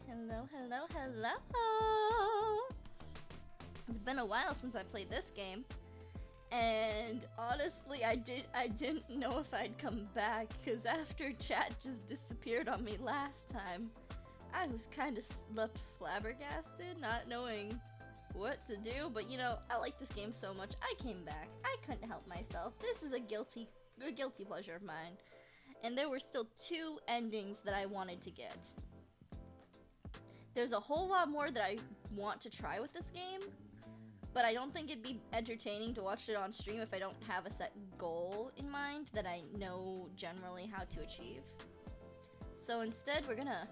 Hello, hello, hello! It's been a while since I played this game, and honestly, I didn't know if I'd come back because after chat just disappeared on me last time, I was kind of left flabbergasted, not knowing what to do. But you know, I like this game so much, I came back. I couldn't help myself. This is a guilty pleasure of mine, and there were still 2 endings that I wanted to get. There's a whole lot more that I want to try with this game, but I don't think it'd be entertaining to watch it on stream if I don't have a set goal in mind that I know generally how to achieve. So instead, we're gonna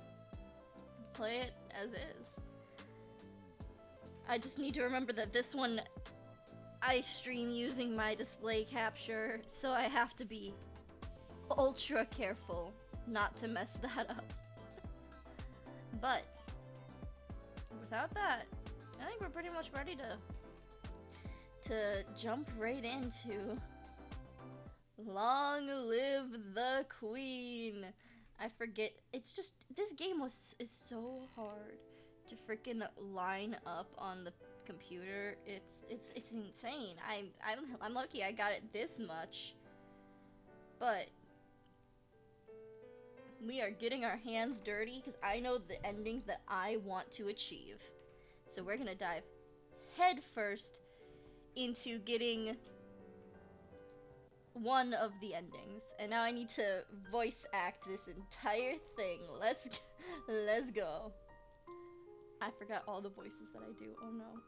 play it as is. I just need to remember that this one I stream using my display capture, so I have to be ultra careful not to mess that up. But without that, I think we're pretty much ready to jump right into Long Live the Queen. I forget. It's just this game is so hard to freaking line up on the computer. It's insane. I'm lucky I got it this much, but we are getting our hands dirty because I know the endings that I want to achieve. So we're gonna dive head first into getting one of the endings. And now I need to voice act this entire thing. Let's go. I forgot all the voices that I do. Oh no.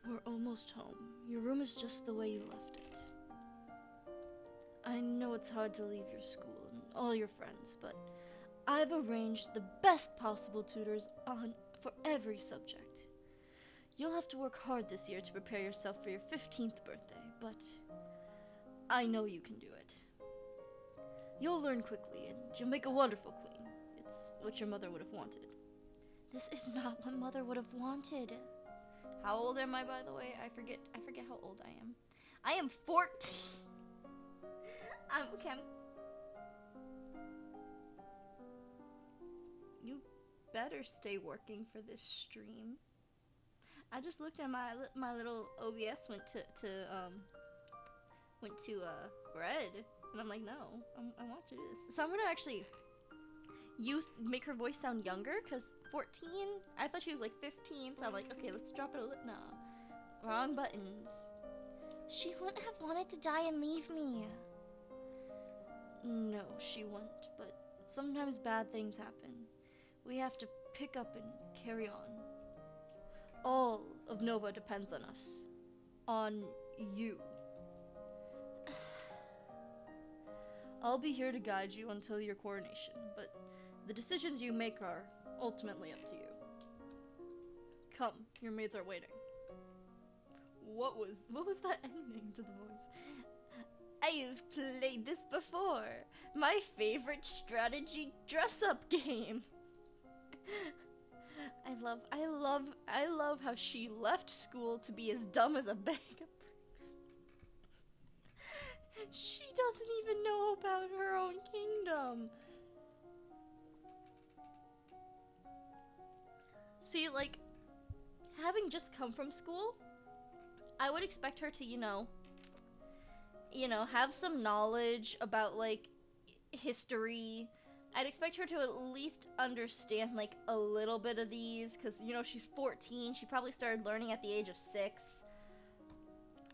We're almost home. Your room is just the way you left it. I know it's hard to leave your school and all your friends, but I've arranged the best possible tutors for every subject. You'll have to work hard this year to prepare yourself for your 15th birthday, but I know you can do it. You'll learn quickly, and you'll make a wonderful queen. It's what your mother would have wanted. This is not what mother would have wanted. How old am I, by the way? I forget how old I am. I am 14. You better stay working for this stream. I just looked at my little OBS went to red, and I'm like, no, I want you to do this. So I'm gonna actually make her voice sound younger, cause 14. I thought she was like 15, so I'm like, okay, let's drop it a little. Nah, wrong buttons. She wouldn't have wanted to die and leave me. No, she wouldn't, but sometimes bad things happen. We have to pick up and carry on. All of Nova depends on us. On you. I'll be here to guide you until your coronation, but the decisions you make are ultimately up to you. Come, your maids are waiting. What was that ending to the voice? I've played this before. My favorite strategy dress-up game. I love how she left school to be as dumb as a bag of bricks. She doesn't even know about her own kingdom. See, like, having just come from school, I would expect her to, you know, have some knowledge about, like, history. I'd expect her to at least understand, like, a little bit of these, because, you know, she's 14. She probably started learning at the age of 6,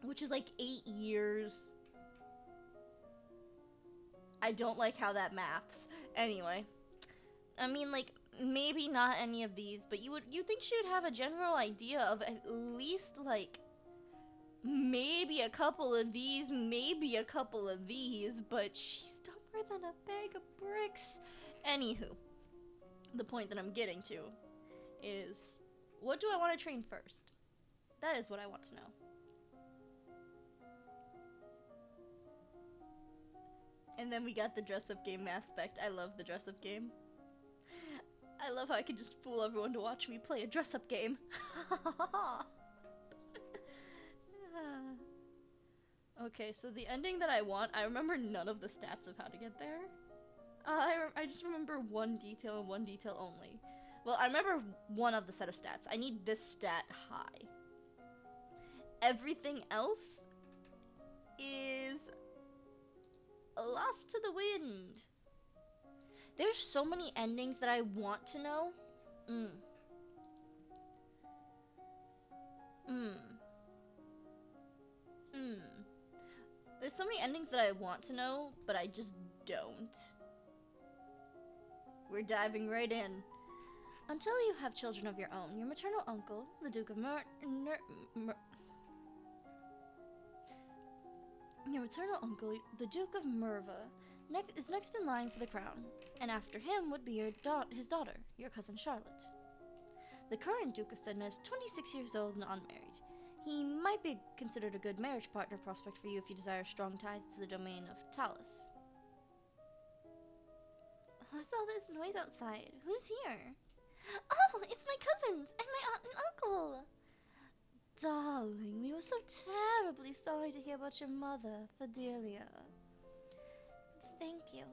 which is, like, 8 years. I don't like how that maths. Anyway, I mean, like, maybe not any of these, but you think she would have a general idea of at least, like, maybe a couple of these, maybe a couple of these, but she's dumber than a bag of bricks. Anywho, the point that I'm getting to is, what do I want to train first? That is what I want to know. And then we got the dress-up game aspect. I love the dress-up game. I love how I can just fool everyone to watch me play a dress-up game. Okay, so the ending that I want, I remember none of the stats of how to get there. I just remember one detail and one detail only. Well, I remember one of the set of stats. I need this stat high. Everything else is lost to the wind. There's so many endings that I want to know. There's so many endings that I want to know, but I just don't. We're diving right in. Until you have children of your own, your maternal uncle, the Duke of Your maternal uncle, the Duke of Merva, is next in line for the crown, and after him would be his daughter, your cousin Charlotte. The current Duke of Sedna is 26 years old and unmarried. He might be considered a good marriage partner prospect for you if you desire strong ties to the domain of Talus. What's all this noise outside? Who's here? Oh, it's my cousins and my aunt and uncle. Darling, we were so terribly sorry to hear about your mother, Fidelia. Thank you.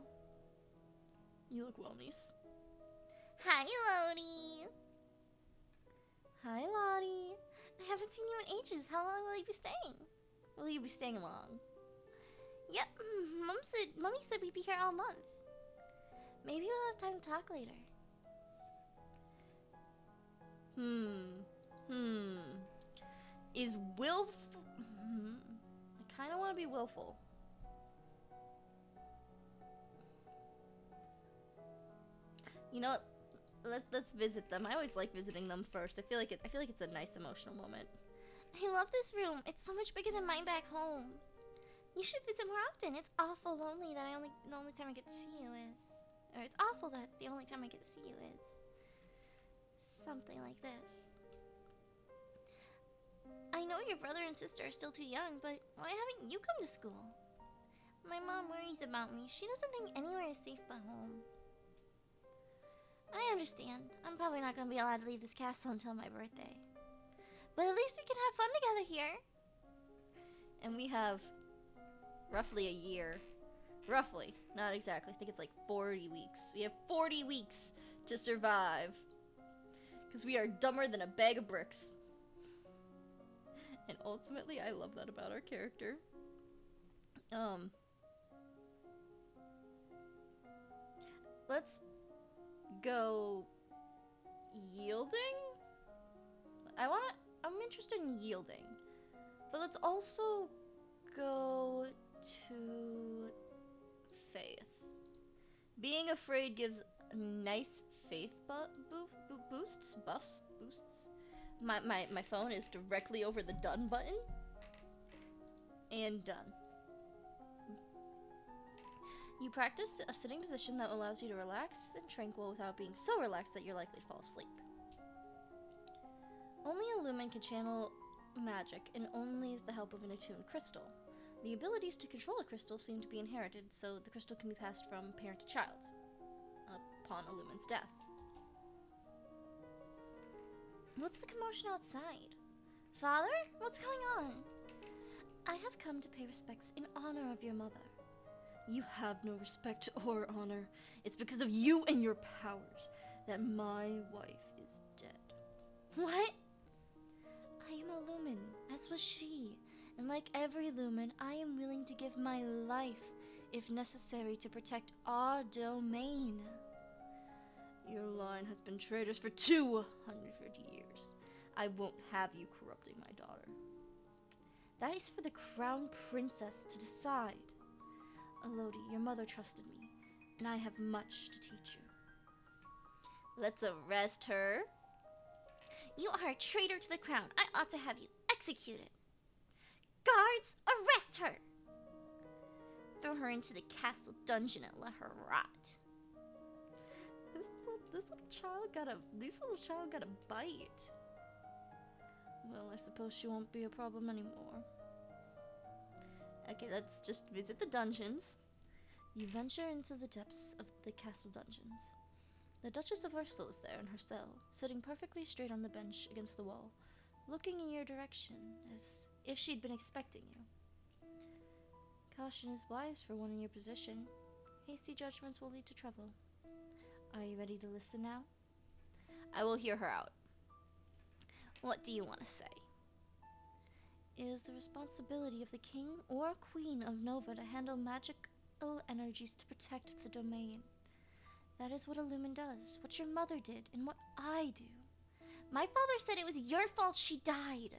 You look well, niece. Hi, Lottie. Hi, Lottie. I haven't seen you in ages. How long will you be staying? Will you be staying long? Yep, Mommy said we'd be here all month. Maybe we'll have time to talk later. Is I kind of want to be willful. You know what? Let's visit them. I always like visiting them first. I feel like it's a nice emotional moment. I love this room. It's so much bigger than mine back home. You should visit more often. It's awful lonely that the only time I get to see you is, or it's awful that the only time I get to see you is something like this. I know your brother and sister are still too young, but why haven't you come to school? My mom worries about me. She doesn't think anywhere is safe but home. I understand. I'm probably not going to be allowed to leave this castle until my birthday. But at least we can have fun together here. And we have roughly a year. Roughly. Not exactly. I think it's like 40 weeks. We have 40 weeks to survive. Because we are dumber than a bag of bricks. And ultimately, I love that about our character. Let's go yielding? I'm interested in yielding. But let's also go to faith. Being afraid gives nice faith boosts. My phone is directly over the done button. And done. You practice a sitting position that allows you to relax and tranquil without being so relaxed that you're likely to fall asleep. Only a lumen can channel magic, and only with the help of an attuned crystal. The abilities to control a crystal seem to be inherited, so the crystal can be passed from parent to child upon a lumen's death. What's the commotion outside? Father? What's going on? I have come to pay respects in honor of your mother. You have no respect or honor. It's because of you and your powers that my wife is dead. What? I am a lumen, as was she. And like every lumen, I am willing to give my life, if necessary, to protect our domain. Your line has been traitors for 200 years. I won't have you corrupting my daughter. That is for the crown princess to decide. Elodie, your mother trusted me, and I have much to teach you. Let's arrest her. You are a traitor to the crown. I ought to have you executed. Guards, arrest her! Throw her into the castle dungeon and let her rot. This little child got a bite. Well, I suppose she won't be a problem anymore. Okay, let's just visit the dungeons. You venture into the depths of the castle dungeons. The Duchess of Ursel is there in her cell, sitting perfectly straight on the bench against the wall, looking in your direction as if she'd been expecting you. Caution is wise for one in your position. Hasty judgments will lead to trouble. Are you ready to listen now? I will hear her out. What do you want to say? It is the responsibility of the king or queen of Nova to handle magical energies to protect the domain. That is what Illumin does, what your mother did, and what I do. My father said it was your fault she died.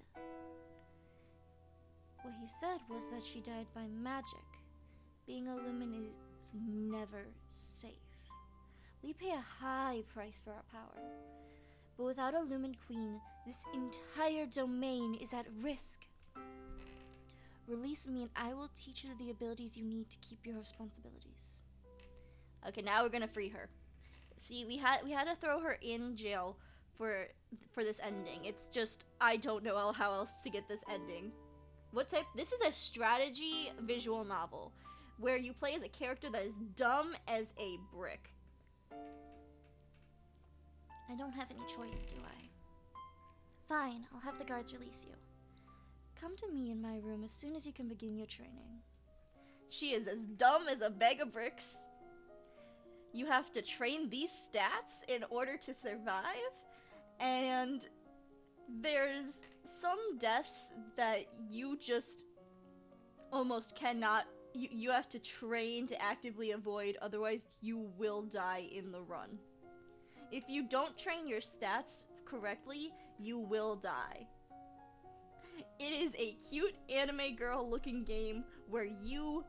What he said was that she died by magic. Being Illumin is never safe. We pay a high price for our power. But without a Lumen Queen, this entire domain is at risk. Release me and I will teach you the abilities you need to keep your responsibilities. Okay, now we're gonna free her. See, we had to throw her in jail for this ending. It's just, I don't know how else to get this ending. What type? This is a strategy visual novel where you play as a character that is dumb as a brick. I don't have any choice, do I? Fine, I'll have the guards release you. Come to me in my room as soon as you can begin your training. She is as dumb as a bag of bricks. You have to train these stats in order to survive, and there's some deaths that you just almost cannot, you have to train to actively avoid, otherwise you will die in the run. If you don't train your stats correctly, you will die. It is a cute anime girl looking game where you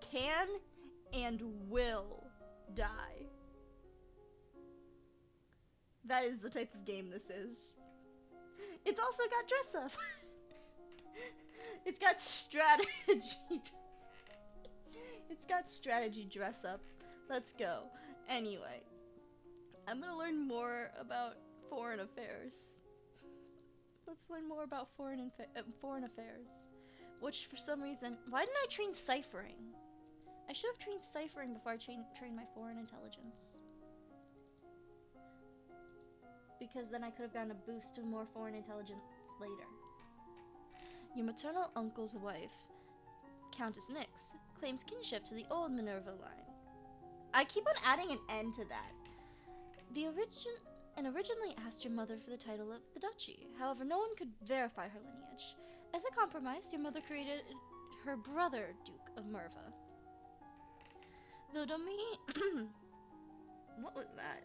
can and will die. That is the type of game this is. It's also got dress up. It's got strategy. It's got strategy dress up. Let's go. Anyway, I'm gonna learn more about foreign affairs. Let's learn more about foreign affairs. Which, for some reason, why didn't I train ciphering? I should have trained ciphering before I trained my foreign intelligence. Because then I could have gotten a boost to more foreign intelligence later. Your maternal uncle's wife, Countess Nyx, claims kinship to the old Minerva line. I keep on adding an N to that. Originally asked your mother for the title of the duchy. However, no one could verify her lineage. As a compromise, your mother created her brother, Duke of Merva. The domain... What was that?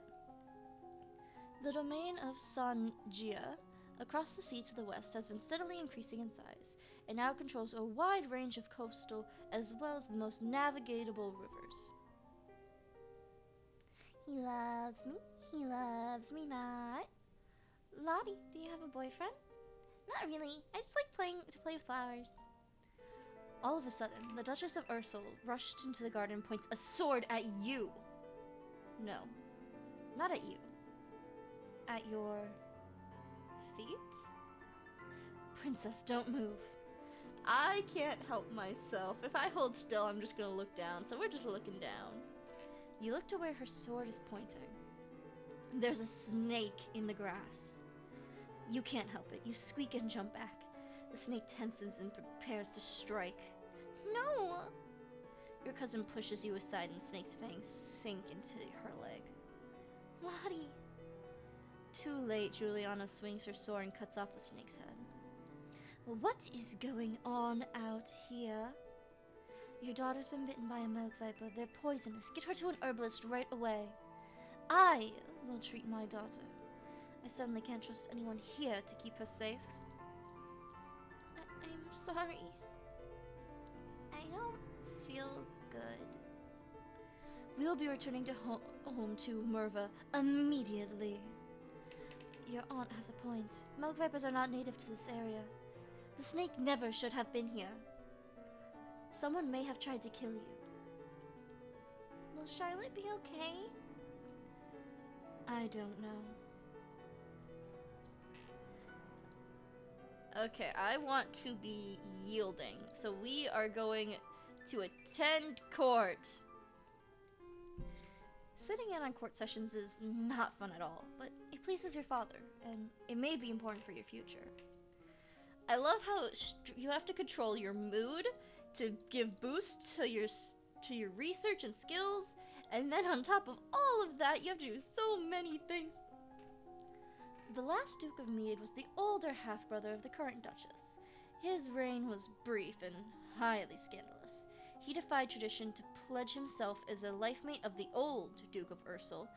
The domain of Sangia, across the sea to the west, has been steadily increasing in size, and now controls a wide range of coastal as well as the most navigatable rivers. He loves me not. Lottie, do you have a boyfriend? Not really. I just like to play with flowers. All of a sudden, the Duchess of Ursel rushed into the garden and points a sword at you. No, not at you. At your feet? Princess, don't move. I can't help myself. If I hold still, I'm just gonna look down, so we're just looking down. You look to where her sword is pointing. There's a snake in the grass. You can't help it. You squeak and jump back. The snake tenses and prepares to strike. No! Your cousin pushes you aside and the snake's fangs sink into her leg. Lottie! Too late, Juliana swings her sword and cuts off the snake's head. What is going on out here? Your daughter's been bitten by a milk viper. They're poisonous. Get her to an herbalist right away. I will treat my daughter. I certainly can't trust anyone here to keep her safe. I'm sorry. I don't feel good. We'll be returning to home to Merva immediately. Your aunt has a point. Milk vipers are not native to this area. The snake never should have been here. Someone may have tried to kill you. Will Charlotte be okay? I don't know. Okay, I want to be yielding. So we are going to attend court. Sitting in on court sessions is not fun at all, but it pleases your father, and it may be important for your future. I love how you have to control your mood to give boost to your research and skills, and then on top of all of that, you have to do so many things. The last Duke of Mead was the older half-brother of the current Duchess. His reign was brief and highly scandalous. He defied tradition to pledge himself as a lifemate of the old Duke of Ursul,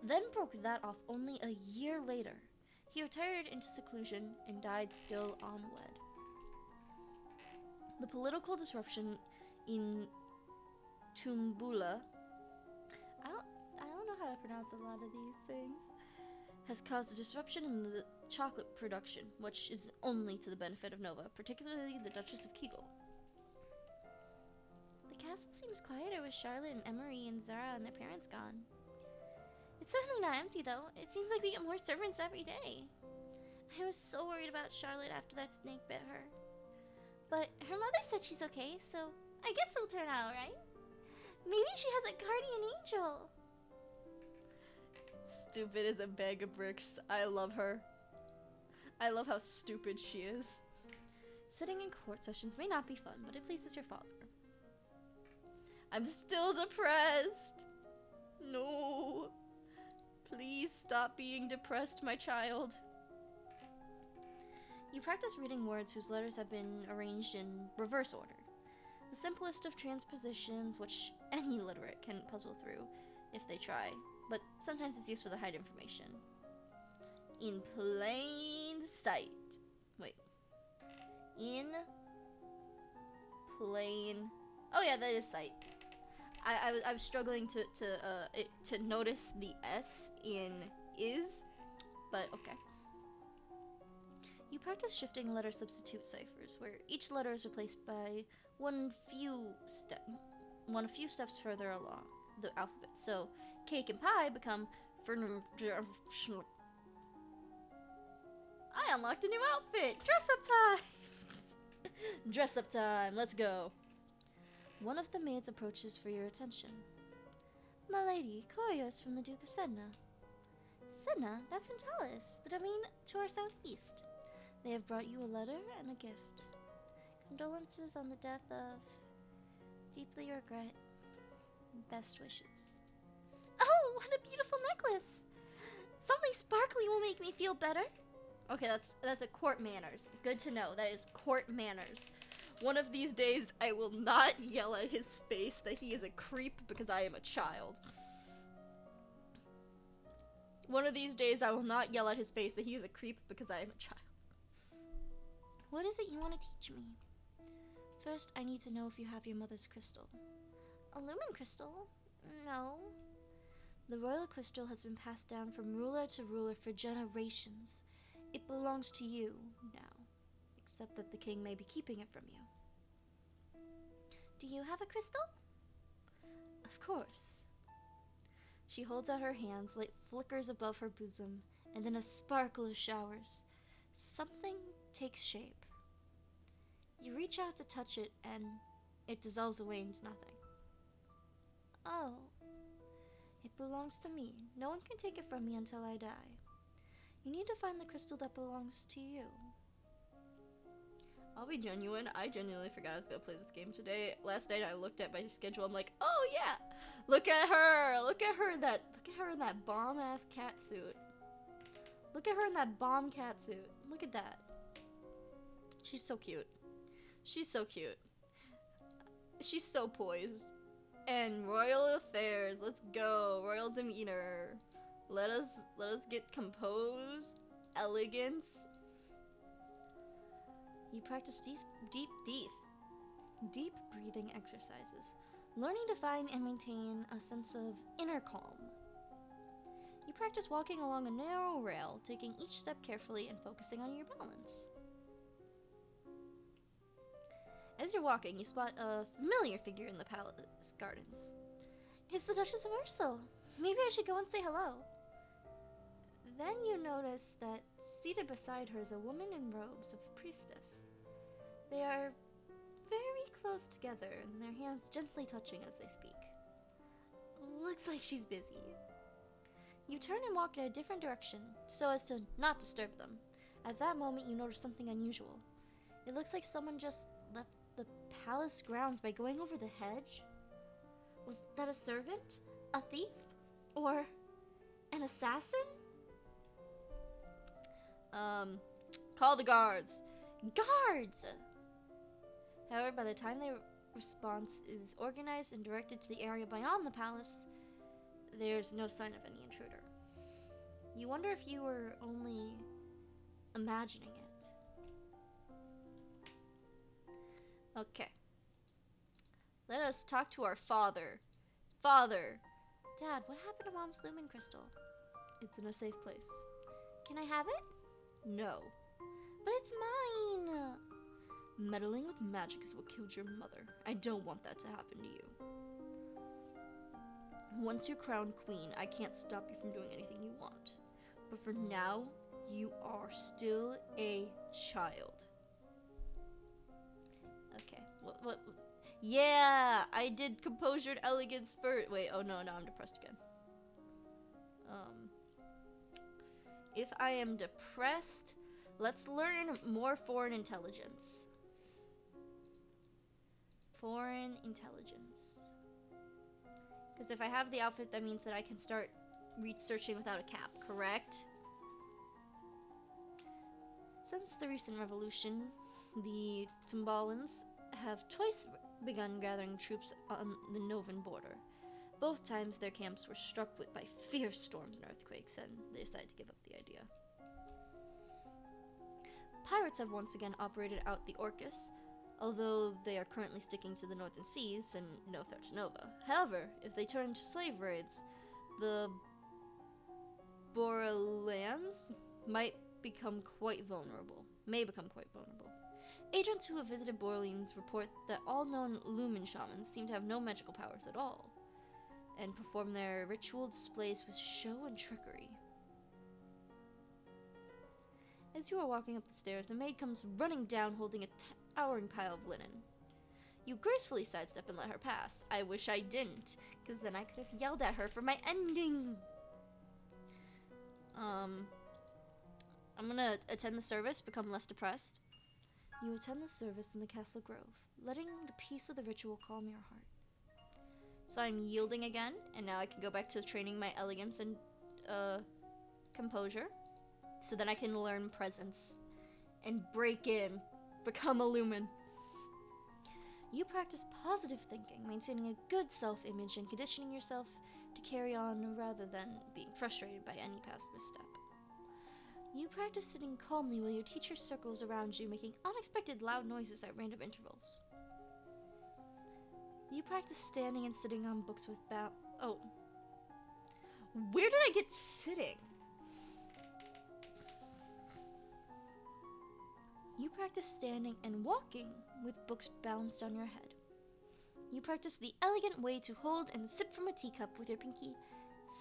then broke that off only a year later. He retired into seclusion and died still unwed. The political disruption in Tumbula, I don't know how to pronounce a lot of these things, has caused a disruption in the chocolate production, which is only to the benefit of Nova, particularly the Duchess of Kegel. The castle seems quieter with Charlotte and Emery and Zara and their parents gone. It's certainly not empty, though. It seems like we get more servants every day. I was so worried about Charlotte after that snake bit her. But her mother said she's okay, so I guess it'll turn out alright. Maybe she has a guardian angel. Stupid as a bag of bricks. I love her. I love how stupid she is. Sitting in court sessions may not be fun, but it pleases your father. I'm still depressed. No. Please stop being depressed, my child. You practice reading words whose letters have been arranged in reverse order. The simplest of transpositions, which any literate can puzzle through if they try, but sometimes it's useful to hide information. In plain sight. Wait. In plain... Oh yeah, that is sight. I was struggling to notice the S in is, but okay. You practice shifting letter substitute ciphers, where each letter is replaced by one few steps further along the alphabet. So cake and pie become I unlocked a new outfit! Dress up time! Dress up time, let's go. One of the maids approaches for your attention. My lady, couriers from the Duke of Sedna. Sedna? That's in Talis, the domain to our southeast. They have brought you a letter and a gift. Condolences on the death of... Deeply regret. Best wishes. Oh, what a beautiful necklace! Something sparkly will make me feel better. Okay, that's a court manners. Good to know. That is court manners. One of these days, I will not yell at his face that he is a creep because I am a child. One of these days, I will not yell at his face that he is a creep because I am a child. What is it you want to teach me? First, I need to know if you have your mother's crystal. A lumen crystal? No. The royal crystal has been passed down from ruler to ruler for generations. It belongs to you now, except that the king may be keeping it from you. Do you have a crystal? Of course. She holds out her hands, light flickers above her bosom, and then a sparkle showers. Something takes shape. You reach out to touch it, and it dissolves away into nothing. Oh. It belongs to me. No one can take it from me until I die. You need to find the crystal that belongs to you. I'll be genuine. I genuinely forgot I was gonna play this game today. Last night I looked at my schedule. I'm like, oh yeah, look at her. Look at her in that bomb ass cat suit. Look at her in that bomb cat suit. Look at that. She's so cute. She's so cute. She's so poised. And royal affairs. Let's go. Royal demeanor. Let us get composed. Elegance. You practice deep breathing exercises. learning to find and maintain a sense of inner calm. You practice walking along a narrow rail, taking each step carefully and focusing on your balance. As you're walking, you spot a familiar figure in the palace gardens. It's the Duchess of Ursul. Maybe I should go and say hello. Then you notice that seated beside her is a woman in robes of priestess. They are very close together, and their hands gently touching as they speak. Looks like she's busy. You turn and walk in a different direction, so as to not disturb them. At that moment, you notice something unusual. It looks like someone just left the palace grounds by going over the hedge. Was that a servant? A thief? Or an assassin? Call the guards. Guards! However, by the time their response is organized and directed to the area beyond the palace, there's no sign of any intruder. You wonder if you were only imagining it. Okay. Let us talk to our father. Father! Dad, what happened to Mom's lumen crystal? It's in a safe place. Can I have it? No. But it's mine! Meddling with magic is what killed your mother. I don't want that to happen to you. Once you're crowned queen, I can't stop you from doing anything you want. But for now, you are still a child. Okay, what? Yeah, I did composure and elegance first. Wait, oh no, I'm depressed again. If I am depressed, let's learn more foreign intelligence. Foreign intelligence. Because if I have the outfit, that means that I can start researching without a cap, correct? Since the recent revolution, the Tumbalans have twice begun gathering troops on the Novan border. Both times their camps were struck by fierce storms and earthquakes, and they decided to give up the idea. Pirates have once again operated out the Orcus, although they are currently sticking to the northern seas and no threat to Nova. However, if they turn to slave raids, the Boralans may become quite vulnerable. Agents who have visited Boralines report that all known Lumen shamans seem to have no magical powers at all, and perform their ritual displays with show and trickery. As you are walking up the stairs, a maid comes running down holding a towering pile of linen. You gracefully sidestep and let her pass. I wish I didn't, because then I could have yelled at her for my ending. I'm gonna attend the service, become less depressed. You attend the service in the Castle Grove, letting the peace of the ritual calm your heart. So I'm yielding again, and now I can go back to training my elegance and composure. So then I can learn presence and break in, become a lumen. You practice positive thinking, maintaining a good self-image and conditioning yourself to carry on rather than being frustrated by any past misstep. You practice sitting calmly while your teacher circles around you, making unexpected loud noises at random intervals. You practice standing and sitting on books with Oh. Where did I get sitting? You practice standing and walking with books balanced on your head. You practice the elegant way to hold and sip from a teacup with your pinky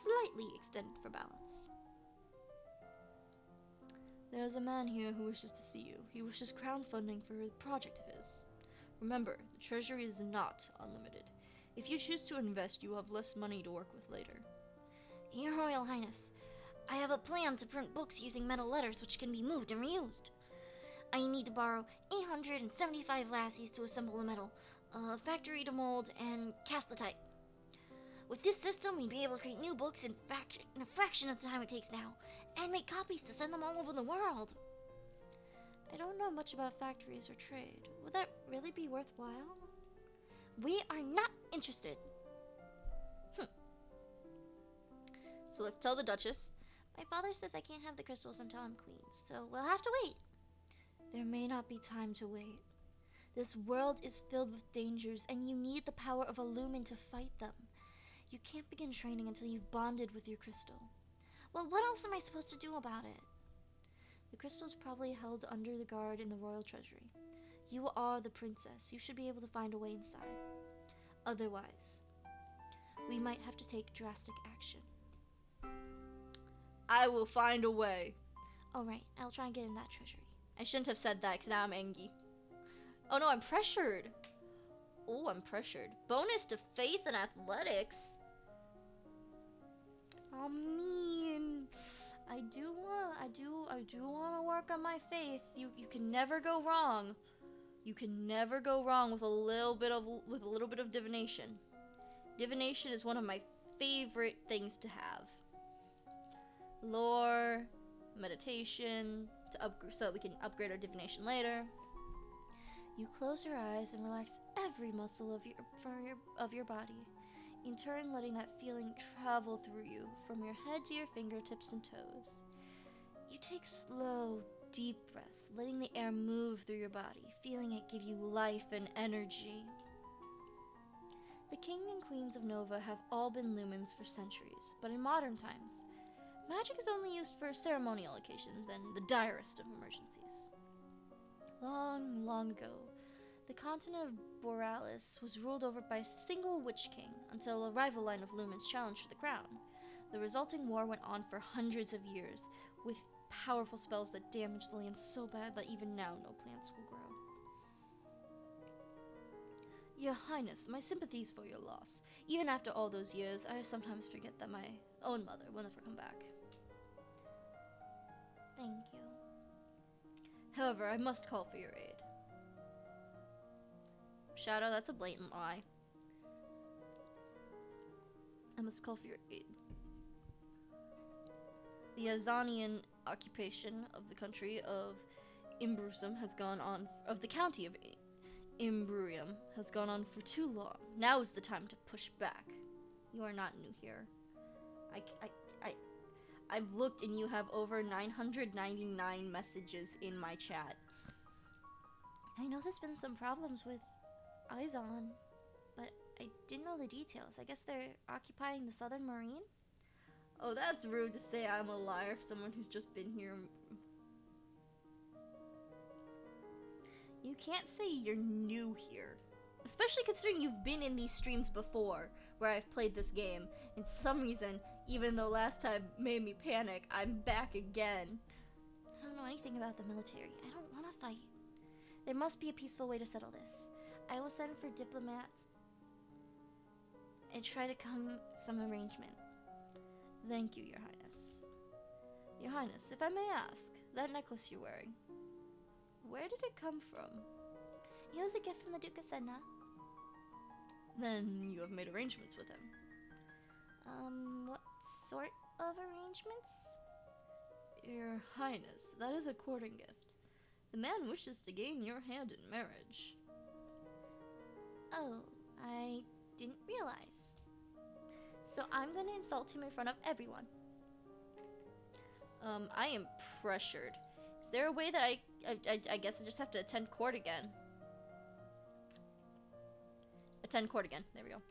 slightly extended for balance. There is a man here who wishes to see you. He wishes crowdfunding for a project of his. Remember, the treasury is not unlimited. If you choose to invest, you will have less money to work with later. Your Royal Highness, I have a plan to print books using metal letters which can be moved and reused. I need to borrow 875 lassies to assemble the metal, a factory to mold, and cast the type. With this system, we'd be able to create new books in a fraction of the time it takes now, and make copies to send them all over the world. I don't know much about factories or trade. Would that really be worthwhile? We are not interested. So let's tell the Duchess. My father says I can't have the crystals until I'm queen, so we'll have to wait. There may not be time to wait. This world is filled with dangers, and you need the power of a lumen to fight them. You can't begin training until you've bonded with your crystal. Well, what else am I supposed to do about it? The crystal's probably held under the guard in the royal treasury. You are the princess. You should be able to find a way inside. Otherwise, we might have to take drastic action. I will find a way. Alright, I'll try and get in that treasury. I shouldn't have said that because now I'm angry. Oh no, I'm pressured. Oh, I'm pressured. Bonus to faith and athletics. I mean, I do want to work on my faith. You can never go wrong. You can never go wrong with a little bit of divination. Divination is one of my favorite things to have. Lore, meditation, so we can upgrade our divination later. You close your eyes and relax every muscle of your body, in turn letting that feeling travel through you from your head to your fingertips and toes. You take slow, deep breaths, letting the air move through your body, feeling it give you life and energy. The king and queens of Nova have all been lumens for centuries, but in modern times, magic is only used for ceremonial occasions and the direst of emergencies. Long, long ago, the continent of Borealis was ruled over by a single witch king until a rival line of lumens challenged for the crown. The resulting war went on for hundreds of years, with powerful spells that damaged the land so bad that even now no plants will grow. Your Highness, my sympathies for your loss. Even after all those years, I sometimes forget that my own mother will never come back. Thank you. However, I must call for your aid. Shadow, that's a blatant lie. I must call for your aid. The Azanian occupation of the country of Imbrusum has gone on, of the county of Imbrium has gone on for too long. Now is the time to push back. You are not new here. I've looked and you have over 999 messages in my chat. I know there's been some problems with Izon, but I didn't know the details. I guess they're occupying the Southern Marine? Oh, that's rude to say I'm a liar for someone who's just been here. You can't say you're new here. Especially considering you've been in these streams before, where I've played this game. And for some reason, even though last time made me panic, I'm back again. I don't know anything about the military. I don't want to fight. There must be a peaceful way to settle this. I will send for diplomats and try to come some arrangement. Thank you, Your Highness. Your Highness, if I may ask, that necklace you're wearing, where did it come from? It was a gift from the Duke of Sedna. Then you have made arrangements with him. What sort of arrangements? Your Highness, that is a courting gift. The man wishes to gain your hand in marriage. Oh, I didn't realize. So I'm gonna insult him in front of everyone. I am pressured. Is there a way that I guess I just have to attend court again? Attend court again. There we go.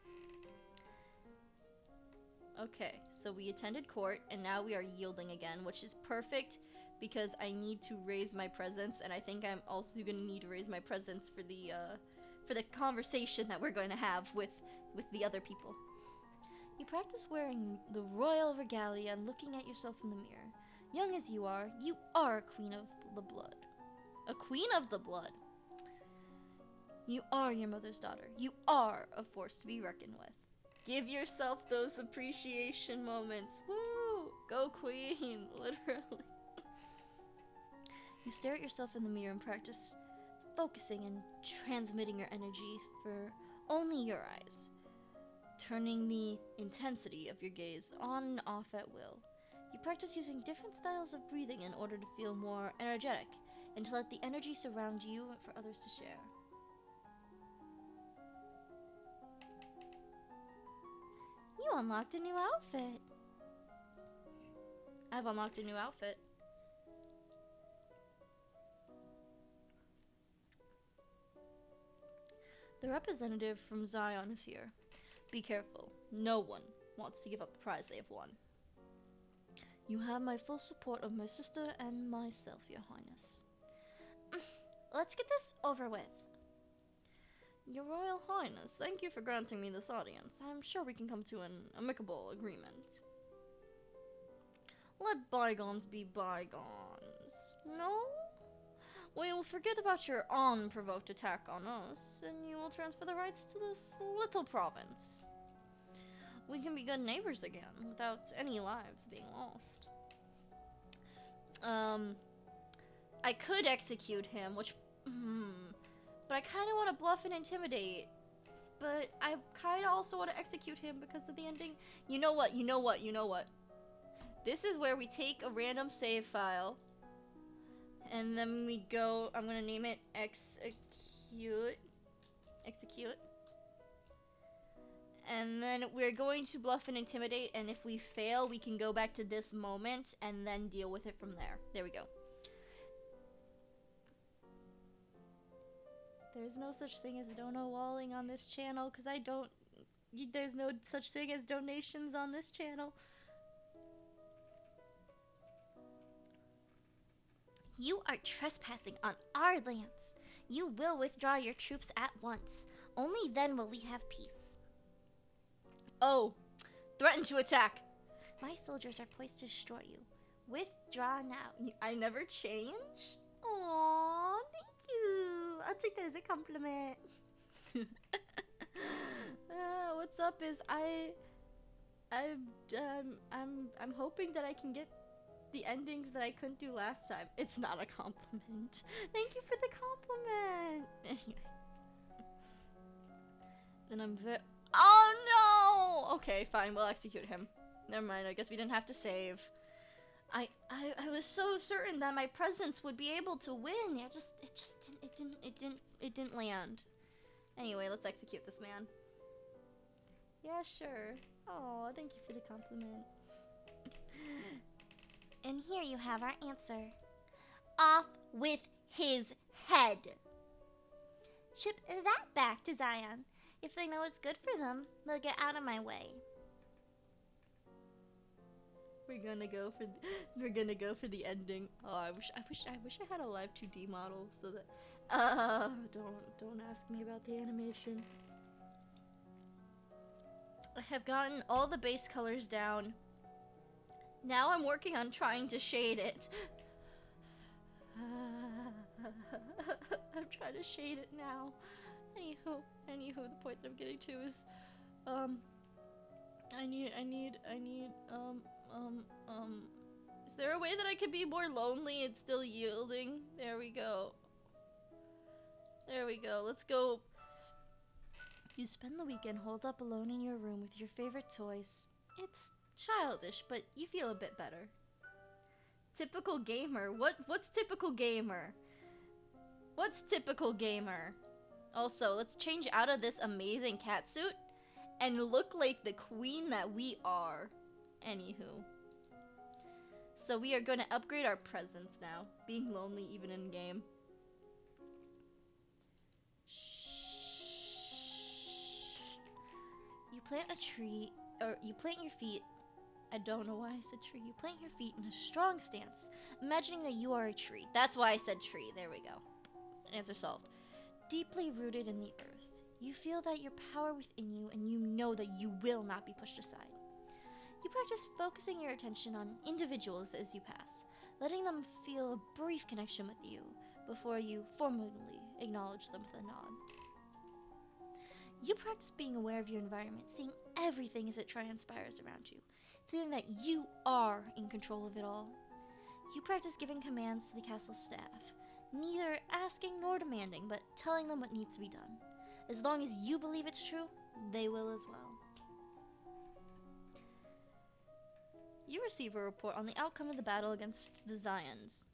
Okay, so we attended court, and now we are yielding again, which is perfect because I need to raise my presence, and I think I'm also going to need to raise my presence for the conversation that we're going to have with the other people. You practice wearing the royal regalia and looking at yourself in the mirror. Young as you are a queen of the blood. A queen of the blood. You are your mother's daughter. You are a force to be reckoned with. Give yourself those appreciation moments. Woo! Go queen, literally. You stare at yourself in the mirror and practice focusing and transmitting your energy for only your eyes, turning the intensity of your gaze on and off at will. You practice using different styles of breathing in order to feel more energetic and to let the energy surround you for others to share. You unlocked a new outfit. I've unlocked a new outfit. The representative from Zion is here. Be careful. No one wants to give up the prize they have won. You have my full support of my sister and myself, Your Highness. Let's get this over with. Your Royal Highness, thank you for granting me this audience. I'm sure we can come to an amicable agreement. Let bygones be bygones. No? We will forget about your unprovoked attack on us, and you will transfer the rights to this little province. We can be good neighbors again, without any lives being lost. I could execute him, which... but I kind of want to bluff and intimidate. But I kind of also want to execute him because of the ending. You know what? This is where we take a random save file. And then we go... I'm going to name it Execute. And then we're going to bluff and intimidate, and if we fail, we can go back to this moment and then deal with it from there. There we go. There's no such thing as dono walling on this channel, because there's no such thing as donations on this channel. You are trespassing on our lands. You will withdraw your troops at once. Only then will we have peace. Oh, threaten to attack. My soldiers are poised to destroy you. Withdraw now. I never change? Aww, thank you. I'll take that as a compliment. What's up is I'm hoping that I can get the endings that I couldn't do last time. It's not a compliment. Thank you for the compliment. Anyway. Then I'm oh no! Okay, fine, we'll execute him. Never mind, I guess we didn't have to save. I was so certain that my presence would be able to win. It didn't land. Anyway, let's execute this man. Yeah, sure. Oh, thank you for the compliment. And here you have our answer. Off with his head. Ship that back to Zion. If they know it's good for them, they'll get out of my way. We're gonna go for the ending. Oh, I wish I had a live 2D model so that don't ask me about the animation. I have gotten all the base colors down. Now I'm working on trying to shade it. I'm trying to shade it now. Anywho, the point that I'm getting to is, I need, is there a way that I could be more lonely and still yielding? There we go. Let's go. You spend the weekend holed up alone in your room with your favorite toys. It's childish, but you feel a bit better. Typical gamer. What's typical gamer? What's typical gamer? Also, let's change out of this amazing catsuit and look like the queen that we are. Anywho. So we are going to upgrade our presence now. Being lonely even in game. You plant a tree, or you plant your feet. I don't know why I said tree. You plant your feet in a strong stance, imagining that you are a tree. That's why I said tree. There we go. Answer solved. Deeply rooted in the earth, you feel that your power within you, and you know that you will not be pushed aside. You practice focusing your attention on individuals as you pass, letting them feel a brief connection with you before you formally acknowledge them with a nod. You practice being aware of your environment, seeing everything as it transpires around you, feeling that you are in control of it all. You practice giving commands to the castle staff, neither asking nor demanding, but telling them what needs to be done. As long as you believe it's true, they will as well. You receive a report on the outcome of the battle against the Zionons.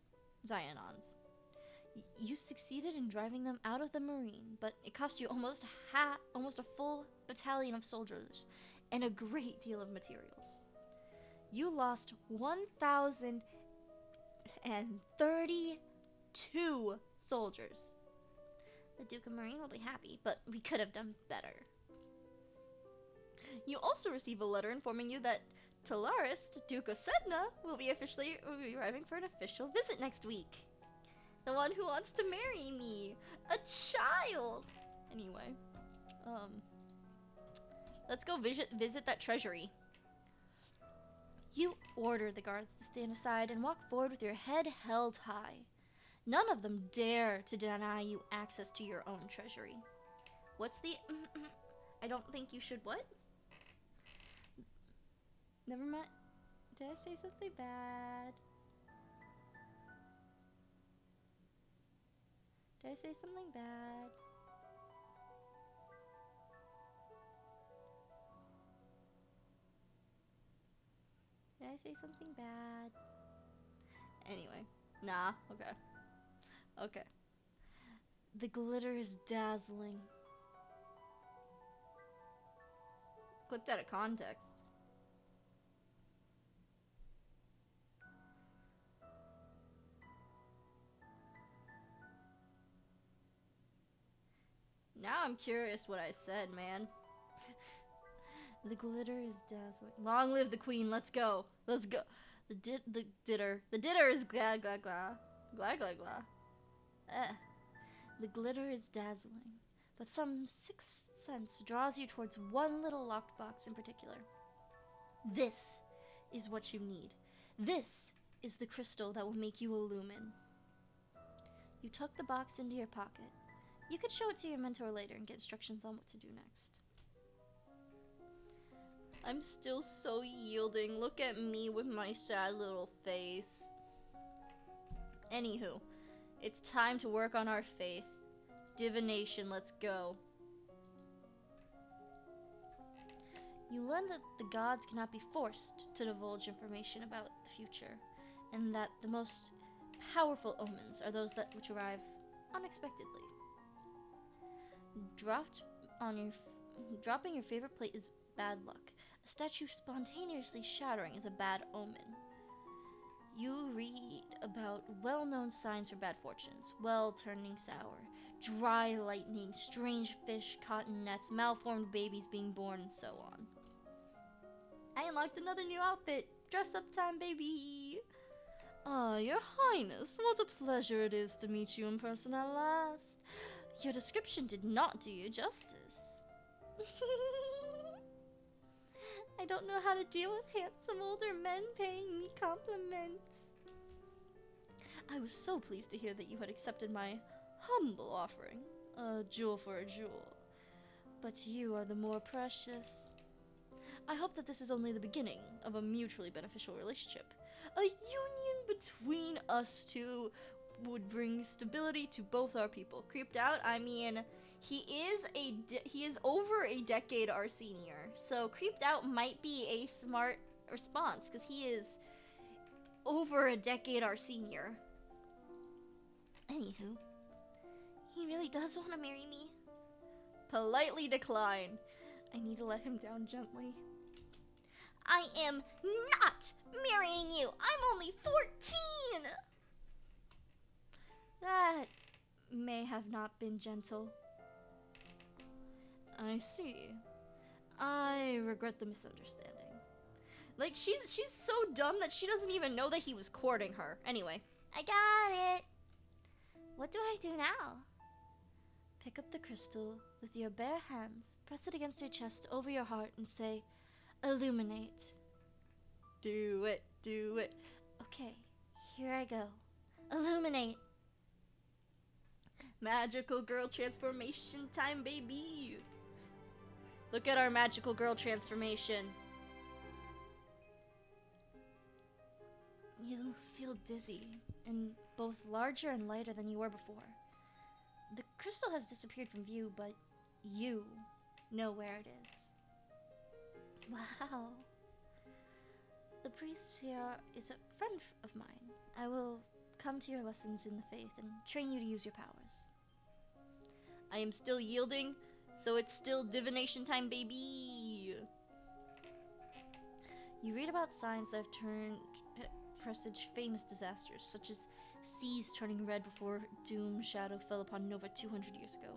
You succeeded in driving them out of the marine, but it cost you almost a full battalion of soldiers and a great deal of materials. You lost 1,032 soldiers. The Duke of Marine will be happy, but we could have done better. You also receive a letter informing you that Talaris, Duke of Sedna, will be arriving for an official visit next week. The one who wants to marry me. A child! Anyway. Let's go visit that treasury. You order the guards to stand aside and walk forward with your head held high. None of them dare to deny you access to your own treasury. What's the... I don't think you should what? Never mind. Did I say something bad? Did I say something bad? Did I say something bad? Anyway. Nah. Okay. Okay. The glitter is dazzling. Clipped out of context. Now I'm curious what I said, man. The glitter is dazzling. Long live the queen, let's go. Let's go. The ditter. The ditter is gla gla gla. Gla gla gla. The glitter is dazzling, but some sixth sense draws you towards one little locked box in particular. This is what you need. This is the crystal that will make you illumine. You tuck the box into your pocket. You could show it to your mentor later and get instructions on what to do next. I'm still so yielding. Look at me with my sad little face. Anywho, it's time to work on our faith. Divination, let's go. You learn that the gods cannot be forced to divulge information about the future, and that the most powerful omens are those that which arrive unexpectedly. Dropping your favorite plate is bad luck. A statue spontaneously shattering is a bad omen. You read about well-known signs for bad fortunes: well turning sour, dry lightning, strange fish caught in nets, malformed babies being born, and so on. I unlocked another new outfit. Dress up time, baby. Ah, Your Highness, what a pleasure it is to meet you in person at last. Your description did not do you justice. I don't know how to deal with handsome older men paying me compliments. I was so pleased to hear that you had accepted my humble offering, a jewel for a jewel. But you are the more precious. I hope that this is only the beginning of a mutually beneficial relationship. A union between us two would bring stability to both our people. Creeped out? I mean, he is over a decade our senior, so creeped out might be a smart response because he is over a decade our senior. Anywho, he really does want to marry me. Politely decline. I need to let him down gently. I am not marrying you. I'm only 14. That may have not been gentle. I see. I regret the misunderstanding. Like, she's so dumb that she doesn't even know that he was courting her. Anyway. I got it. What do I do now? Pick up the crystal with your bare hands, press it against your chest over your heart, and say, illuminate. Do it. Do it. Okay, here I go. Illuminate. Magical girl transformation time, baby. Look at our magical girl transformation. You feel dizzy, and both larger and lighter than you were before. The crystal has disappeared from view, but you know where it is. Wow. The priest here is a friend of mine. I will come to your lessons in the faith and train you to use your powers. I am still yielding, so it's still divination time, baby. You read about signs that have presage famous disasters, such as seas turning red before doom shadow fell upon Nova 200 years ago.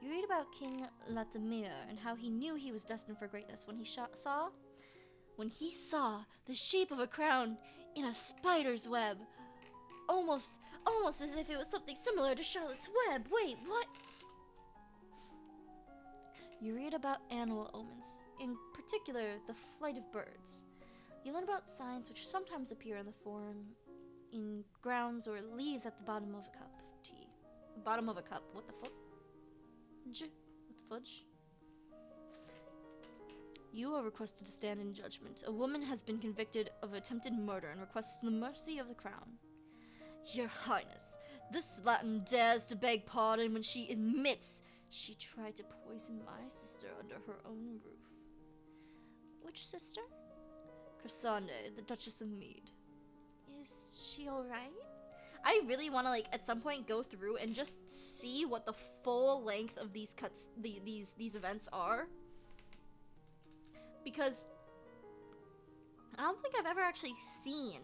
You read about King Latimir and how he knew he was destined for greatness when he saw the shape of a crown in a spider's web. Almost as if it was something similar to Charlotte's Web. Wait, what? You read about animal omens, in particular the flight of birds. You learn about signs which sometimes appear in the form in grounds or leaves at the bottom of a cup of tea. Bottom of a cup, what the fuck? What the fudge? You are requested to stand in judgment. A woman has been convicted of attempted murder and requests the mercy of the crown. Your Highness, this Latin dares to beg pardon when she admits she tried to poison my sister under her own roof. Which sister? Chrysande, the Duchess of Mead. Is she alright? I really want to, like, at some point go through and just see what the full length of these cuts, these events are. Because I don't think I've ever actually seen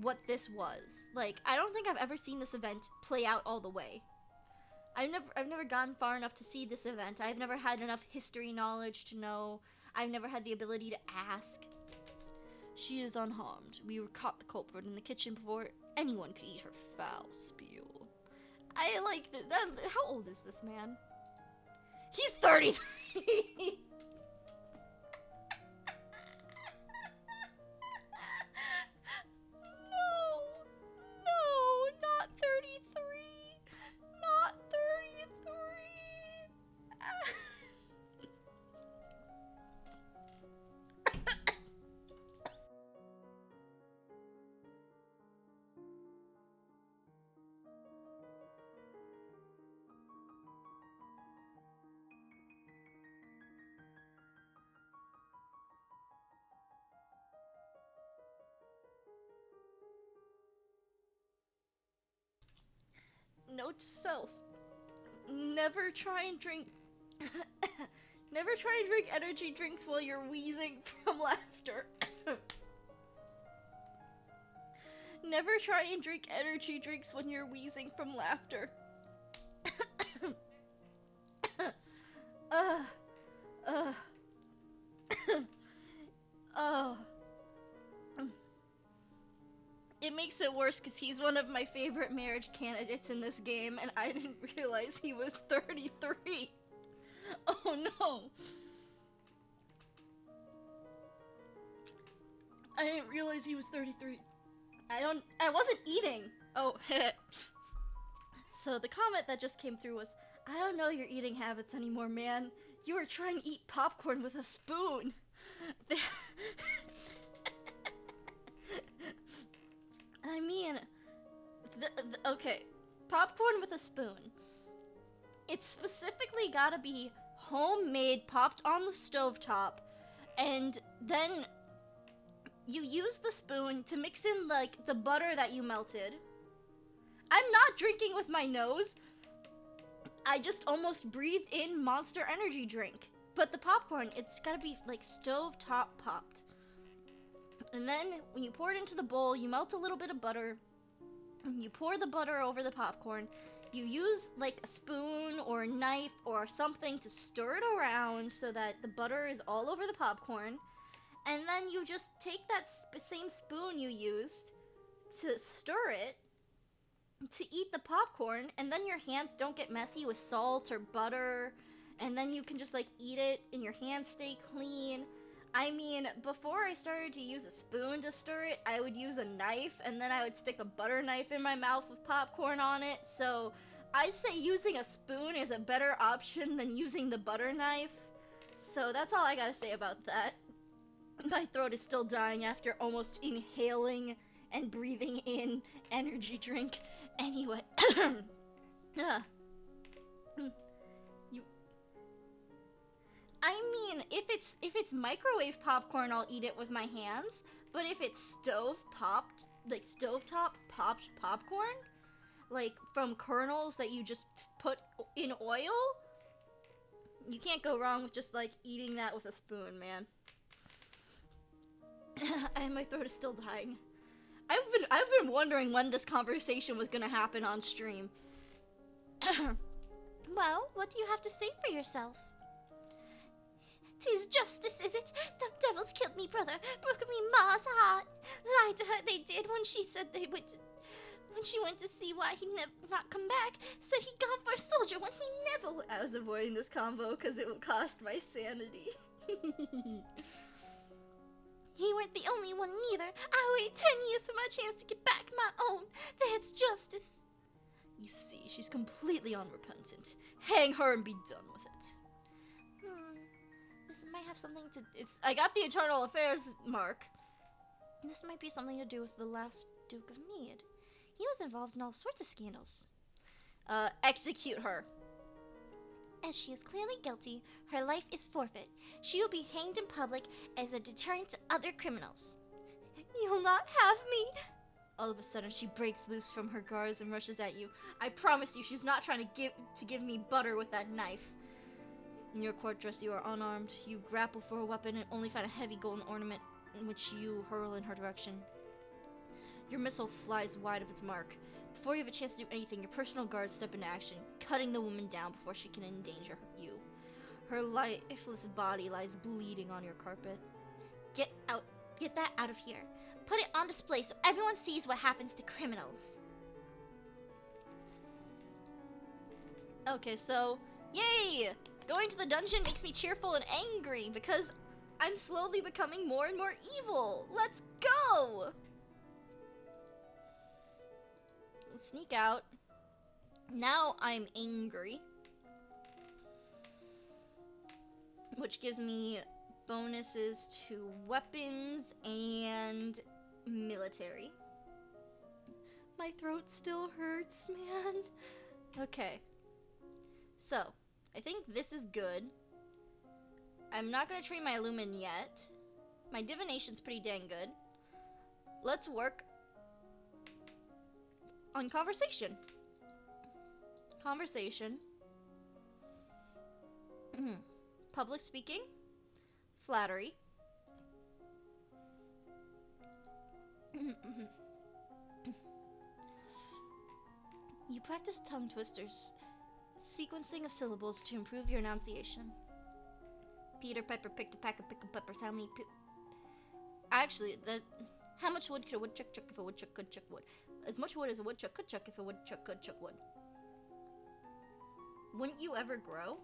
what this was. Like, I don't think I've ever seen this event play out all the way. I've never gone far enough to see this event. I've never had enough history knowledge to know. I've never had the ability to ask. She is unharmed. We caught the culprit in the kitchen before anyone could eat her foul spew. I like that. How old is this man? He's 33. No, not 33. Not 33. Note to self: never try and drink energy drinks while you're wheezing from laughter. Never try and drink energy drinks when you're wheezing from laughter. Oh. It makes it worse because he's one of my favorite marriage candidates in this game, and I didn't realize he was 33. Oh no. I didn't realize he was 33. I wasn't eating. Oh, So the comment that just came through was, I don't know your eating habits anymore, man. You were trying to eat popcorn with a spoon. I mean, okay, popcorn with a spoon. It's specifically gotta be homemade, popped on the stovetop, and then you use the spoon to mix in, like, the butter that you melted. I'm not drinking with my nose. I just almost breathed in Monster Energy drink. But the popcorn, it's gotta be, like, stovetop popped. And then, when you pour it into the bowl, you melt a little bit of butter. You pour the butter over the popcorn. You use, like, a spoon or a knife or something to stir it around so that the butter is all over the popcorn. And then you just take that same spoon you used to stir it to eat the popcorn. And then your hands don't get messy with salt or butter. And then you can just, like, eat it and your hands stay clean. I mean, before I started to use a spoon to stir it, I would use a knife, and then I would stick a butter knife in my mouth with popcorn on it, so I'd say using a spoon is a better option than using the butter knife. So that's all I gotta say about that. My throat is still dying after almost inhaling and breathing in energy drink. Anyway. I mean, if it's microwave popcorn, I'll eat it with my hands. But if it's stovetop popped popcorn, like from kernels that you just put in oil, you can't go wrong with just, like, eating that with a spoon, man. And my throat is still dying. I've been wondering when this conversation was gonna happen on stream. Well, what do you have to say for yourself? 'Tis justice, is it? The devils killed me brother, broke me ma's heart. Lied to her they did when she said when she went to see why he not come back. Said he'd gone for a soldier when he never would. I was avoiding this convo because it would cost my sanity. He weren't the only one neither. I waited 10 years for my chance to get back my own. That's justice. You see, she's completely unrepentant. Hang her and be done with it. This might have something to... I got the Eternal Affairs mark. This might be something to do with the last Duke of Mead. He was involved in all sorts of scandals. Execute her. As she is clearly guilty, her life is forfeit. She will be hanged in public as a deterrent to other criminals. You'll not have me. All of a sudden, she breaks loose from her guards and rushes at you. I promise you, she's not trying to give me butter with that knife. In your court dress, you are unarmed. You grapple for a weapon and only find a heavy golden ornament in which you hurl in her direction. Your missile flies wide of its mark. Before you have a chance to do anything, your personal guards step into action, cutting the woman down before she can endanger you. Her lifeless body lies bleeding on your carpet. Get that out of here. Put it on display so everyone sees what happens to criminals. Okay, so, yay! Going to the dungeon makes me cheerful and angry because I'm slowly becoming more and more evil. Let's go! Let's sneak out. Now I'm angry, which gives me bonuses to weapons and military. My throat still hurts, man. Okay. So, I think this is good. I'm not gonna train my Lumen yet. My divination's pretty dang good. Let's work on conversation. Conversation. Public speaking. Flattery. You practice tongue twisters, sequencing of syllables to improve your enunciation. Peter Piper picked a pack of pickled peppers. How many Actually, how much wood could a woodchuck chuck if a woodchuck could chuck wood? As much wood as a woodchuck could chuck if a woodchuck could chuck wood. Wouldn't you ever grow?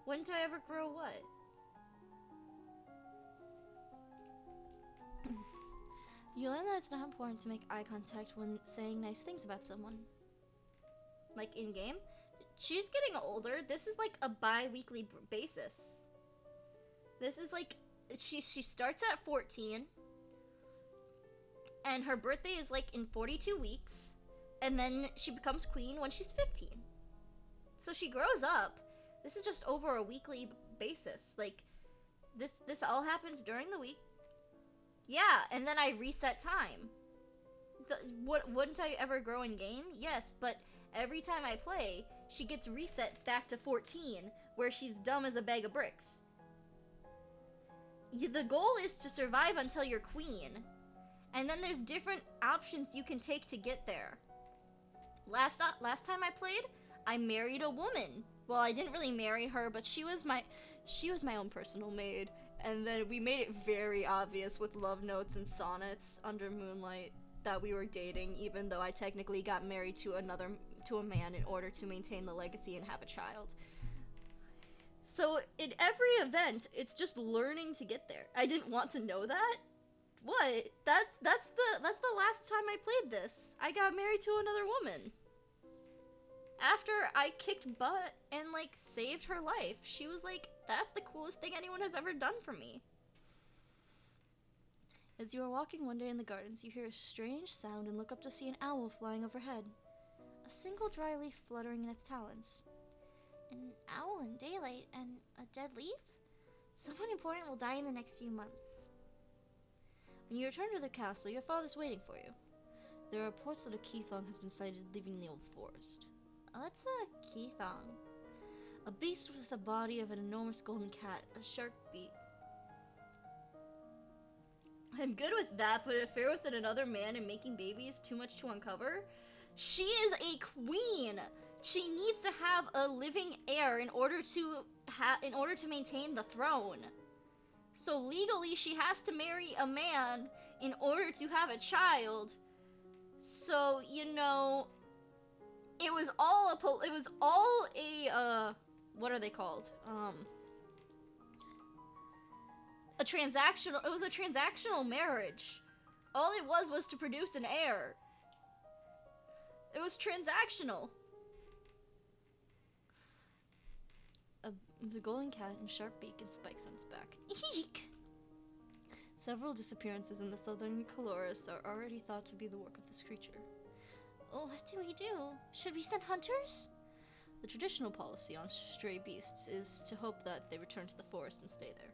Wouldn't I ever grow what? You learn that it's not important to make eye contact when saying nice things about someone. Like in-game? She's getting older. This is like a bi-weekly basis. This is like, she starts at 14. And her birthday is like in 42 weeks. And then she becomes queen when she's 15. So she grows up. This is just over a weekly basis. Like, this all happens during the week. Yeah, and then I reset time. Wouldn't I ever grow in game? Yes, but every time I play, she gets reset back to 14, where she's dumb as a bag of bricks. The goal is to survive until you're queen. And then there's different options you can take to get there. Last time I played, I married a woman. Well, I didn't really marry her, but she was my own personal maid. And then we made it very obvious with love notes and sonnets under moonlight that we were dating, even though I technically got married to a man in order to maintain the legacy and have a child. So in every event, it's just learning to get there. I didn't want to know that. What? That's the last time I played this. I got married to another woman. After I kicked butt and like saved her life, she was like, that's the coolest thing anyone has ever done for me. As you are walking one day in the gardens, you hear a strange sound and look up to see an owl flying overhead. A single dry leaf fluttering in its talons. An owl in daylight and a dead leaf? Someone important will die in the next few months. When you return to the castle, your father's waiting for you. There are reports that a Keithong has been sighted leaving the old forest. What's a Keithong? A beast with the body of an enormous golden cat, a shark beak. I'm good with that, but an affair with another man and making babies, too much to uncover? She is a queen! She needs to have a living heir in order to maintain the throne. So legally, she has to marry a man in order to have a child. So, you know, it was all a what are they called? It was a transactional marriage. All it was to produce an heir. It was transactional. The golden cat and sharp beak and spikes on its back. Eek! Several disappearances in the southern Caloris are already thought to be the work of this creature. Oh, what do we do? Should we send hunters? The traditional policy on stray beasts is to hope that they return to the forest and stay there.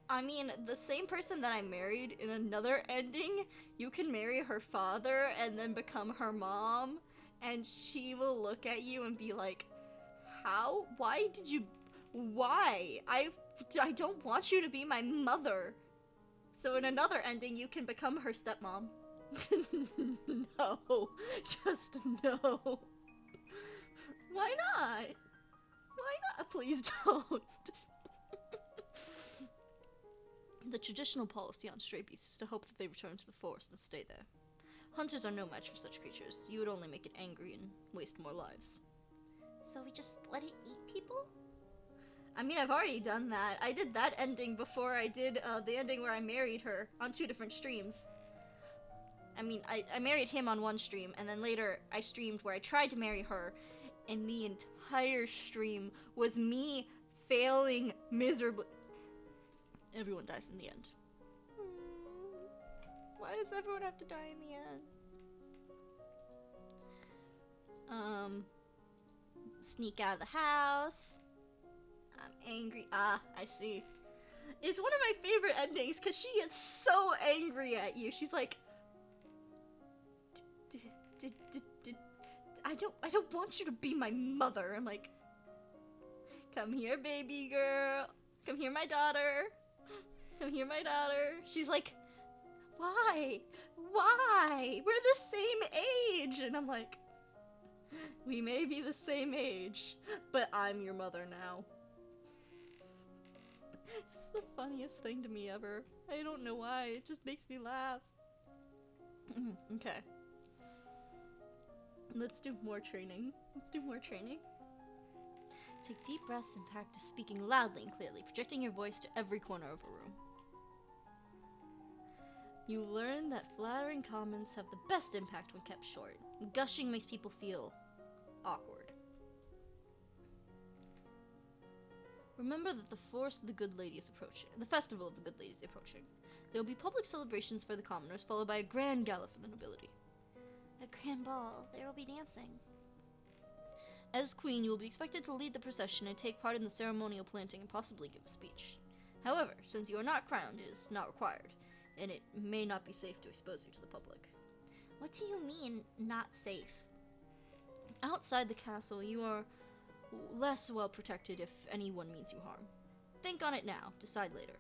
I mean, the same person that I married in another ending, you can marry her father and then become her mom, and she will look at you and be like, how? Why did you... Why? I don't want you to be my mother. So in another ending, you can become her stepmom. No. Just no. Why not? Why not? Please don't. The traditional policy on stray beasts is to hope that they return to the forest and stay there. Hunters are no match for such creatures. You would only make it angry and waste more lives. So we just let it eat people? I mean, I've already done that. I did that ending before I did the ending where I married her on 2 different streams. I mean, I married him on one stream, and then later I streamed where I tried to marry her, and the entire stream was me failing miserably. Everyone dies in the end. Why does everyone have to die in the end? Sneak out of the house. I'm angry. Ah, I see. It's one of my favorite endings because she gets so angry at you. She's like, I don't want you to be my mother. I'm like, come here, baby girl. Come here, my daughter. Come here, my daughter. She's like, why? Why? We're the same age. And I'm like, we may be the same age, but I'm your mother now. It's the funniest thing to me ever. I don't know why. It just makes me laugh. Okay. Let's do more training. Take deep breaths and practice speaking loudly and clearly, projecting your voice to every corner of a room. You learn that flattering comments have the best impact when kept short. Gushing makes people feel awkward. Remember that the Forest of the Good Lady is approaching. The Festival of the Good Lady is approaching. There will be public celebrations for the commoners, followed by a grand gala for the nobility. A grand ball. There will be dancing. As queen, you will be expected to lead the procession and take part in the ceremonial planting and possibly give a speech. However, since you are not crowned, it is not required, and it may not be safe to expose you to the public. What do you mean, not safe? Outside the castle, you are less well protected if anyone means you harm. Think on it now, decide later.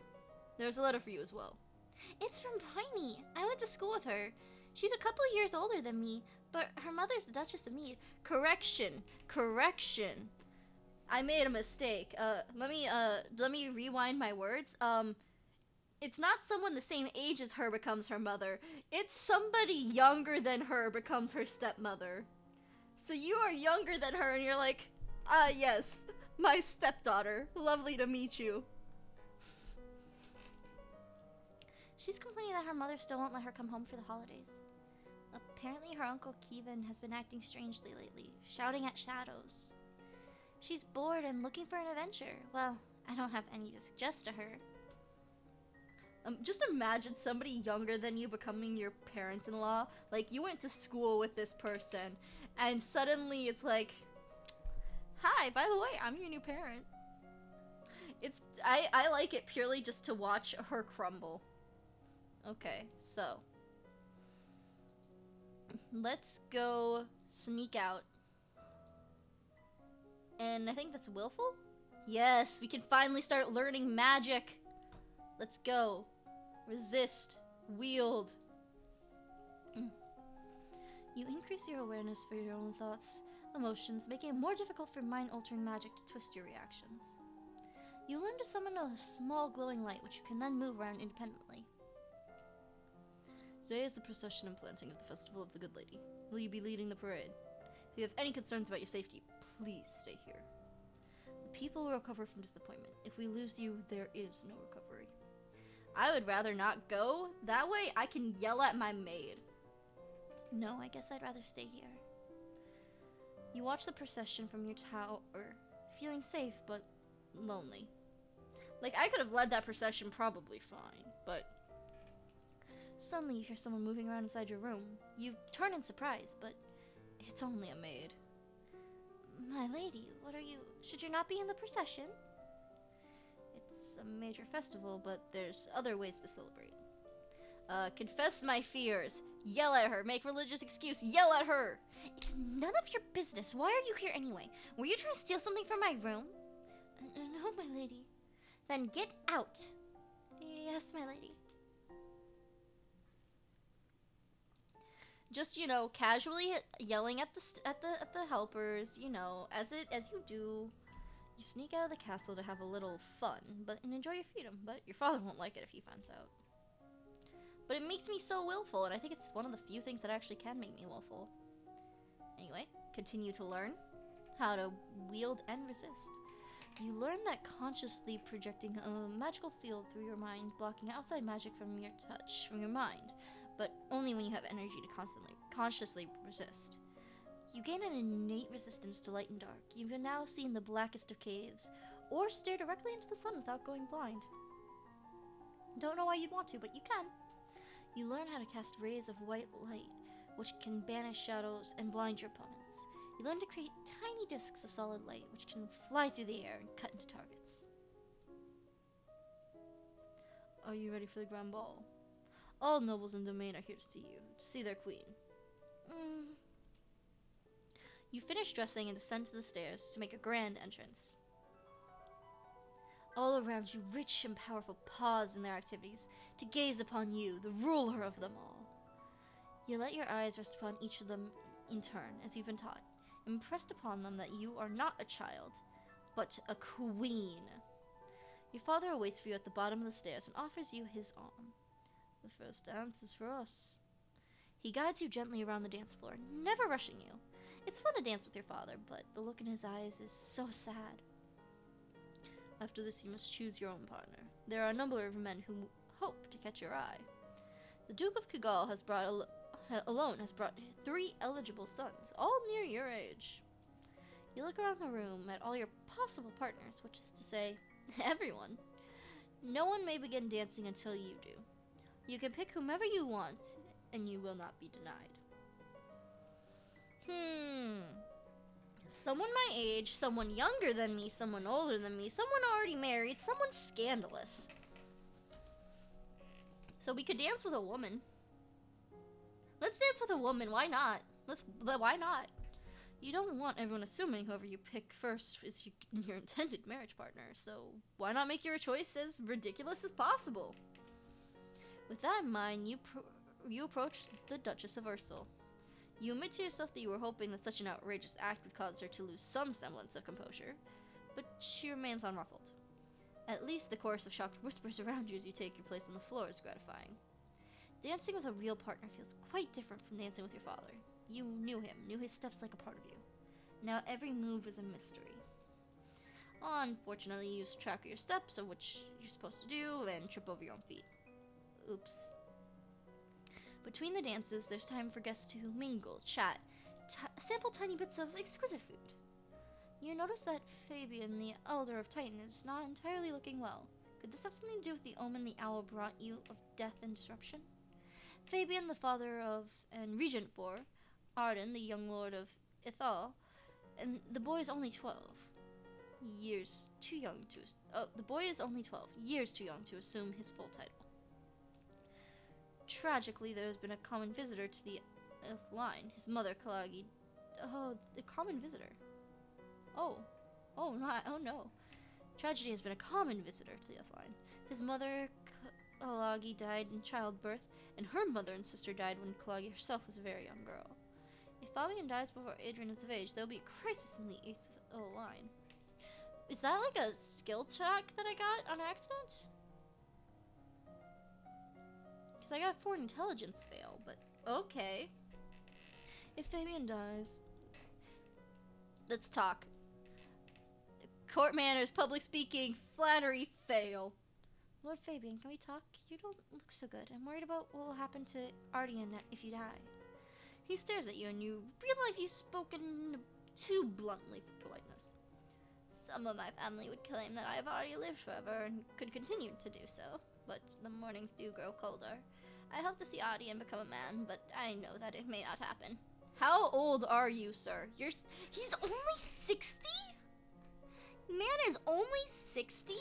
There's a letter for you as well. It's from Bryony. I went to school with her. She's a couple years older than me, but her mother's the Duchess of Mead. Correction. I made a mistake. Let me rewind my words. It's not someone the same age as her becomes her mother. It's somebody younger than her becomes her stepmother. So you are younger than her and you're like, yes, my stepdaughter. Lovely to meet you. She's complaining that her mother still won't let her come home for the holidays. Apparently her uncle Kevin has been acting strangely lately, shouting at shadows. She's bored and looking for an adventure. Well, I don't have any to suggest to her. Just imagine somebody younger than you becoming your parents-in-law. Like, you went to school with this person, and suddenly it's like, hi, by the way, I'm your new parent. I like it purely just to watch her crumble. Okay, so let's go sneak out. And I think that's willful? Yes, we can finally start learning magic. Let's go. Resist. Wield. You increase your awareness for your own thoughts, emotions, making it more difficult for mind-altering magic to twist your reactions. You learn to summon a small glowing light, which you can then move around independently. Today is the procession and planting of the Festival of the Good Lady. Will you be leading the parade? If you have any concerns about your safety, please stay here. The people will recover from disappointment. If we lose you, there is no recovery. I would rather not go. That way I can yell at my maid. No, I guess I'd rather stay here. You watch the procession from your tower, feeling safe but lonely. Like, I could have led that procession probably fine, but... Suddenly you hear someone moving around inside your room. You turn in surprise, but it's only a maid. My lady, what are you... Should you not be in the procession? It's a major festival, but there's other ways to celebrate. Confess my fears. Yell at her. Make religious excuse. Yell at her. It's none of your business. Why are you here anyway? Were you trying to steal something from my room? No, my lady. Then get out. Yes, my lady. Just, you know, casually yelling at the helpers, you know, as you do. You sneak out of the castle to have a little fun, and enjoy your freedom. But your father won't like it if he finds out. But it makes me so willful, and I think it's one of the few things that actually can make me willful. Anyway, continue to learn how to wield and resist. You learn that consciously projecting a magical field through your mind, blocking outside magic from your touch, from your mind, but only when you have energy to consciously resist. You gain an innate resistance to light and dark. You can now see in the blackest of caves, or stare directly into the sun without going blind. Don't know why you'd want to, but you can. You learn how to cast rays of white light, which can banish shadows and blind your opponents. You learn to create tiny discs of solid light, which can fly through the air and cut into targets. Are you ready for the grand ball? All nobles in Domain are here to see their queen. You finish dressing and descend to the stairs to make a grand entrance. All around you, rich and powerful pause in their activities to gaze upon you, the ruler of them all. You let your eyes rest upon each of them in turn, as you've been taught, impressed upon them that you are not a child, but a queen. Your father awaits for you at the bottom of the stairs and offers you his arm. The first dance is for us. He guides you gently around the dance floor, never rushing you. It's fun to dance with your father, but the look in his eyes is so sad. After this, you must choose your own partner. There are a number of men who hope to catch your eye. The Duke of Kigal alone has brought 3 eligible sons, all near your age. You look around the room at all your possible partners, which is to say, everyone. No one may begin dancing until you do. You can pick whomever you want, and you will not be denied. Someone my age, someone younger than me, someone older than me, someone already married, someone scandalous. So we could dance with a woman. Let's dance with a woman, why not? Why not? You don't want everyone assuming whoever you pick first is your intended marriage partner, so why not make your choice as ridiculous as possible? With that in mind, you approach the Duchess of Ursul. You admit to yourself that you were hoping that such an outrageous act would cause her to lose some semblance of composure, but she remains unruffled. At least the chorus of shocked whispers around you as you take your place on the floor is gratifying. Dancing with a real partner feels quite different from dancing with your father. You knew him, knew his steps like a part of you. Now every move is a mystery. Unfortunately, you lose track of your steps, of which you're supposed to do, and trip over your own feet. Oops. Between the dances, there's time for guests to mingle, chat, sample tiny bits of exquisite food. You notice that Fabian, the Elder of Titan, is not entirely looking well. Could this have something to do with the omen the owl brought you of death and disruption? Fabian, the father of and regent for Arden, the young lord of Ithal, and the boy is only 12. Years too young to assume his full title. Tragically, there has been a common visitor to the Elf line. His mother, Kalagi. Oh, the common visitor. Oh no. Tragedy has been a common visitor to the Elf line. His mother, Kalagi died in childbirth, and her mother and sister died when Kalagi herself was a very young girl. If Fabian dies before Adrian is of age, there'll be a crisis in the 8th line. Is that like a skill check that I got on accident? Because I got 4 intelligence fail, but okay. If Fabian dies... Let's talk. Court manners, public speaking, flattery, fail. Lord Fabian, can we talk? You don't look so good. I'm worried about what will happen to Ardian if you die. He stares at you and you realize you've spoken too bluntly for politeness. Some of my family would claim that I have already lived forever and could continue to do so, but the mornings do grow colder. I hope to see Ardian become a man, but I know that it may not happen. How old are you, sir? He's only 60? Man is only 60?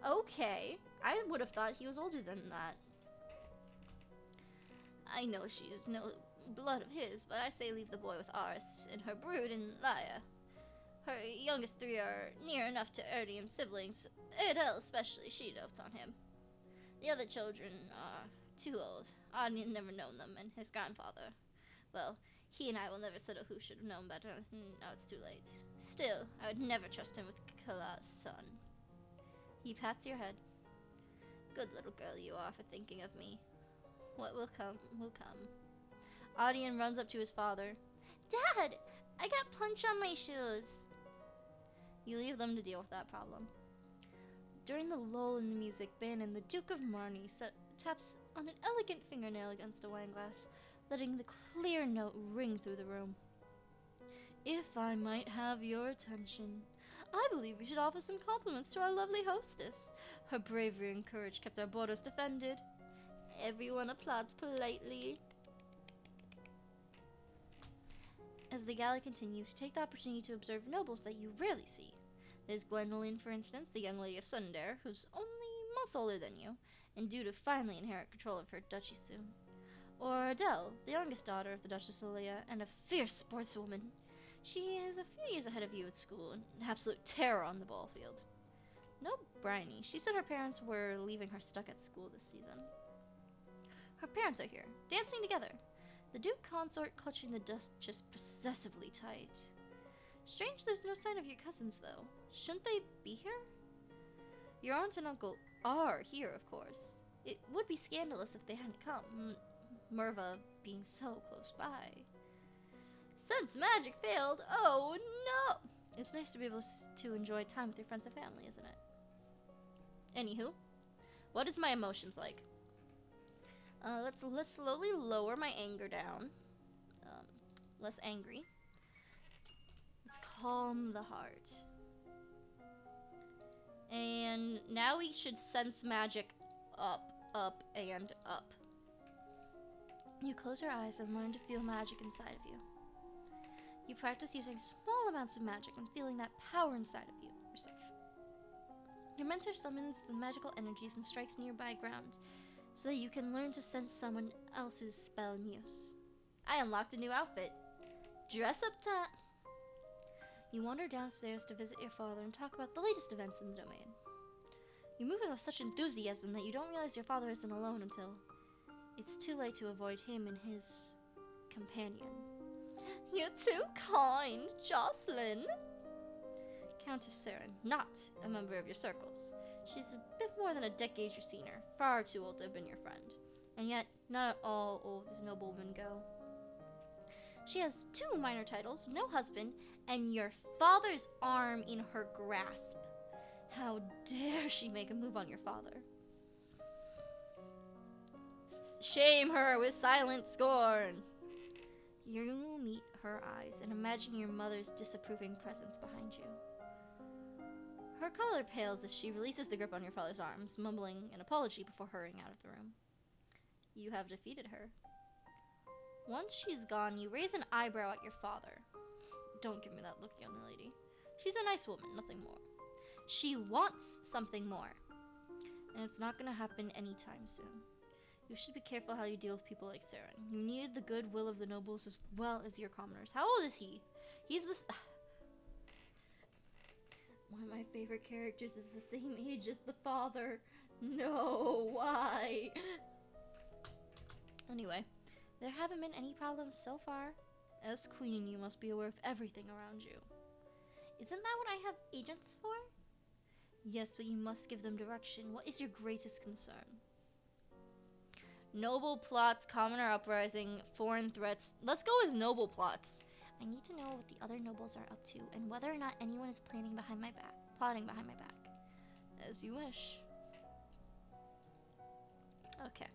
Okay. I would have thought he was older than that. I know she is no blood of his, but I say leave the boy with Aris and her brood in Laia. Her youngest 3 are near enough to Erdian's siblings. Adele especially, she dotes on him. The other children are too old. Ardian never known them, and his grandfather. Well, he and I will never settle who should have known better. Now it's too late. Still, I would never trust him with Kala's son. He pats your head. Good little girl you are for thinking of me. What will come, will come. Ardian runs up to his father. Dad! I got punch on my shoes! You leave them to deal with that problem. During the lull in the music, Bannon, the Duke of Marnie, taps on an elegant fingernail against a wineglass, letting the clear note ring through the room. If I might have your attention, I believe we should offer some compliments to our lovely hostess. Her bravery and courage kept our borders defended. Everyone applauds politely. As the gala continues, take the opportunity to observe nobles that you rarely see. There's Gwendoline, for instance, the young lady of Sundare, who's only months older than you, and due to finally inherit control of her duchy soon. Or Adele, the youngest daughter of the Duchess Olia, and a fierce sportswoman. She is a few years ahead of you at school, and an absolute terror on the ball field. No Bryony. She said her parents were leaving her stuck at school this season. Her parents are here, dancing together. The Duke consort clutching the Duchess possessively tight. Strange there's no sign of your cousins, though. Shouldn't they be here? Your aunt and uncle are here, of course. It would be scandalous if they hadn't come, Merva being so close by. Since magic failed, oh no! It's nice to be able to enjoy time with your friends and family, isn't it? Anywho, what is my emotions like? Let's slowly lower my anger down. Less angry. Let's calm the heart. And now we should sense magic up, up, and up. You close your eyes and learn to feel magic inside of you. You practice using small amounts of magic and feeling that power inside of you, yourself. Your mentor summons the magical energies and strikes nearby ground, so that you can learn to sense someone else's spell in use. I unlocked a new outfit. Dress up time. You wander downstairs to visit your father and talk about the latest events in the domain. You move with such enthusiasm that you don't realize your father isn't alone until it's too late to avoid him and his companion. You're too kind, Jocelyn. Countess Saren, not a member of your circles. She's a bit more than a decade your senior, far too old to have been your friend. And yet, not all old as noblemen go. She has 2 minor titles, no husband, and your father's arm in her grasp. How dare she make a move on your father? Shame her with silent scorn. You meet her eyes and imagine your mother's disapproving presence behind you. Her color pales as she releases the grip on your father's arms, mumbling an apology before hurrying out of the room. You have defeated her. Once she's gone, you raise an eyebrow at your father. Don't give me that look, young lady. She's a nice woman, nothing more. She wants something more. And it's not going to happen anytime soon. You should be careful how you deal with people like Saren. You needed the goodwill of the nobles as well as your commoners. How old is he? He's the... One of my favorite characters is the same age as the father. No, why? Anyway, there haven't been any problems so far. As queen, you must be aware of everything around you. Isn't that what I have agents for? Yes, but you must give them direction. What is your greatest concern? Noble plots, commoner uprising, foreign threats. Let's go with noble plots. I need to know what the other nobles are up to and whether or not anyone is plotting behind my back. As you wish. Okay.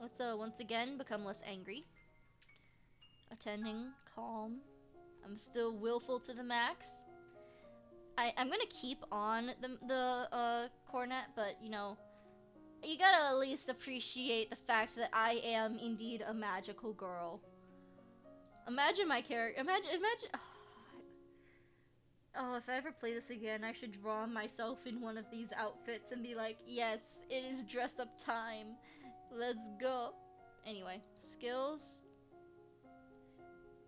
Let's once again become less angry. Attending, calm. I'm still willful to the max. I'm gonna keep on the cornet, but you know, you gotta at least appreciate the fact that I am indeed a magical girl. Imagine my character. Imagine. Oh, if I ever play this again, I should draw myself in one of these outfits and be like, yes, it is dress up time. Let's go. Anyway, skills.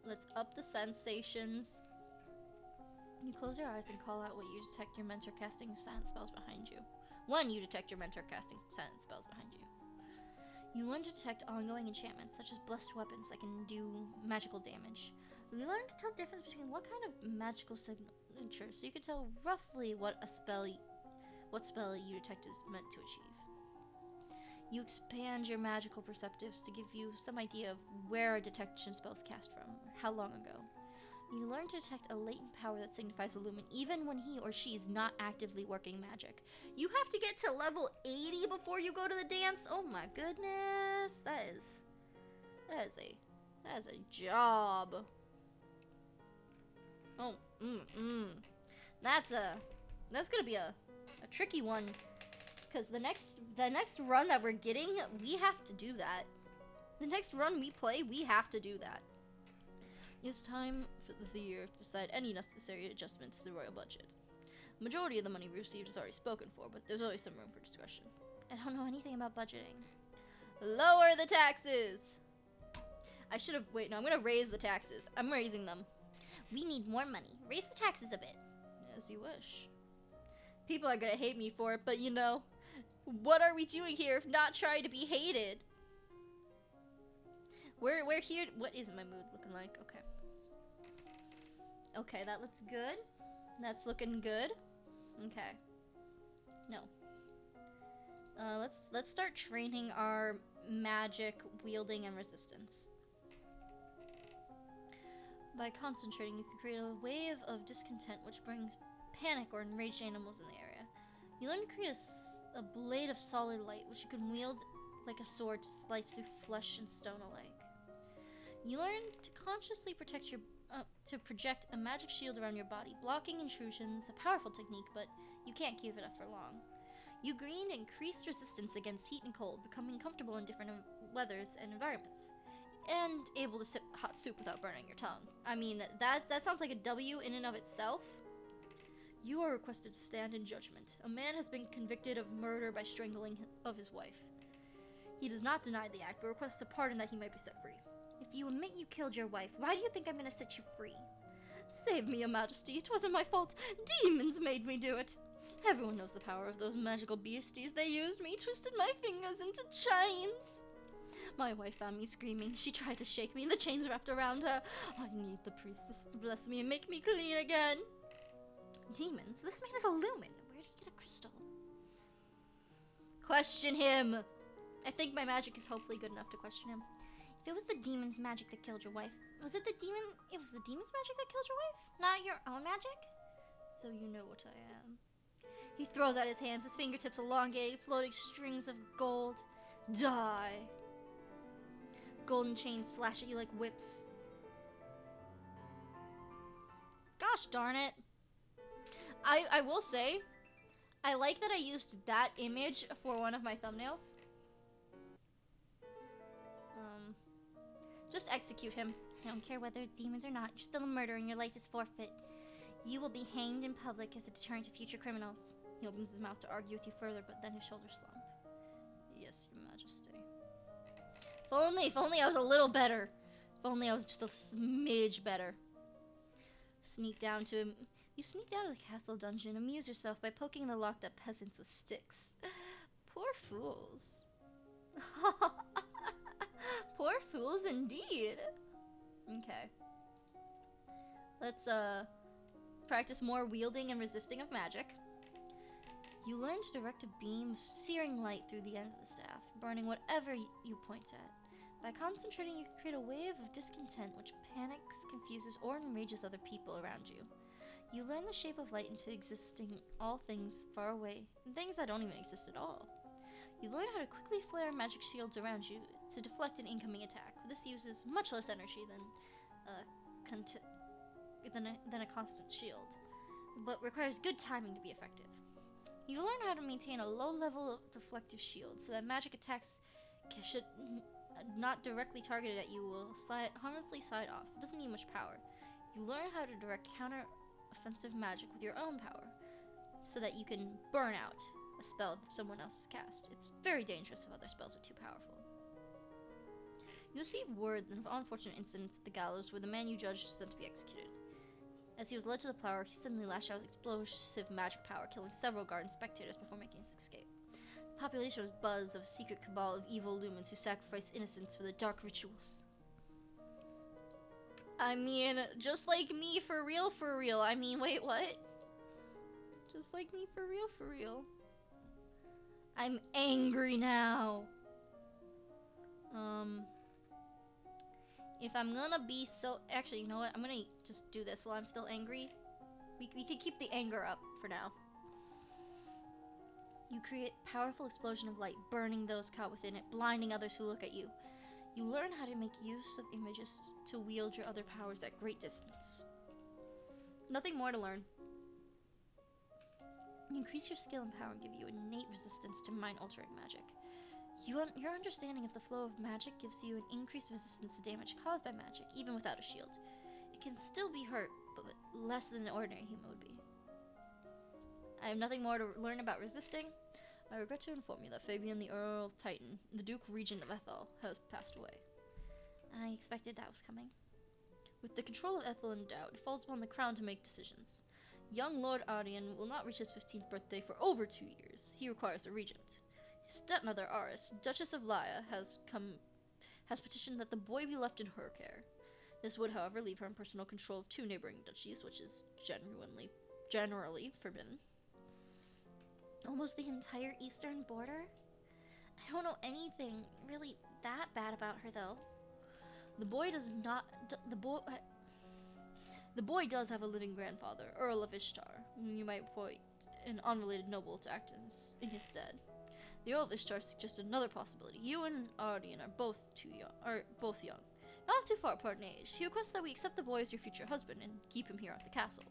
Let's up the sensations. You close your eyes and call out what you detect your mentor casting silent spells behind you. When you detect your mentor casting silent spells behind you. You learn to detect ongoing enchantments, such as blessed weapons that can do magical damage. You learn to tell the difference between what kind of magical signature, so you can tell roughly what spell you detect is meant to achieve. You expand your magical perceptives to give you some idea of where a detection spell is cast from, or how long ago. You learn to detect a latent power that signifies a lumen, even when he or she is not actively working magic. You have to get to level 80 before you go to the dance? Oh my goodness. That is a job. Oh, That's gonna be a tricky one. Because the next run that we're getting, we have to do that. The next run we play, we have to do that. It's time for the year to decide any necessary adjustments to the royal budget. The majority of the money we received is already spoken for, but there's always some room for discretion. I don't know anything about budgeting. Lower the taxes! I should have... Wait, no, I'm gonna raise the taxes. I'm raising them. We need more money. Raise the taxes a bit. As you wish. People are gonna hate me for it, but you know, what are we doing here if not trying to be hated? We're here. What is my mood looking like? Okay. Okay, that looks good. That's looking good. Okay. No. Let's start training our magic wielding and resistance. By concentrating, you can create a wave of discontent which brings panic or enraged animals in the area. You learn to create a blade of solid light which you can wield like a sword to slice through flesh and stone alike. You learn to consciously project a magic shield around your body, blocking intrusions, a powerful technique, but you can't keep it up for long. You gain increased resistance against heat and cold, becoming comfortable in different weathers and environments, and able to sip hot soup without burning your tongue. I mean, that sounds like a W in and of itself. You are requested to stand in judgment. A man has been convicted of murder by strangling of his wife. He does not deny the act, but requests a pardon that he might be set free. If you admit you killed your wife, why do you think I'm gonna set you free? Save me, Your Majesty. It wasn't my fault. Demons made me do it. Everyone knows the power of those magical beasties. They used me, twisted my fingers into chains. My wife found me screaming. She tried to shake me. The chains wrapped around her. I need the priestess to bless me and make me clean again. Demons? This man is a lumen. Where did he get a crystal? Question him. I think my magic is hopefully good enough to question him. If it was the demon's magic that killed your wife, it was the demon's magic that killed your wife? Not your own magic? So you know what I am. He throws out his hands, his fingertips elongated, floating strings of gold. Die. Golden chains slash at you like whips. Gosh darn it. I will say, I like that I used that image for one of my thumbnails. Just execute him. I don't care whether it's demons or not. You're still a murderer and your life is forfeit. You will be hanged in public as a deterrent to future criminals. He opens his mouth to argue with you further, but then his shoulders slump. Yes, Your Majesty. If only I was a little better. If only I was just a smidge better. Sneak down to him. You sneaked out of the castle dungeon, amuse yourself by poking the locked up peasants with sticks. Poor fools. Poor fools indeed. Okay. Let's practice more wielding and resisting of magic. You learn to direct a beam of searing light through the end of the staff, burning whatever you point at. By concentrating, you can create a wave of discontent which panics, confuses, or enrages other people around you. You learn the shape of light into existing all things far away, and things that don't even exist at all. You learn how to quickly flare magic shields around you to deflect an incoming attack. This uses much less energy than a constant shield, but requires good timing to be effective. You learn how to maintain a low level of deflective shield so that magic attacks should not directly targeted at you will harmlessly slide off. It doesn't need much power. You learn how to direct counter-offensive magic with your own power so that you can burn out a spell that someone else has cast. It's very dangerous if other spells are too powerful. You receive word of unfortunate incidents at the gallows where the man you judged was sent to be executed. As he was led to the plow, he suddenly lashed out with explosive magic power, killing several guard and spectators before making his escape. The population was buzzed of a secret cabal of evil lumens who sacrificed innocents for their dark rituals. I mean, just like me for real, for real. I mean, wait, what? Just like me for real, for real. I'm angry now. If I'm gonna be so... Actually, you know what? I'm gonna just do this while I'm still angry. We can keep the anger up for now. You create a powerful explosion of light, burning those caught within it, blinding others who look at you. You learn how to make use of images to wield your other powers at great distance. Nothing more to learn. You increase your skill and power and give you innate resistance to mind-altering magic. Your understanding of the flow of magic gives you an increased resistance to damage caused by magic, even without a shield. It can still be hurt, but less than an ordinary human would be. I have nothing more to learn about resisting. I regret to inform you that Fabian the Earl of Titan, the Duke Regent of Ethel, has passed away. I expected that was coming. With the control of Ethel in doubt, it falls upon the crown to make decisions. Young Lord Ardian will not reach his 15th birthday for over 2 years. He requires a regent. His stepmother, Aris, Duchess of Laya, has petitioned that the boy be left in her care. This would, however, leave her in personal control of 2 neighboring duchies, which is generally forbidden. Almost the entire eastern border? I don't know anything really that bad about her, though. The boy does have a living grandfather, Earl of Ishtar. You might appoint an unrelated noble to act in his stead. The Earl of Ishtar suggests another possibility. You and Ardian are both young. Not too far apart in age. He requests that we accept the boy as your future husband and keep him here at the castle.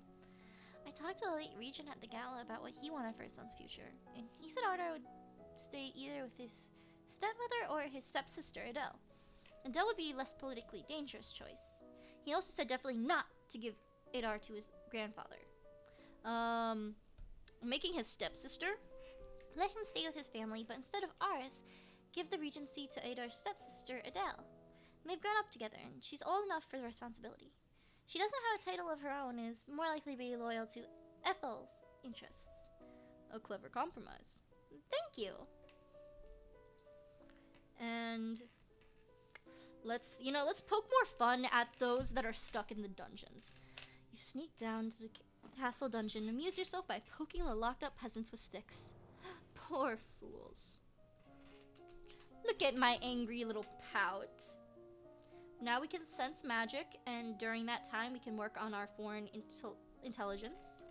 I talked to the late regent at the gala about what he wanted for his son's future, and he said Ardar would stay either with his stepmother or his stepsister, Adele. Adele would be a less politically dangerous choice. He also said definitely not to give Adar to his grandfather. Making his stepsister? Let him stay with his family, but instead of Aris, give the regency to Adar's stepsister, Adele. And they've grown up together, and she's old enough for the responsibility. She doesn't have a title of her own and is more likely to be loyal to Ethel's interests. A clever compromise. Thank you. And let's poke more fun at those that are stuck in the dungeons. You sneak down to the castle dungeon and amuse yourself by poking the locked up peasants with sticks. Poor fools. Look at my angry little pout. Now we can sense magic, and during that time we can work on our foreign intelligence.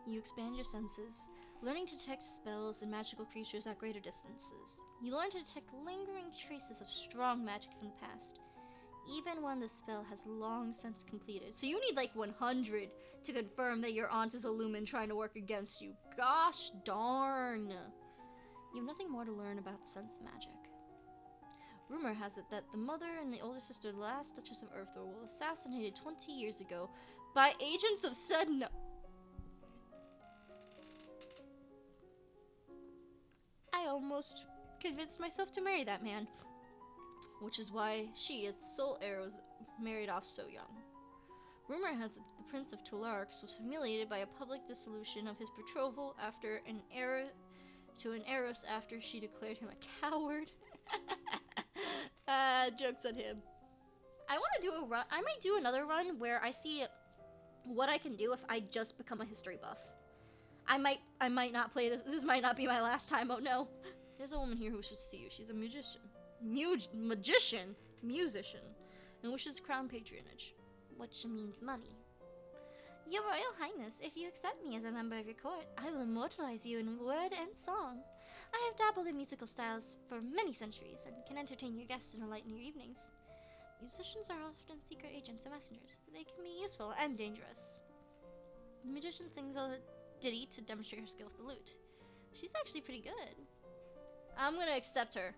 You expand your senses, learning to detect spells and magical creatures at greater distances. You learn to detect lingering traces of strong magic from the past, even when the spell has long since completed. So you need like 100 to confirm that your aunt is a lumen trying to work against you. Gosh darn. You have nothing more to learn about sense magic. Rumor has it that the mother and the older sister, the last Duchess of Earthor, were assassinated 20 years ago by agents of Sedna. I almost convinced myself to marry that man. Which is why she, as the sole heir, was married off so young. Rumor has it that the Prince of Telarx was humiliated by a public dissolution of his betrothal after an heiress after she declared him a coward. Joke's on him. I want to do a run. I might do another run where I see what I can do if I just become a history buff. I might not play this. This might not be my last time. Oh no. There's a woman here who wishes to see you. She's a musician, and wishes crown patronage. Which means money. Your Royal Highness, if you accept me as a member of your court, I will immortalize you in word and song. I have dabbled in musical styles for many centuries and can entertain your guests and enlighten your evenings. Musicians are often secret agents and messengers. They can be useful and dangerous. The magician sings a ditty to demonstrate her skill with the lute. She's actually pretty good. I'm gonna accept her.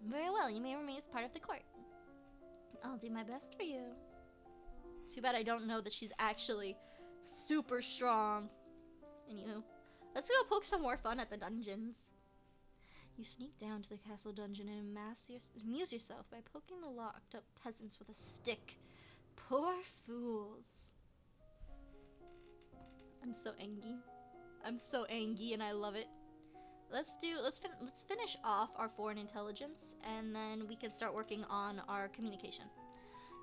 Very well, you may remain as part of the court. I'll do my best for you. Too bad I don't know that she's actually super strong. Anywho, let's go poke some more fun at the dungeons. You sneak down to the castle dungeon and amuse yourself by poking the locked up peasants with a stick. Poor fools. I'm so angry. I'm so angry and I love it. Let's finish off our foreign intelligence and then we can start working on our communication.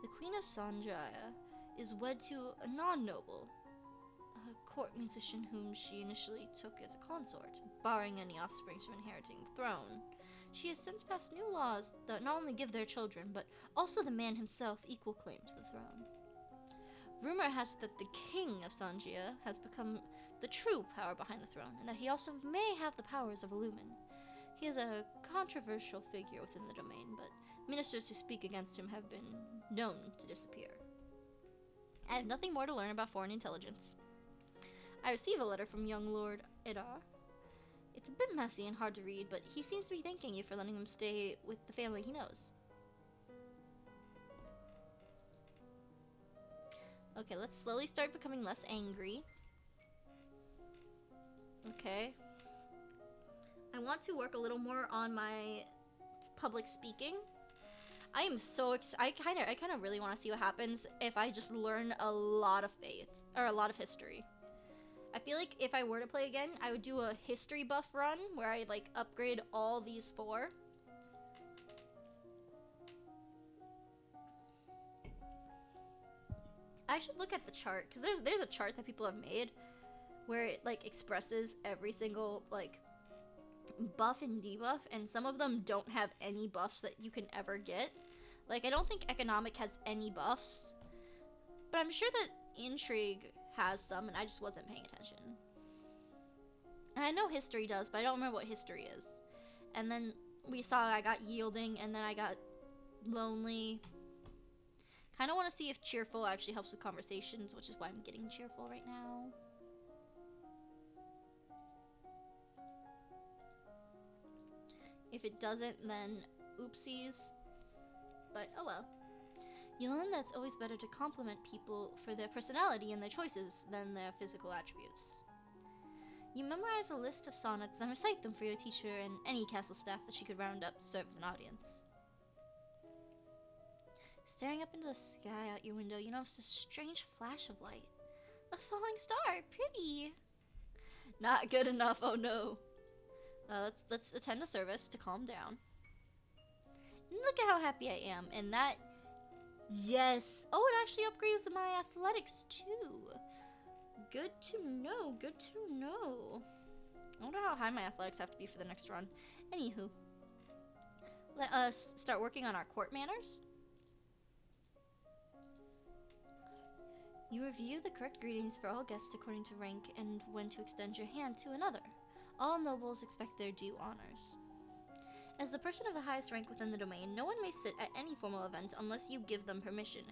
The Queen of Sanjaya is wed to a non-noble, a court musician whom she initially took as a consort, barring any offspring from inheriting the throne. She has since passed new laws that not only give their children, but also the man himself equal claim to the throne. Rumor has it that the king of Sanjaya has become the true power behind the throne, and that he also may have the powers of a lumen. He is a controversial figure within the domain, but ministers who speak against him have been known to disappear. I have nothing more to learn about foreign intelligence. I receive a letter from young Lord Edar. It's a bit messy and hard to read, but he seems to be thanking you for letting him stay with the family he knows. Okay, let's slowly start becoming less angry. Okay. I want to work a little more on my public speaking. I am so I kind of really want to see what happens if I just learn a lot of faith or a lot of history. I feel like if I were to play again, I would do a history buff run where I like upgrade all these 4. I should look at the chart because there's a chart that people have made where it like expresses every single like buff and debuff, and some of them don't have any buffs that you can ever get. Like, I don't think economic has any buffs, but I'm sure that intrigue has some, and I just wasn't paying attention. And I know history does, but I don't remember what history is. And then we saw I got yielding, and then I got lonely. Kind of want to see if cheerful actually helps with conversations, which is why I'm getting cheerful right now. If it doesn't, then oopsies. But oh well. You learn that it's always better to compliment people for their personality and their choices than their physical attributes. You memorize a list of sonnets, then recite them for your teacher and any castle staff that she could round up to serve as an audience. Staring up into the sky out your window, you notice a strange flash of light. A falling star, pretty. Not good enough, oh no. Let's attend a service to calm down. Look at how happy I am, and that, yes. Oh, it actually upgrades my athletics too. Good to know, good to know. I wonder how high my athletics have to be for the next run. Anywho, let us start working on our court manners. You review the correct greetings for all guests according to rank and when to extend your hand to another. All nobles expect their due honors. As the person of the highest rank within the domain, no one may sit at any formal event unless you give them permission,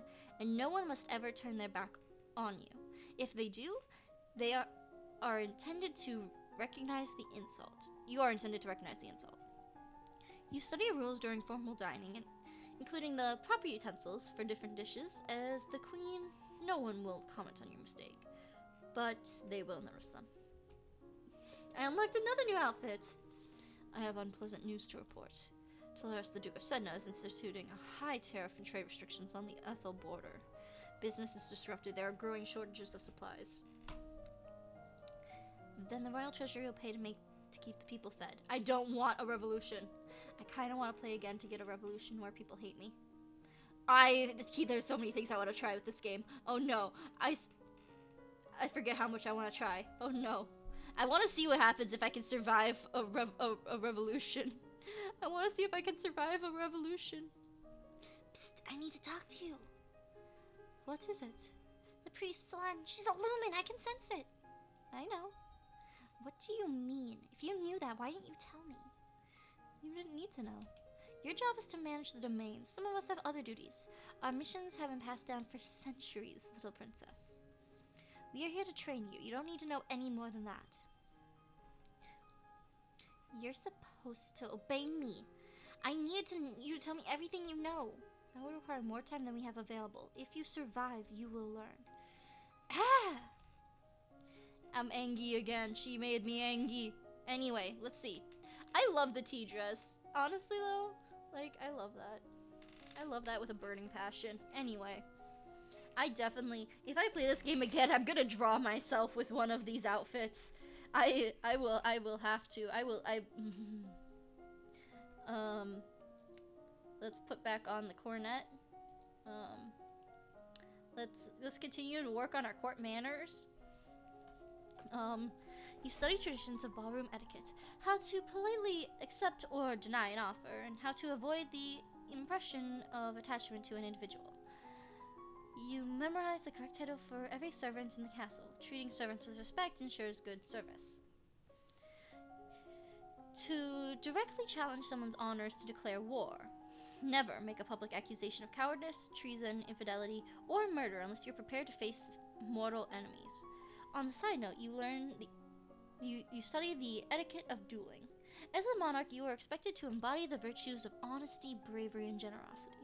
and no one must ever turn their back on you. If they do, they are intended to recognize the insult. You are intended to recognize the insult. You study rules during formal dining, including the proper utensils for different dishes. As the queen, no one will comment on your mistake, but they will notice them. I unlocked another new outfit. I have unpleasant news to report. Telarus, the Duke of Sedna, is instituting a high tariff and trade restrictions on the Ethel border. business is disrupted. There are growing shortages of supplies. Then the royal treasury will pay to keep the people fed. I don't want a revolution. I kind of want to play again to get a revolution where people hate me. There's so many things I want to try with this game. Oh no, I forget how much I want to try. Oh no, I want to see what happens if I can survive a revolution. I want to see if I can survive a revolution. Psst, I need to talk to you. What is it? The priest's son. She's a lumen. I can sense it. I know. What do you mean? If you knew that, why didn't you tell me? You didn't need to know. Your job is to manage the domains. Some of us have other duties. Our missions have been passed down for centuries, little princess. We are here to train you. You don't need to know any more than that. You're supposed to obey me. I need you to tell me everything you know. That would require more time than we have available. If you survive, you will learn. Ah! I'm angry again. She made me angry. Anyway, let's see. I love the tea dress. Honestly, though, like, I love that. I love that with a burning passion. Anyway, I definitely, if I play this game again, I'm gonna draw myself with one of these outfits. I will have to. Let's put back on the cornet. Let's continue to work on our court manners. You study traditions of ballroom etiquette, how to politely accept or deny an offer, and how to avoid the impression of attachment to an individual. You memorize the correct title for every servant in the castle. Treating servants with respect ensures good service. To directly challenge someone's honors to declare war. Never make a public accusation of cowardice, treason, infidelity, or murder unless you're prepared to face mortal enemies. On the side note, you study the etiquette of dueling. As a monarch, you are expected to embody the virtues of honesty, bravery, and generosity.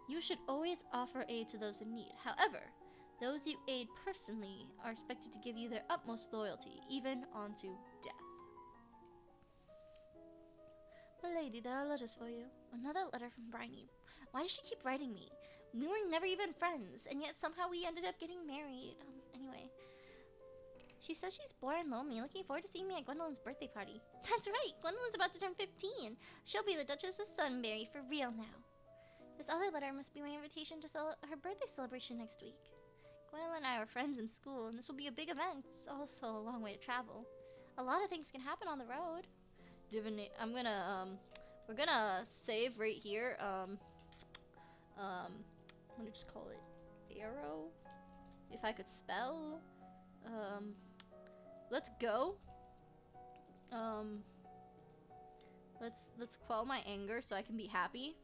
You should always offer aid to those in need. However, those you aid personally are expected to give you their utmost loyalty, even unto death. Milady, there are letters for you. Another letter from Bryony. Why does she keep writing me? We were never even friends, and yet somehow we ended up getting married. Anyway. She says she's bored and lonely, looking forward to seeing me at Gwendolyn's birthday party. That's right, Gwendolyn's about to turn 15. She'll be the Duchess of Sunbury for real now. This other letter must be my invitation to her birthday celebration next week. Gwendolyn and I were friends in school, and this will be a big event. It's also a long way to travel. A lot of things can happen on the road. We're gonna save right here. I'm gonna just call it Arrow. If I could spell. Let's go. Let's quell my anger so I can be happy.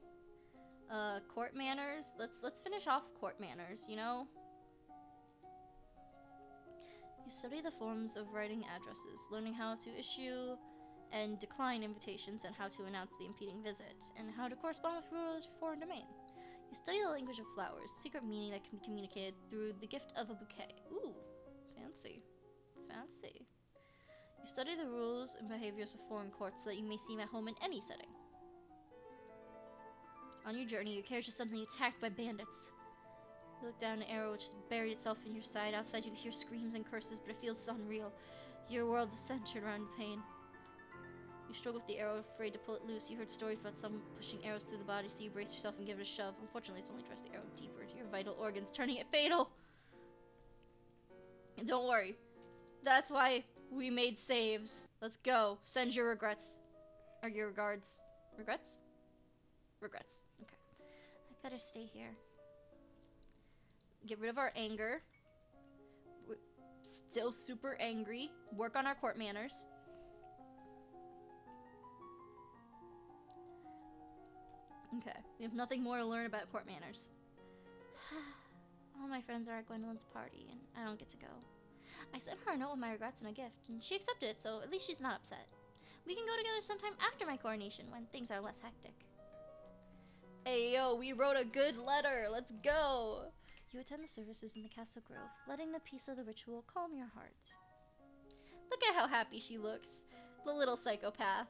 Court manners. Let's finish off court manners, you know? You study the forms of writing addresses, learning how to issue and decline invitations and how to announce the impeding visit, and how to correspond with rulers of foreign domain. You study the language of flowers, secret meaning that can be communicated through the gift of a bouquet. Ooh, fancy. Fancy. You study the rules and behaviors of foreign courts so that you may seem at home in any setting. On your journey, your carriage is suddenly attacked by bandits. You look down an arrow which has buried itself in your side. Outside you hear screams and curses, but it feels unreal. Your world is centered around the pain. You struggle with the arrow, afraid to pull it loose. You heard stories about some pushing arrows through the body, so you brace yourself and give it a shove. Unfortunately, it's only drives the arrow deeper into your vital organs, turning it fatal. And don't worry. That's why we made saves. Let's go. Send your regrets. Or your regards. Regrets? Regrets. Okay. I better stay here. Get rid of our anger. We're still super angry. Work on our court manners. Okay. We have nothing more to learn about court manners. All my friends are at Gwendolyn's party, and I don't get to go. I sent her a note with my regrets and a gift, and she accepted it, so at least she's not upset. We can go together sometime after my coronation, when things are less hectic. Hey, yo, we wrote a good letter. Let's go. You attend the services in the Castle Grove, letting the peace of the ritual calm your heart. Look at how happy she looks. The little psychopath.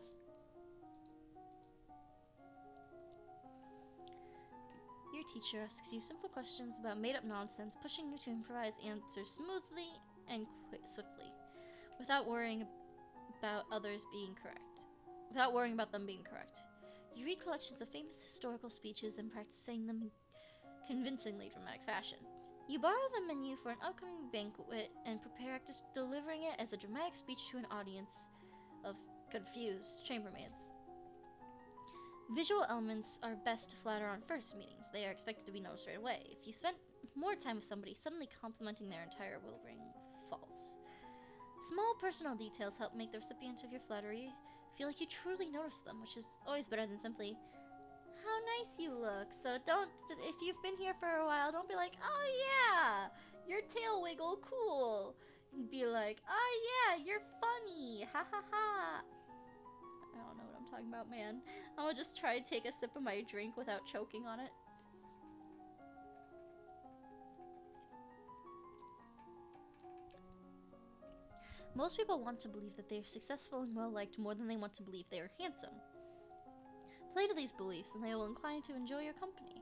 Your teacher asks you simple questions about made-up nonsense, pushing you to improvise answers smoothly and swiftly, without worrying about others being correct. Without worrying about them being correct. You read collections of famous historical speeches and practice saying them in convincingly dramatic fashion. You borrow the menu for an upcoming banquet and prepare delivering it as a dramatic speech to an audience of confused chambermaids. Visual elements are best to flatter on first meetings. They are expected to be noticed right away. If you spent more time with somebody, suddenly complimenting their entire will ring false. Small personal details help make the recipients of your flattery feel like you truly notice them, which is always better than simply, how nice you look. So if you've been here for a while, don't be like, oh yeah, your tail wiggle, cool. And be like, oh yeah, you're funny, ha ha ha. I don't know what I'm talking about, man. I'll just try to take a sip of my drink without choking on it. Most people want to believe that they are successful and well-liked more than they want to believe they are handsome. Play to these beliefs and they will incline to enjoy your company,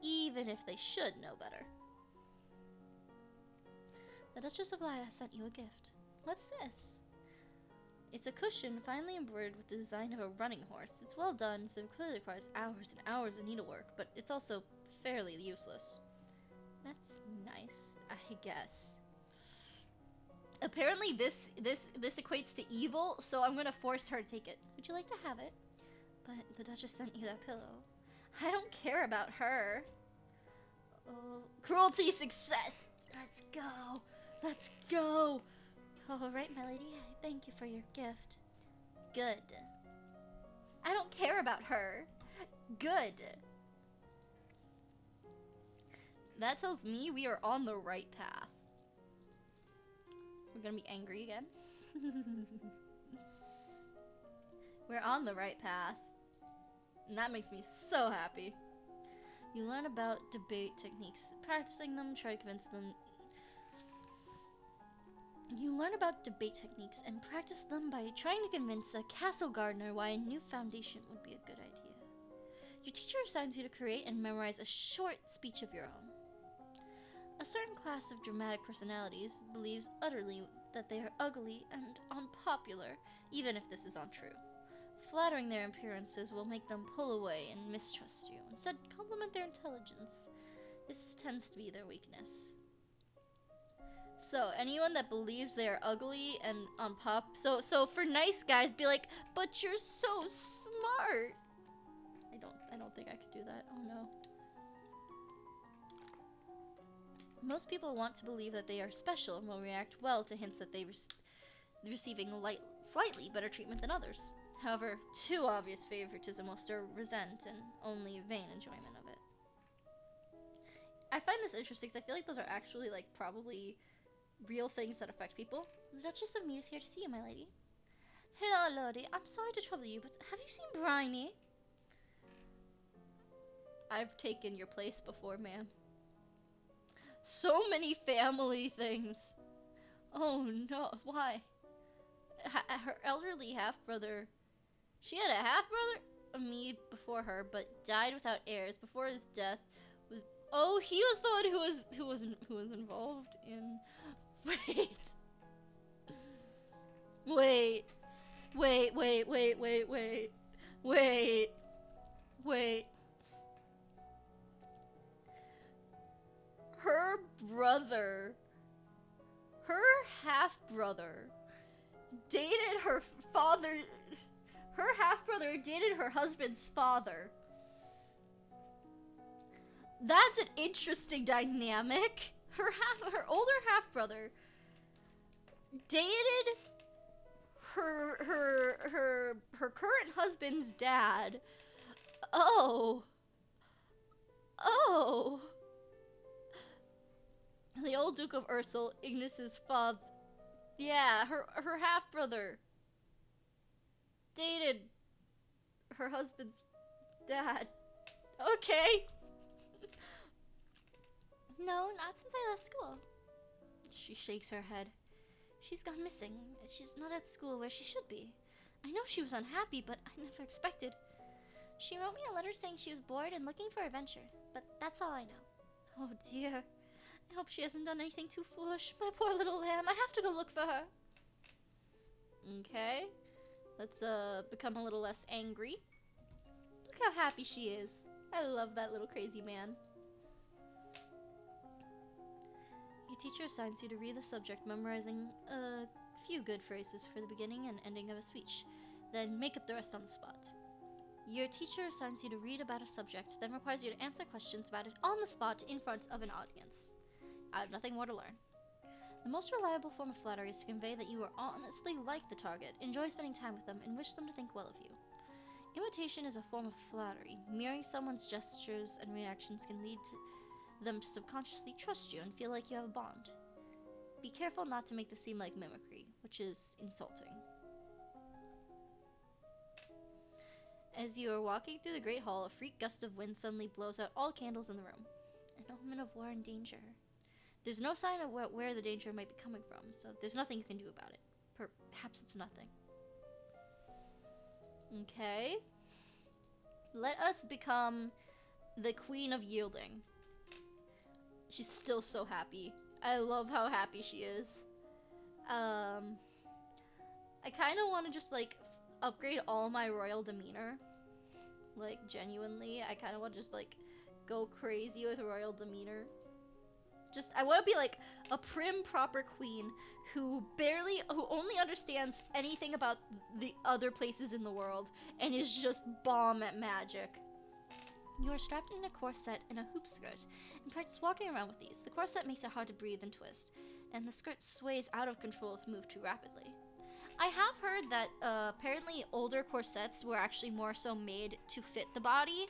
even if they should know better. The Duchess of Laya sent you a gift. What's this? It's a cushion finely embroidered with the design of a running horse. It's well done, so it clearly requires hours and hours of needlework, but it's also fairly useless. That's nice, I guess. Apparently this equates to evil, so I'm gonna force her to take it. Would you like to have it? But the Duchess sent you that pillow. I don't care about her. Oh, cruelty success! Let's go! Let's go! All right, my lady, I thank you for your gift. Good. I don't care about her. Good. That tells me we are on the right path. We're gonna be angry again. We're on the right path. And that makes me so happy. You learn about debate techniques, practicing them, try to convince them. You learn about debate techniques and practice them by trying to convince a castle gardener why a new foundation would be a good idea. Your teacher assigns you to create and memorize a short speech of your own. A certain class of dramatic personalities believes utterly that they are ugly and unpopular, even if this is untrue. Flattering their appearances will make them pull away and mistrust you. Instead, compliment their intelligence. This tends to be their weakness. So, anyone that believes they are ugly and so for nice guys, be like, but you're so smart. I don't think I could do that. Oh no. Most people want to believe that they are special and will react well to hints that they receiving slightly better treatment than others. However, too obvious favoritism will stir resent and only vain enjoyment of it. I find this interesting because I feel like those are actually like probably real things that affect people. The Duchess of Mead is here to see you, my lady. Hello, lady. I'm sorry to trouble you, but have you seen Bryony? I've taken your place before, ma'am. So many family things. Oh no, why? Her elderly half-brother. She had a half-brother, me, before her, but died without heirs. Before his death, oh, he was the one who was involved in. Wait. Her half-brother dated her father. Her half-brother dated her husband's father. That's an interesting dynamic. Her older half-brother dated her current husband's dad. Oh. The old Duke of Ursel, Ignis's father. Yeah, her half-brother dated her husband's dad. Okay. No, not since I left school. She shakes her head. She's gone missing. She's not at school where she should be. I know she was unhappy, but I never expected. She wrote me a letter saying she was bored and looking for adventure, but that's all I know. Oh dear. I hope she hasn't done anything too foolish. My poor little lamb. I have to go look for her. Okay. Let's become a little less angry. Look how happy she is. I love that little crazy man. Your teacher assigns you to read the subject, memorizing a few good phrases for the beginning and ending of a speech. Then make up the rest on the spot. Your teacher assigns you to read about a subject, then requires you to answer questions about it on the spot in front of an audience. I have nothing more to learn. The most reliable form of flattery is to convey that you are honestly like the target, enjoy spending time with them, and wish them to think well of you. Imitation is a form of flattery. Mirroring someone's gestures and reactions can lead them to subconsciously trust you and feel like you have a bond. Be careful not to make this seem like mimicry, which is insulting. As you are walking through the Great Hall, a freak gust of wind suddenly blows out all candles in the room. An omen of war and danger. There's no sign of where the danger might be coming from, so there's nothing you can do about it. Perhaps it's nothing. Okay. Let us become the Queen of Yielding. She's still so happy. I love how happy she is. I kind of want to just, like, upgrade all my royal demeanor. Like, genuinely. I kind of want to just, like, go crazy with royal demeanor. I want to be, like, a prim, proper queen who only understands anything about the other places in the world and is just bomb at magic. You are strapped in a corset and a hoop skirt and practice walking around with these. The corset makes it hard to breathe and twist, and the skirt sways out of control if moved too rapidly. I have heard that apparently older corsets were actually more so made to fit the body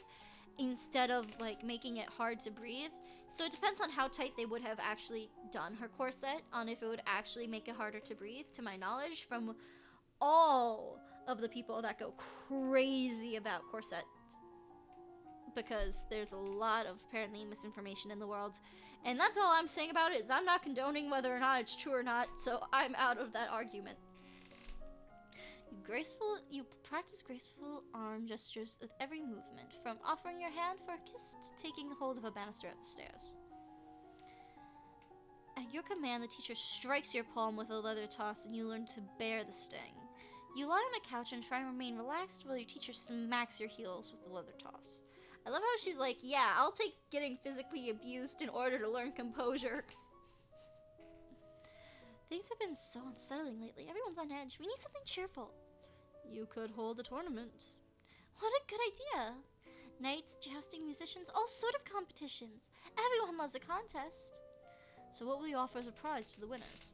instead of, like, making it hard to breathe. So it depends on how tight they would have actually done her corset, on if it would actually make it harder to breathe, to my knowledge, from all of the people that go crazy about corsets. Because there's a lot of, apparently, misinformation in the world. And that's all I'm saying about it, is I'm not condoning whether or not it's true or not, so I'm out of that argument. You practice graceful arm gestures with every movement, from offering your hand for a kiss to taking hold of a banister at the stairs. At your command, the teacher strikes your palm with a leather toss, and you learn to bear the sting. You lie on a couch and try and remain relaxed while your teacher smacks your heels with the leather toss. I love how she's like, yeah, I'll take getting physically abused in order to learn composure. Things have been so unsettling lately. Everyone's on edge. We need something cheerful. You could hold a tournament. What a good idea. Knights, jousting, musicians, all sort of competitions. Everyone loves a contest. So what will you offer as a prize to the winners?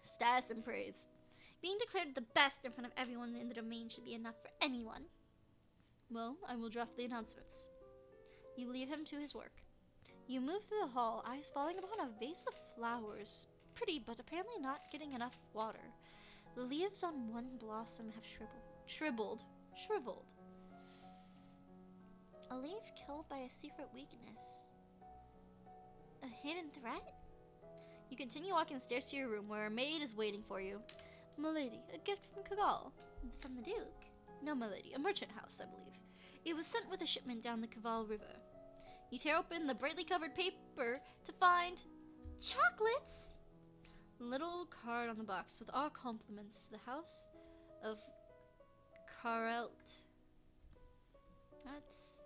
Status and praise. Being declared the best in front of everyone in the domain should be enough for anyone. Well, I will draft the announcements. You leave him to his work. You move through the hall, eyes falling upon a vase of flowers. Pretty, but apparently not getting enough water. The leaves on one blossom have shriveled. A leaf killed by a secret weakness. A hidden threat? You continue walking the stairs to your room, where a maid is waiting for you. Milady, a gift from Cagal. From the Duke? No, milady, a merchant house, I believe. It was sent with a shipment down the Caval River. You tear open the brightly covered paper to find chocolates! Little card on the box with our compliments. The House of Carelt. That's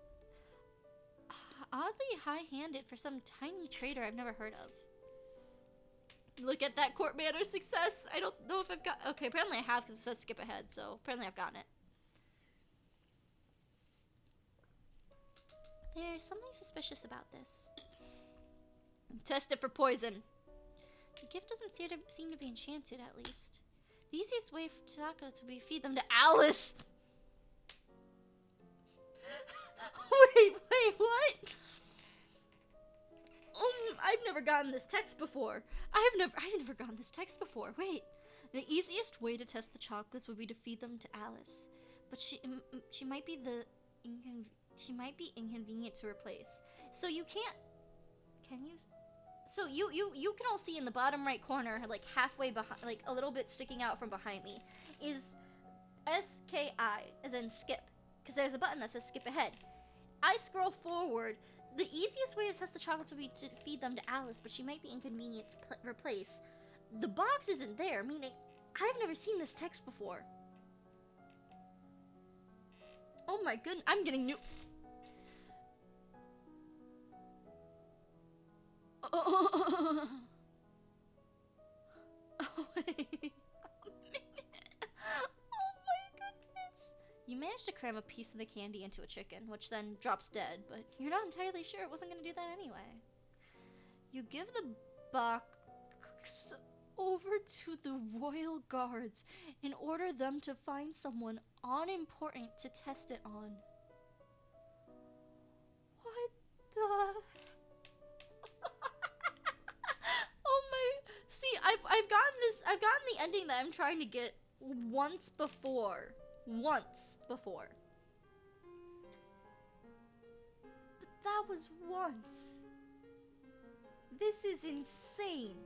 oddly high-handed for some tiny trader I've never heard of. Look at that court manner success. I don't know if I've got... Okay, apparently I have because it says skip ahead, so apparently I've gotten it. There's something suspicious about this. Test it for poison. The gift doesn't seem to be enchanted, at least. The easiest way for Taka to be feed them to Alice. wait, what? I've never gotten this text before. I've never gotten this text before. Wait. The easiest way to test the chocolates would be to feed them to Alice, but she might be inconvenient to replace. So you can't. Can you? So you can all see in the bottom right corner, like halfway behind, like a little bit sticking out from behind me, is SKI, as in skip, because there's a button that says skip ahead. I scroll forward. The easiest way to test the chocolates would be to feed them to Alice, but she might be inconvenient to replace. The box isn't there, meaning I've never seen this text before. Oh my goodness, I'm getting new... Oh, wait. Oh my goodness. You managed to cram a piece of the candy into a chicken, which then drops dead, but you're not entirely sure it wasn't going to do that anyway. You give the box over to the royal guards and order them to find someone unimportant to test it on. What the... Oh my... See, I've gotten the ending that I'm trying to get once before. Once before. But that was once. This is insane.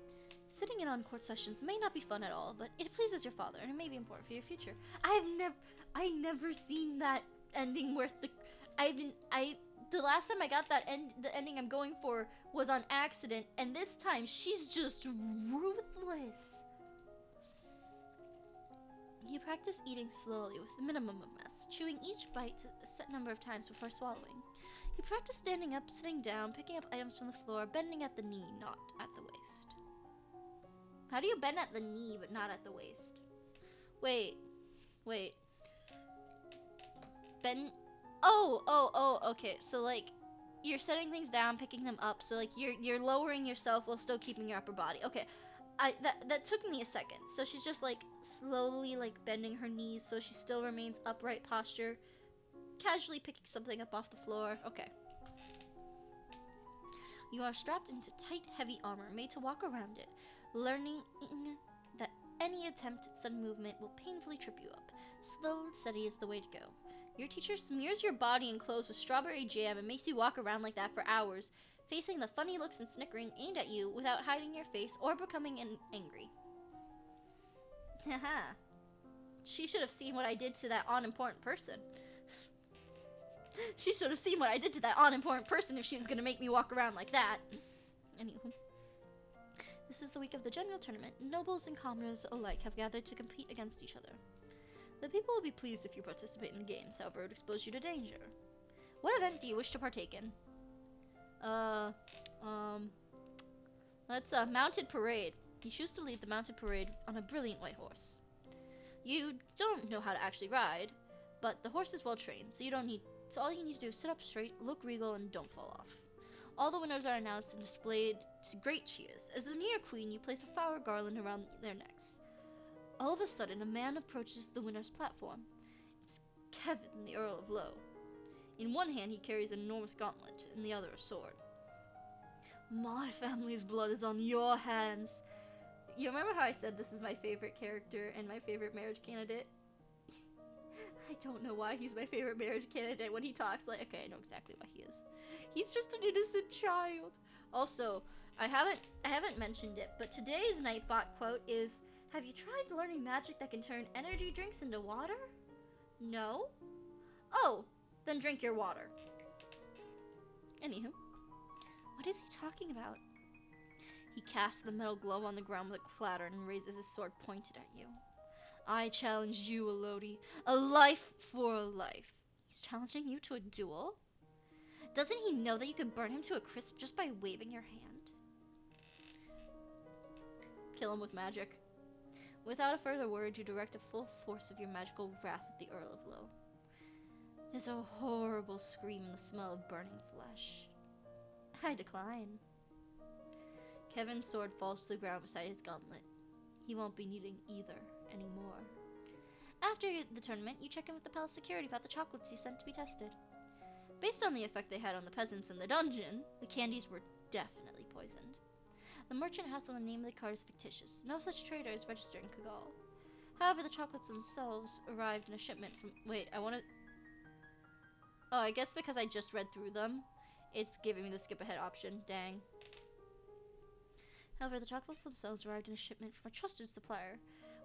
Sitting in on court sessions may not be fun at all, but it pleases your father, and it may be important for your future. I never seen that ending worth the... The last time I got that the ending I'm going for was on accident, and this time she's just ruthless. You practice eating slowly with the minimum of mess, chewing each bite a set number of times before swallowing. You practice standing up, sitting down, picking up items from the floor, bending at the knee, not at the waist. How do you bend at the knee but not at the waist? Wait. Bend... Oh, okay. So, like, you're setting things down, picking them up, so, like, you're lowering yourself while still keeping your upper body. Okay. That took me a second. So she's just, like, slowly, like, bending her knees so she still remains upright posture, casually picking something up off the floor. Okay. You are strapped into tight, heavy armor made to walk around it, learning that any attempt at sudden movement will painfully trip you up. Slow and steady is the way to go. Your teacher smears your body and clothes with strawberry jam and makes you walk around like that for hours, facing the funny looks and snickering aimed at you without hiding your face or becoming angry. Haha. She should have seen what I did to that unimportant person. She should have seen what I did to that unimportant person if she was going to make me walk around like that. Anywho. This is the week of the general tournament. Nobles and commoners alike have gathered to compete against each other. The people will be pleased if you participate in the games, however it would expose you to danger. What event do you wish to partake in? Let's mounted parade. You choose to lead the mounted parade on a brilliant white horse. You don't know how to actually ride, but the horse is well trained, so all you need to do is sit up straight, look regal, and don't fall off. All the winners are announced and displayed to great cheers. As the near queen, you place a flower garland around their necks. All of a sudden, a man approaches the winner's platform. It's Kevin, the Earl of Lowe. In one hand, he carries an enormous gauntlet, in the other a sword. My family's blood is on your hands. You remember how I said this is my favorite character and my favorite marriage candidate? I don't know why he's my favorite marriage candidate when he talks like... Okay, I know exactly why he is. He's just an innocent child. Also, I haven't mentioned it, but today's Nightbot quote is, "Have you tried learning magic that can turn energy drinks into water? No? Oh, then drink your water." Anywho. What is he talking about? He casts the metal glove on the ground with a clatter and raises his sword pointed at you. I challenge you, Elodie. A life for a life. He's challenging you to a duel? Doesn't he know that you could burn him to a crisp just by waving your hand? Kill him with magic. Without a further word, you direct a full force of your magical wrath at the Earl of Lowe. There's a horrible scream and the smell of burning flesh. I decline. Kevin's sword falls to the ground beside his gauntlet. He won't be needing either anymore. After the tournament, you check in with the palace security about the chocolates you sent to be tested. Based on the effect they had on the peasants in the dungeon, the candies were definitely poisoned. The merchant house on the name of the card is fictitious. No such trader is registered in Cagal. However, the chocolates themselves arrived in a shipment from... Wait, Oh, I guess because I just read through them, it's giving me the skip ahead option. Dang. However, the chocolates themselves arrived in a shipment from a trusted supplier,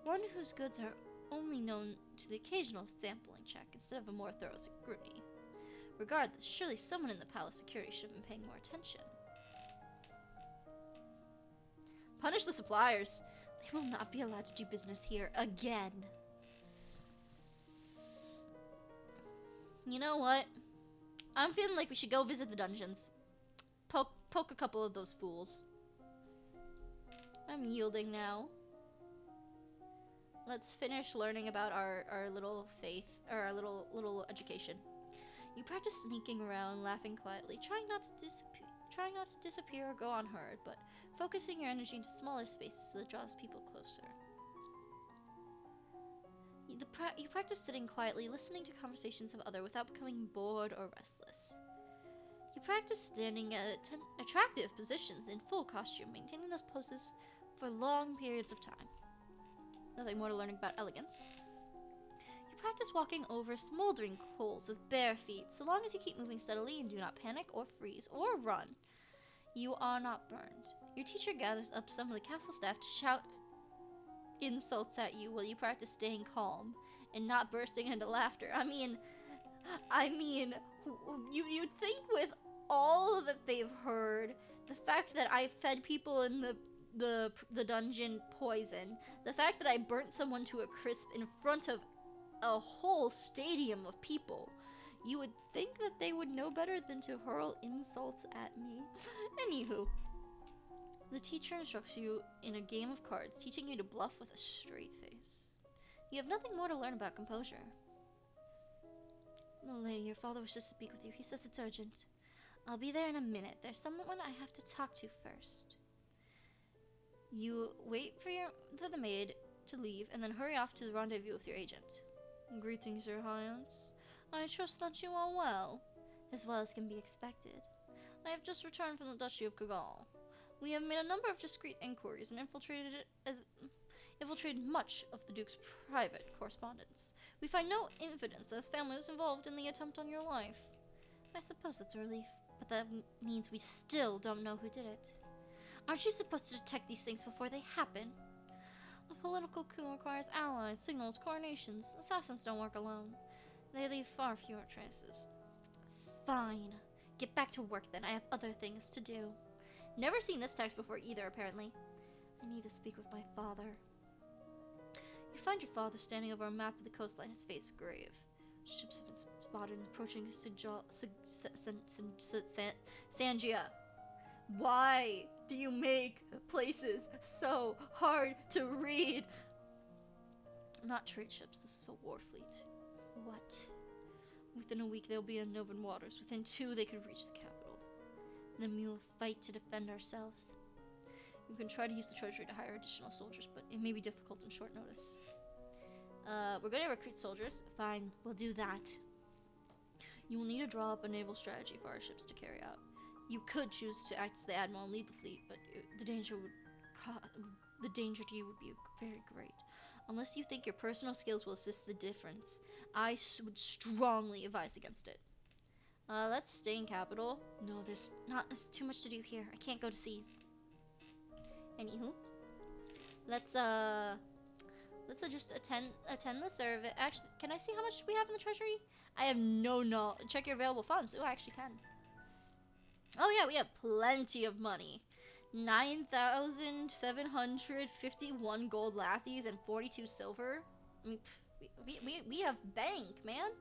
one whose goods are only known to the occasional sampling check instead of a more thorough scrutiny. Regardless, surely someone in the palace security should have been paying more attention. Punish the suppliers! They will not be allowed to do business here again. You know what? I'm feeling like we should go visit the dungeons. Poke a couple of those fools. I'm yielding now. Let's finish learning about our little faith, or our little education. You practice sneaking around, laughing quietly, trying not to disappear or go unheard, but focusing your energy into smaller spaces that draws people closer. You practice sitting quietly, listening to conversations of others without becoming bored or restless. You practice standing at attractive positions in full costume, maintaining those poses for long periods of time. Nothing more to learning about elegance. You practice walking over smoldering coals with bare feet, so long as you keep moving steadily and do not panic or freeze or run. You are not burned. Your teacher gathers up some of the castle staff to shout insults at you while you practice staying calm and not bursting into laughter. I mean, you'd think with all that they've heard, the fact that I fed people in the dungeon poison, the fact that I burnt someone to a crisp in front of a whole stadium of people, you would think that they would know better than to hurl insults at me. Anywho, the teacher instructs you in a game of cards, teaching you to bluff with a straight face. You have nothing more to learn about composure. Milady, your father wishes to speak with you. He says it's urgent. I'll be there in a minute. There's someone I have to talk to first. You wait for the maid to leave and then hurry off to the rendezvous with your agent. Greetings, Your Highness. I trust that you are well as can be expected. I have just returned from the Duchy of Kagal. We have made a number of discreet inquiries and infiltrated much of the Duke's private correspondence. We find no evidence that his family was involved in the attempt on your life. I suppose that's a relief, but that means we still don't know who did it. Aren't you supposed to detect these things before they happen? A political coup requires allies, signals, coordinations. Assassins don't work alone. They leave far fewer traces. Fine. Get back to work then. I have other things to do. Never seen this text before either, apparently. I need to speak with my father. You find your father standing over a map of the coastline, his face grave. Ships have been spotted approaching Sangia. Why do you make places so hard to read? Not trade ships, this is a war fleet. What? Within a week they'll be in Novan waters. Within 2 they could reach the capital. Then we will fight to defend ourselves. You can try to use the treasury to hire additional soldiers, but it may be difficult in short notice. We're going to recruit soldiers. Fine, we'll do that. You will need to draw up a naval strategy for our ships to carry out. You could choose to act as the admiral and lead the fleet, but the danger to you would be very great. Unless you think your personal skills will assist the difference, I would strongly advise against it. Let's stay in capital. No, there's too much to do here. I can't go to seas. Anywho, let's just attend the service. Actually, can I see how much we have in the treasury? I have no knowledge. Check your available funds. Oh, I actually can. Oh yeah, we have plenty of money. 9,751 gold lassies and 42 silver. I mean, we have bank, man.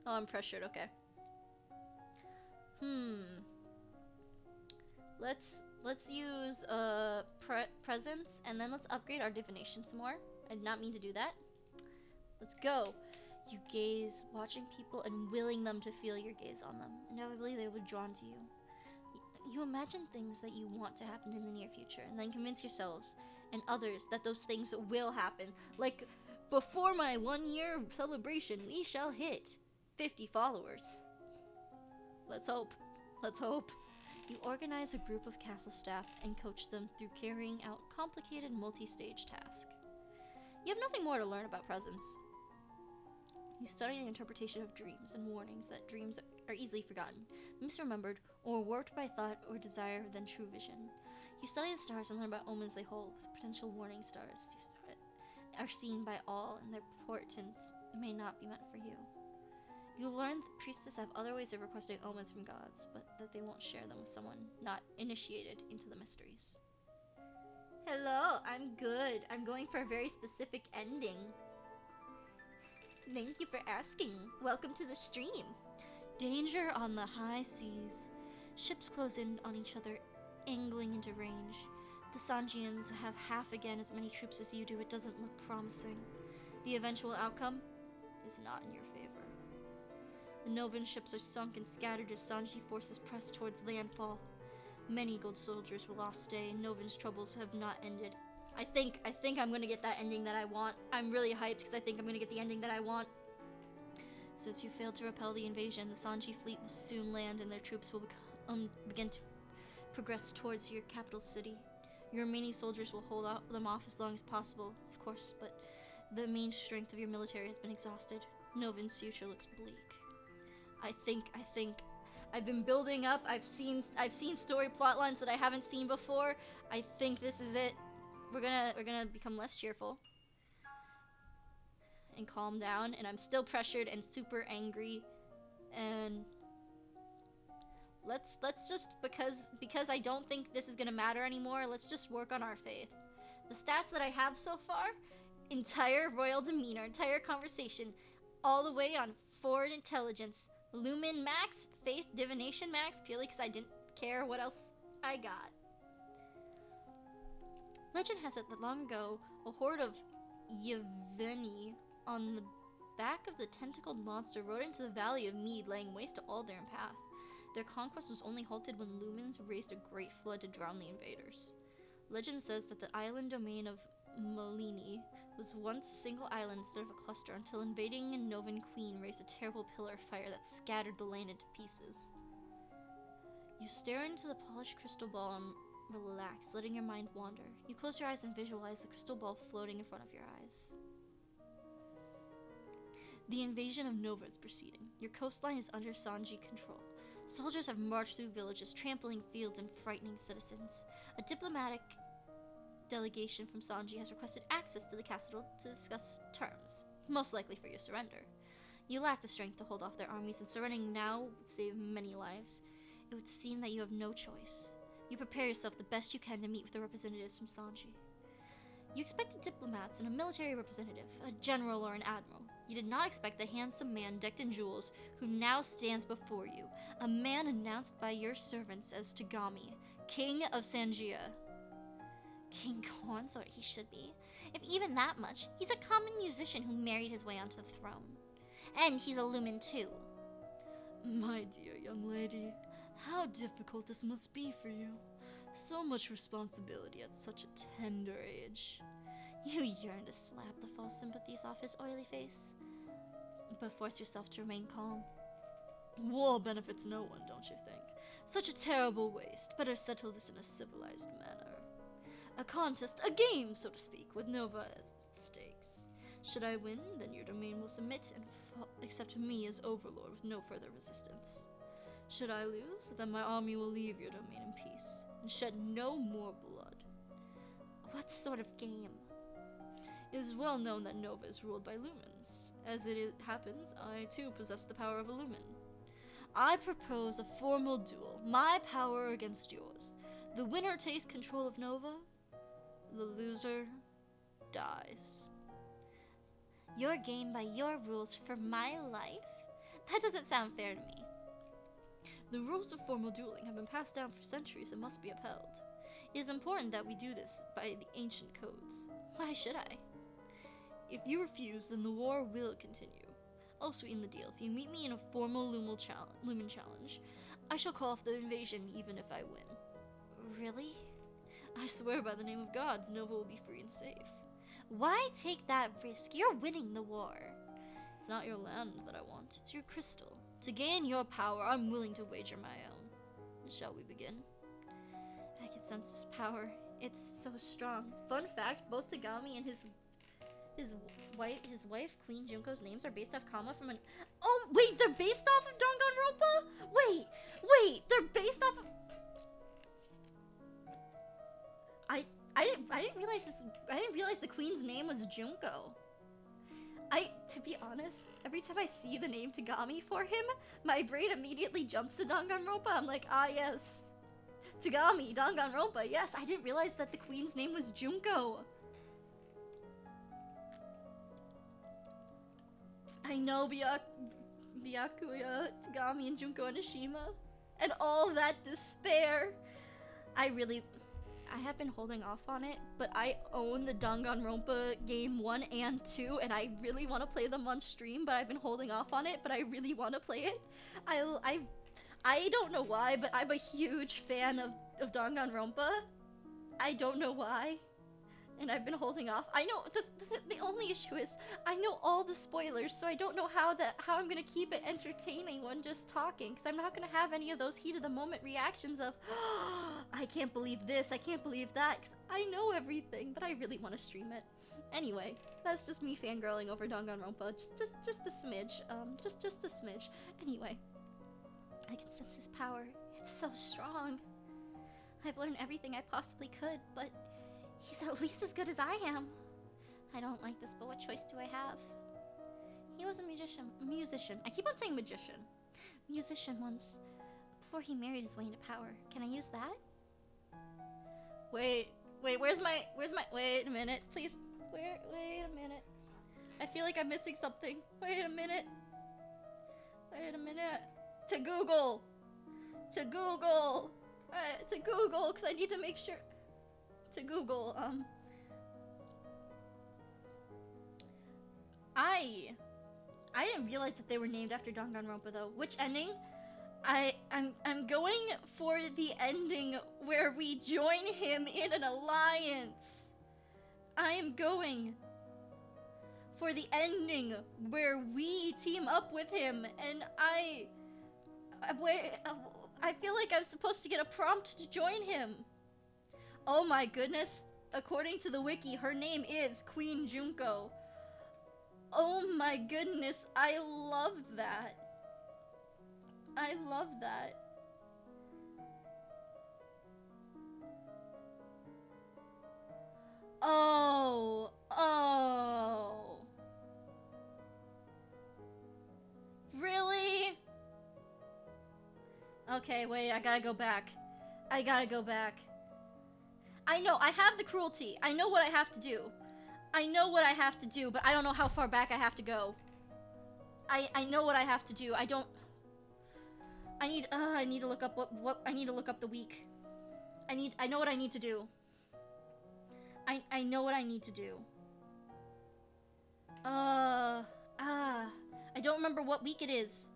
Oh, I'm pressured. Okay. Let's use presents, and then let's upgrade our divination some more. I did not mean to do that. Let's go. You gaze, watching people and willing them to feel your gaze on them. Inevitably, they will be drawn to you. You imagine things that you want to happen in the near future, and then convince yourselves and others that those things will happen. Like, before my 1-year celebration, we shall hit 50 followers. Let's hope. Let's hope. You organize a group of castle staff and coach them through carrying out complicated multi-stage tasks. You have nothing more to learn about presence. You study the interpretation of dreams and warnings that dreams are easily forgotten, misremembered, or warped by thought or desire than true vision. You study the stars and learn about omens they hold, with potential warning stars. are seen by all, and their portents may not be meant for you. You'll learn the priestess have other ways of requesting omens from gods, but that they won't share them with someone not initiated into the mysteries. Hello, I'm good. I'm going for a very specific ending. Thank you for asking. Welcome to the stream. Danger on the high seas. Ships close in on each other, angling into range. The Sanjians have half again as many troops as you do. It doesn't look promising. The eventual outcome is not in your favor. The Novan ships are sunk and scattered as Sanji forces press towards landfall. Many gold soldiers were lost today, and Novan's troubles have not ended. I think I'm gonna get that ending that I want. I'm really hyped because I think I'm gonna get the ending that I want. Since you failed to repel the invasion, the Sanji fleet will soon land and their troops will begin to progress towards your capital city. Your remaining soldiers will hold them off as long as possible, of course, but the main strength of your military has been exhausted. Novan's future looks bleak. I think I've been building up. I've seen story plot lines that I haven't seen before. I think this is it. We're gonna become less cheerful and calm down, and I'm still pressured and super angry, and let's just because I don't think this is gonna matter anymore, let's just work on our faith. The stats that I have so far, entire royal demeanor, entire conversation, all the way on forward intelligence, lumen max, faith divination max, purely because I didn't care what else I got. Legend has it that long ago, a horde of Yeveni on the back of the tentacled monster rode into the Valley of Mead, laying waste to all their path. Their conquest was only halted when lumens raised a great flood to drown the invaders. Legend says that the island domain of Malini was once a single island instead of a cluster until invading Novan Queen raised a terrible pillar of fire that scattered the land into pieces. You stare into the polished crystal ball and relax, letting your mind wander. You close your eyes and visualize the crystal ball floating in front of your eyes. The invasion of Nova is proceeding. Your coastline is under Sanji control. Soldiers have marched through villages, trampling fields and frightening citizens. A diplomatic delegation from Sanji has requested access to the castle to discuss terms, most likely for your surrender. You lack the strength to hold off their armies, and surrendering now would save many lives. It would seem that you have no choice. You prepare yourself the best you can to meet with the representatives from Sanji. You expected diplomats and a military representative, a general or an admiral. You did not expect the handsome man decked in jewels who now stands before you, a man announced by your servants as Tagami, King of Sanjia. King consort he should be. If even that much, he's a common musician who married his way onto the throne. And he's a lumen too. My dear young lady, how difficult this must be for you. So much responsibility at such a tender age. You yearn to slap the false sympathies off his oily face, but force yourself to remain calm. War benefits no one, don't you think? Such a terrible waste. Better settle this in a civilized manner. A contest, a game, so to speak, with Nova at stakes. Should I win, then your domain will submit and accept me as overlord with no further resistance. Should I lose, then my army will leave your domain in peace and shed no more blood. What sort of game? It is well known that Nova is ruled by lumens. As it happens, I too possess the power of a lumen. I propose a formal duel, my power against yours. The winner takes control of Nova, the loser dies. Your game by your rules for my life? That doesn't sound fair to me. The rules of formal dueling have been passed down for centuries and must be upheld. It is important that we do this by the ancient codes. Why should I? If you refuse, then the war will continue. I'll sweeten the deal. If you meet me in a formal lumen challenge, I shall call off the invasion even if I win. Really? I swear by the name of gods, Nova will be free and safe. Why take that risk? You're winning the war. It's not your land that I want, it's your crystal. To gain your power, I'm willing to wager my own. Shall we begin? I can sense this power. It's so strong. Fun fact, both Tagami and his wife, Queen Junko's names are based off Kama from an... Oh, wait, they're based off of Danganronpa? Wait, they're based off of... I didn't realize this. I didn't realize the queen's name was Junko. To be honest, every time I see the name Tagami for him, my brain immediately jumps to Danganronpa. I'm like, ah yes, Tagami, Danganronpa. Yes, I didn't realize that the queen's name was Junko. I know Byakuya, Tagami, and Junko Onishima, and all that despair. I have been holding off on it, but I own the Danganronpa game 1 and 2, and I really want to play them on stream, but I've been holding off on it, but I really want to play it. I don't know why, but I'm a huge fan of Danganronpa. I don't know why, and I've been holding off. I know, the only issue is, I know all the spoilers, so I don't know how I'm gonna keep it entertaining when just talking, because I'm not gonna have any of those heat-of-the-moment reactions of, oh, I can't believe this, I can't believe that, because I know everything, but I really want to stream it. Anyway, that's just me fangirling over Danganronpa, just a smidge, just a smidge. Anyway, I can sense his power, it's so strong. I've learned everything I possibly could, but he's at least as good as I am. I don't like this, but what choice do I have? He was a musician. I keep on saying magician. Musician once, before he married his way into power. Can I use that? Wait, where's my, wait a minute, please. Wait a minute. I feel like I'm missing something. Wait a minute. To Google, because I need to make sure. To Google, I didn't realize that they were named after Danganronpa though. Which ending? I'm going for the ending where we join him in an alliance. I am going for the ending where we team up with him, and I feel like I'm supposed to get a prompt to join him. Oh my goodness, according to the wiki, her name is Queen Junko. Oh my goodness, I love that. I love that. Oh. Really? Okay, wait, I gotta go back. I know, I have the cruelty. I know what I have to do. But I don't know how far back I have to go. I know what I have to do. I need to look up I need to look up the week. I know what I need to do. I know what I need to do. I don't remember what week it is.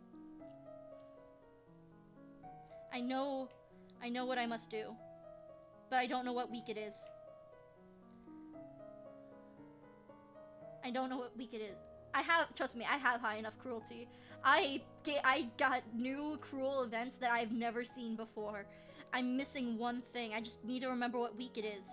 I know what I must do, but I don't know what week it is. I don't know what week it is. Trust me, I have high enough cruelty. I got new cruel events that I've never seen before. I'm missing one thing. I just need to remember what week it is.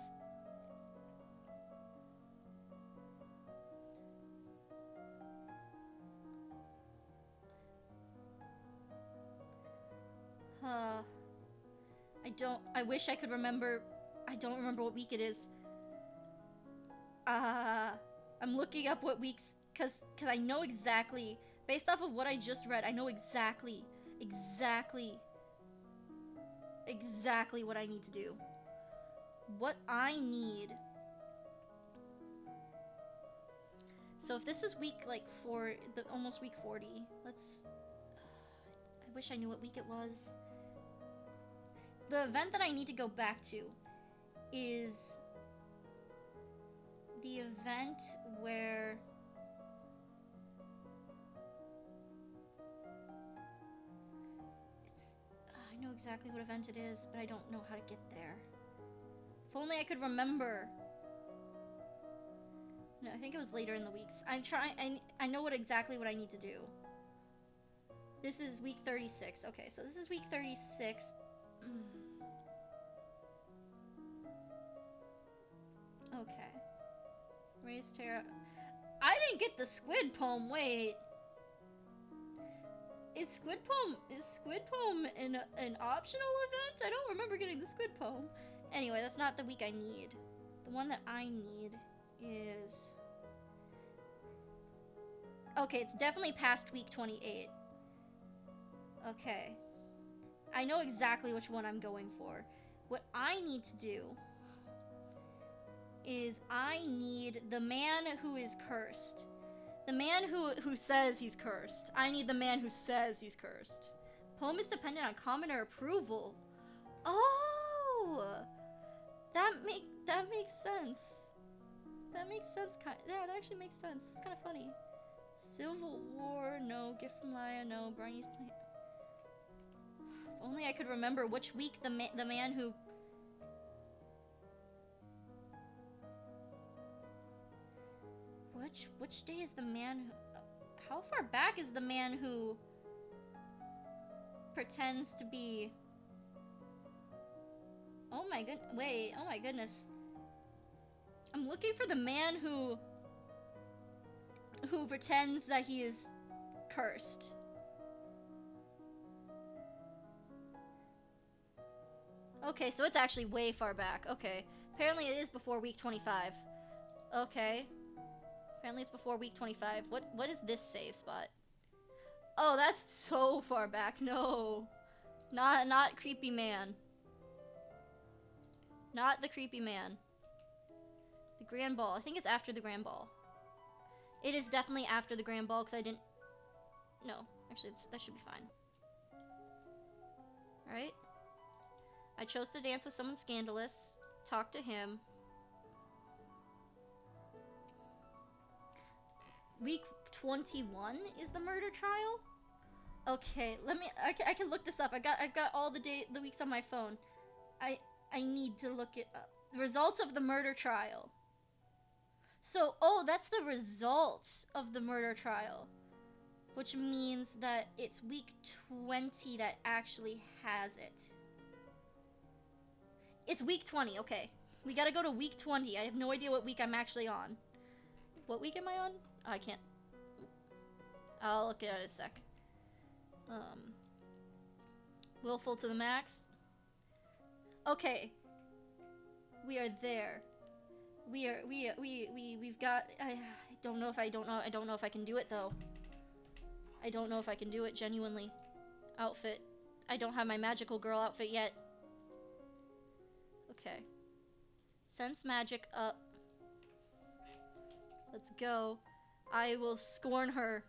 I wish I could remember. I don't remember what week it is. I'm looking up what weeks, cause I know exactly, based off of what I just read, I know exactly what I need to do. What I need. So if this is week like almost week 40, I wish I knew what week it was. The event that I need to go back to is the event where I know exactly what event it is, but I don't know how to get there. If only I could remember. No, I think it was later in the weeks. I know exactly what I need to do. This is week 36. Okay, so this is week 36. Okay. Raise Terra. I didn't get the squid poem. Wait. Is squid poem an optional event? I don't remember getting the squid poem. Anyway, that's not the week I need. The one that I need is... Okay, it's definitely past week 28. Okay. I know exactly which one I'm going for. What I need to do is I need the man who is cursed. The man who says he's cursed. I need the man who says he's cursed. Poem is dependent on commoner approval. Oh! That makes sense. That makes sense. Yeah, that actually makes sense. It's kind of funny. Civil War, no. Gift from Laya, no. Brownie's play. If only I could remember which week the man who... Which day is the man who... How far back is the man who pretends to be... Oh my good... Wait, oh my goodness. I'm looking for the man who pretends that he is cursed. Okay, so it's actually way far back. Okay. Apparently it is before week 25. Okay. Apparently it's before week 25. What is this save spot? Oh, that's so far back. No. Not creepy man. Not the creepy man. The Grand Ball. I think it's after the Grand Ball. It is definitely after the Grand Ball because I didn't... No. Actually, that should be fine. Alright. I chose to dance with someone scandalous. Talk to him. Week 21 is the murder trial? Okay, let me... I can look this up. I've got all the weeks on my phone. I need to look it up. The results of the murder trial. So, oh, that's the results of the murder trial. Which means that it's week 20 that actually has it. It's week 20, okay. We gotta go to week 20. I have no idea what week I'm actually on. What week am I on? Oh, I can't. I'll look at it in a sec. Willful to the max. Okay. We are there. We've got... I don't know if I can do it, though. I don't know if I can do it, genuinely. Outfit. I don't have my magical girl outfit yet. Okay. Sense magic up. Let's go. I will scorn her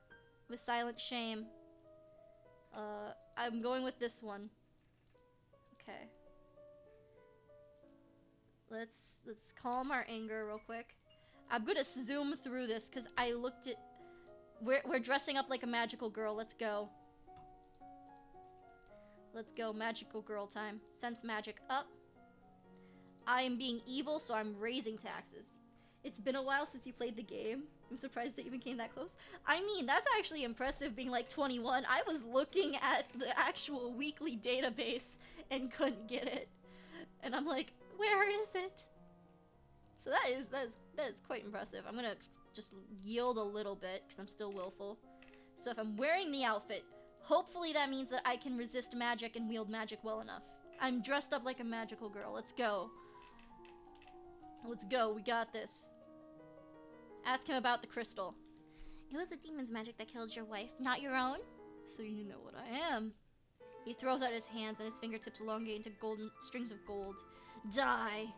with silent shame. I'm going with this one. Okay. Let's calm our anger real quick. I'm gonna zoom through this because I looked at... We're dressing up like a magical girl. Let's go. Let's go. Magical girl time. Sense magic up. I am being evil, so I'm raising taxes. It's been a while since you played the game. I'm surprised it even came that close. I mean, that's actually impressive being like 21. I was looking at the actual weekly database and couldn't get it. And I'm like, where is it? So that is quite impressive. I'm gonna just yield a little bit because I'm still willful. So if I'm wearing the outfit, hopefully that means that I can resist magic and wield magic well enough. I'm dressed up like a magical girl. Let's go. Let's go. We got this. Ask him about the crystal. It was a demon's magic that killed your wife, not your own? So you know what I am. He throws out his hands and his fingertips elongate into golden strings of gold. Die.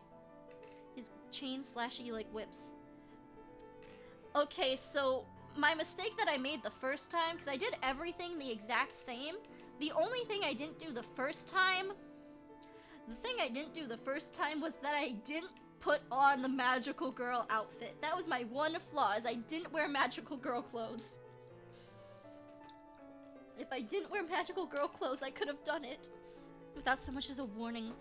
His chains slash you like whips. Okay, so my mistake that I made the first time, because I did everything the exact same. The only thing I didn't do the first time was that I didn't put on the magical girl outfit. That was my one flaw, is I didn't wear magical girl clothes. If I didn't wear magical girl clothes, I could have done it without so much as a warning.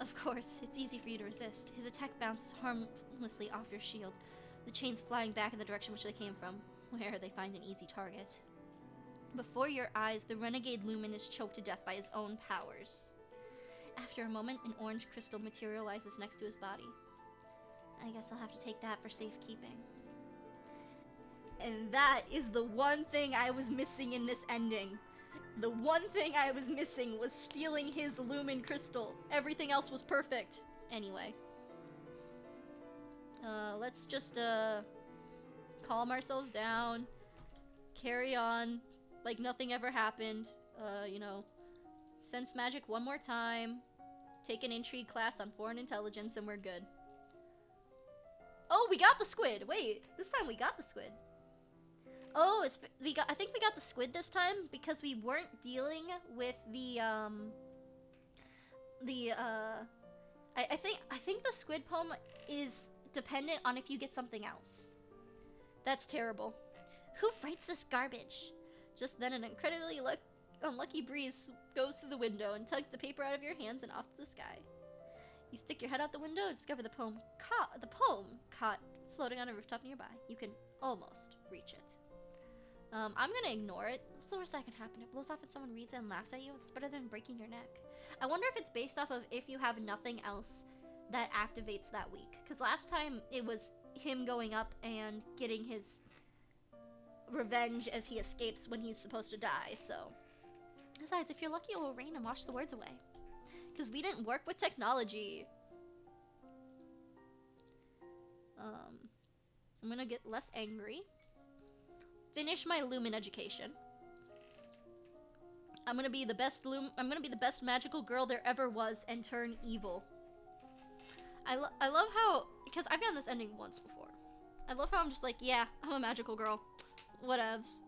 Of course, it's easy for you to resist. His attack bounces harmlessly off your shield, the chains flying back in the direction which they came from, where they find an easy target. Before your eyes, the renegade Lumen is choked to death by his own powers. After a moment, an orange crystal materializes next to his body. I guess I'll have to take that for safekeeping. And that is the one thing I was missing in this ending. The one thing I was missing was stealing his Lumen crystal. Everything else was perfect. Anyway. Let's just, calm ourselves down. Carry on. Like nothing ever happened. You know, sense magic one more time. Take an intrigue class on foreign intelligence and we're good. Oh, we got the squid. Wait, this time we got the squid. Oh, I think we got the squid this time because we weren't dealing with I think the squid poem is dependent on if you get something else. That's terrible. Who writes this garbage? Just then an incredibly unlucky breeze goes through the window and tugs the paper out of your hands and off to the sky. You stick your head out the window and discover the poem caught floating on a rooftop nearby. You can almost reach it. I'm gonna ignore it. What's the worst that can happen? It blows off and someone reads it and laughs at you. It's better than breaking your neck. I wonder if it's based off of if you have nothing else that activates that week. Because last time it was him going up and getting his revenge as he escapes when he's supposed to die, so. Besides, if you're lucky, it will rain and wash the words away. Because we didn't work with technology. I'm gonna get less angry. Finish my Lumen education. I'm gonna be the best magical girl there ever was and turn evil. I love how, because I've gotten this ending once before. I love how I'm just like, yeah, I'm a magical girl. Whatevs.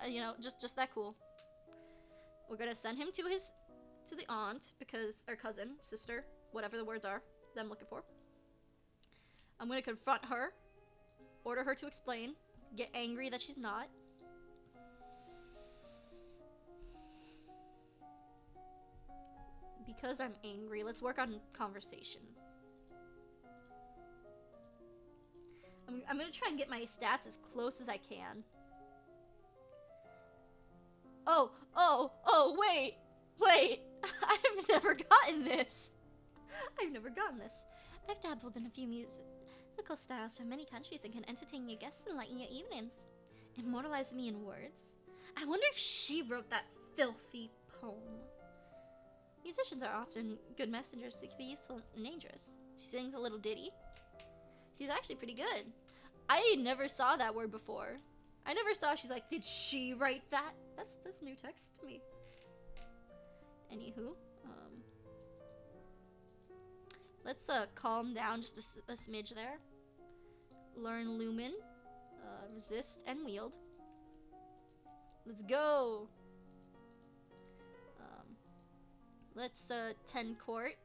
You know, just that cool. We're gonna send him to the aunt because, or cousin, sister, whatever the words are that I'm looking for. I'm gonna confront her, order her to explain, get angry that she's not. Because I'm angry, let's work on conversation. I'm gonna try and get my stats as close as I can. Oh, wait. I've never gotten this. I've dabbled in a few musical styles from many countries and can entertain your guests and lighten your evenings. Immortalize me in words. I wonder if she wrote that filthy poem. Musicians are often good messengers that can be useful and dangerous. She sings a little ditty. She's actually pretty good. I never saw that word before. I never saw, she's like, did she write that? That's new text to me. Anywho, let's calm down just a smidge there. Learn Lumen, resist and wield. Let's go. Let's tend court.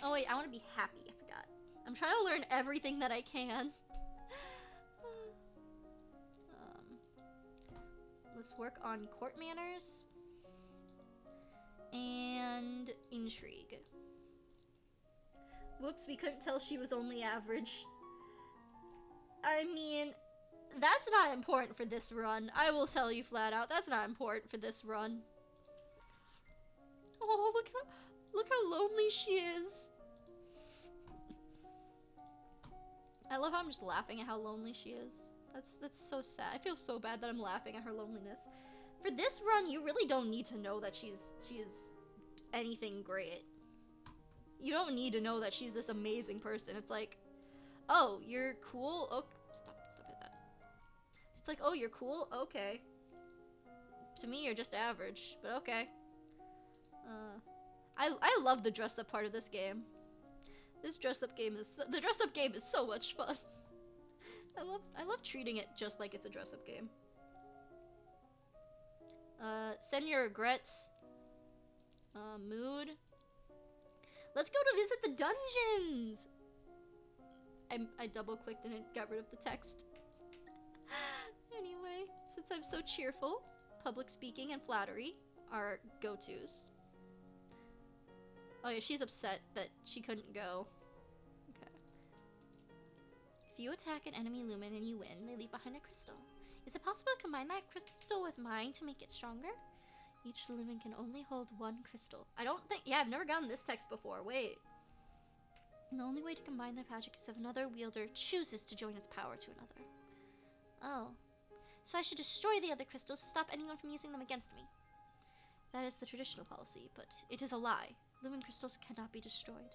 Oh wait, I want to be happy. I forgot. I'm trying to learn everything that I can. Let's work on court manners and intrigue. Whoops, we couldn't tell she was only average. I mean, that's not important for this run. I will tell you flat out, that's not important for this run. Oh, look how lonely she is. I love how I'm just laughing at how lonely she is. That's so sad. I feel so bad that I'm laughing at her loneliness. For this run, you really don't need to know that she is anything great. You don't need to know that she's this amazing person. It's like, oh, you're cool. Oh, stop with that. It's like, oh, you're cool. Okay. To me, you're just average, but okay. I love the dress-up part of this game. The dress-up game is so much fun. I love treating it just like it's a dress-up game. Send your regrets. Mood. Let's go to visit the dungeons. I double-clicked and it got rid of the text. Anyway, since I'm so cheerful, public speaking and flattery are go-tos. Oh yeah, she's upset that she couldn't go. Okay. If you attack an enemy Lumen and you win, they leave behind a crystal. Is it possible to combine that crystal with mine to make it stronger? Each Lumen can only hold one crystal. Yeah, I've never gotten this text before. Wait. The only way to combine their magic is if another wielder chooses to join its power to another. Oh. So I should destroy the other crystals to stop anyone from using them against me. That is the traditional policy, but it is a lie. Lumen crystals cannot be destroyed.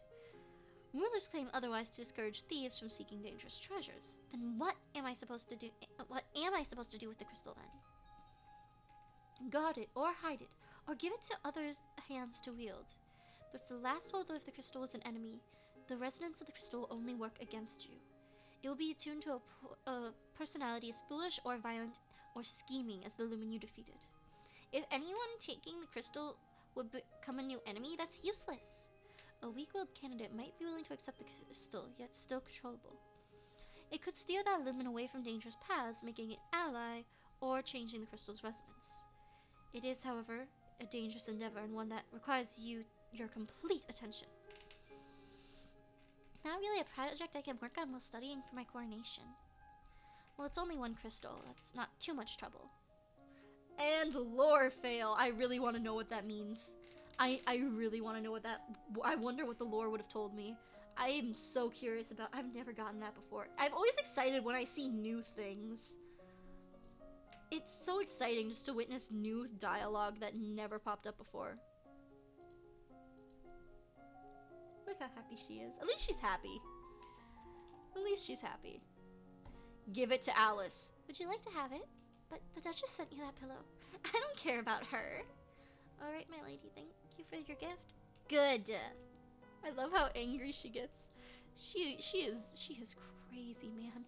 Rulers claim otherwise to discourage thieves from seeking dangerous treasures. Then what am I supposed to do? What am I supposed to do with the crystal then? Guard it, or hide it, or give it to others' hands to wield. But if the last holder of the crystal is an enemy, the resonance of the crystal will only work against you. It will be attuned to a personality as foolish or violent or scheming as the lumen you defeated. If anyone taking the crystal would become a new enemy, that's useless. A weak-willed candidate might be willing to accept the crystal, yet still controllable. It could steer that lumen away from dangerous paths, making it ally, or changing the crystal's resonance. It is, however, a dangerous endeavor and one that requires your complete attention. Not really a project I can work on while studying for my coronation. Well, it's only one crystal. That's not too much trouble. And lore fail. I really want to know what that means. I really want to know what that... I wonder what the lore would have told me. I am so curious about... I've never gotten that before. I'm always excited when I see new things. It's so exciting just to witness new dialogue that never popped up before. Look how happy she is. At least she's happy. At least she's happy. Give it to Alice. Would you like to have it? But the Duchess sent you that pillow. I don't care about her. Alright, my lady, thank you for your gift. Good. I love how angry she gets. She is crazy, man.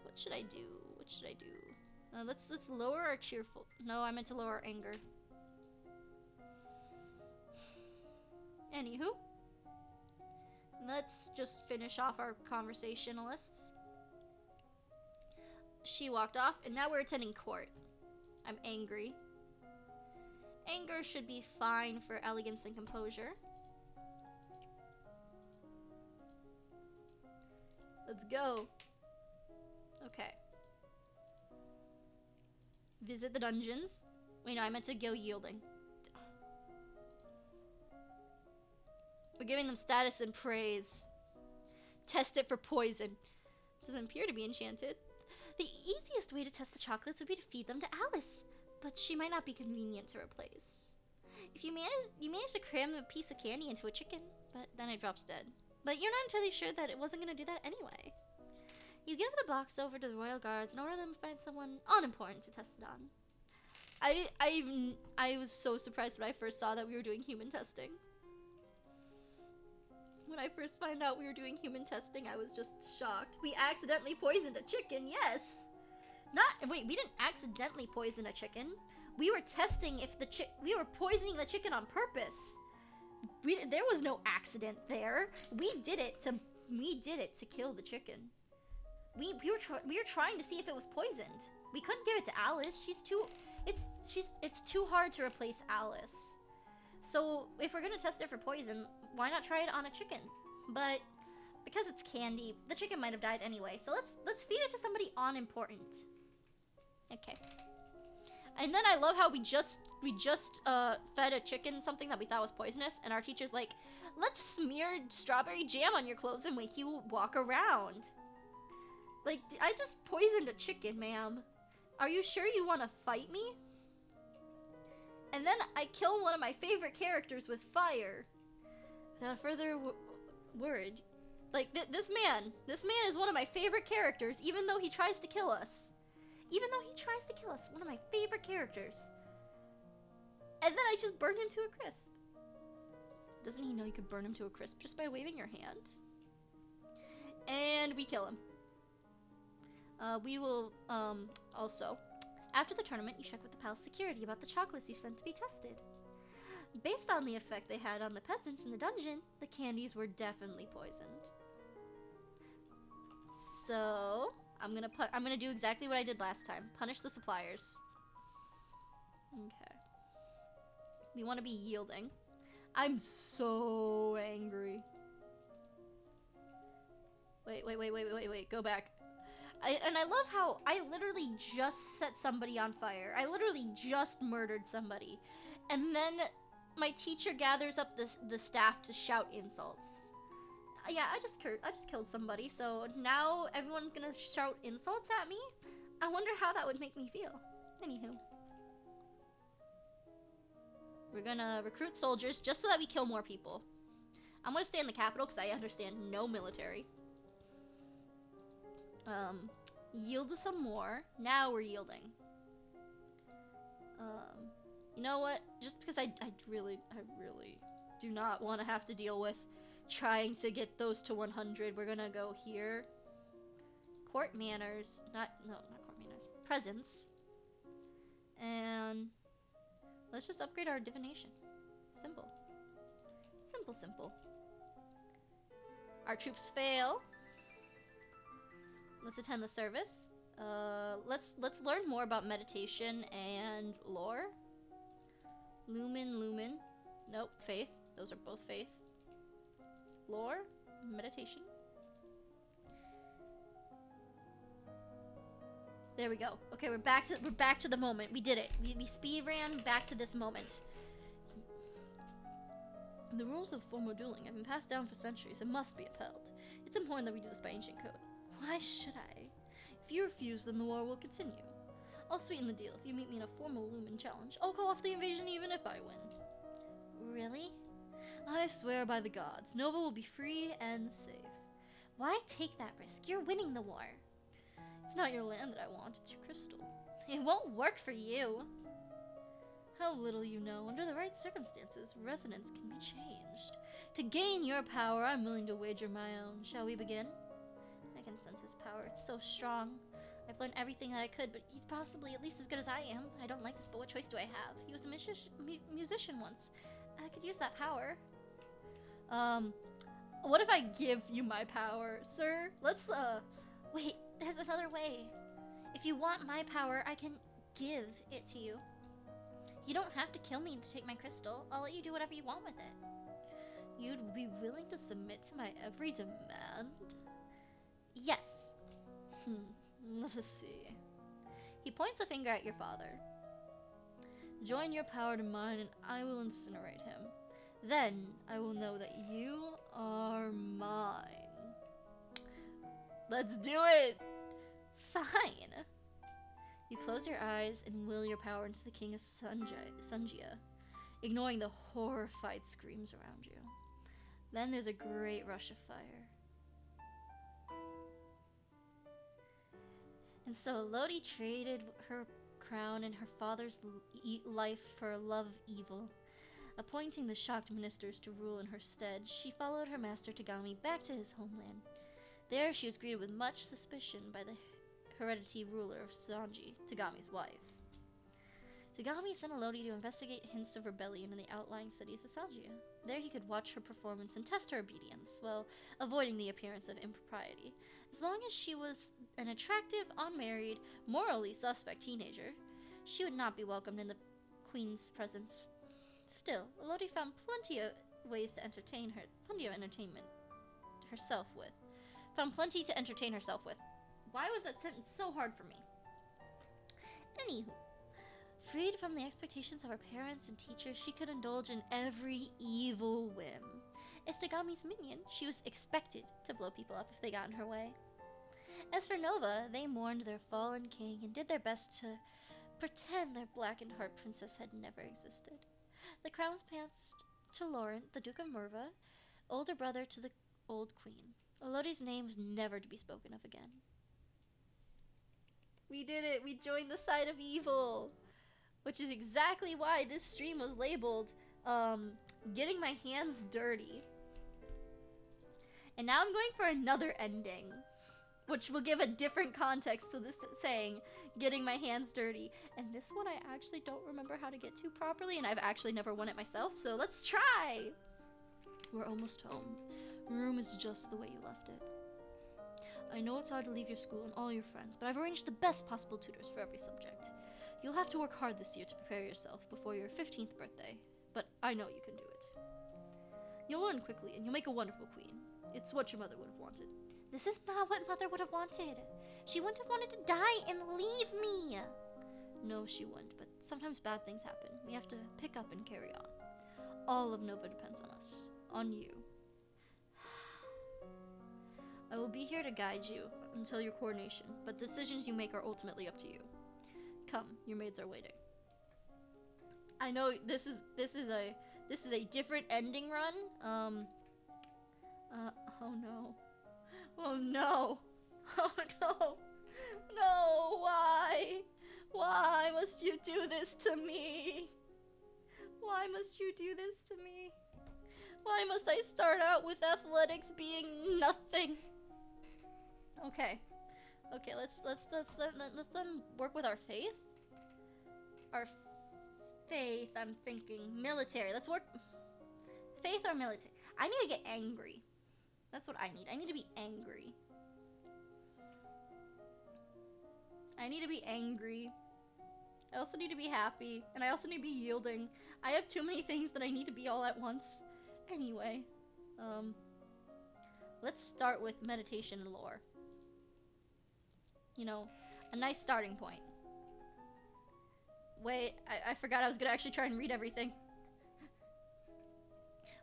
What should I do? What should I do? Let's lower our cheerful. No, I meant to lower our anger. Anywho, let's just finish off our conversationalists. She walked off, and now we're attending court. I'm angry. Anger should be fine for elegance and composure. Let's go. Okay. Visit the dungeons. Wait, no, I meant to go yielding. We're giving them status and praise. Test it for poison. Doesn't appear to be enchanted. The easiest way to test the chocolates would be to feed them to Alice, but she might not be convenient to replace. If you manage to cram a piece of candy into a chicken, but then it drops dead. But you're not entirely sure that it wasn't going to do that anyway. You give the box over to the royal guards and order them to find someone unimportant to test it on. I was so surprised when I first saw that we were doing human testing. When I first found out we were doing human testing, I was just shocked. We accidentally poisoned a chicken, yes! Wait, we didn't accidentally poison a chicken. We were testing if we were poisoning the chicken on purpose. There was no accident there. We did it to kill the chicken. We were trying to see if it was poisoned. We couldn't give it to Alice. It's too hard to replace Alice. So if we're gonna test it for poison, why not try it on a chicken? But because it's candy, the chicken might have died anyway. So let's feed it to somebody unimportant. Okay. And then I love how we just fed a chicken something that we thought was poisonous, and our teacher's like, let's smear strawberry jam on your clothes and make you walk around. Like, I just poisoned a chicken, ma'am. Are you sure you want to fight me? And then I kill one of my favorite characters with fire. Without further word. Like, this man is one of my favorite characters, even though he tries to kill us. Even though he tries to kill us, one of my favorite characters. And then I just burn him to a crisp. Doesn't he know you could burn him to a crisp just by waving your hand? And we kill him. We will, also... After the tournament, you check with the palace security about the chocolates you sent to be tested. Based on the effect they had on the peasants in the dungeon, the candies were definitely poisoned. So, I'm gonna do exactly what I did last time. Punish the suppliers. Okay. We want to be yielding. I'm so angry. Wait, go back. And I love how I literally just set somebody on fire. I literally just murdered somebody. And then my teacher gathers up the staff to shout insults. Yeah, I just killed somebody, so now everyone's gonna shout insults at me? I wonder how that would make me feel. Anywho. We're gonna recruit soldiers just so that we kill more people. I'm gonna stay in the capital because I understand no military. Yield some more. Now we're yielding. You know what? Just because I really do not want to have to deal with trying to get those to 100. We're gonna go here. Court manners. Not court manners. Presence. And let's just upgrade our divination. Simple. Simple. Our troops fail. Let's attend the service. Let's learn more about meditation and lore. Lumen. Nope, faith. Those are both faith. Lore, meditation. There we go. Okay, we're back to the moment. We did it. We speed ran back to this moment. The rules of formal dueling have been passed down for centuries and must be upheld. It's important that we do this by ancient code. Why should I? If you refuse, then the war will continue. I'll sweeten the deal. If you meet me in a formal Lumen challenge, I'll call off the invasion even if I win. Really? I swear by the gods, Nova will be free and safe. Why take that risk? You're winning the war. It's not your land that I want, it's your crystal. It won't work for you. How little you know. Under the right circumstances, resonance can be changed. To gain your power, I'm willing to wager my own. Shall we begin? I can sense his power. It's so strong. I've learned everything that I could, but he's possibly at least as good as I am. I don't like this, but what choice do I have? He was a musician once. I could use that power. What if I give you my power, sir? Let's, wait, there's another way. If you want my power, I can give it to you. You don't have to kill me to take my crystal. I'll let you do whatever you want with it. You'd be willing to submit to my every demand? Yes. Let us see. He points a finger at your father. Join your power to mine and I will incinerate him. Then I will know that you are mine. Let's do it! Fine. You close your eyes and will your power into the king of Sungia, ignoring the horrified screams around you. Then there's a great rush of fire. And so Lodi traded her crown and her father's life for a love of evil. Appointing the shocked ministers to rule in her stead, she followed her master Tagami back to his homeland. There she was greeted with much suspicion by the hereditary ruler of Sanji, Tagami's wife. Tagami sent Lodi to investigate hints of rebellion in the outlying cities of Sanjia. There he could watch her performance and test her obedience, while avoiding the appearance of impropriety. As long as she was an attractive, unmarried, morally suspect teenager, she would not be welcomed in the queen's presence. Still, Lodi found plenty of ways to entertain her, plenty to entertain herself with. Why was that sentence so hard for me? Anywho, freed from the expectations of her parents and teachers, she could indulge in every evil whim. As Tagami's minion, she was expected to blow people up if they got in her way. As for Nova, they mourned their fallen king and did their best to pretend their blackened heart princess had never existed. The crown was passed to Laurent, the Duke of Merva, older brother to the old queen. Lodi's name was never to be spoken of again. We did it! We joined the side of evil! Which is exactly why this stream was labeled, Getting My Hands Dirty. And now I'm going for another ending, which will give a different context to this saying, Getting My Hands Dirty. And this one I actually don't remember how to get to properly, and I've actually never won it myself, so let's try! We're almost home. Room is just the way you left it. I know it's hard to leave your school and all your friends, but I've arranged the best possible tutors for every subject. You'll have to work hard this year to prepare yourself before your 15th birthday, but I know you can do it. You'll learn quickly, and you'll make a wonderful queen. It's what your mother would have wanted. This is not what Mother would have wanted. She wouldn't have wanted to die and leave me. No, she wouldn't, but sometimes bad things happen. We have to pick up and carry on. All of Nova depends on us, on you. I will be here to guide you until your coronation, but decisions you make are ultimately up to you. Come, your maids are waiting. I know this is a different ending run. Oh no. Oh no. Oh no. No, why? Why must you do this to me? Why must you do this to me? Why must I start out with athletics being nothing? Okay. Okay, let's then work with our faith. Our faith, I'm thinking military. Let's work faith or military. I need to get angry. That's what I need. I need to be angry. I need to be angry. I also need to be happy, and I also need to be yielding. I have too many things that I need to be all at once. Anyway, let's start with meditation and lore. You know, a nice starting point. Wait, I forgot I was gonna actually try and read everything.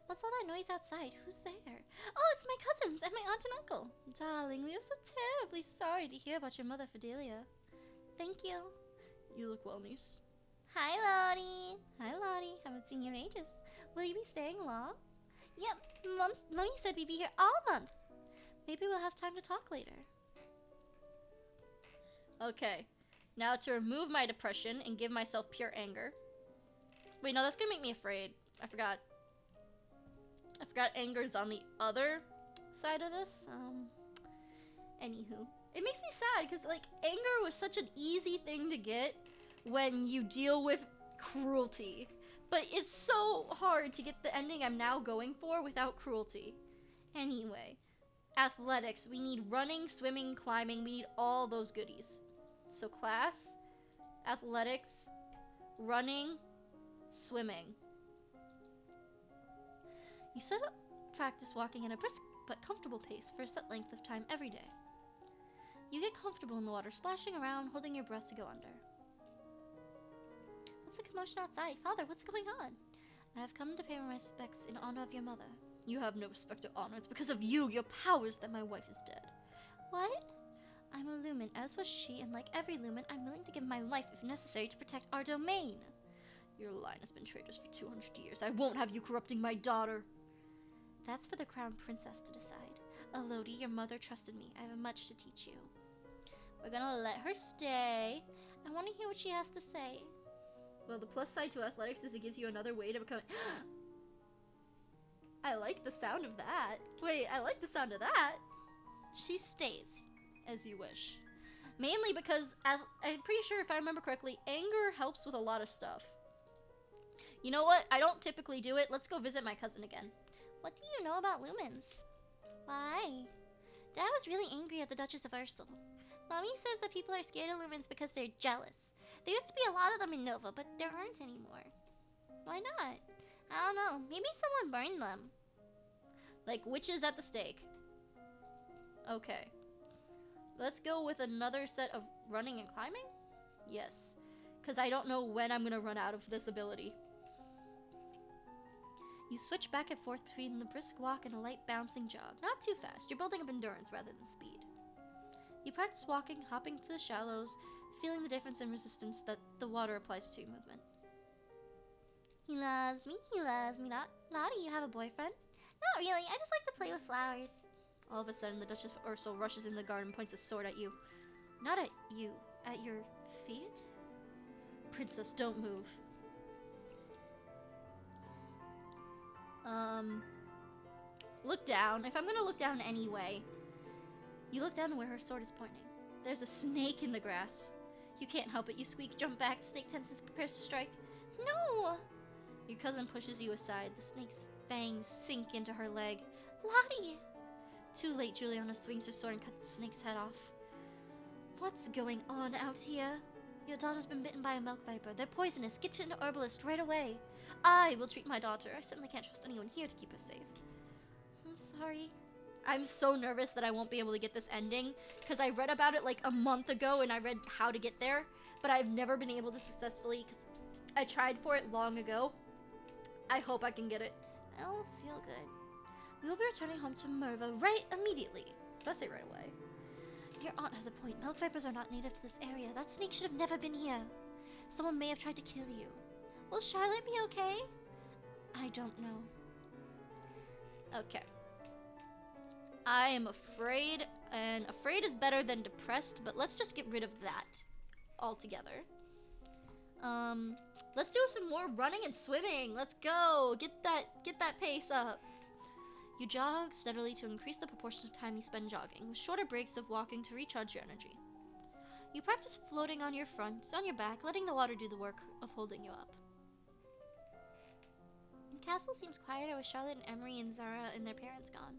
What's all that noise outside? Who's there? Oh, it's my cousins and my aunt and uncle. Darling, we are so terribly sorry to hear about your mother, Fidelia. Thank you. You look well, niece. Hi, Lottie. Hi, Lottie. Haven't seen you in ages. Will you be staying long? Yep. Mommy said we'd be here all month. Maybe we'll have time to talk later. Okay. Now to remove my depression and give myself pure anger. Wait, no, that's gonna make me afraid. I forgot anger's on the other side of this. Anywho. It makes me sad because, like, anger was such an easy thing to get when you deal with cruelty. But it's so hard to get the ending I'm now going for without cruelty. Anyway, athletics. We need running, swimming, climbing. We need all those goodies. So class, athletics, running, swimming. You set up practice walking at a brisk but comfortable pace for a set length of time every day. You get comfortable in the water, splashing around, holding your breath to go under. What's the commotion outside? Father, what's going on? I have come to pay my respects in honor of your mother. You have no respect or honor. It's because of you, your powers, that my wife is dead. What? I'm a Lumen, as was she, and like every Lumen, I'm willing to give my life if necessary to protect our domain. Your line has been traitors for 200 years. I won't have you corrupting my daughter. That's for the crown princess to decide. Elodie, your mother trusted me. I have much to teach you. We're gonna let her stay. I want to hear what she has to say. Well, the plus side to athletics is it gives you another way to become... I like the sound of that. Wait, I like the sound of that. She stays, as you wish. Mainly because, I'm pretty sure if I remember correctly, anger helps with a lot of stuff. You know what? I don't typically do it. Let's go visit my cousin again. What do you know about lumens? Why? Dad was really angry at the Duchess of Ursul. Mommy says that people are scared of lumens because they're jealous. There used to be a lot of them in Nova, but there aren't anymore. Why not? I don't know. Maybe someone burned them. Like witches at the stake. Okay. Let's go with another set of running and climbing? Yes. Because I don't know when I'm going to run out of this ability. You switch back and forth between the brisk walk and a light bouncing jog. Not too fast. You're building up endurance rather than speed. You practice walking, hopping through the shallows, feeling the difference in resistance that the water applies to your movement. He loves me. Lottie, you have a boyfriend? Not really. I just like to play with flowers. All of a sudden, the Duchess of Ursul rushes in the garden and points a sword at you. Not at you. At your feet? Princess, don't move. Look down. If I'm gonna look down anyway. You look down to where her sword is pointing. There's a snake in the grass. You can't help it. You squeak, jump back. The snake tenses, prepares to strike. No! Your cousin pushes you aside. The snake's fangs sink into her leg. Lottie! Too late, Juliana swings her sword and cuts the snake's head off. What's going on out here? Your daughter's been bitten by a milk viper. They're poisonous. Get to an herbalist right away. I will treat my daughter. I certainly can't trust anyone here to keep her safe. I'm sorry. I'm so nervous that I won't be able to get this ending because I read about it like a month ago and I read how to get there, but I've never been able to successfully because I tried for it long ago. I hope I can get it. I don't feel good. We will be returning home to Merva immediately. I was about to say right away. Your aunt has a point. Milk vipers are not native to this area. That snake should have never been here. Someone may have tried to kill you. Will Charlotte be okay? I don't know. Okay. I am afraid, and afraid is better than depressed, but let's just get rid of that altogether. Let's do some more running and swimming. Let's go. Get that pace up. You jog steadily to increase the proportion of time you spend jogging, with shorter breaks of walking to recharge your energy. You practice floating on your front, on your back, letting the water do the work of holding you up. The castle seems quieter with Charlotte and Emery and Zara and their parents gone.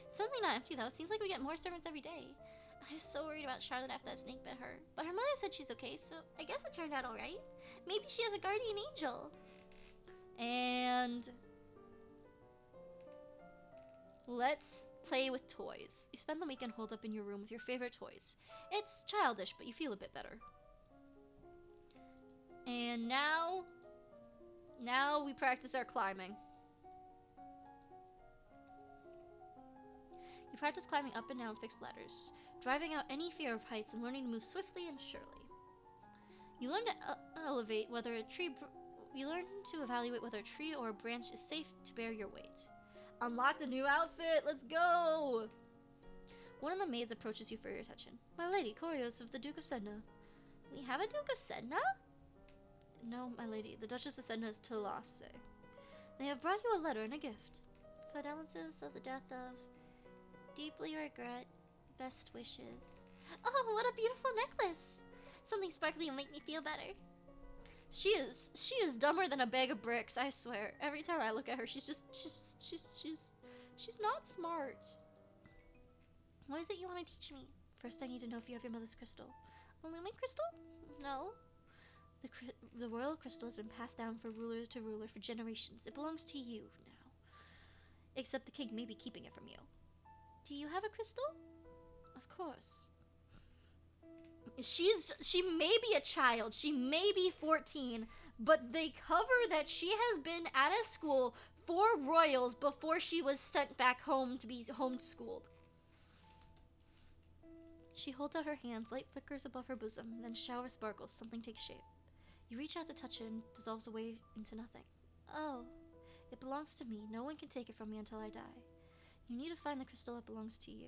It's certainly not empty though. It seems like we get more servants every day. I was so worried about Charlotte after that snake bit her, but her mother said she's okay, so I guess it turned out alright. Maybe she has a guardian angel. And let's play with toys. You spend the weekend holed up in your room with your favorite toys. It's childish, but you feel a bit better. And now we practice our climbing. You practice climbing up and down fixed ladders, driving out any fear of heights and learning to move swiftly and surely. You learn to evaluate whether a tree or a branch is safe to bear your weight. Unlocked a new outfit. Let's go. One of the maids approaches you for your attention. My lady, Corios of the Duke of Sedna. We have a Duke of Sedna? No, my lady. The Duchess of Sedna is Telasse. They have brought you a letter and a gift. Condolences of the death of... Deeply regret. Best wishes. Oh, what a beautiful necklace. Something sparkly will make me feel better. She is dumber than a bag of bricks, I swear. Every time I look at her, she's not smart. What is it you want to teach me? First, I need to know if you have your mother's crystal. A lumen crystal? No. The royal crystal has been passed down from ruler to ruler for generations. It belongs to you now. Except the king may be keeping it from you. Do you have a crystal? Of course. She may be a child. She may be 14, but they cover that she has been at a school for royals before she was sent back home to be homeschooled. She holds out her hands, light flickers above her bosom, then shower sparkles, something takes shape. You reach out to touch it and dissolves away into nothing. Oh, it belongs to me. No one can take it from me until I die. You need to find the crystal that belongs to you.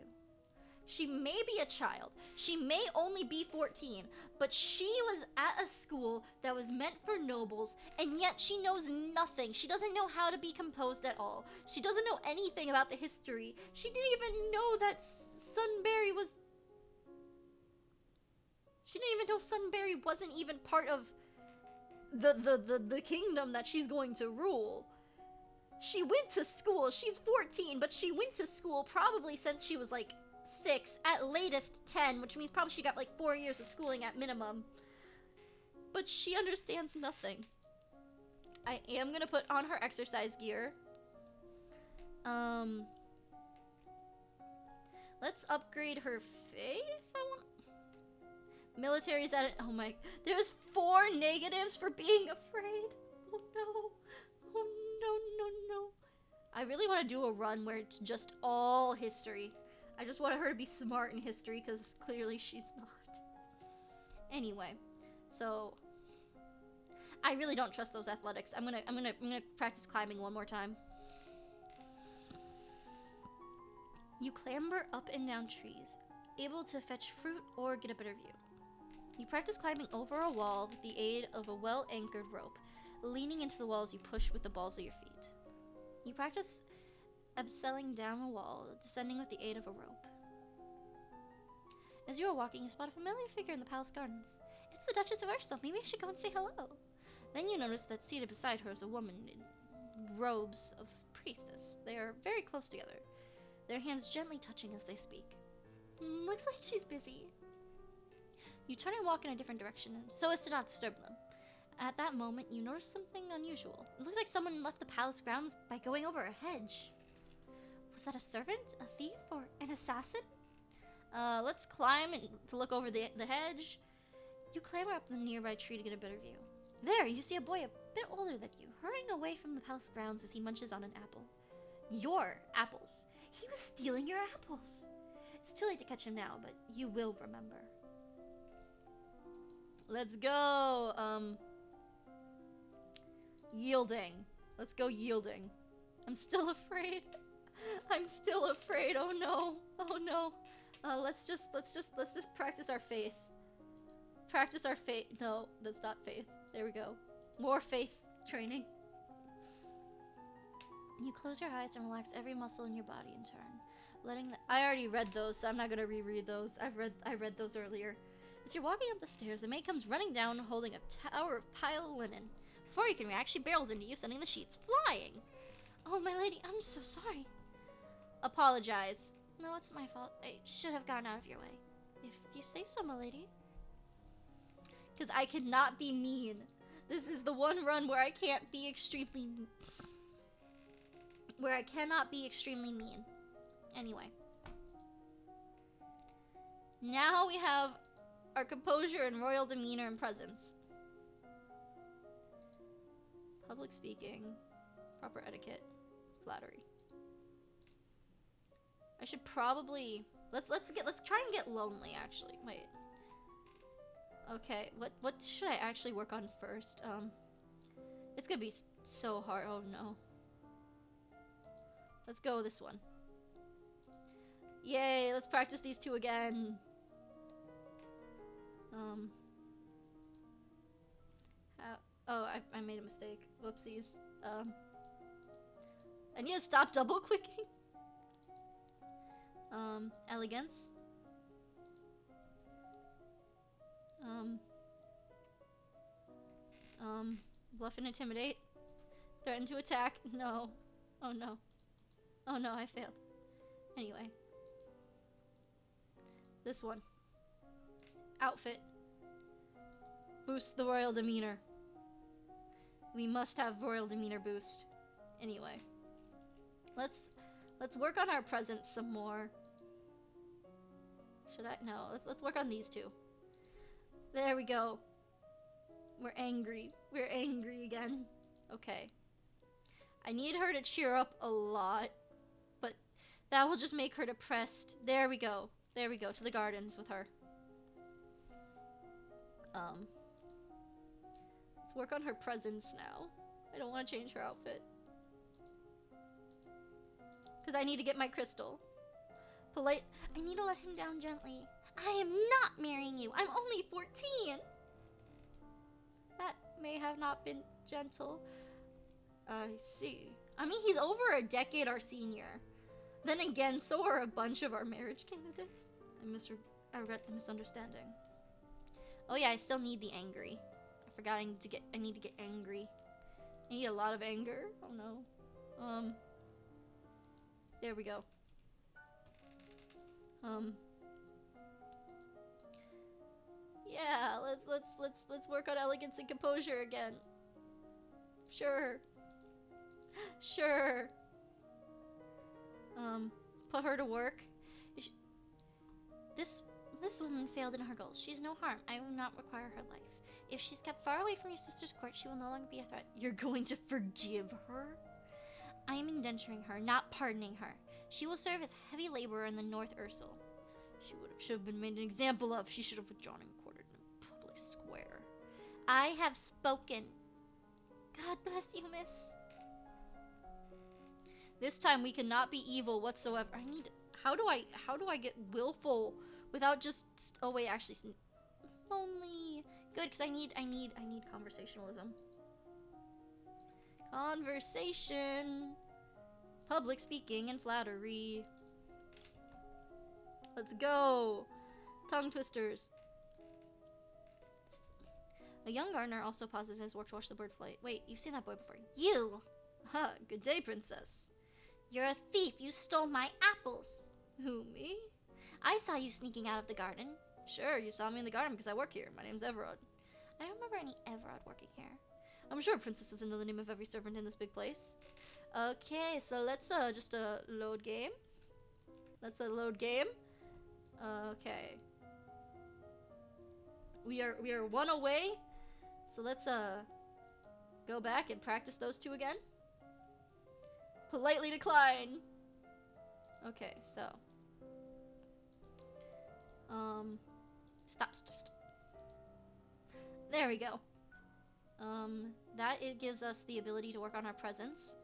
She may be a child. She may only be 14, but she was at a school that was meant for nobles, and yet she knows nothing. She doesn't know how to be composed at all. She doesn't know anything about the history. She didn't even know that Sunbury was... She didn't even know Sunbury wasn't even part of the kingdom that she's going to rule. She went to school. She's 14, but she went to school probably since she was like 6, at latest 10, which means probably she got like 4 years of schooling at minimum. But she understands nothing. I am gonna put on her exercise gear. Let's upgrade her faith. Military's at it. Oh my. There's 4 negatives for being afraid. Oh no. Oh no. I really want to do a run where it's just all history. I just want her to be smart in history because clearly she's not. Anyway, so I really don't trust those athletics. I'm gonna practice climbing one more time. You clamber up and down trees, able to fetch fruit or get a better view. You practice climbing over a wall with the aid of a well-anchored rope, leaning into the wall as you push with the balls of your feet. You practice abseiling down the wall, descending with the aid of a rope. As you are walking, you spot a familiar figure in the palace gardens. It's the Duchess of Ursel. Maybe I should go and say hello. Then you notice that seated beside her is a woman in robes of priestess. They are very close together, their hands gently touching as they speak. Looks like she's busy. You turn and walk in a different direction so as to not disturb them. At that moment, you notice something unusual. It looks like someone left the palace grounds by going over a hedge. Was that a servant, a thief, or an assassin? Let's climb to look over the hedge. You clamber up the nearby tree to get a better view. There, you see a boy a bit older than you, hurrying away from the palace grounds as he munches on an apple. Your apples. He was stealing your apples. It's too late to catch him now, but you will remember. Let's go. Yielding. Let's go yielding. I'm still afraid. I'm still afraid. Oh no. Oh no. Let's just practice our faith. Practice our faith. No, that's not faith. There we go. More faith training. You close your eyes and relax every muscle in your body in turn. Letting the— I already read those, so I'm not gonna reread those. I read those earlier. As you're walking up the stairs, a maid comes running down holding a tower of pile of linen. Before you can react, she barrels into you, sending the sheets flying. Oh, my lady, I'm so sorry. Apologize. No, it's my fault. I should have gotten out of your way. If you say so, my lady. Because I cannot be mean. This is the one run where I can't be extremely... where I cannot be extremely mean. Anyway. Now we have our composure and royal demeanor and presence. Public speaking. Proper etiquette. Flattery. I should probably... Let's try and get lonely, actually. Wait. Okay, what should I actually work on first? It's gonna be so hard. Oh no. Let's go with this one. Yay, let's practice these two again. Oh, I made a mistake. Whoopsies. I need to stop double clicking. Elegance. Bluff and intimidate. Threaten to attack. No. Oh no. Oh no, I failed. Anyway. This one. Outfit. Boost the royal demeanor. We must have royal demeanor boost. Anyway. Let's work on our presence some more. Should I? No, let's work on these two. There we go. We're angry. We're angry again. Okay. I need her to cheer up a lot, but that will just make her depressed. There we go. There we go. To the gardens with her. Let's work on her presence now. I don't want to change her outfit. Because I need to get my crystal. Polite. I need to let him down gently. I am not marrying you. I'm only 14. That may have not been gentle. I see. I mean, he's over a decade our senior. Then again, so are a bunch of our marriage candidates. I regret the misunderstanding. Oh yeah, I still need the angry. I forgot I need to get angry. I need a lot of anger. Oh no. There we go. Yeah, let's work on elegance and composure again. Sure. Sure. Put her to work. This woman failed in her goals. She's no harm. I will not require her life. If she's kept far away from your sister's court, she will no longer be a threat. You're going to forgive her? I am indenturing her, not pardoning her. She will serve as heavy laborer in the North Ursel. Should have been made an example of. She should have withdrawn and quartered in a public square. I have spoken. God bless you, miss. This time we cannot be evil whatsoever. How do I get willful without just, oh wait, actually, lonely. Good, because I need conversationalism. Conversation. Public speaking and flattery. Let's go. Tongue twisters. A young gardener also pauses his work to watch the bird flight. Wait, you've seen that boy before. You! Ha, good day, princess. You're a thief. You stole my apples. Who, me? I saw you sneaking out of the garden. Sure, you saw me in the garden because I work here. My name's Everard. I don't remember any Everard working here. I'm sure princess doesn't know the name of every servant in this big place. Okay, so let's just load game. Let's load game. Okay. We are one away. So let's go back and practice those two again. Politely decline. Okay, so stop. There we go. That it gives us the ability to work on our presence.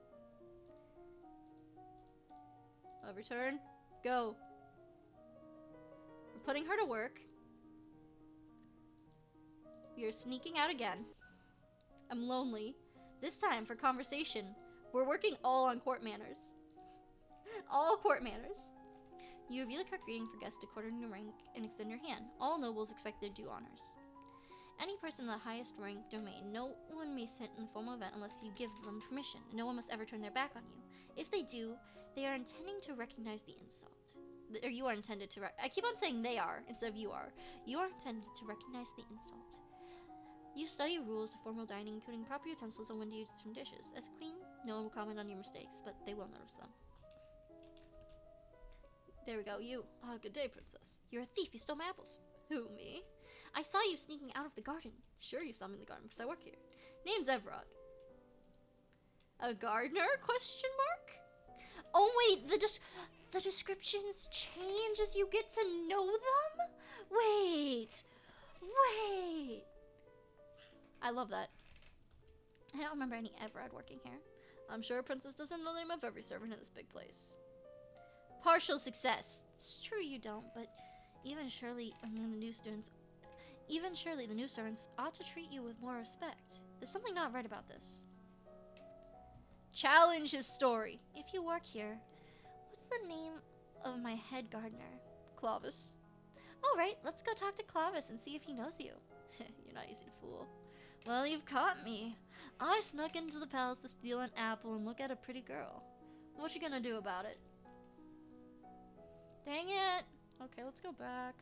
Return. Go. We're putting her to work. You're sneaking out again. I'm lonely. This time for conversation. We're working all on court manners. All court manners. You reveal the correct greeting for guests according to rank and extend your hand. All nobles expect their due honors. Any person in the highest rank domain, no one may sit in the formal event unless you give them permission. No one must ever turn their back on you. If they do, they are intending to recognize the insult. Or you are intended to I keep on saying they are instead of you are. You are intended to recognize the insult. You study rules of formal dining, including proper utensils and when to use from dishes. As queen, no one will comment on your mistakes, but they will notice them. There we go, you. Good day, princess. You're a thief, you stole my apples. Who, me? I saw you sneaking out of the garden. Sure you saw me in the garden, because I work here. Name's Evrod. A gardener? Question mark? Oh wait, the descriptions change as you get to know them? Wait. I love that. I don't remember any Evrod working here. I'm sure a princess doesn't know the name of every servant in this big place. Partial success. It's true you don't, but even surely the new servants ought to treat you with more respect. There's something not right about this. Challenge his story. If you work here, what's the name of my head gardener? Clovis. All right, let's go talk to Clovis and see if he knows you. You're not easy to fool. Well, you've caught me. I snuck into the palace to steal an apple and look at a pretty girl. What you gonna do about it? Dang it. Okay, let's go back.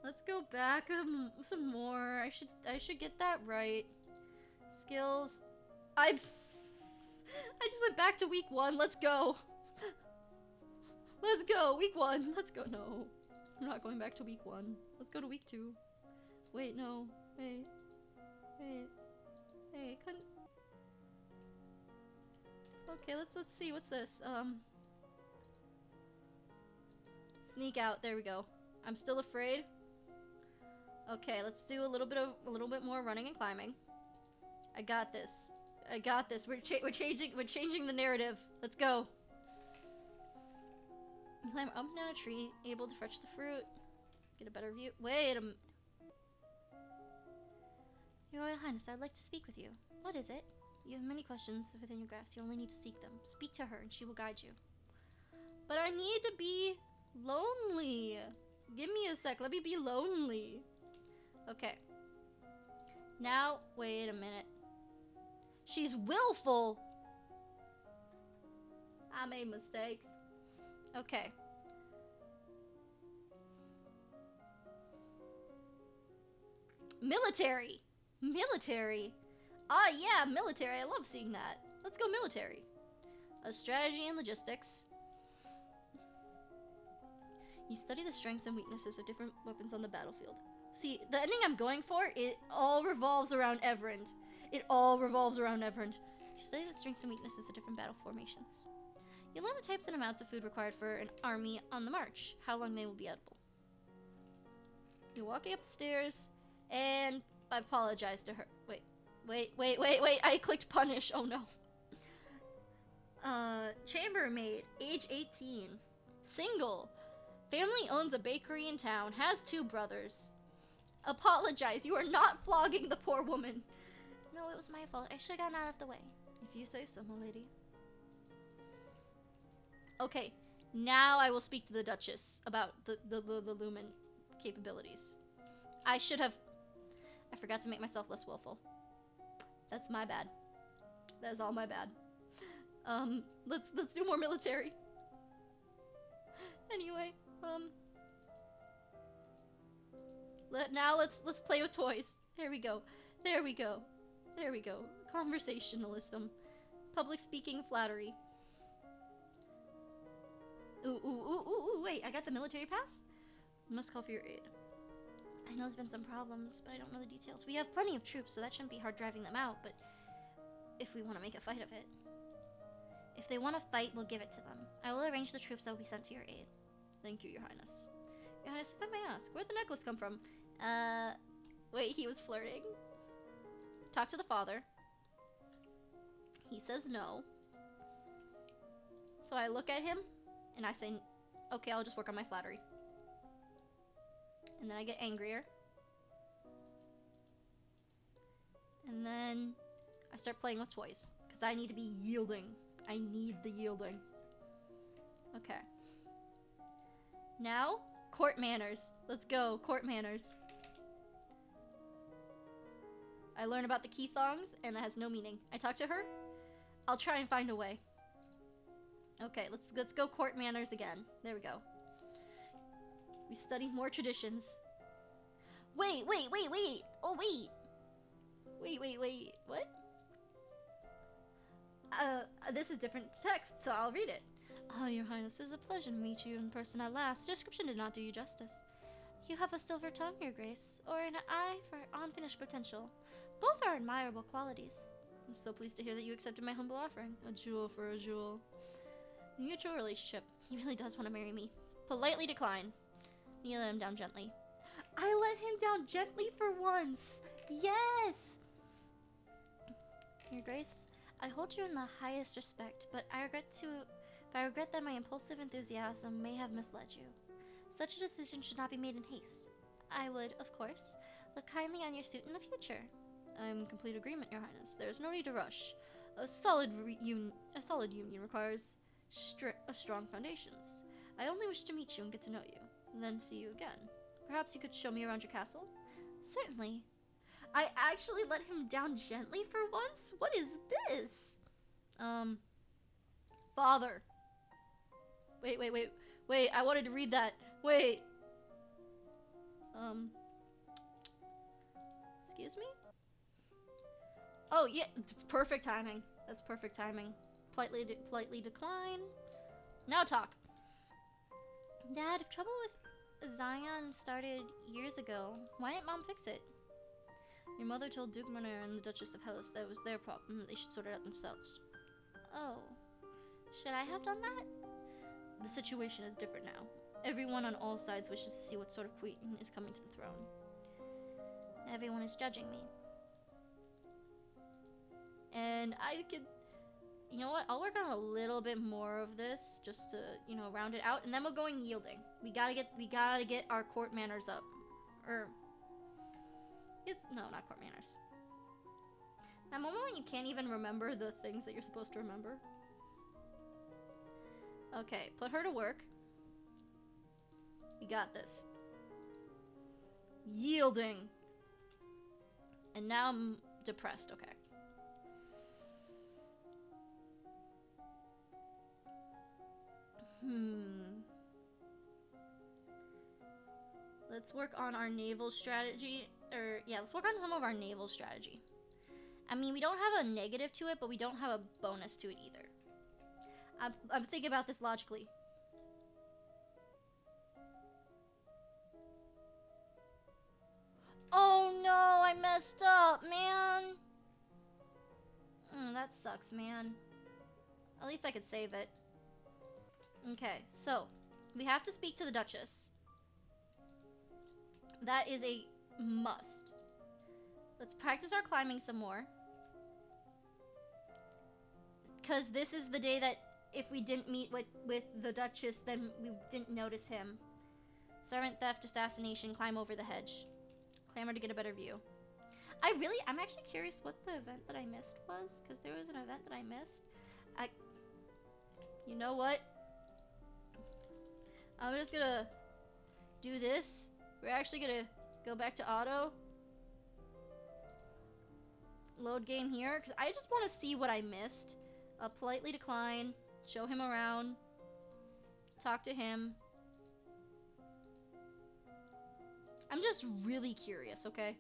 Let's go back some more. I should get that right. Skills. I just went back to week 1. Let's go. Let's go. Week 1. Let's go. No. I'm not going back to week 1. Let's go to week 2. Wait, no. Wait. Hey, couldn't. Okay, let's see. What's this? Sneak out. There we go. I'm still afraid. Okay, let's do a little bit more running and climbing. I got this. We're changing the narrative. Let's go. Climb up and down a tree, able to fetch the fruit. Get a better view. Wait a minute. Your Royal Highness, I'd like to speak with you. What is it? You have many questions within your grasp. You only need to seek them. Speak to her and she will guide you. But I need to be lonely. Give me a sec. Let me be lonely. Okay. Now, wait a minute. She's willful. I made mistakes. Okay. Military. Ah, yeah, military. I love seeing that. Let's go military. Strategy and logistics. You study the strengths and weaknesses of different weapons on the battlefield. See, the ending I'm going for, it all revolves around Evrend. You study the strengths and weaknesses of different battle formations. You learn the types and amounts of food required for an army on the march, how long they will be edible. You're walking up the stairs, and I apologize to her. Wait, I clicked punish. Oh no. Chambermaid, age 18. Single. Family owns a bakery in town, has 2 brothers. Apologize, you are not flogging the poor woman. No, it was my fault. I should have gotten out of the way. If you say so, my lady. Okay, now I will speak to the Duchess about the Lumen capabilities. I forgot to make myself less willful. That's my bad. That is all my bad. Let's do more military. Anyway, let's play with toys. There we go. Conversationalism. Public speaking flattery. Ooh, wait, I got the military pass? Must call for your aid. I know there's been some problems, but I don't know the details. We have plenty of troops, so that shouldn't be hard driving them out, but if we want to make a fight of it. If they want to fight, we'll give it to them. I will arrange the troops that will be sent to your aid. Thank you, Your Highness. Your Highness, if I may ask, where'd the necklace come from? Wait, he was flirting. Talk to the father. He says no. So I look at him and I say, okay, I'll just work on my flattery. And then I get angrier. And then I start playing with toys. Because I need to be yielding. I need the yielding. Okay. Now, court manners. Let's go, court manners. I learn about the key thongs, and that has no meaning. I talk to her. I'll try and find a way. Okay, let's go court manners again. There we go. We study more traditions. Wait. Oh, wait. Wait. What? This is different text, so I'll read it. Oh, Your Highness, it is a pleasure to meet you in person at last. Your description did not do you justice. You have a silver tongue, Your Grace, or an eye for unfinished potential. Both are admirable qualities. I'm so pleased to hear that you accepted my humble offering. A jewel for a jewel. Mutual relationship. He really does want to marry me. Politely decline. Kneel him down gently. I let him down gently for once. Yes! Your Grace, I hold you in the highest respect, but I regret that my impulsive enthusiasm may have misled you. Such a decision should not be made in haste. I would, of course, look kindly on your suit in the future. I'm in complete agreement, Your Highness. There is no need to rush. A solid union requires strong foundations. I only wish to meet you and get to know you, and then see you again. Perhaps you could show me around your castle? Certainly. I actually let him down gently for once? What is this? Father. Wait, I wanted to read that. Wait. Excuse me? Oh, yeah, perfect timing. That's perfect timing. Politely decline. Now talk. Dad, if trouble with Zion started years ago, why didn't Mom fix it? Your mother told Duke Monner and the Duchess of Hellas that it was their problem, that they should sort it out themselves. Oh. Should I have done that? The situation is different now. Everyone on all sides wishes to see what sort of queen is coming to the throne. Everyone is judging me. And I could... You know what? I'll work on a little bit more of this just to, round it out, and then we'll go in yielding. We gotta get our court manners up. No, not court manners. That moment when you can't even remember the things that you're supposed to remember. Okay, put her to work. We got this. Yielding. And now I'm depressed, okay. Let's work on our naval strategy. Let's work on some of our naval strategy. I mean, we don't have a negative to it, but we don't have a bonus to it either. I'm thinking about this logically. Oh no, I messed up, man. That sucks, man. At least I could save it. Okay, so we have to speak to the Duchess. That is a must. Let's practice our climbing some more. Because this is the day that if we didn't meet with the Duchess, then we didn't notice him. Servant theft, assassination, climb over the hedge. Clamor to get a better view. I'm actually curious what the event that I missed was. Because there was an event that I missed. You know what? I'm just gonna do this. We're actually gonna go back to auto. Load game here, because I just want to see what I missed. Politely decline. Show him around. Talk to him. I'm just really curious, okay?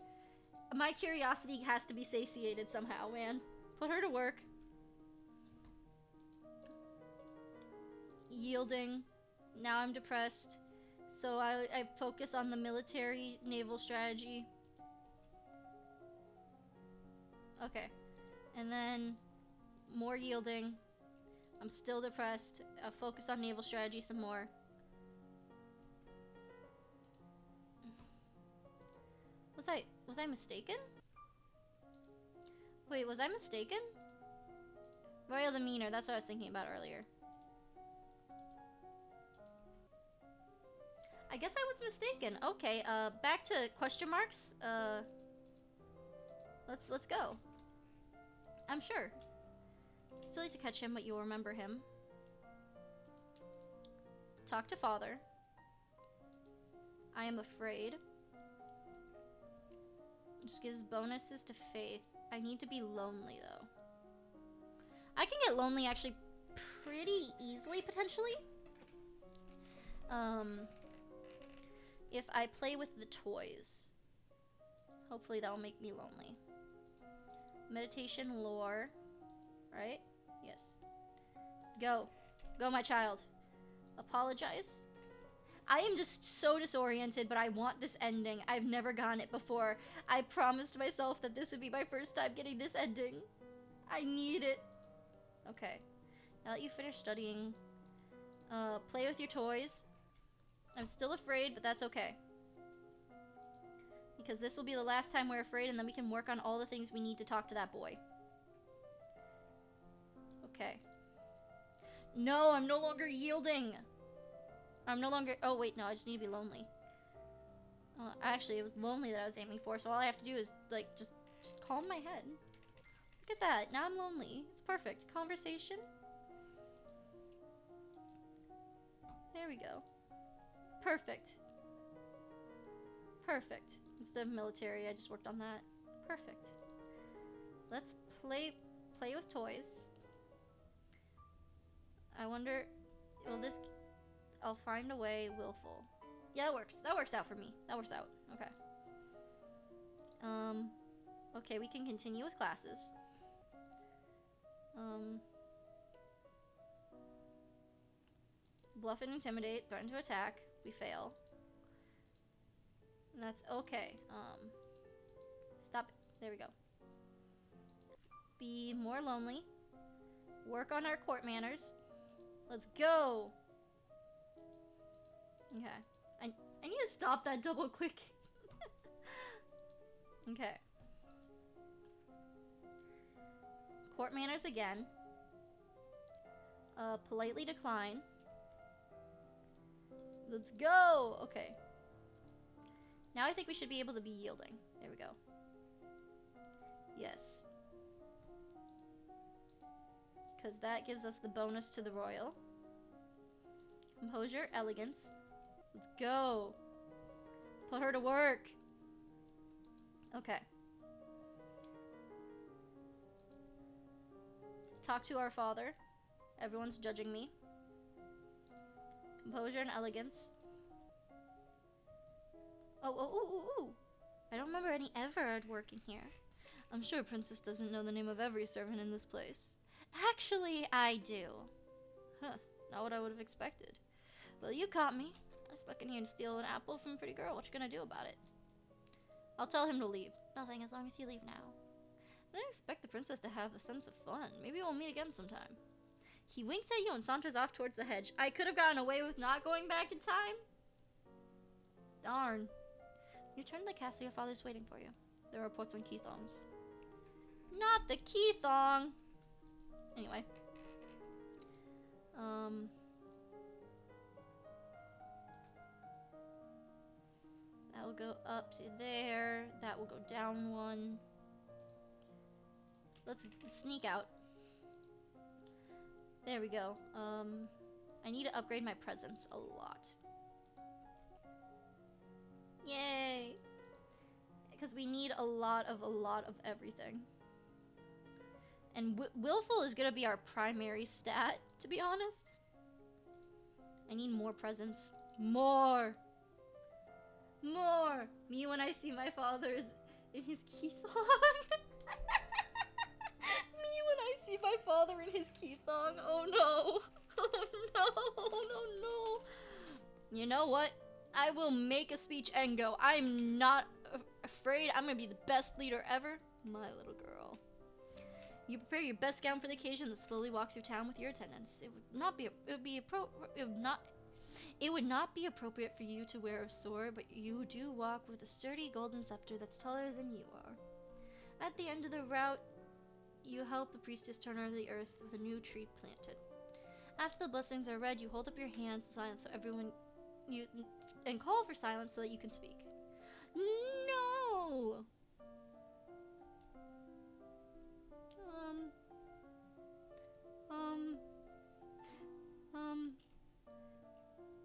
My curiosity has to be satiated somehow, man. Put her to work. Yielding. Now I'm depressed. So I focus on the military naval strategy. Okay. And then more yielding. I'm still depressed. Focus on naval strategy some more. was I mistaken? Wait, was I mistaken? Royal demeanor, that's what I was thinking about earlier. I guess I was mistaken. Okay, back to question marks. Let's go. I'm sure. Still need to catch him, but you'll remember him. Talk to father. I am afraid. Just gives bonuses to faith. I need to be lonely, though. I can get lonely, actually, pretty easily, potentially. If I play with the toys. Hopefully that will make me lonely. Meditation lore. Right? Yes. Go. Go, my child. Apologize. I am just so disoriented, but I want this ending. I've never gotten it before. I promised myself that this would be my first time getting this ending. I need it. Okay. Now that you finish studying, play with your toys. I'm still afraid, but that's okay. Because this will be the last time we're afraid, and then we can work on all the things we need to talk to that boy. Okay. No, I'm no longer yielding. I'm no longer... Oh, wait, no, I just need to be lonely. Actually, it was lonely that I was aiming for, so all I have to do is, like, just calm my head. Look at that. Now I'm lonely. It's perfect. Conversation. There we go. Perfect. Perfect. Instead of military, I just worked on that. Perfect. Let's play with toys. I wonder, will this... I'll find a way. Willful. Yeah, that works. That works out for me. That works out. Okay. Okay, we can continue with classes. Bluff and intimidate. Threaten to attack. We fail. And that's okay. Stop it. There we go. Be more lonely. Work on our court manners. Let's go! Okay. I need to stop that double clicking. Okay. Court manners again. Politely decline. Let's go! Okay. Now I think we should be able to be yielding. There we go. Yes. Because that gives us the bonus to the royal. Composure, elegance. Let's go. Put her to work. Okay. Talk to our father. Everyone's judging me. Composure and elegance. Oh. I don't remember any Everard working here. I'm sure Princess doesn't know the name of every servant in this place. Actually, I do. Huh, not what I would have expected. Well, you caught me. I snuck in here to steal an apple from a pretty girl. What you gonna do about it? I'll tell him to leave. Nothing, as long as you leave now. I didn't expect the princess to have a sense of fun. Maybe we'll meet again sometime. He winks at you and saunters off towards the hedge. I could have gotten away with not going back in time. Darn. You turn to the castle. Your father's waiting for you. There are reports on Keithongs. Not the Keithong! Anyway. That will go up to there. That will go down one. Let's sneak out. There we go. I need to upgrade my presence a lot. Yay! Because we need a lot of everything. And willful is gonna be our primary stat, to be honest. I need more presence. More! More! Me when I see my father is in his Keithong. Me when I see my father in his Keithong. Oh no! Oh no! Oh no! You know what? I will make a speech and go. I'm not afraid. I'm gonna be the best leader ever. My little girl. You prepare your best gown for the occasion and slowly walk through town with your attendants. It would It would not be appropriate for you to wear a sword, but you do walk with a sturdy golden scepter that's taller than you are. At the end of the route, you help the priestess turn over the earth with a new tree planted. After the blessings are read, you hold up your hands in silence so everyone and call for silence so that you can speak. No!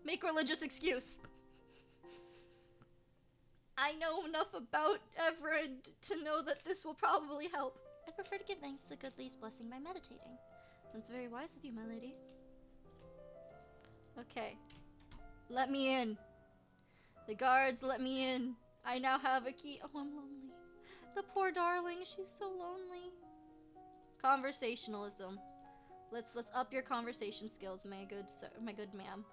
Make religious excuse. I know enough about Everett to know that this will probably help. I'd prefer to give thanks to the good lady's blessing by meditating. That's very wise of you, my lady. Okay. Let me in. The guards, let me in. I now have a key. Oh, I'm lonely. The poor darling, she's so lonely. Conversationalism. Let's up your conversation skills, my good sir, my good ma'am.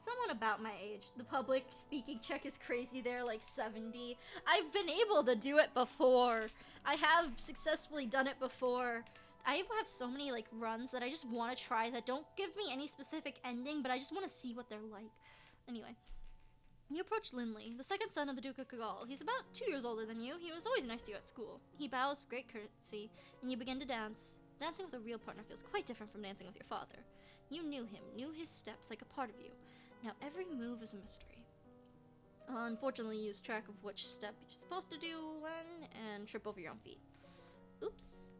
Someone about my age. The public speaking check is crazy. They're like 70. I've been able to do it before. I have successfully done it before. I have so many like runs that I just want to try that don't give me any specific ending, but I just want to see what they're like. Anyway, you approach Linley, the second son of the Duke of Cagal. He's about 2 years older than you. He was always nice to you at school. He bows with great courtesy, and you begin to dance. Dancing with a real partner feels quite different from dancing with your father. You knew him, knew his steps like a part of you. Now every move is a mystery. Unfortunately, you lose track of which step you're supposed to do when, and trip over your own feet. Oops.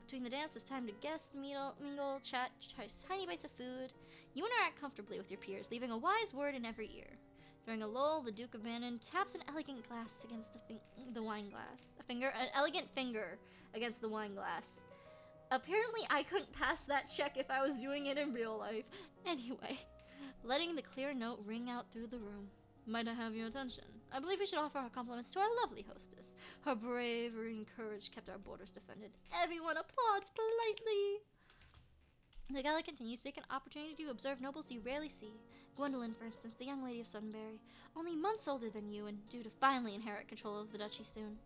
Between the dance, it's time to guest, mingle, chat, try tiny bites of food. You interact comfortably with your peers, leaving a wise word in every ear. During a lull, the Duke of Bannon taps an elegant glass against the wine glass. An elegant finger against the wine glass. Apparently, I couldn't pass that check if I was doing it in real life. Anyway, letting the clear note ring out through the room. Might I have your attention? I believe we should offer our compliments to our lovely hostess. Her bravery and courage kept our borders defended. Everyone applauds politely. The gala continues to take an opportunity to observe nobles you rarely see. Gwendolyn, for instance, the young lady of Sunbury, only months older than you and due to finally inherit control of the duchy soon.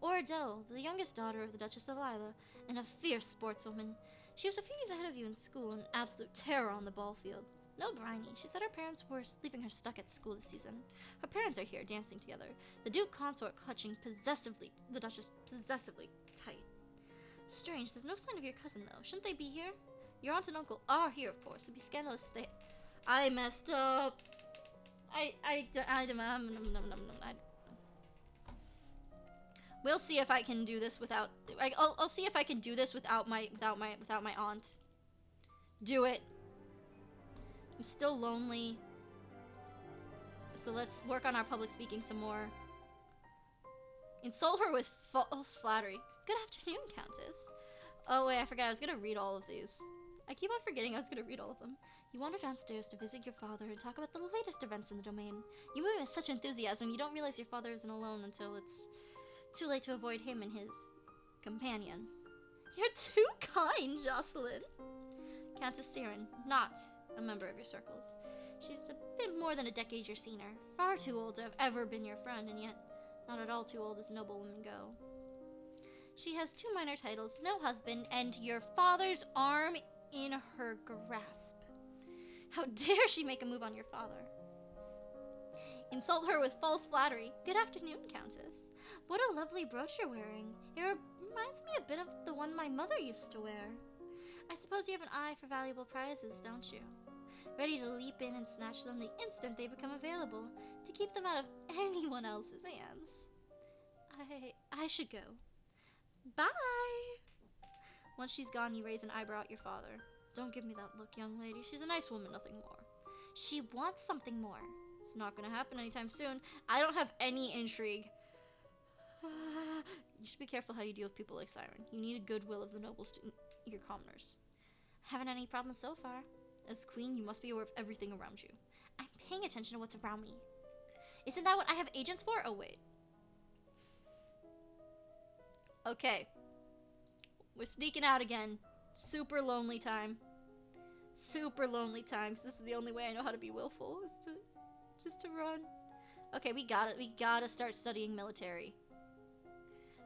Or Adele, the youngest daughter of the Duchess of Lila, and a fierce sportswoman. She was a few years ahead of you in school, an absolute terror on the ball field. No Bryony. She said her parents were leaving her stuck at school this season. Her parents are here, dancing together. The Duke consort clutching the Duchess possessively tight. Strange, there's no sign of your cousin, though. Shouldn't they be here? Your aunt and uncle are here, of course. It'd be scandalous if they... I messed up. We'll see if I can do this without... I'll see if I can do this without my aunt. Do it. I'm still lonely. So let's work on our public speaking some more. Insult her with false flattery. Good afternoon, Countess. Oh wait, I forgot. I was gonna read all of these. I keep on forgetting I was gonna read all of them. You wander downstairs to visit your father and talk about the latest events in the domain. You move with such enthusiasm, you don't realize your father isn't alone until it's too late to avoid him and his companion. You're too kind, Jocelyn. Countess Siren, not a member of your circles. She's a bit more than a decade your senior, far too old to have ever been your friend, and yet not at all too old as noble women go. She has 2 minor titles, no husband, and your father's arm in her grasp. How dare she make a move on your father? Insult her with false flattery. Good afternoon, Countess. What a lovely brooch you're wearing. It reminds me a bit of the one my mother used to wear. I suppose you have an eye for valuable prizes, don't you? Ready to leap in and snatch them the instant they become available, to keep them out of anyone else's hands. I should go. Bye! Once she's gone, you raise an eyebrow at your father. Don't give me that look, young lady. She's a nice woman, nothing more. She wants something more. It's not gonna happen anytime soon. I don't have any intrigue. You should be careful how you deal with people like Siren. You need a goodwill of the nobles to your commoners. Haven't had any problems so far. As queen, you must be aware of everything around you. I'm paying attention to what's around me. Isn't that what I have agents for? Oh, wait. Okay. We're sneaking out again. Super lonely time. Super lonely time, because this is the only way I know how to be willful, is just to run. Okay, we got it. We gotta start studying military.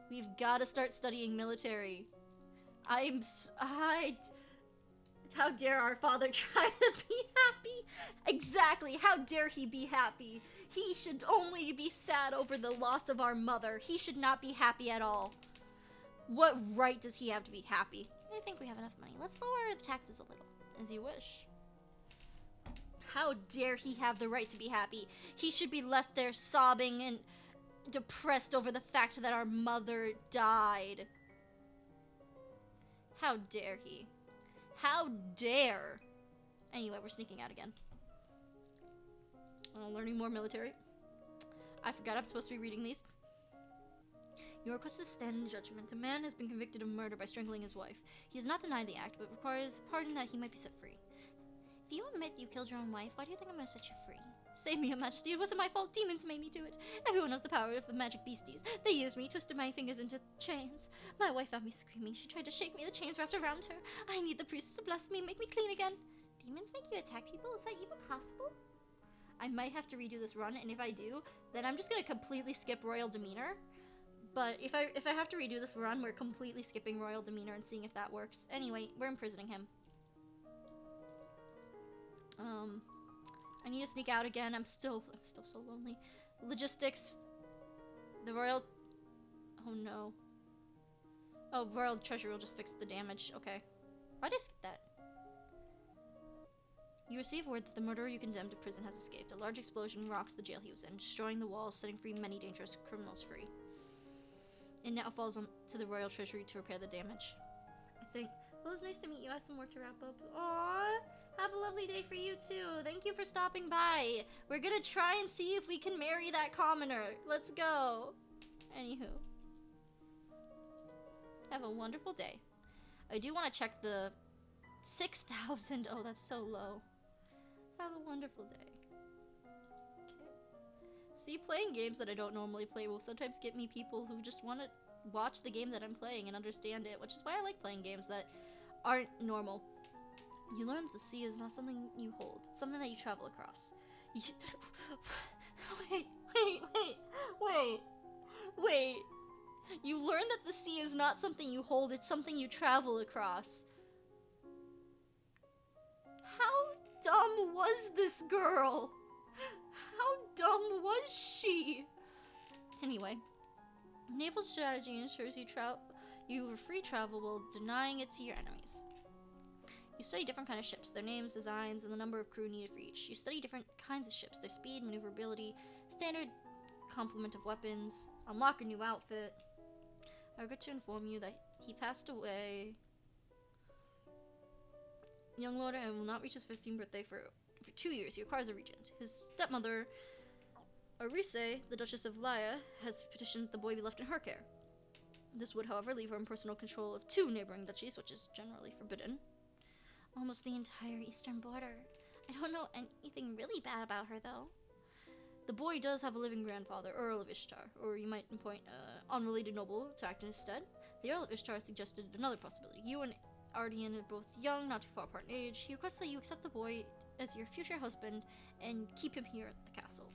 We've gotta start studying military. How dare our father try to be happy? Exactly, how dare he be happy? He should only be sad over the loss of our mother. He should not be happy at all. What right does he have to be happy? I think we have enough money. Let's lower the taxes a little. As you wish. How dare he have the right to be happy? He should be left there sobbing and depressed over the fact that our mother died. How dare he? How dare? Anyway, we're sneaking out again. Learning more military. I forgot I'm supposed to be reading these. Your request is to stand in judgment. A man has been convicted of murder by strangling his wife. He does not deny the act, but requires pardon that he might be set free. If you admit you killed your own wife, why do you think I'm gonna set you free? Save me, Your Majesty. It wasn't my fault. Demons made me do it. Everyone knows the power of the magic beasties. They used me, twisted my fingers into chains. My wife found me screaming. She tried to shake me. The chains wrapped around her. I need the priest to bless me, make me clean again. Demons make you attack people? Is that even possible? I might have to redo this run, and if I do, then I'm just gonna completely skip Royal Demeanor. But if I have to redo this run, we're completely skipping Royal Demeanor and seeing if that works. Anyway, we're imprisoning him. I need to sneak out again. I'm still so lonely. Logistics. The Royal... Oh no. Oh, Royal Treasury will just fix the damage. Okay. Why did I skip that? You receive word that the murderer you condemned to prison has escaped. A large explosion rocks the jail he was in, destroying the walls, setting free many dangerous criminals free. It now falls on to the Royal Treasury to repair the damage. I think... Well, it was nice to meet you. I have some work to wrap up. Aww! Have a lovely day for you, too. Thank you for stopping by. We're gonna try and see if we can marry that commoner. Let's go. Anywho. Have a wonderful day. I do want to check the 6,000. Oh, that's so low. Have a wonderful day. Okay. See, playing games that I don't normally play will sometimes get me people who just want to watch the game that I'm playing and understand it, which is why I like playing games that aren't normal. You learn that the sea is not something you hold. It's something that you travel across. Wait. You learn that the sea is not something you hold, it's something you travel across. How dumb was this girl? How dumb was she? Anyway, naval strategy ensures you have free travel while denying it to your enemies. You study different kinds of ships, their names, designs, and the number of crew needed for each. You study different kinds of ships, their speed, maneuverability, standard complement of weapons, unlock a new outfit. I regret to inform you that he passed away. Young Lord and will not reach his 15th birthday for 2 years. He requires a regent. His stepmother, Arise, the Duchess of Laya, has petitioned that the boy be left in her care. This would, however, leave her in personal control of 2 neighboring duchies, which is generally forbidden. Almost the entire eastern border. I don't know anything really bad about her, though. The boy does have a living grandfather, Earl of Ishtar, or you might appoint an unrelated noble to act in his stead. The Earl of Ishtar suggested another possibility. You and Ardian are both young, not too far apart in age. He requests that you accept the boy as your future husband and keep him here at the castle.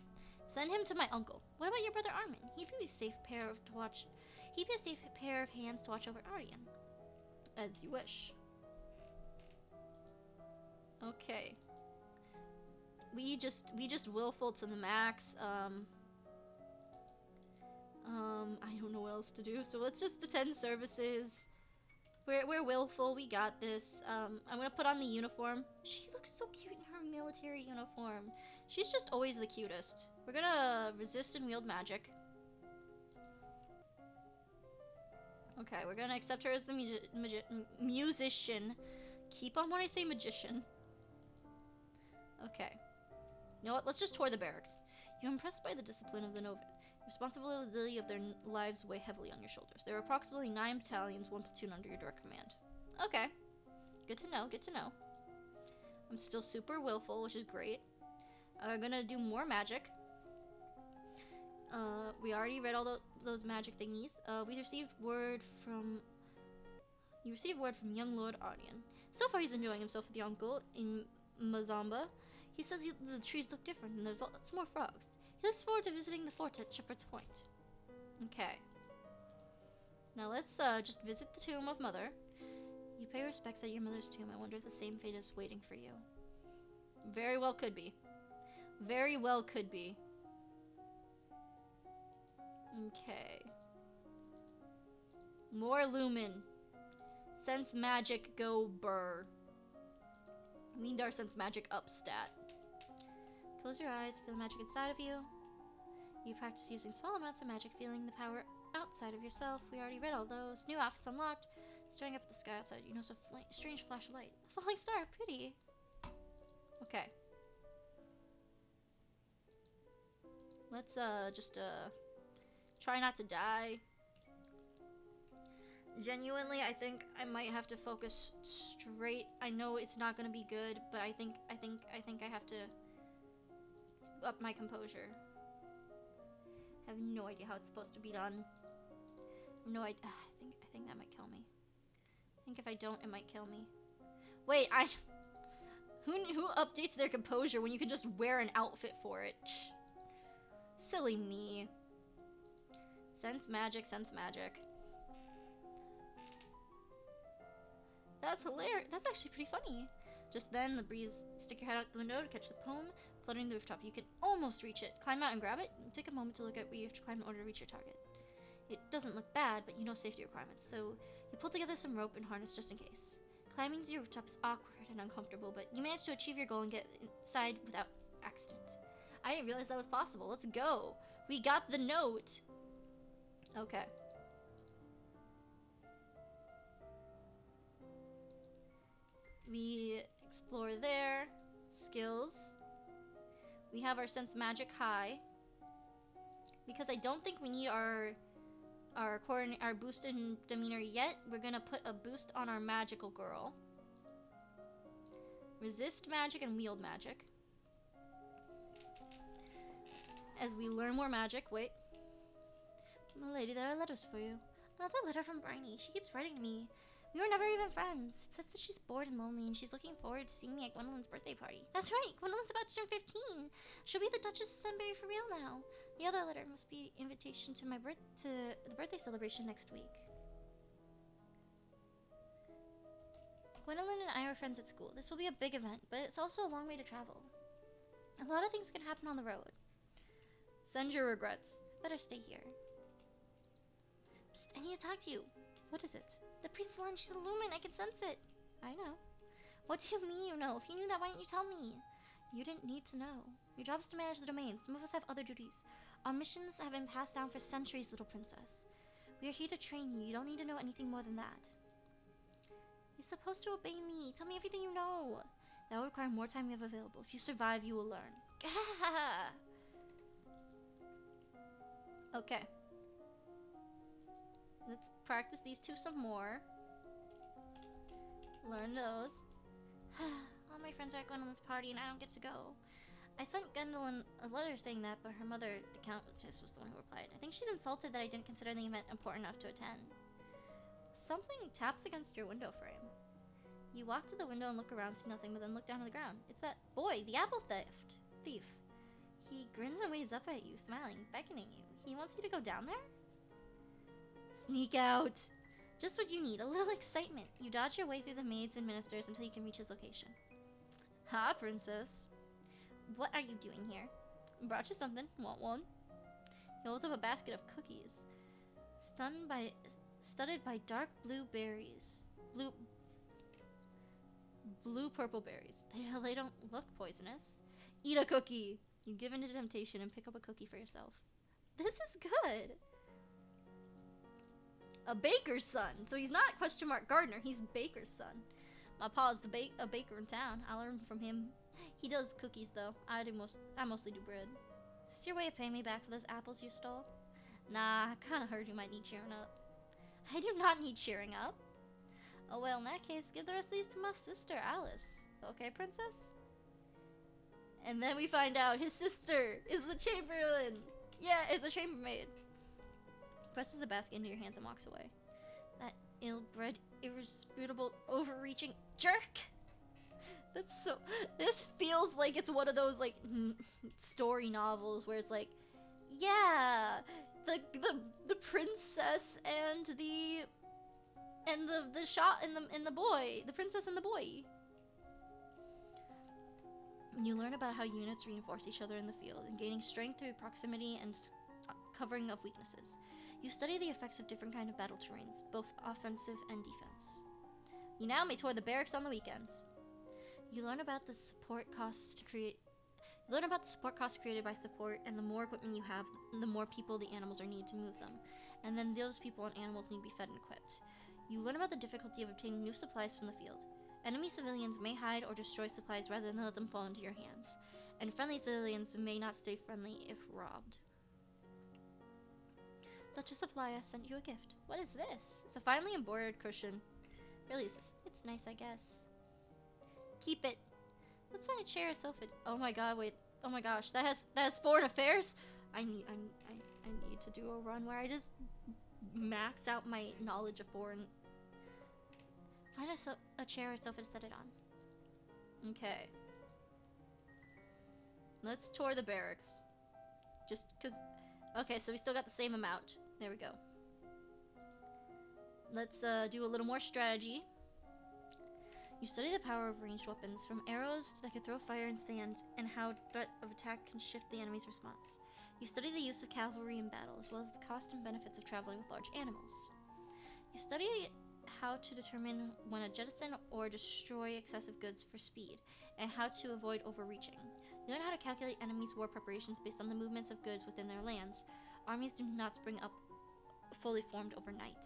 Send him to my uncle. What about your brother Armin? He'd be a safe pair of hands to watch over Ardian. As you wish. Okay. We just willful to the max. I don't know what else to do, so let's just attend services. We're willful, we got this. I'm gonna put on the uniform. She looks so cute in her military uniform. She's just always the cutest. We're gonna resist and wield magic. Okay, we're gonna accept her as the musician. Keep on when I say magician. Okay. You know what? Let's just tour the barracks. You're impressed by the discipline of the Novid. Responsibility of their lives weigh heavily on your shoulders. There are approximately 9 battalions, 1 platoon under your direct command. Okay. Good to know, good to know. I'm still super willful, which is great. I'm gonna do more magic. We already read all those magic thingies. You received word from young Lord Ardian. So far he's enjoying himself with the uncle in Mazamba. He says the trees look different and there's lots more frogs. He looks forward to visiting the fort at Shepherd's Point. Okay. Now let's just visit the tomb of Mother. You pay respects at your mother's tomb. I wonder if the same fate is waiting for you. Very well could be. Very well could be. Okay. More lumen. Sense magic go burr. We need our sense magic up stat. Close your eyes, feel the magic inside of you. You practice using small amounts of magic, feeling the power outside of yourself. We already read all those. New outfits unlocked. Staring up at the sky outside, you notice a strange flash of light. A falling star, pretty. Okay. Let's just try not to die. Genuinely, I think I might have to focus straight. I know it's not gonna be good, but I think I have to up my composure. I have no idea how it's supposed to be done. No idea. I think that might kill me. I think if I don't, it might kill me. Wait, who updates their composure when you can just wear an outfit for it? Silly me. Sense magic, sense magic. That's hilarious. That's actually pretty funny. Just then, the breeze. Stick your head out the window to catch the poem floating the rooftop. You can almost reach it. Climb out and grab it. And take a moment to look at where you have to climb in order to reach your target. It doesn't look bad, but you know safety requirements, so you pull together some rope and harness just in case. Climbing to your rooftop is awkward and uncomfortable, but you manage to achieve your goal and get inside without accident. I didn't realize that was possible. Let's go. We got the note. Okay. We explore there. Skills. We have our sense magic high. Because I don't think we need our boost in demeanor yet, we're gonna put a boost on our magical girl. Resist magic and wield magic. As we learn more magic, wait. Milady, there are letters for you. Another letter from Bryony. She keeps writing to me. We were never even friends. It says that she's bored and lonely and she's looking forward to seeing me at Gwendolyn's birthday party. That's right, Gwendolyn's about to turn 15. She'll be the Duchess of Sunbury for real now. The other letter must be invitation to the birthday celebration next week. Gwendolyn and I were friends at school. This will be a big event, but it's also a long way to travel. A lot of things can happen on the road. Send your regrets. Better stay here. Psst, I need to talk to you. What is it? The priest's line, she's a lumen. I can sense it. I know. What do you mean you know? If you knew that, why didn't you tell me? You didn't need to know. Your job is to manage the domains. Some of us have other duties. Our missions have been passed down for centuries, little princess. We are here to train you. You don't need to know anything more than that. You're supposed to obey me. Tell me everything you know. That will require more time you have available. If you survive, you will learn. Okay. Let's practice these two some more. Learn those. All my friends are at Gwendolyn's party and I don't get to go. I sent Gwendolyn a letter saying that, but her mother, the Countess, was the one who replied. I think she's insulted that I didn't consider the event important enough to attend. Something taps against your window frame. You walk to the window and look around, see nothing, but then look down on the ground. It's that boy, the apple thief. He grins and waves up at you, smiling, beckoning you. He wants you to go down there? Sneak out. Just what you need, a little excitement. You dodge your way through the maids and ministers until you can reach his location. Ha, princess. What are you doing here? Brought you something. Want one? He holds up a basket of cookies. Studded by dark blue berries. Blue purple berries. They don't look poisonous. Eat a cookie. You give in to temptation and pick up a cookie for yourself. This is good. A baker's son. So he's not ? Gardener. He's baker's son. My pa's a baker in town. I learned from him. He does cookies though. I mostly do bread. Is this your way of paying me back for those apples you stole? Nah, I kinda heard you might need cheering up. I do not need cheering up. Oh well, in that case, give the rest of these to my sister, Alice. Okay, princess? And then we find out his sister is the chamberlain. Yeah, is a chambermaid. Presses the basket into your hands and walks away. That ill-bred, irresponsible, overreaching jerk! That's so... This feels like it's one of those, like, story novels where it's like, yeah, the princess and and the shot and the boy, the princess and the boy. You learn about how units reinforce each other in the field and gaining strength through proximity and covering of weaknesses. You study the effects of different kind of battle terrains, both offensive and defense. You now may tour the barracks on the weekends. You learn about the support costs created by support, and the more equipment you have, the more people the animals are needed to move them. And then those people and animals need to be fed and equipped. You learn about the difficulty of obtaining new supplies from the field. Enemy civilians may hide or destroy supplies rather than let them fall into your hands. And friendly civilians may not stay friendly if robbed. Duchess of Laya sent you a gift. What is this? It's a finely embroidered cushion. Really, it's nice, I guess. Keep it. Let's find a chair or sofa. Oh my god, wait. Oh my gosh, that has foreign affairs. I need to do a run where I just max out my knowledge of foreign. Find a chair or sofa to set it on. Okay. Let's tour the barracks. Just cause. Okay, so we still got the same amount. There we go. Let's do a little more strategy. You study the power of ranged weapons, from arrows that can throw fire and sand, and how threat of attack can shift the enemy's response. You study the use of cavalry in battle, as well as the cost and benefits of traveling with large animals. You study how to determine when to jettison or destroy excessive goods for speed, and how to avoid overreaching. You learn how to calculate enemies' war preparations based on the movements of goods within their lands. Armies do not spring up fully formed overnight.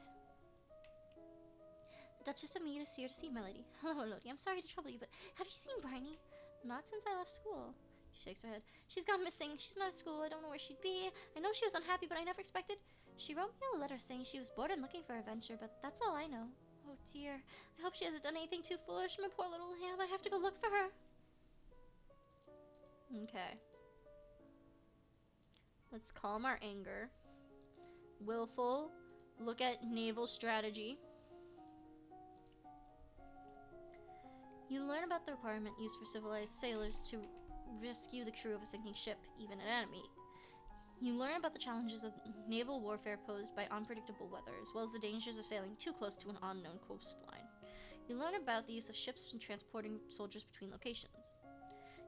The Duchess of Mead is here to see you, my lady. Hello, Elodie. I'm sorry to trouble you, but have you seen Bryony? Not since I left school. She shakes her head. She's gone missing. She's not at school. I don't know where she'd be. I know she was unhappy, but I never expected. She wrote me a letter saying she was bored and looking for adventure, but that's all I know. Oh dear. I hope she hasn't done anything too foolish. My poor little lamb. I have to go look for her. Okay. Let's calm our anger. Willful. Look at naval strategy. You learn about the requirement used for civilized sailors to rescue the crew of a sinking ship, even an enemy. You learn about the challenges of naval warfare posed by unpredictable weather, as well as the dangers of sailing too close to an unknown coastline. You learn about the use of ships in transporting soldiers between locations.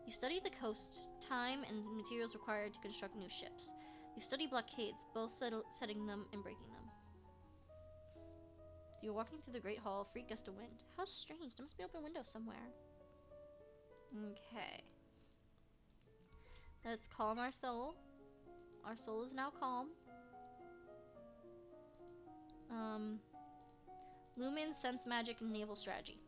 You study the coast, time, and materials required to construct new ships. You study blockades, both setting them and breaking them. You're walking through the Great Hall, free gust of wind. How strange. There must be an open window somewhere. Okay. Let's calm our soul. Our soul is now calm. Lumen, sense magic, and naval strategy.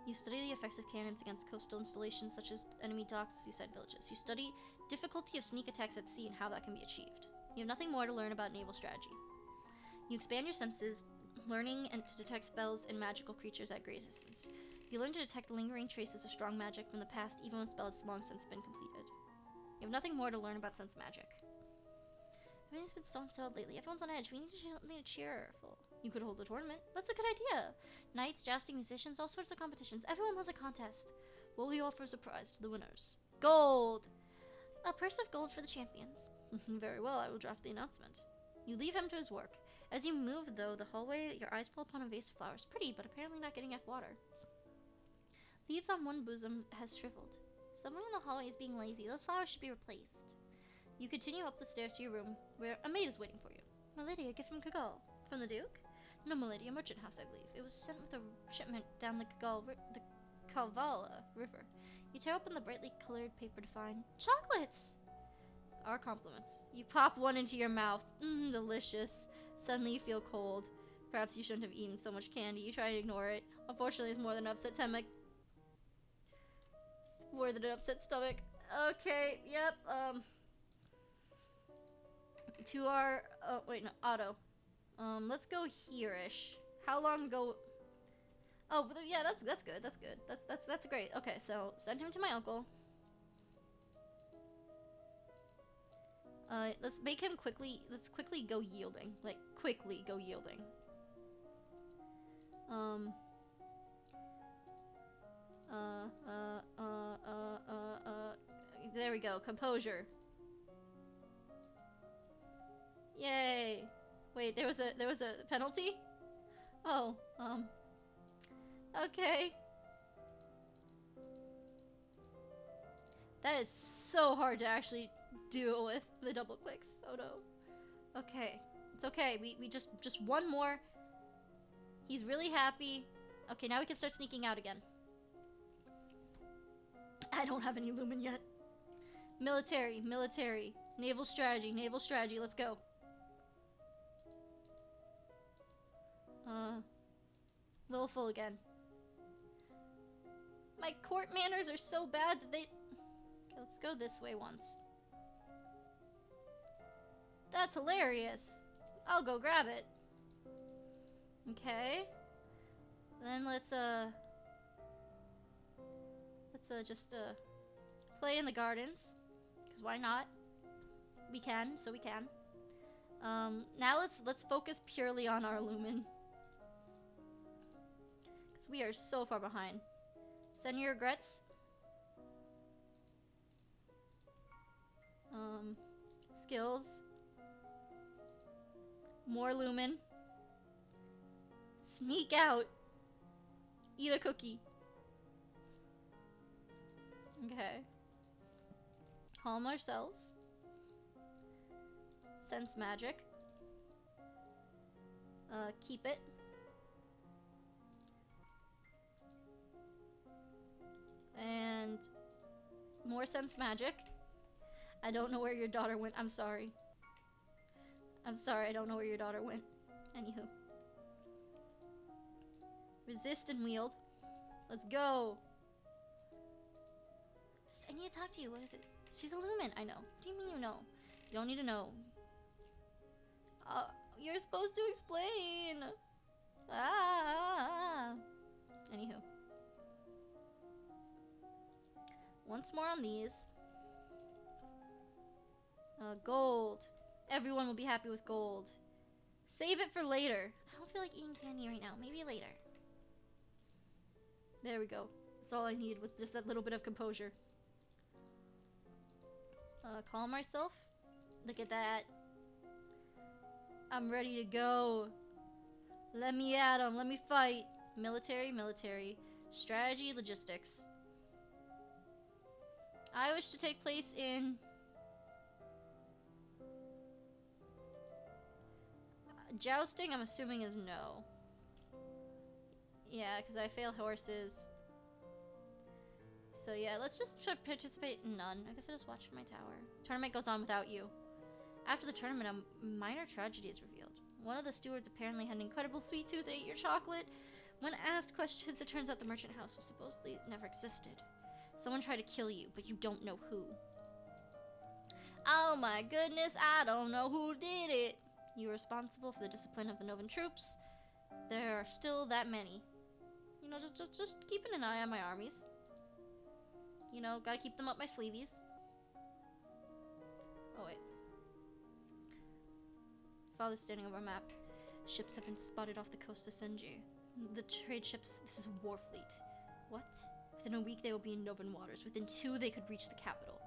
You study the effects of cannons against coastal installations such as enemy docks and seaside villages. You study difficulty of sneak attacks at sea and how that can be achieved. You have nothing more to learn about naval strategy. You expand your senses, learning and to detect spells and magical creatures at great distance. You learn to detect lingering traces of strong magic from the past, even when spells have long since been completed. You have nothing more to learn about sense magic. Everything's been so unsettled lately. Everyone's on edge. We need to cheerful. You could hold a tournament. That's a good idea. Knights, jousting, musicians, all sorts of competitions. Everyone loves a contest. What will you offer as a prize to the winners? Gold! A purse of gold for the champions. Very well, I will draft the announcement. You leave him to his work. As you move, though, the hallway, your eyes fall upon a vase of flowers. Pretty, but apparently not getting enough water. Leaves on one bosom has shriveled. Someone in the hallway is being lazy. Those flowers should be replaced. You continue up the stairs to your room, where a maid is waiting for you. My lady, a gift from Cagal. From the Duke? No, my lady, a merchant house, I believe. It was sent with a shipment down the Calvala River. You tear open the brightly colored paper to find chocolates! Our compliments. You pop one into your mouth. Delicious. Suddenly you feel cold. Perhaps you shouldn't have eaten so much candy. You try to ignore it. Unfortunately, it's more than upset stomach. It's more than an upset stomach. Okay, yep, to our, wait, no, Otto. Let's go here-ish. How long ago? Oh, but yeah, that's good. That's good. That's great. Okay, so send him to my uncle. Let's make him quickly. Let's quickly go yielding. Like quickly go yielding. There we go. Composure. Yay. Wait, there was a penalty? Oh, okay. That is so hard to actually deal with, the double clicks. Oh no. Okay. It's okay. We just one more. He's really happy. Okay, now we can start sneaking out again. I don't have any lumen yet. Military, military. Naval strategy, let's go. Willful again. My court manners are so bad that they... Okay, let's go this way once. That's hilarious. I'll go grab it. Okay. Then let's just play in the gardens. Because why not? We can, so we can. Now let's focus purely on our lumen. Because we are so far behind. Send your regrets. Skills. More lumen. Sneak out. Eat a cookie. Okay. Calm ourselves. Sense magic. Keep it. And more sense magic. I don't know where your daughter went. I'm sorry. I'm sorry, I don't know where your daughter went. Anywho. Resist and wield. Let's go. I need to talk to you. What is it? She's a lumen. I know. What do you mean you know? You don't need to know. You're supposed to explain. Anywho. Once more on these. Gold. Everyone will be happy with gold. Save it for later. I don't feel like eating candy right now. Maybe later. There we go. That's all I need was just that little bit of composure. Calm myself. Look at that. I'm ready to go. Let me at 'em. Let me fight. Military, military. Strategy, logistics. I wish to take place in... jousting, I'm assuming is no. Yeah, because I fail horses. So yeah, let's just participate in none. I guess I'll just watch from my tower. Tournament goes on without you. After the tournament, a minor tragedy is revealed. One of the stewards apparently had an incredible sweet tooth and ate your chocolate. When asked questions, it turns out the merchant house was supposedly never existed. Someone tried to kill you, but you don't know who. Oh my goodness, I don't know who did it. You are responsible for the discipline of the Novan troops. There are still that many. You know, just keeping an eye on my armies. You know, gotta keep them up my sleeveys. Oh wait. Father's standing over a map. Ships have been spotted off the coast of Senji. The trade ships, this is a war fleet. What? Within a week they will be in Novan waters. Within 2 they could reach the capital.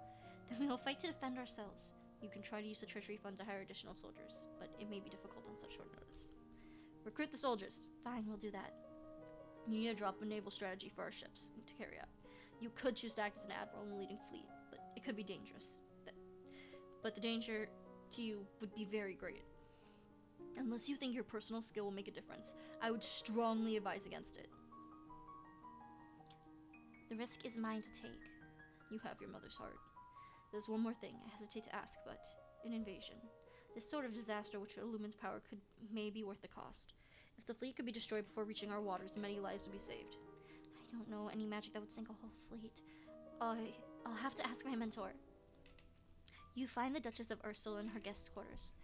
Then we will fight to defend ourselves. You can try to use the treasury fund to hire additional soldiers, but it may be difficult on such short notice. Recruit the soldiers. Fine, we'll do that. You need to drop a naval strategy for our ships to carry out. You could choose to act as an admiral in the leading fleet, but it could be dangerous. But the danger to you would be very great. Unless you think your personal skill will make a difference, I would strongly advise against it. The risk is mine to take. You have your mother's heart. There's one more thing I hesitate to ask, but an invasion. This sort of disaster which illumines power may be worth the cost. If the fleet could be destroyed before reaching our waters, many lives would be saved. I don't know any magic that would sink a whole fleet. I'll have to ask my mentor. You find the Duchess of Ursul in her guest quarters.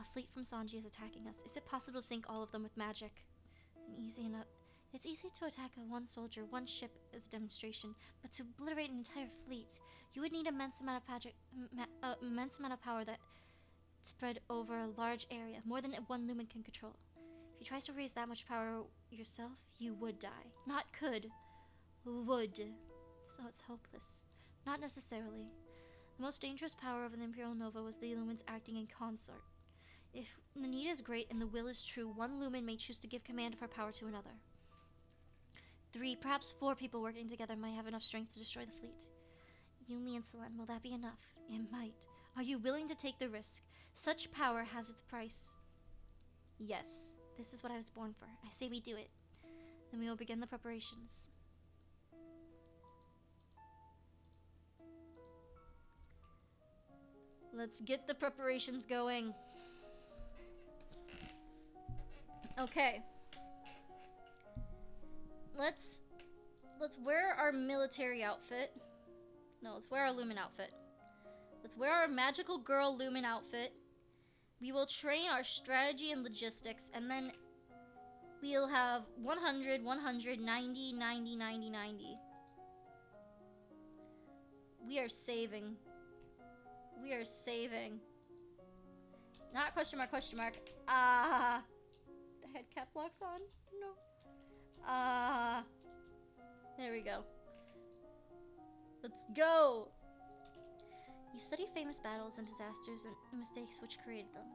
A fleet from Sanji is attacking us. Is it possible to sink all of them with magic? Easy enough. It's easy to attack one soldier, one ship as a demonstration, but to obliterate an entire fleet, you would need immense amount of power that spread over a large area, more than one lumen can control. If you try to raise that much power yourself, you would die. Not could. Would. So it's hopeless. Not necessarily. The most dangerous power of the Imperial Nova was the Illumines acting in concert. If the need is great and the will is true, one lumen may choose to give command of her power to another. 3, perhaps 4 people working together might have enough strength to destroy the fleet. Yuumi and Selene, will that be enough? It might. Are you willing to take the risk? Such power has its price. Yes, this is what I was born for. I say we do it. Then we will begin the preparations. Let's get the preparations going. Okay. Let's wear our military outfit. No, let's wear our Lumen outfit. Let's wear our magical girl Lumen outfit. We will train our strategy and logistics, and then we'll have 100, 100, 90, 90, 90, 90. We are saving. We are saving. Not question mark, question mark. The head cap locks on? No. There we go. Let's go! You study famous battles and disasters and mistakes which created them,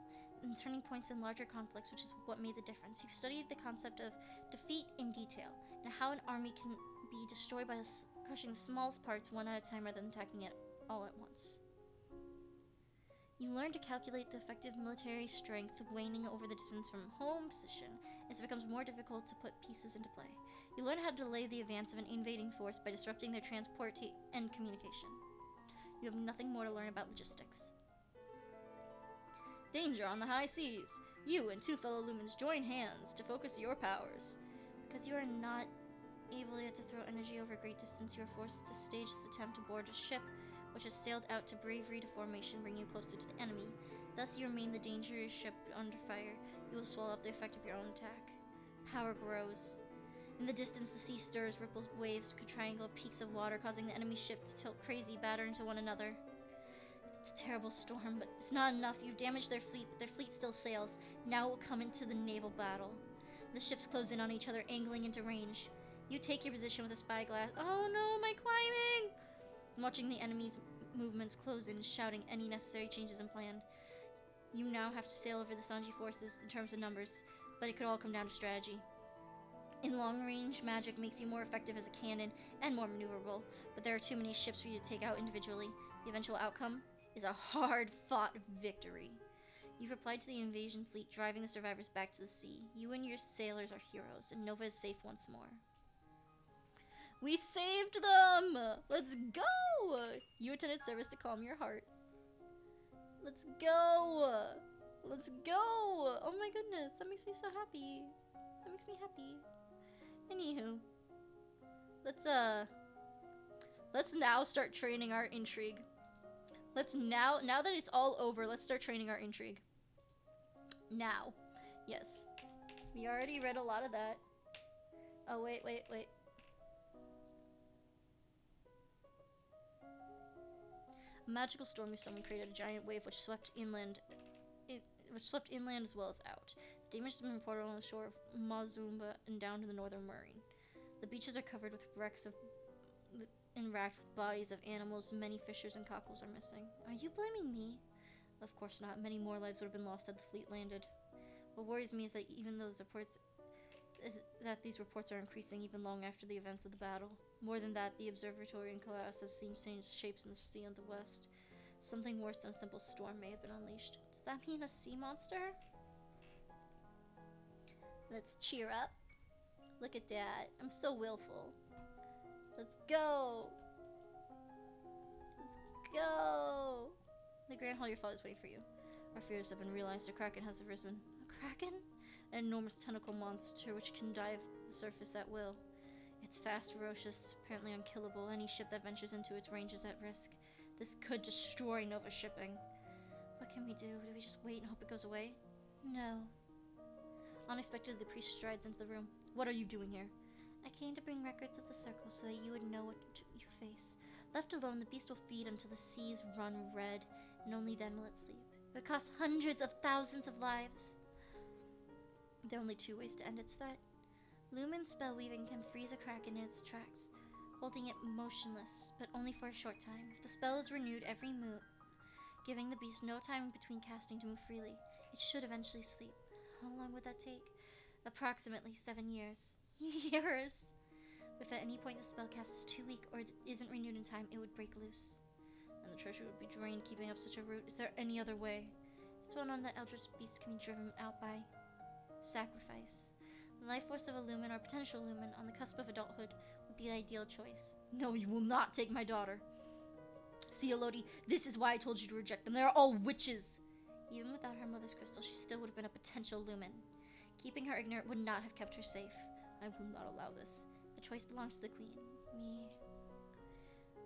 and turning points in larger conflicts, which is what made the difference. You've studied the concept of defeat in detail, and how an army can be destroyed by crushing the smallest parts one at a time rather than attacking it all at once. You learn to calculate the effective military strength waning over the distance from home position as it becomes more difficult to put pieces into play. You learn how to delay the advance of an invading force by disrupting their transport and communication. You have nothing more to learn about logistics. Danger on the high seas. You and 2 fellow Lumens join hands to focus your powers. Because you are not able yet to throw energy over a great distance, you are forced to stage this attempt to board a ship which has sailed out to bravery to formation, bringing you closer to the enemy. Thus you remain the dangerous ship under fire. You will swallow up the effect of your own attack. Power grows. In the distance, the sea stirs, ripples, waves, triangle peaks of water, causing the enemy ship to tilt crazy, batter into one another. It's a terrible storm, but it's not enough. You've damaged their fleet, but their fleet still sails. Now it will come into the naval battle. The ships close in on each other, angling into range. You take your position with a spyglass. Oh no, my climbing! Watching the enemy's movements close in, shouting any necessary changes in plan. You now have to sail over the Sanji forces in terms of numbers, but it could all come down to strategy. In long range, magic makes you more effective as a cannon and more maneuverable, but there are too many ships for you to take out individually. The eventual outcome is a hard-fought victory. You've replied to the invasion fleet, driving the survivors back to the sea. You and your sailors are heroes, and Nova is safe once more. We saved them! Let's go! You attended service to calm your heart. Let's go! Let's go! Oh my goodness, that makes me so happy. That makes me happy. Anywho, let's now start training our intrigue. Now that it's all over, let's start training our intrigue. Now. Yes. We already read a lot of that. Oh, wait. A magical stormy storm created a giant wave which swept inland as well as out. The damage has been reported on the shore of Mazumba and down to the northern marine. The beaches are covered with wrecks and racked with bodies of animals. Many fishers and cockles are missing. Are you blaming me? Of course not. Many more lives would have been lost had the fleet landed. What worries me is that these reports are increasing even long after the events of the battle. More than that, the observatory in Colossus has seen strange shapes in the sea on the west. Something worse than a simple storm may have been unleashed. Does that mean a sea monster? Let's cheer up. Look at that. I'm so willful. Let's go. Let's go. The Grand Hall, your father's waiting for you. Our fears have been realized. A kraken has arisen. A kraken? An enormous tentacle monster which can dive the surface at will. It's fast, ferocious, apparently unkillable. Any ship that ventures into its range is at risk. This could destroy Nova shipping. What can we do? Do we just wait and hope it goes away? No. Unexpectedly, the priest strides into the room. What are you doing here? I came to bring records of the circle so that you would know what you face. Left alone, the beast will feed until the seas run red, and only then will it sleep. It would cost hundreds of thousands of lives. There are only 2 ways to end its threat. Lumen spell weaving can freeze a kraken in its tracks, holding it motionless, but only for a short time. If the spell is renewed every moon, giving the beast no time between casting to move freely, It should eventually sleep. How long would that take? Approximately 7 years. Years! But if at any point the spellcast is too weak or isn't renewed in time, it would break loose. And the treasure would be drained keeping up such a route. Is there any other way? It's well known that eldritch beasts can be driven out by sacrifice. The life force of a lumen or potential lumen on the cusp of adulthood would be the ideal choice. No, you will not take my daughter. See, Elodie, this is why I told you to reject them. They are all witches. Even without her mother's crystal, she still would have been a potential lumen. Keeping her ignorant would not have kept her safe. I will not allow this. The choice belongs to the queen. Me.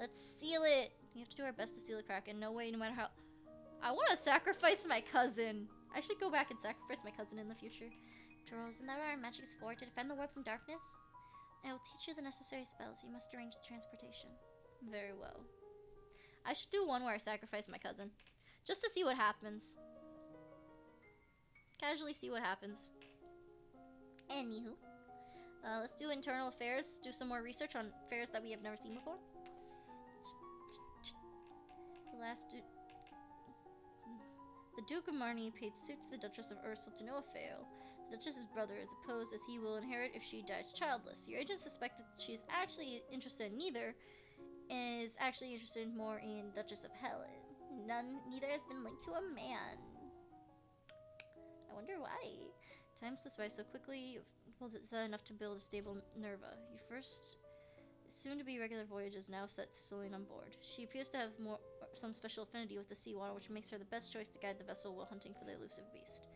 Let's seal it. We have to do our best to seal the crack, and no way, no matter how... I want to sacrifice my cousin. I should go back and sacrifice my cousin in the future. After all, isn't that what our magic is for? To defend the world from darkness? I will teach you the necessary spells. You must arrange the transportation. Very well. I should do one where I sacrifice my cousin. Just to see what happens. Casually see what happens. Anywho. Let's do internal affairs. Do some more research on affairs that we have never seen before. The Duke of Marnie paid suit to the Duchess of Ursel to no avail. The Duchess's brother is opposed, as he will inherit if she dies childless. Your agents suspect that she's actually interested in neither, and is actually interested more in Duchess of Helen. Neither has been linked to a man. I wonder why. Time slips by so quickly. Well, is that enough to build a stable Nerva? Your first, soon-to-be regular voyage is now set to Celine on board. She appears to have some special affinity with the seawater, which makes her the best choice to guide the vessel while hunting for the elusive beast.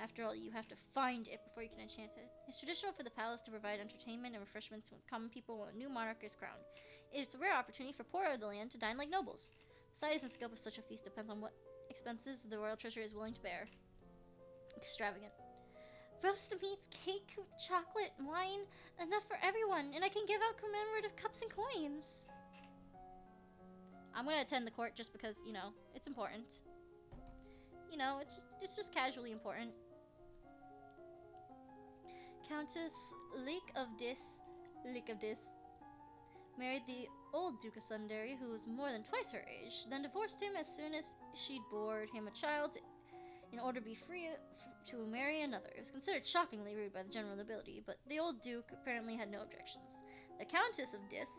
After all, you have to find it before you can enchant it. It's traditional for the palace to provide entertainment and refreshments with common people when a new monarch is crowned. It's a rare opportunity for poor of the land to dine like nobles. The size and scope of such a feast depends on what expenses the royal treasury is willing to bear. Extravagant. Roast meats, cake, chocolate, wine, enough for everyone, and I can give out commemorative cups and coins. I'm gonna attend the court just because, you know, it's important. You know, it's just casually important. Countess Lick of Dis married the old Duke of Sundari, who was more than twice her age, then divorced him as soon as she'd bore him a child in order to be free to marry another. It was considered shockingly rude by the general nobility, but the old Duke apparently had no objections. The Countess of Dis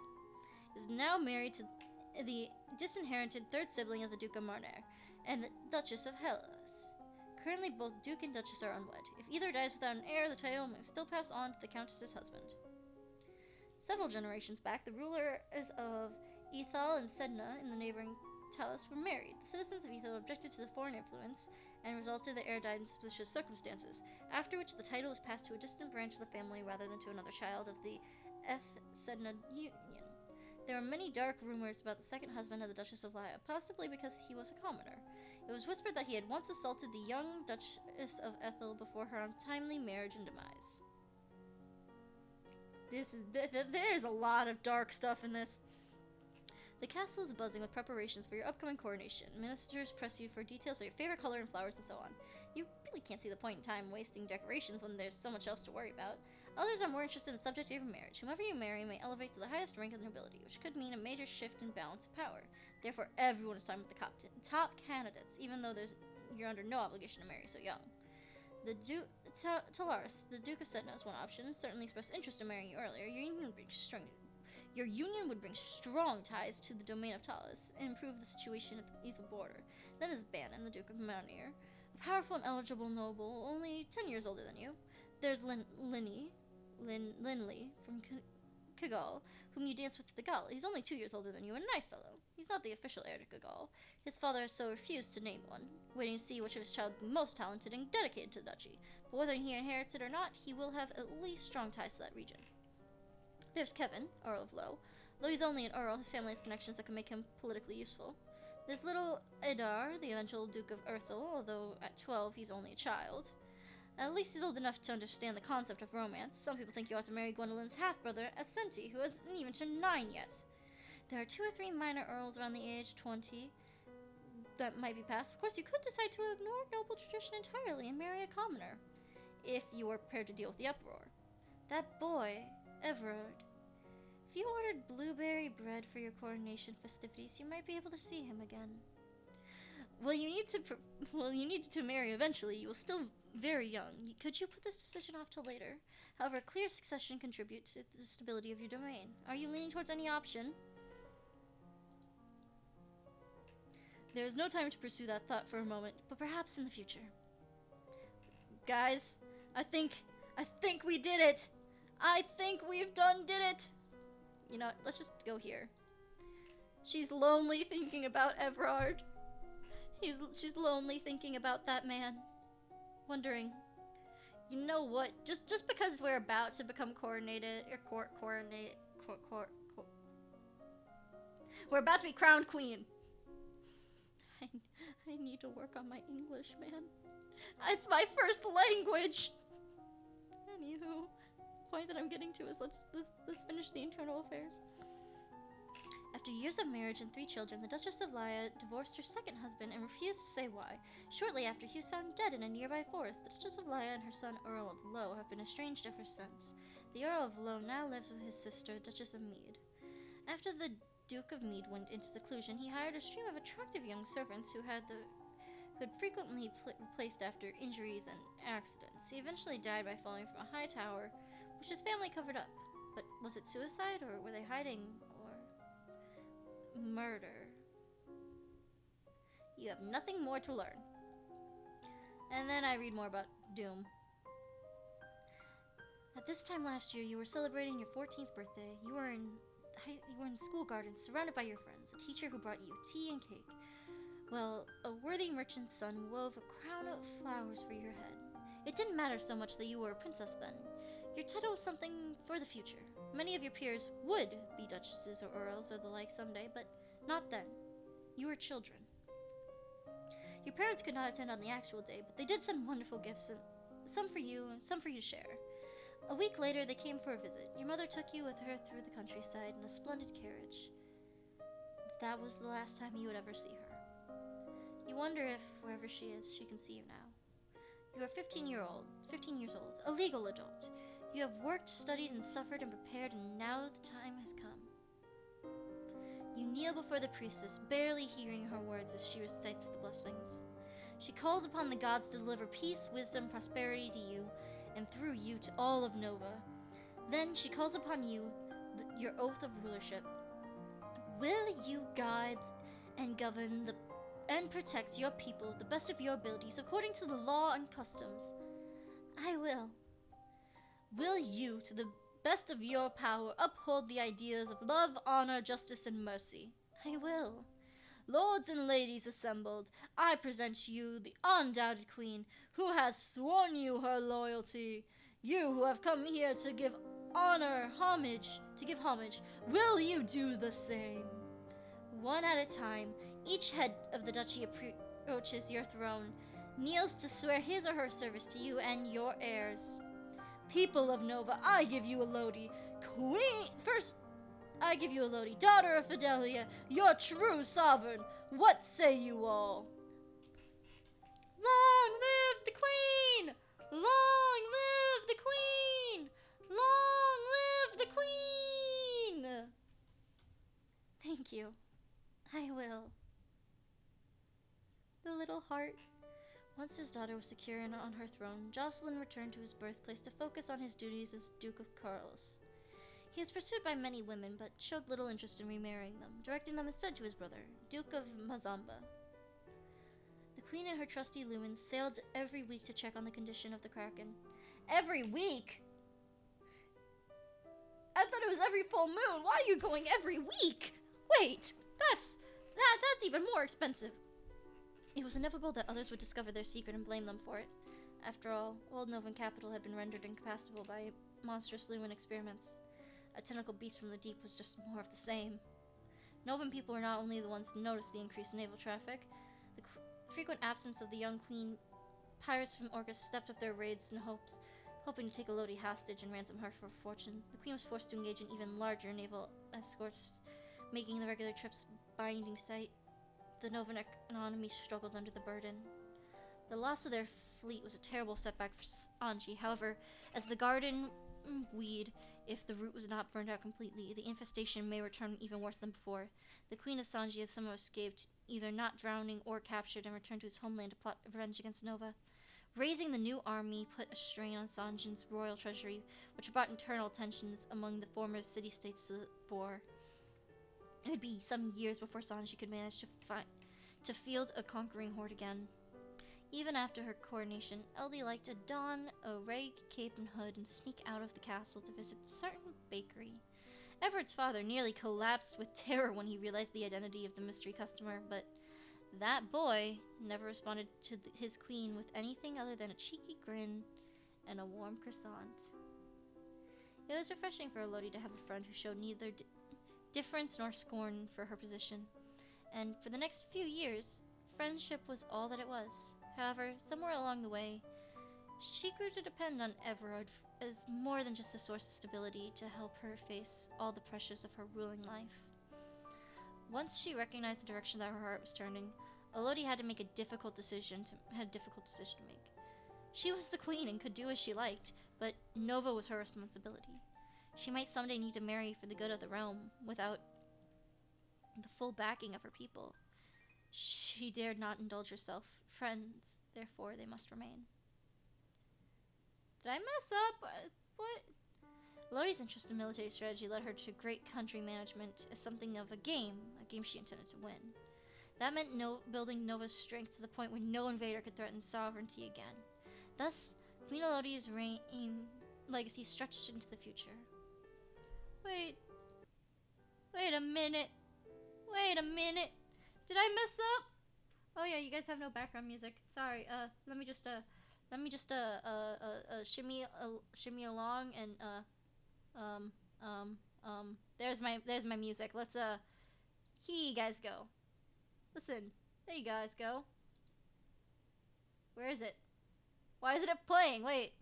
is now married to the disinherited third sibling of the Duke of Marnair, and the Duchess of Hellas. Currently, both Duke and Duchess are unwed. If either dies without an heir, the title may still pass on to the Countess's husband. Several generations back, the rulers of Ethal and Sedna in the neighboring Talos were married. The citizens of Ethal objected to the foreign influence, and resulted the heir died in suspicious circumstances, after which the title was passed to a distant branch of the family rather than to another child of the Sedna union. There were many dark rumors about the second husband of the Duchess of Laya, possibly because he was a commoner. It was whispered that he had once assaulted the young Duchess of Ethel before her untimely marriage and demise. There's a lot of dark stuff in this. The castle is buzzing with preparations for your upcoming coronation. Ministers press you for details of your favorite color and flowers and so on. You really can't see the point in time wasting decorations when there's so much else to worry about. Others are more interested in the subject of your marriage. Whomever you marry may elevate to the highest rank of the nobility, which could mean a major shift in balance of power. Therefore, everyone is talking with the top candidates, even though you're under no obligation to marry so young. The Talaris, the Duke of Sedna, is one option. Certainly expressed interest in marrying you earlier. Your union would bring strong ties to the domain of Talos and improve the situation at the Ethel border. Then there's Bannon, the Duke of Marnier, a powerful and eligible noble, only 10 years older than you. There's Linley from Kigal, whom you dance with at the gala. He's only 2 years older than you and a nice fellow. He's not the official heir to Kigal. His father has so refused to name one, waiting to see which of his child would be most talented and dedicated to the duchy. But whether he inherits it or not, he will have at least strong ties to that region. There's Kevin, Earl of Lowe. Though he's only an earl, his family has connections that can make him politically useful. There's little Edar, the eventual Duke of Urthel, although at 12 he's only a child. At least he's old enough to understand the concept of romance. Some people think you ought to marry Gwendolyn's half-brother, Ascenti, who hasn't even turned 9 yet. There are 2 or 3 minor earls around the age 20 that might be passed. Of course, you could decide to ignore noble tradition entirely and marry a commoner, if you were prepared to deal with the uproar. That boy, Everard. If you ordered blueberry bread for your coronation festivities, you might be able to see him again. Well, you need to marry eventually. You will still very young. Could you put this decision off till later? However, clear succession contributes to the stability of your domain. Are you leaning towards any option? There is no time to pursue that thought for a moment, but perhaps in the future. Guys, I think we did it. I think we've did it. You know, let's just go here. She's lonely thinking about Everard. She's lonely thinking about that man. Wondering, you know what? Just because we're about to become we're about to be crowned queen. I need to work on my English, man. It's my first language. Anywho, the point that I'm getting to is let's finish the internal affairs. After years of marriage and 3 children, the Duchess of Laya divorced her second husband and refused to say why. Shortly after, he was found dead in a nearby forest. The Duchess of Laya and her son Earl of Lowe have been estranged ever since. The Earl of Lowe now lives with his sister, Duchess of Mead. After the Duke of Mead went into seclusion, he hired a stream of attractive young servants who had frequently replaced after injuries and accidents. He eventually died by falling from a high tower, which his family covered up. But was it suicide, or were they hiding, or murder? You have nothing more to learn. And then I read more about Doom. At this time last year, you were celebrating your 14th birthday. You were in the school garden, surrounded by your friends, a teacher who brought you tea and cake. Well, a worthy merchant's son wove a crown of flowers for your head. It didn't matter so much that you were a princess then. Your title was something for the future. Many of your peers would be duchesses or earls or the like someday, but not then. You were children. Your parents could not attend on the actual day, but they did send wonderful gifts, some for you and some for you to share. A week later, they came for a visit. Your mother took you with her through the countryside in a splendid carriage. That was the last time you would ever see her. You wonder if, wherever she is, she can see you now. You are 15 years old, a legal adult. You have worked, studied, and suffered and prepared, and now the time has come. You kneel before the priestess, barely hearing her words as she recites the blessings. She calls upon the gods to deliver peace, wisdom, prosperity to you, and through you to all of Nova. Then she calls upon you, your oath of rulership. Will you guide and govern and protect your people to the best of your abilities according to the law and customs? I will. Will you, to the best of your power, uphold the ideas of love, honor, justice, and mercy? I will. Lords and ladies assembled, I present you the undoubted queen, who has sworn you her loyalty. You who have come here to give homage, will you do the same? One at a time, each head of the duchy approaches your throne, kneels to swear his or her service to you and your heirs. People of Nova, I give you a Lodi. I give you a Lodi, daughter of Fidelia, your true sovereign. What say you all? Long live the queen! Long live the queen! Long live the queen! Thank you. I will. The little heart. Once his daughter was secure and on her throne, Jocelyn returned to his birthplace to focus on his duties as Duke of Carlos. He was pursued by many women, but showed little interest in remarrying them, directing them instead to his brother, Duke of Mazamba. The queen and her trusty Lumen sailed every week to check on the condition of the Kraken. Every week? I thought it was every full moon. Why are you going every week? Wait, that's even more expensive. It was inevitable that others would discover their secret and blame them for it. After all, old Novan capital had been rendered incapacible by monstrous Lumen experiments. A tentacle beast from the deep was just more of the same. Novan people were not only the ones to notice the increased naval traffic. The frequent absence of the young queen, pirates from Orcus stepped up their raids in hoping to take Elodie hostage and ransom her for a fortune. The queen was forced to engage in even larger naval escorts, making the regular trips binding sight. The Novan economy struggled under the burden. The loss of their fleet was a terrible setback for Anji. However, as the garden weed If the root was not burned out completely, the infestation may return even worse than before. The Queen of Sanji had somehow escaped, either not drowning or captured, and returned to his homeland to plot revenge against Nova. Raising the new army put a strain on Sanjin's royal treasury, which brought internal tensions among the former city-states to the fore. It would be some years before Sanji could manage to field a conquering horde again. Even after her coronation, Eldie liked to don a rag, cape, and hood and sneak out of the castle to visit a certain bakery. Everett's father nearly collapsed with terror when he realized the identity of the mystery customer, but that boy never responded to his queen with anything other than a cheeky grin and a warm croissant. It was refreshing for Elodie to have a friend who showed neither difference nor scorn for her position, and for the next few years, friendship was all that it was. However, somewhere along the way, she grew to depend on Everard as more than just a source of stability to help her face all the pressures of her ruling life. Once she recognized the direction that her heart was turning, Elodie had to make a difficult decision to make. She was the queen and could do as she liked, but Nova was her responsibility. She might someday need to marry for the good of the realm without the full backing of her people. She dared not indulge herself. Friends, therefore, they must remain. Did I mess up? What? Elodie's interest in military strategy led her to great country management as something of a game she intended to win. That meant building Nova's strength to the point where no invader could threaten sovereignty again. Thus, Queen Elodie's reign legacy stretched into the future. Wait a minute. Did I mess up? Oh yeah, you guys have no background music. Sorry. Let me just shimmy along and there's my music. Let's here you guys go. Listen, there you guys go. Where is it? Why isn't it playing? Wait.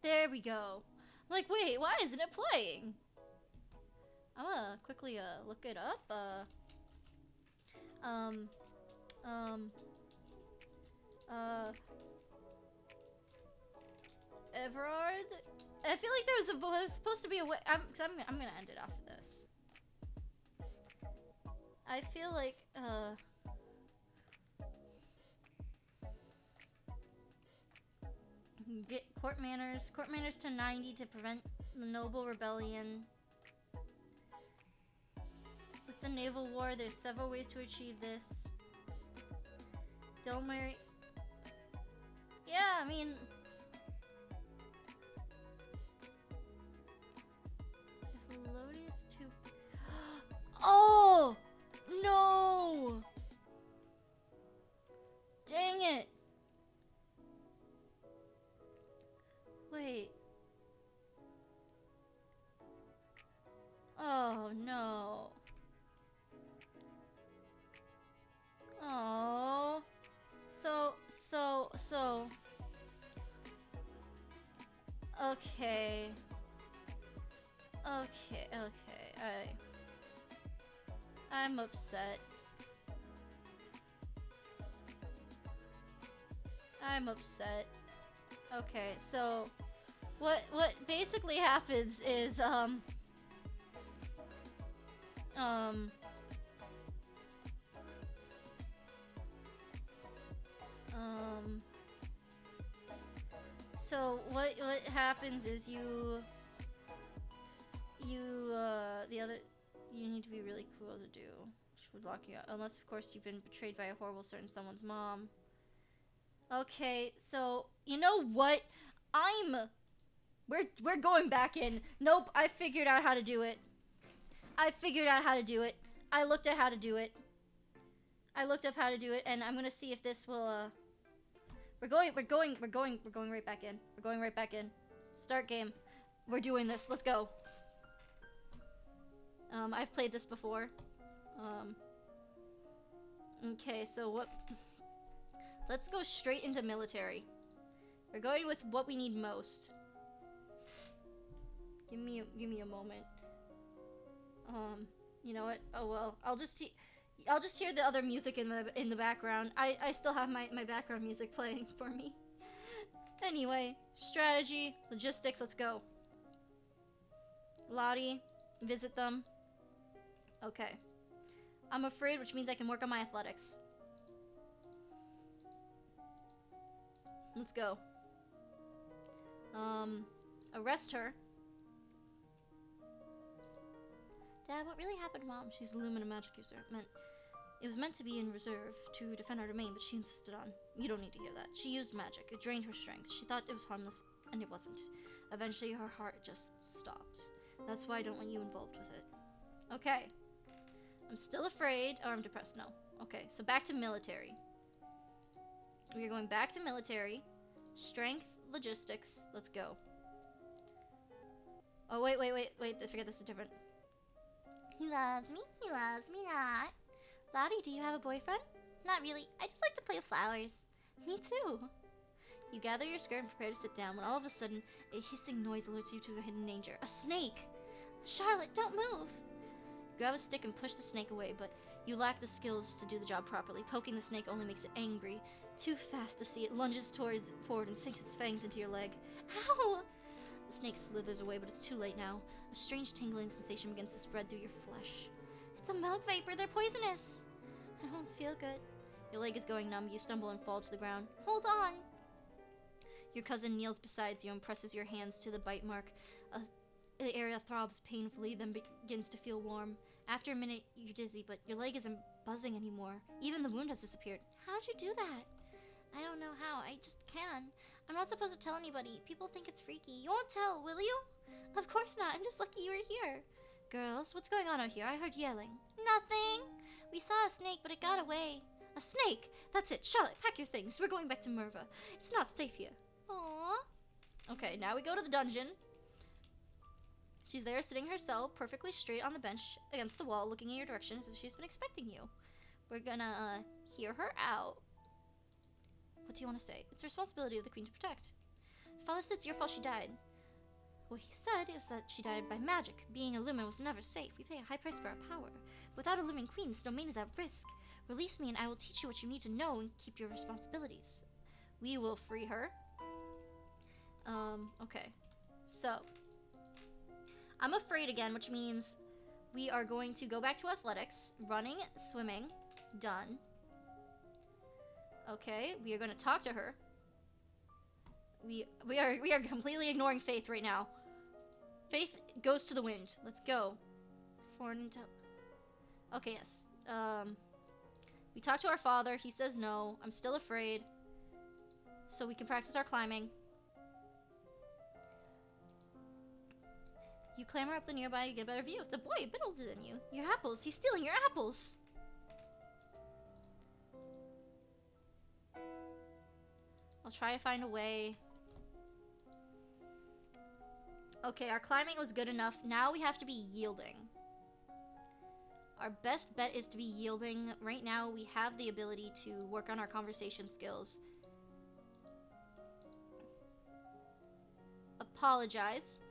There we go. I'm like, wait, why isn't it playing? I'm gonna quickly look it up. Everard. I feel like there was supposed to be a way. I'm gonna end it after this. I feel like get court manners to 90 to prevent the noble rebellion. With the naval war, there's several ways to achieve this. Don't marry. Yeah, I mean. If Elodie is too. Oh! No! Dang it! Wait. Oh no. Oh. So. Okay. I'm upset. Okay, so what basically happens is so what happens is you need to be really cruel to do, which would lock you out, unless of course you've been betrayed by a horrible certain someone's mom. Okay, so you know what? We're going back in. Nope, I figured out how to do it. I looked at how to do it. And I'm gonna see if this will we're going right back in. Start game. We're doing this. Let's go. I've played this before. Okay, so what? Let's go straight into military. We're going with what we need most. Give me a moment. You know what? Oh well, I'll just hear the other music in the background. I still have my background music playing for me. Anyway, strategy, logistics, let's go. Lottie, visit them. Okay. I'm afraid, which means I can work on my athletics. Let's go. Arrest her. Dad, what really happened, Mom? She's a Lumina magic user. It was meant to be in reserve to defend our domain, but she insisted on. You don't need to hear that. She used magic. It drained her strength. She thought it was harmless, and it wasn't. Eventually, her heart just stopped. That's why I don't want you involved with it. Okay. I'm still afraid. Or I'm depressed. No. Okay, so back to military. We are going back to military. Strength, logistics. Let's go. Oh, wait. I forget this is different. He loves me not. Lottie, do you have a boyfriend? Not really. I just like to play with flowers. Me too. You gather your skirt and prepare to sit down when all of a sudden, a hissing noise alerts you to a hidden danger. A snake! Charlotte, don't move! Grab a stick and push the snake away, but you lack the skills to do the job properly. Poking the snake only makes it angry. Too fast to see, it lunges forward and sinks its fangs into your leg. Ow! The snake slithers away, but it's too late now. A strange tingling sensation begins to spread through your flesh. It's a milk vapor. They're poisonous. I don't feel good. Your leg is going numb. You stumble and fall to the ground. Hold on. Your cousin kneels beside you and presses your hands to the bite mark. The area throbs painfully, then begins to feel warm. After a minute, you're dizzy, but your leg isn't buzzing anymore. Even the wound has disappeared. How'd you do that? I don't know how. I just can. I'm not supposed to tell anybody. People think it's freaky. You won't tell, will you? Of course not. I'm just lucky you were here. Girls, what's going on out here? I heard yelling. Nothing. We saw a snake, but it got away. A snake? That's it. Charlotte, pack your things. We're going back to Merva. It's not safe here. Aww. Okay, now we go to the dungeon. She's there sitting herself perfectly straight on the bench against the wall, looking in your direction as if she's been expecting you. We're gonna hear her out. What do you want to say? It's the responsibility of the queen to protect. Father said it's your fault she died. What he said is that she died by magic. Being a Lumen was never safe. We pay a high price for our power. Without a Lumen queen, this domain is at risk. Release me and I will teach you what you need to know and keep your responsibilities. We will free her. Okay. So, I'm afraid again, which means we are going to go back to athletics. Running, swimming, done. Okay, we are going to talk to her. We are completely ignoring Faith right now. Faith goes to the wind. Let's go. Okay, yes. We talk to our father. He says no. I'm still afraid. So we can practice our climbing. You clamber up the nearby, you get a better view. It's a boy, a bit older than you. Your apples. He's stealing your apples. I'll try to find a way. Okay, our climbing was good enough. Now we have to be yielding. Our best bet is to be yielding. Right now, we have the ability to work on our conversation skills. Apologize.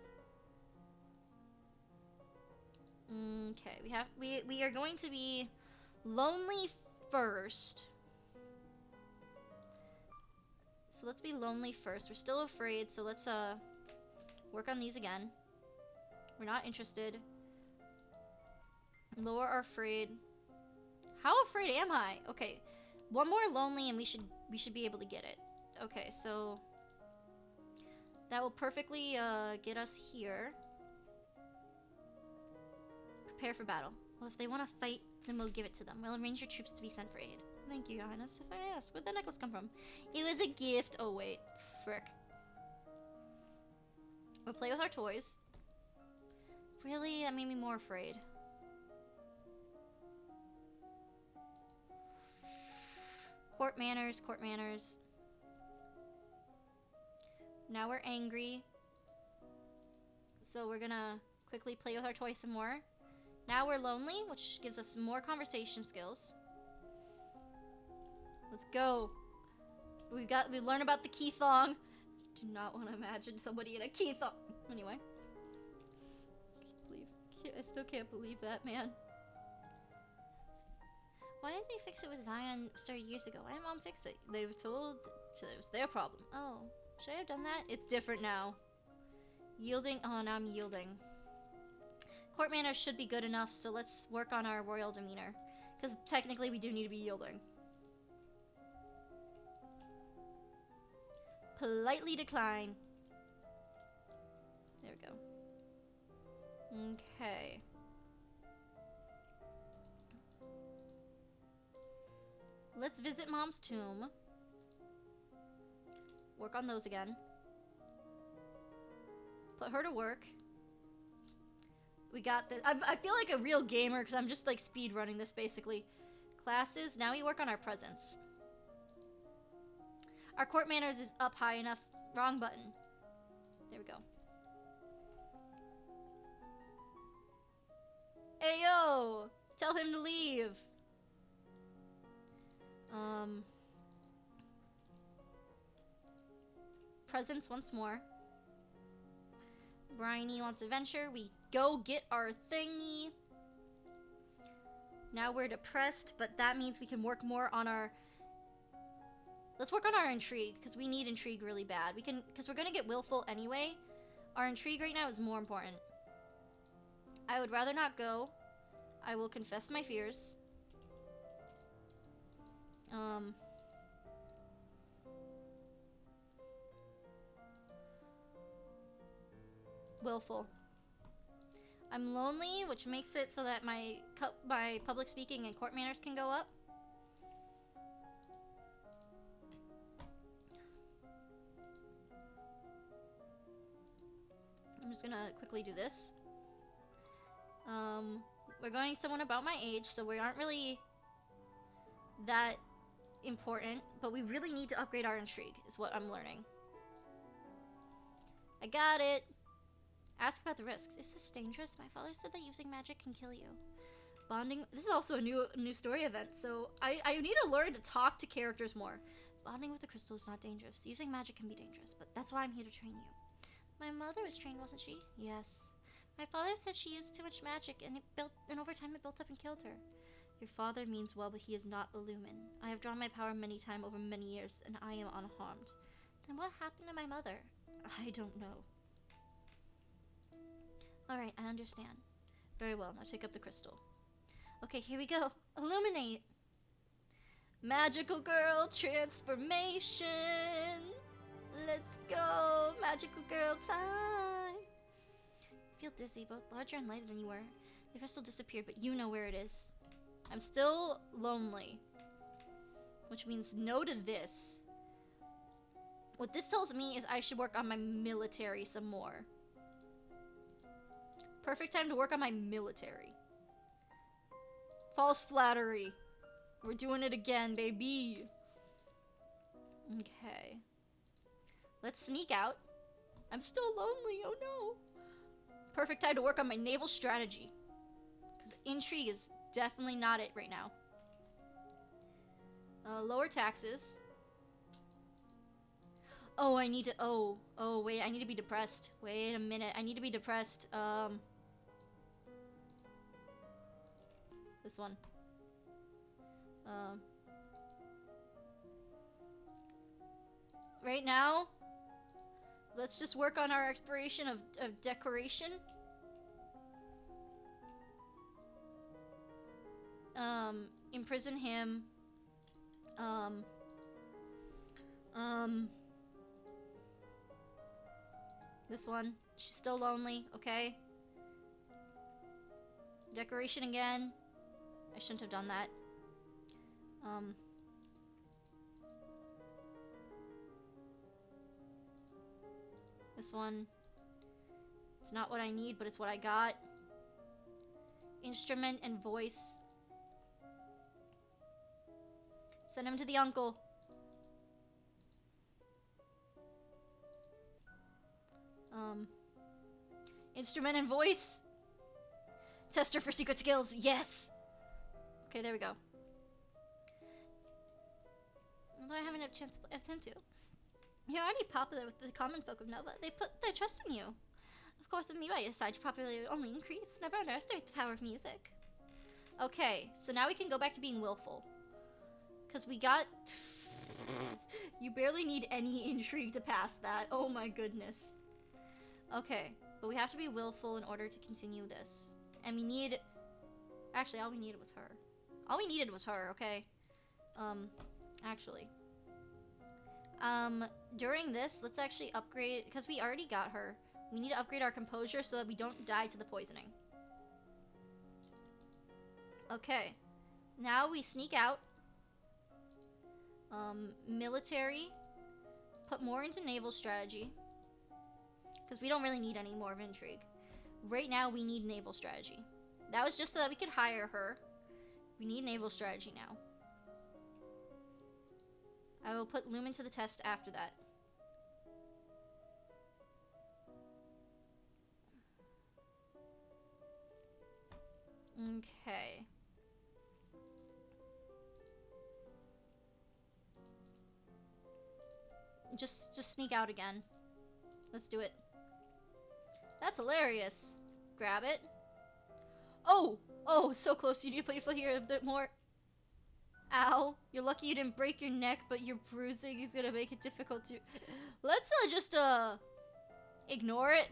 Okay, we are going to be lonely first. So let's be lonely first. We're still afraid, so let's work on these again. We're not interested. Lower our afraid. How afraid am I? Okay, one more lonely and we should be able to get it. Okay, so that will perfectly get us here. Prepare for battle. Well, if they want to fight, then we'll give it to them. We'll arrange your troops to be sent for aid. Thank you, Your Highness. If I ask, where'd the necklace come from? It was a gift. Oh, wait. Frick. We'll play with our toys. Really? That made me more afraid. Court manners, court manners. Now we're angry. So we're gonna quickly play with our toys some more. Now we're lonely, which gives us more conversation skills. Let's go. We learned about the key thong. Do not want to imagine somebody in a key thong. Anyway. I still can't believe that, man. Why didn't they fix it with Zion started years ago? Why didn't Mom fix it? They were told so it was their problem. Oh, Should I have done that? It's different now. Yielding. Oh, now I'm yielding. Court manners should be good enough, so let's work on our royal demeanor. Because technically we do need to be yielding. Politely decline. There we go. Okay. Let's visit Mom's tomb. Work on those again. Put her to work. We got this. I feel like a real gamer because I'm just like speed running this basically. Classes. Now we work on our presence. Our court manners is up high enough. Wrong button. There we go. Ayo! Tell him to leave. Presence once more. Bryony wants adventure. We go get our thingy. Now we're depressed, but that means we can work more on our... Let's work on our intrigue, because we need intrigue really bad. We can, because we're going to get willful anyway. Our intrigue right now is more important. I would rather not go. I will confess my fears. Willful. I'm lonely, which makes it so that my public speaking and court manners can go up. I'm just gonna quickly do this. We're going someone about my age, so we aren't really that important, but we really need to upgrade our intrigue, is what I'm learning. I got it. Ask about the risks. Is this dangerous? My father said that using magic can kill you. Bonding. This is also a new story event, so I need to learn to talk to characters more. Bonding with the crystal is not dangerous. Using magic can be dangerous, but that's why I'm here to train you. My mother was trained, wasn't she? Yes. My father said she used too much magic, and over time it built up and killed her. Your father means well, but he is not a lumen. I have drawn my power many times over many years, and I am unharmed. Then what happened to my mother? I don't know. Alright, I understand. Very well, now take up the crystal. Okay, here we go. Illuminate! Magical girl transformation! Let's go! Magical girl time! I feel dizzy, both larger and lighter than you were. The crystal disappeared, but you know where it is. I'm still lonely. Which means no to this. What this tells me is I should work on my military some more. Perfect time to work on my military. False flattery. We're doing it again, baby. Okay. Let's sneak out. I'm still lonely, oh no. Perfect time to work on my naval strategy. Because intrigue is definitely not it right now. Lower taxes. Oh, I need to... Oh, wait, I need to be depressed. Wait a minute, I need to be depressed. This one. Right now, let's just work on our exploration of decoration. Imprison him. This one. She's still lonely, okay? Decoration again. I shouldn't have done that. This one. It's not what I need, but it's what I got. Instrument and voice. Send him to the uncle. Instrument and voice. Tester for secret skills. Yes. Okay, there we go. Although I haven't had a chance to F10 too. You're already popular with the common folk of Nova. They put their trust in you. Of course, with me by your side, your popularity will only increase. Never underestimate the power of music. Okay, so now we can go back to being willful. Because we got You barely need any intrigue to pass that. Oh my goodness. Okay, but we have to be willful in order to continue this. And we need... Actually, all we needed was her. All we needed was her, okay? Actually. During this, let's actually upgrade... Because we already got her. We need to upgrade our composure so that we don't die to the poisoning. Okay. Now we sneak out. Military. Put more into naval strategy. Because we don't really need any more of intrigue. Right now, we need naval strategy. That was just so that we could hire her. We need naval strategy now. I will put Lumen to the test after that. Okay. Just sneak out again. Let's do it. That's hilarious. Grab it. Oh! Oh, so close. You need to put your foot here a bit more. Ow. You're lucky you didn't break your neck, but your bruising is gonna make it difficult to... Let's, just, ignore it.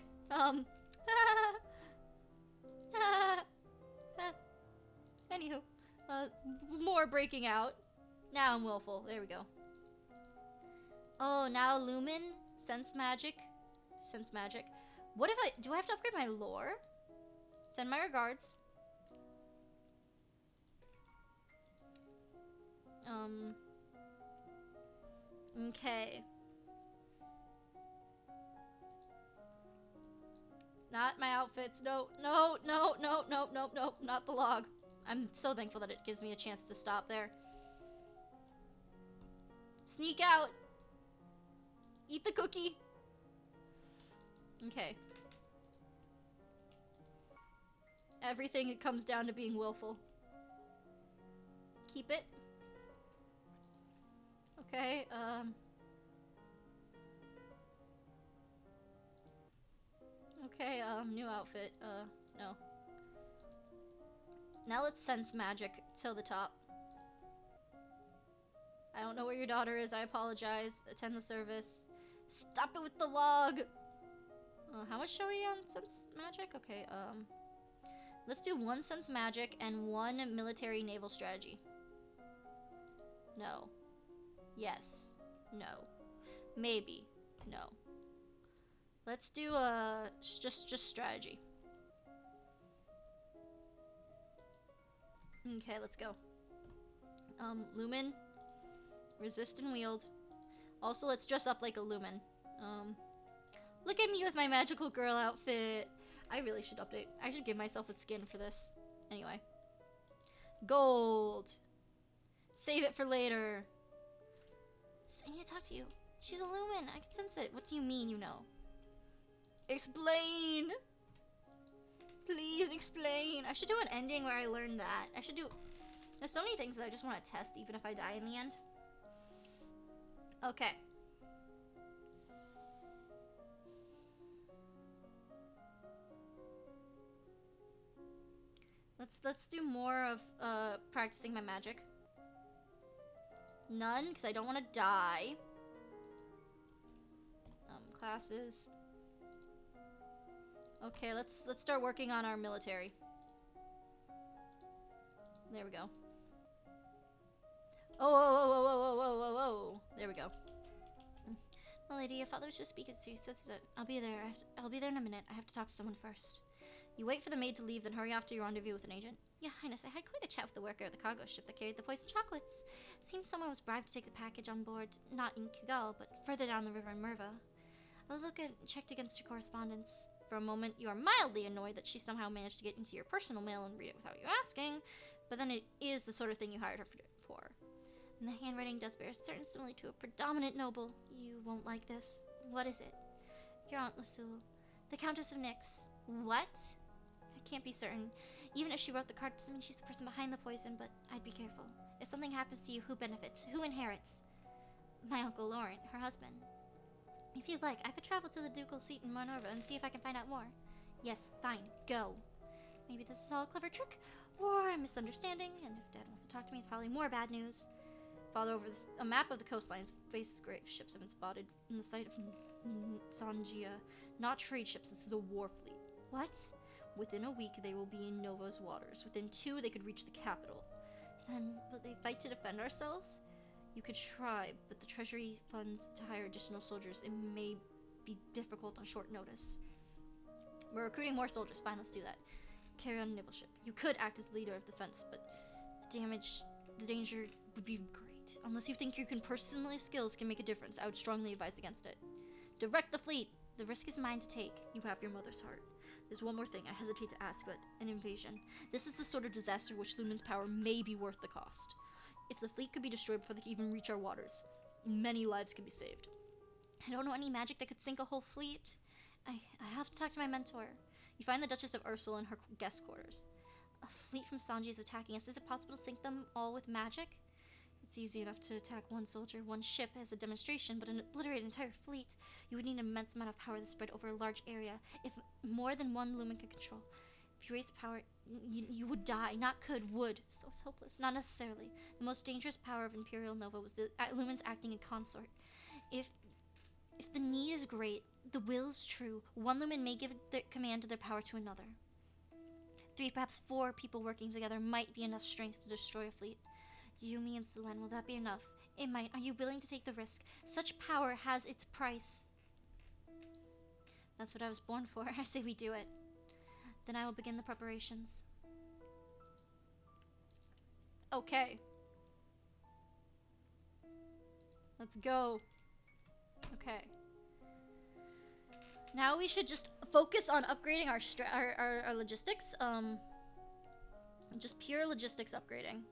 Anywho. More breaking out. Now I'm willful. There we go. Oh, now Lumen. Sense magic. Sense magic. What if do I have to upgrade my lore? Send my regards. Okay. Not my outfits. No, no, no, no, no, no, no, not the log. I'm so thankful that it gives me a chance to stop there. Sneak out. Eat the cookie. Okay. Everything it comes down to being willful. Keep it. Okay, okay, new outfit, no. Now let's sense magic till the top. I don't know where your daughter is, I apologize. Attend the service. Stop it with the log! How much are we on sense magic? Okay, let's do 1 sense magic and 1 military naval strategy. No. Yes. No. Maybe. No. Let's do, just strategy. Okay, let's go. Lumen. Resist and wield. Also, let's dress up like a Lumen. Look at me with my magical girl outfit. I really should update. I should give myself a skin for this. Anyway. Gold. Save it for later. I need to talk to you. She's a Lumen. I can sense it. What do you mean, you know? Explain. Please explain. I should do an ending where I learn that. I should do... There's so many things that I just want to test, even if I die in the end. Okay. Let's do more of practicing my magic. None, because I don't want to die. Classes. Okay, let's start working on our military. There we go. Oh, whoa, whoa, whoa, whoa, whoa, whoa, whoa. There we go. Well, lady, your father was just speaking to you. I'll be there. I'll be there in a minute. I have to talk to someone first. You wait for the maid to leave, then hurry off to your rendezvous with an agent. Yeah, Highness, I had quite a chat with the worker of the cargo ship that carried the poisoned chocolates. Seems someone was bribed to take the package on board, not in Kigal, but further down the river in Merva. I checked against your correspondence. For a moment, you are mildly annoyed that she somehow managed to get into your personal mail and read it without you asking, but then it is the sort of thing you hired her for. And the handwriting does bear a certain similitude to a predominant noble. You won't like this. What is it? Your Aunt Lasul, the Countess of Nyx. What? I can't be certain. Even if she wrote the card, doesn't mean she's the person behind the poison, but I'd be careful. If something happens to you, who benefits? Who inherits? My Uncle Laurent, her husband. If you'd like, I could travel to the ducal seat in Minerva and see if I can find out more. Yes, fine, go. Maybe this is all a clever trick, or a misunderstanding, and if Dad wants to talk to me, it's probably more bad news. Father, over a map of the coastlines, faces grave ships have been spotted in the sight of Sangia. Not trade ships, this is a war fleet. What? Within a week, they will be in Nova's waters. Within 2, they could reach the capital. Then, will they fight to defend ourselves? You could try, but the treasury funds to hire additional soldiers. It may be difficult on short notice. We're recruiting more soldiers. Fine, let's do that. Carry on a naval ship. You could act as the leader of defense, but the danger would be great. Unless you think your personal skills can make a difference, I would strongly advise against it. Direct the fleet. The risk is mine to take. You have your mother's heart. There's one more thing I hesitate to ask, but an invasion. This is the sort of disaster which Lumen's power may be worth the cost. If the fleet could be destroyed before they could even reach our waters, many lives could be saved. I don't know any magic that could sink a whole fleet. I have to talk to my mentor. You find the Duchess of Ursula in her guest quarters. A fleet from Sanji is attacking us. Is it possible to sink them all with magic? It's easy enough to attack one soldier, one ship as a demonstration, but obliterate an entire fleet, you would need an immense amount of power to spread over a large area, if more than one lumen could control. If you raise power, you would die. Not could, would. So it's hopeless. Not necessarily. The most dangerous power of Imperial Nova was the lumens acting in consort. If the need is great, the will is true, one lumen may give the command of their power to another. 3, perhaps 4 people working together might be enough strength to destroy a fleet. You, me, and Selene, will that be enough? It might. Are you willing to take the risk? Such power has its price. That's what I was born for. I say we do it. Then I will begin the preparations. Okay. Let's go. Okay. Now we should just focus on upgrading our logistics. Just pure logistics upgrading.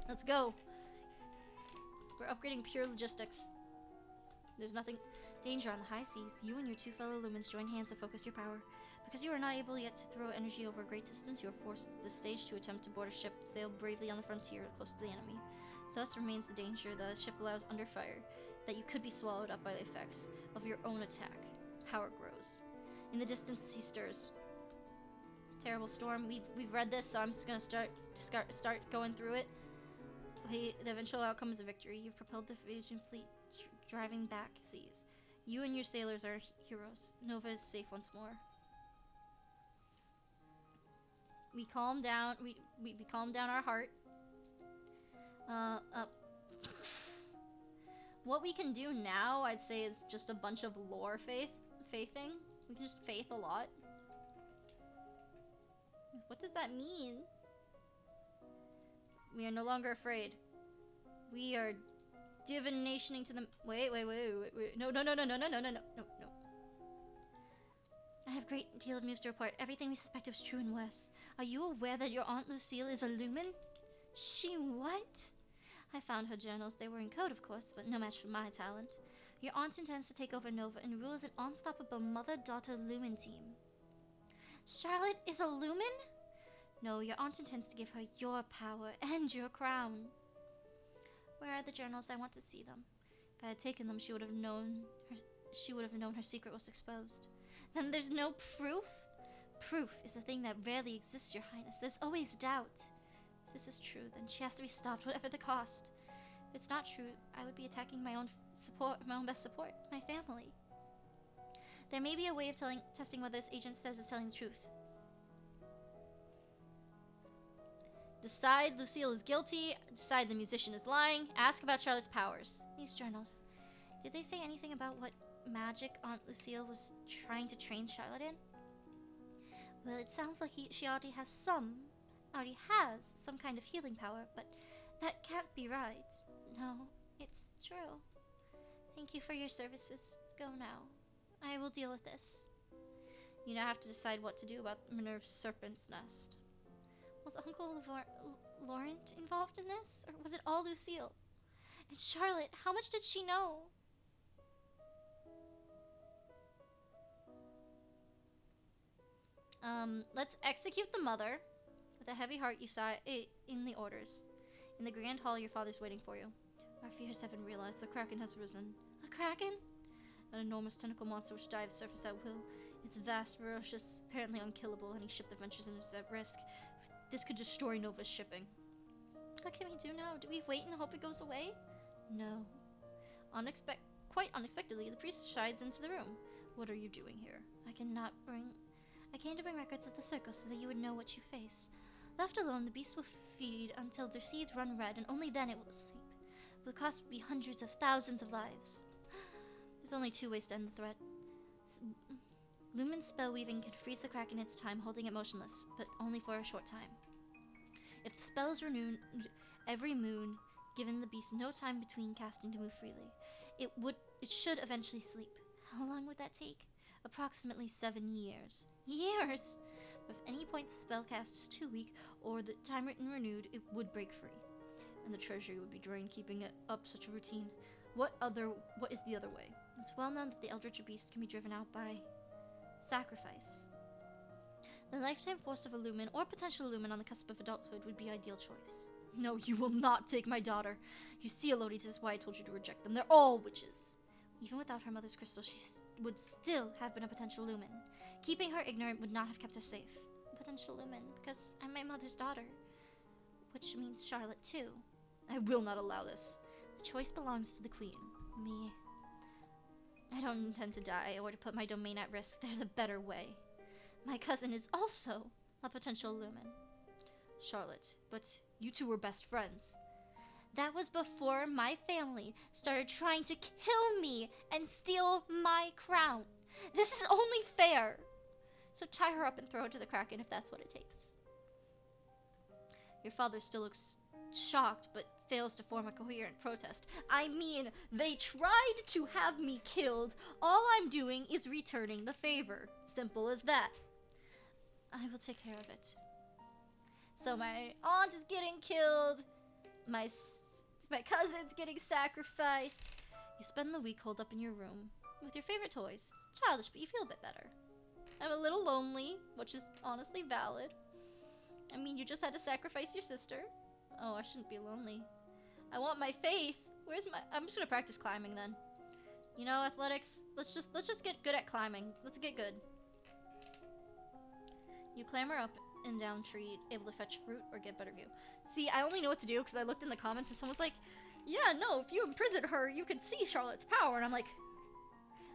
Let's go. We're upgrading pure logistics. There's nothing danger on the high seas. You and your 2 fellow lumens join hands to focus your power. Because you are not able yet to throw energy over a great distance, you are forced at this stage to attempt to board a ship, sail bravely on the frontier close to the enemy. Thus remains the danger the ship allows under fire, that you could be swallowed up by the effects of your own attack. Power grows. In the distance, the sea stirs. Terrible storm. We've read this, so I'm just gonna start going through it. The eventual outcome is a victory. You've propelled the Asian fleet driving back seas. You and your sailors are heroes. Nova is safe once more. We calm down. We calm down our heart. What we can do now, I'd say, is just a bunch of lore faithing. We can just faith a lot. What does that mean? We are no longer afraid. We are divinationing to them. Wait. No. I have a great deal of news to report. Everything we suspected was true and worse. Are you aware that your Aunt Lucille is a lumen? She what? I found her journals. They were in code, of course, but no match for my talent. Your aunt intends to take over Nova and rule as an unstoppable mother-daughter lumen team. Charlotte is a lumen? No, your aunt intends to give her your power and your crown. Where are the journals? I want to see them. If I had taken them, she would have known her secret was exposed. Then there's no proof? Proof is a thing that rarely exists, Your Highness. There's always doubt. If this is true, then she has to be stopped, whatever the cost. If it's not true, I would be attacking my own best support, my family. There may be a way of testing whether this agent says is telling the truth. Decide Lucille is guilty. Decide the musician is lying. Ask about Charlotte's powers. These journals. Did they say anything about what magic Aunt Lucille was trying to train Charlotte in? Well, it sounds like she already has some kind of healing power, but that can't be right. No, it's true. Thank you for your services. Go now. I will deal with this. You now have to decide what to do about Minerva's serpent's nest. Was Uncle Laurent involved in this? Or was it all Lucille? And Charlotte, how much did she know? Let's execute the mother. With a heavy heart, you sigh in the orders. In the grand hall, your father's waiting for you. Our fears have been realized. The Kraken has risen. A Kraken? An enormous tentacle monster which dives surface at will. It's vast, ferocious, apparently unkillable. Any ship that ventures in is at risk. This could destroy Nova's shipping. What can we do now? Do we wait and hope it goes away? No. Quite unexpectedly, the priest strides into the room. What are you doing here? I came to bring records of the circle so that you would know what you face. Left alone, the beast will feed until their seeds run red, and only then it will sleep. The cost would be hundreds of thousands of lives. There's only 2 ways to end the threat. Lumen spell weaving can freeze the Kraken in its time, holding it motionless, but only for a short time. If the spell is renewed every moon, given the beast no time between casting to move freely, it should eventually sleep. How long would that take? Approximately 7 years. Years! But if any point the spell cast is too weak, or the time written renewed, it would break free. And the treasury would be drained keeping it up such a routine. What is the other way? It's well known that the Eldritch Beast can be driven out by sacrifice. The lifetime force of a Lumen, or potential Lumen on the cusp of adulthood, would be ideal choice. No, you will not take my daughter. You see, Elodie, this is why I told you to reject them. They're all witches. Even without her mother's crystal, she would still have been a potential Lumen. Keeping her ignorant would not have kept her safe. A potential Lumen, because I'm my mother's daughter. Which means Charlotte, too. I will not allow this. The choice belongs to the Queen. Me. I don't intend to die or to put my domain at risk. There's a better way. My cousin is also a potential Lumen. Charlotte, but you two were best friends. That was before my family started trying to kill me and steal my crown. This is only fair. So tie her up and throw her to the Kraken if that's what it takes. Your father still looks shocked, but fails to form a coherent protest. I mean, they tried to have me killed. All I'm doing is returning the favor. Simple as that. I will take care of it. So my aunt is getting killed. My cousin's getting sacrificed. You spend the week holed up in your room with your favorite toys. It's childish, but you feel a bit better. I'm a little lonely, which is honestly valid. I mean, you just had to sacrifice your sister. Oh, I shouldn't be lonely. I want my faith. I'm just gonna practice climbing then. You know, athletics. Let's just get good at climbing. Let's get good. You clamber up and down tree, able to fetch fruit or get better view. See, I only know what to do because I looked in the comments and someone's like, yeah, no, if you imprisoned her, you could see Charlotte's power. And I'm like,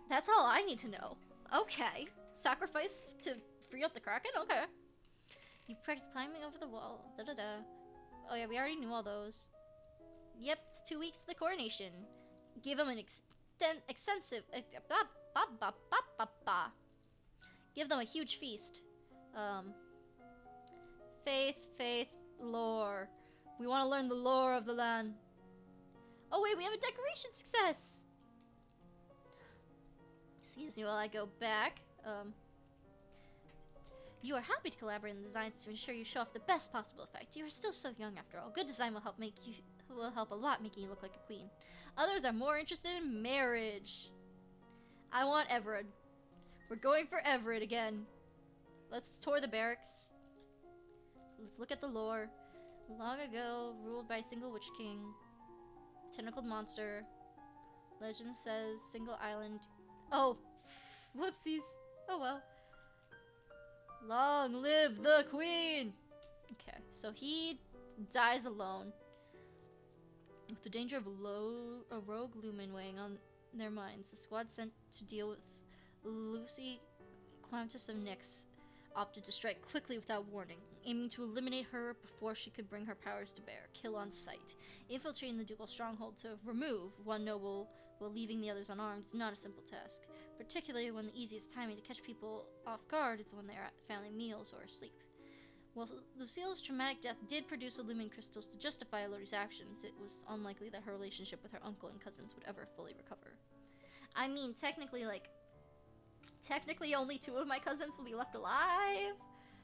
that's all I need to know. Okay. Sacrifice to free up the Kraken? Okay. You practice climbing over the wall. Da-da-da. Oh yeah, we already knew all those. Yep, it's 2 weeks to the coronation. Give them an extensive... Give them a huge feast. Faith, lore. We want to learn the lore of the land. Oh wait, we have a decoration success! Excuse me while I go back. You are happy to collaborate in the designs to ensure you show off the best possible effect. You are still so young after all. Good design will help a lot making you look like a queen. Others are more interested in marriage. I want Everett. We're going for Everett again. Let's tour the barracks. Let's look at the lore. Long ago, ruled by a single witch king. Tentacled monster. Legend says single island. Oh, whoopsies. Oh well. Long live the queen! Okay, so he dies alone. With the danger of a rogue Lumen weighing on their minds, the squad sent to deal with Lucy, Countess of Nyx, opted to strike quickly without warning, aiming to eliminate her before she could bring her powers to bear. Kill on sight. Infiltrating the ducal stronghold to remove one noble while leaving the others unarmed is not a simple task, particularly when the easiest timing to catch people off guard is when they are at family meals or asleep. While Lucille's traumatic death did produce Illumin crystals to justify Elodie's actions, it was unlikely that her relationship with her uncle and cousins would ever fully recover. I mean, technically only 2 of my cousins will be left alive.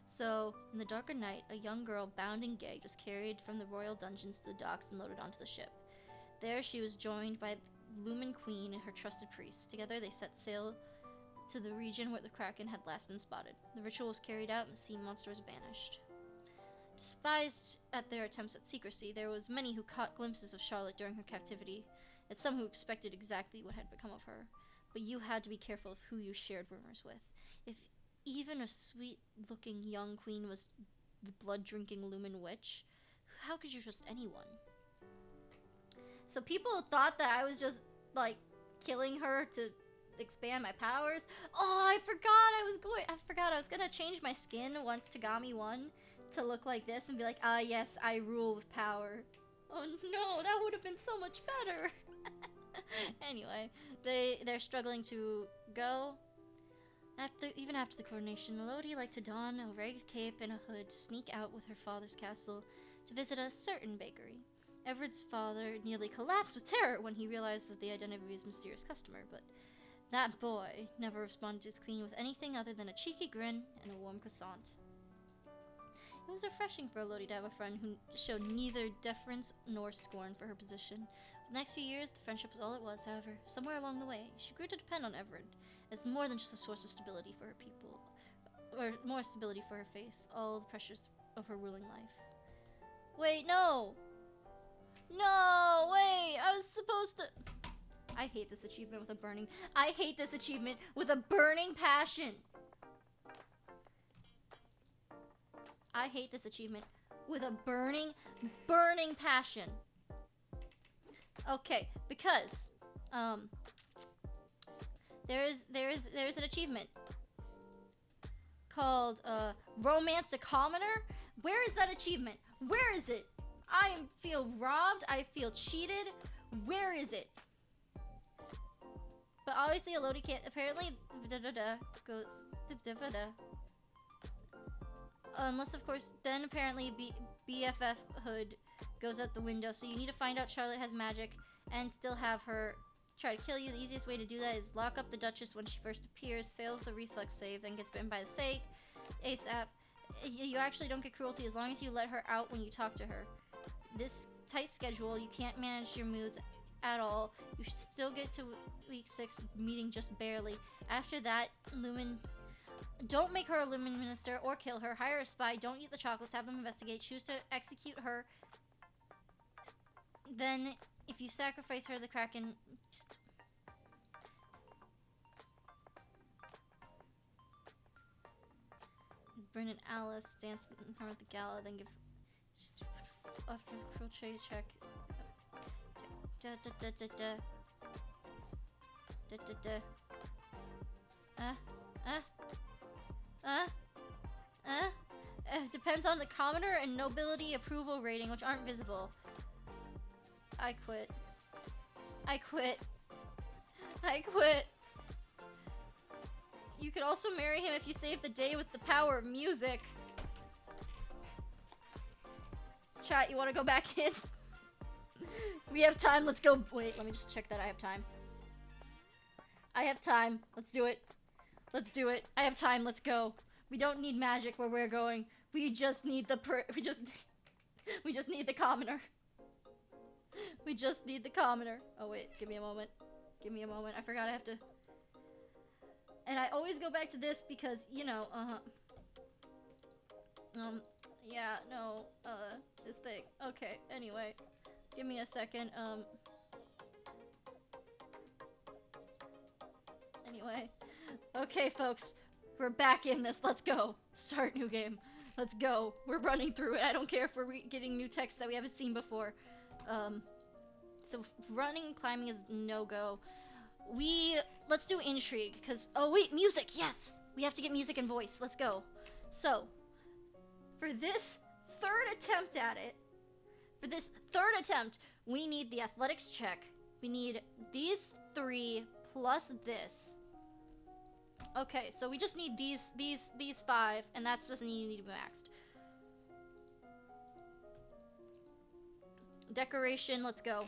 So, in the darker night, a young girl, bound and gagged, was carried from the royal dungeons to the docks and loaded onto the ship. There she was joined by Lumen Queen and her trusted priest. Together they set sail to the region where the Kraken had last been spotted. The ritual was carried out and the sea monster was banished. Despised at their attempts at secrecy, there was many who caught glimpses of Charlotte during her captivity, and some who expected exactly what had become of her. But you had to be careful of who you shared rumors with. If even a sweet-looking young queen was the blood-drinking Lumen witch, how could you trust anyone? So people thought that I was just, like, killing her to expand my powers. Oh, I forgot I was gonna change my skin once Tagami won to look like this and be like, ah, yes, I rule with power. Oh no, that would have been so much better. Anyway, they're struggling to go. Even after the coronation, Melody liked to don a ragged cape and a hood to sneak out with her father's castle to visit a certain bakery. Everett's father nearly collapsed with terror when he realized that the identity of his mysterious customer, but that boy never responded to his queen with anything other than a cheeky grin and a warm croissant. It was refreshing for Elodie to have a friend who showed neither deference nor scorn for her position. For the next few years, the friendship was all it was, however. Somewhere along the way, she grew to depend on Everett as more than just a source of stability for her people, or more stability for her face, all the pressures of her ruling life. Wait, no! No, wait, I was supposed to... I hate this achievement with a burning... I hate this achievement with a burning passion! I hate this achievement with a burning passion. Okay, because, there's an achievement called, Romance a Commoner. Where is that achievement? Where is it? I feel robbed. I feel cheated. Where is it? But obviously, Elodie can't. Apparently, go. Unless, of course, then apparently BFF Hood goes out the window. So you need to find out Charlotte has magic and still have her try to kill you. The easiest way to do that is lock up the Duchess when she first appears, fails the reflex save, then gets bitten by the snake ASAP. You actually don't get cruelty as long as you let her out when you talk to her. This tight schedule, you can't manage your moods at all. You should still get to week 6 meeting just barely. After that, don't make her a Lumen Minister or kill her. Hire a spy. Don't eat the chocolates. Have them investigate. Choose to execute her. Then, if you sacrifice her, the Kraken... Bryn and Alice dance in front of the gala, then give... After the crochet check... Depends on the commoner and nobility approval rating, which aren't visible. I quit. You could also marry him if you save the day with the power of music. Chat, you want to go back in? We have time, let's go. Wait, let me just check that I have time. I have time, let's do it. I have time, let's go. We don't need magic where we're going. We just need the we just need the commoner. We just need the commoner. Oh wait, give me a moment. I forgot I have to... And I always go back to this because, you know, yeah, no, this thing. Okay, anyway. Give me a second, Anyway. Okay, folks. We're back in this. Let's go. Start new game. Let's go. We're running through it. I don't care if we're getting new text that we haven't seen before. So running and climbing is no-go. Let's do intrigue, because... Oh, wait, music! Yes! We have to get music and voice. Let's go. So, for this third attempt at it, we need the athletics check. We need these 3 plus this. Okay, so we just need these 5, and that's just need to be maxed. Decoration, let's go.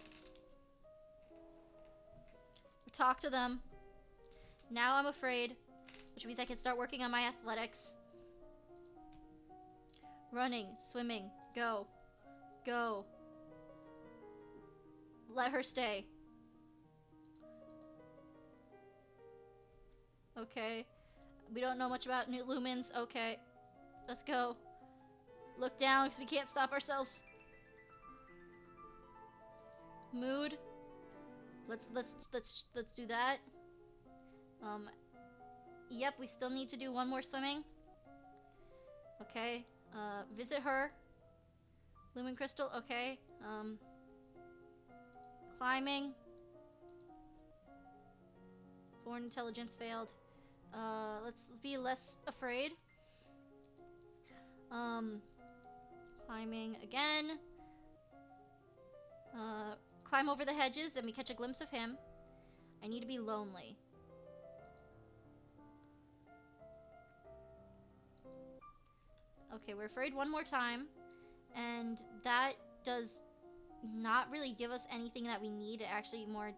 Talk to them. Now I'm afraid, which means I can start working on my athletics. Running, swimming, go. Go. Let her stay. Okay. We don't know much about new lumens. Okay. Let's go. Look down, because we can't stop ourselves. Mood. Let's do that. Yep, we still need to do 1 more swimming. Okay. Visit her. Lumen crystal, okay. Climbing. Foreign intelligence failed. Let's be less afraid. Climbing again. Climb over the hedges and we catch a glimpse of him. I need to be lonely. Okay, we're afraid one more time. And that does not really give us anything that we need. It actually more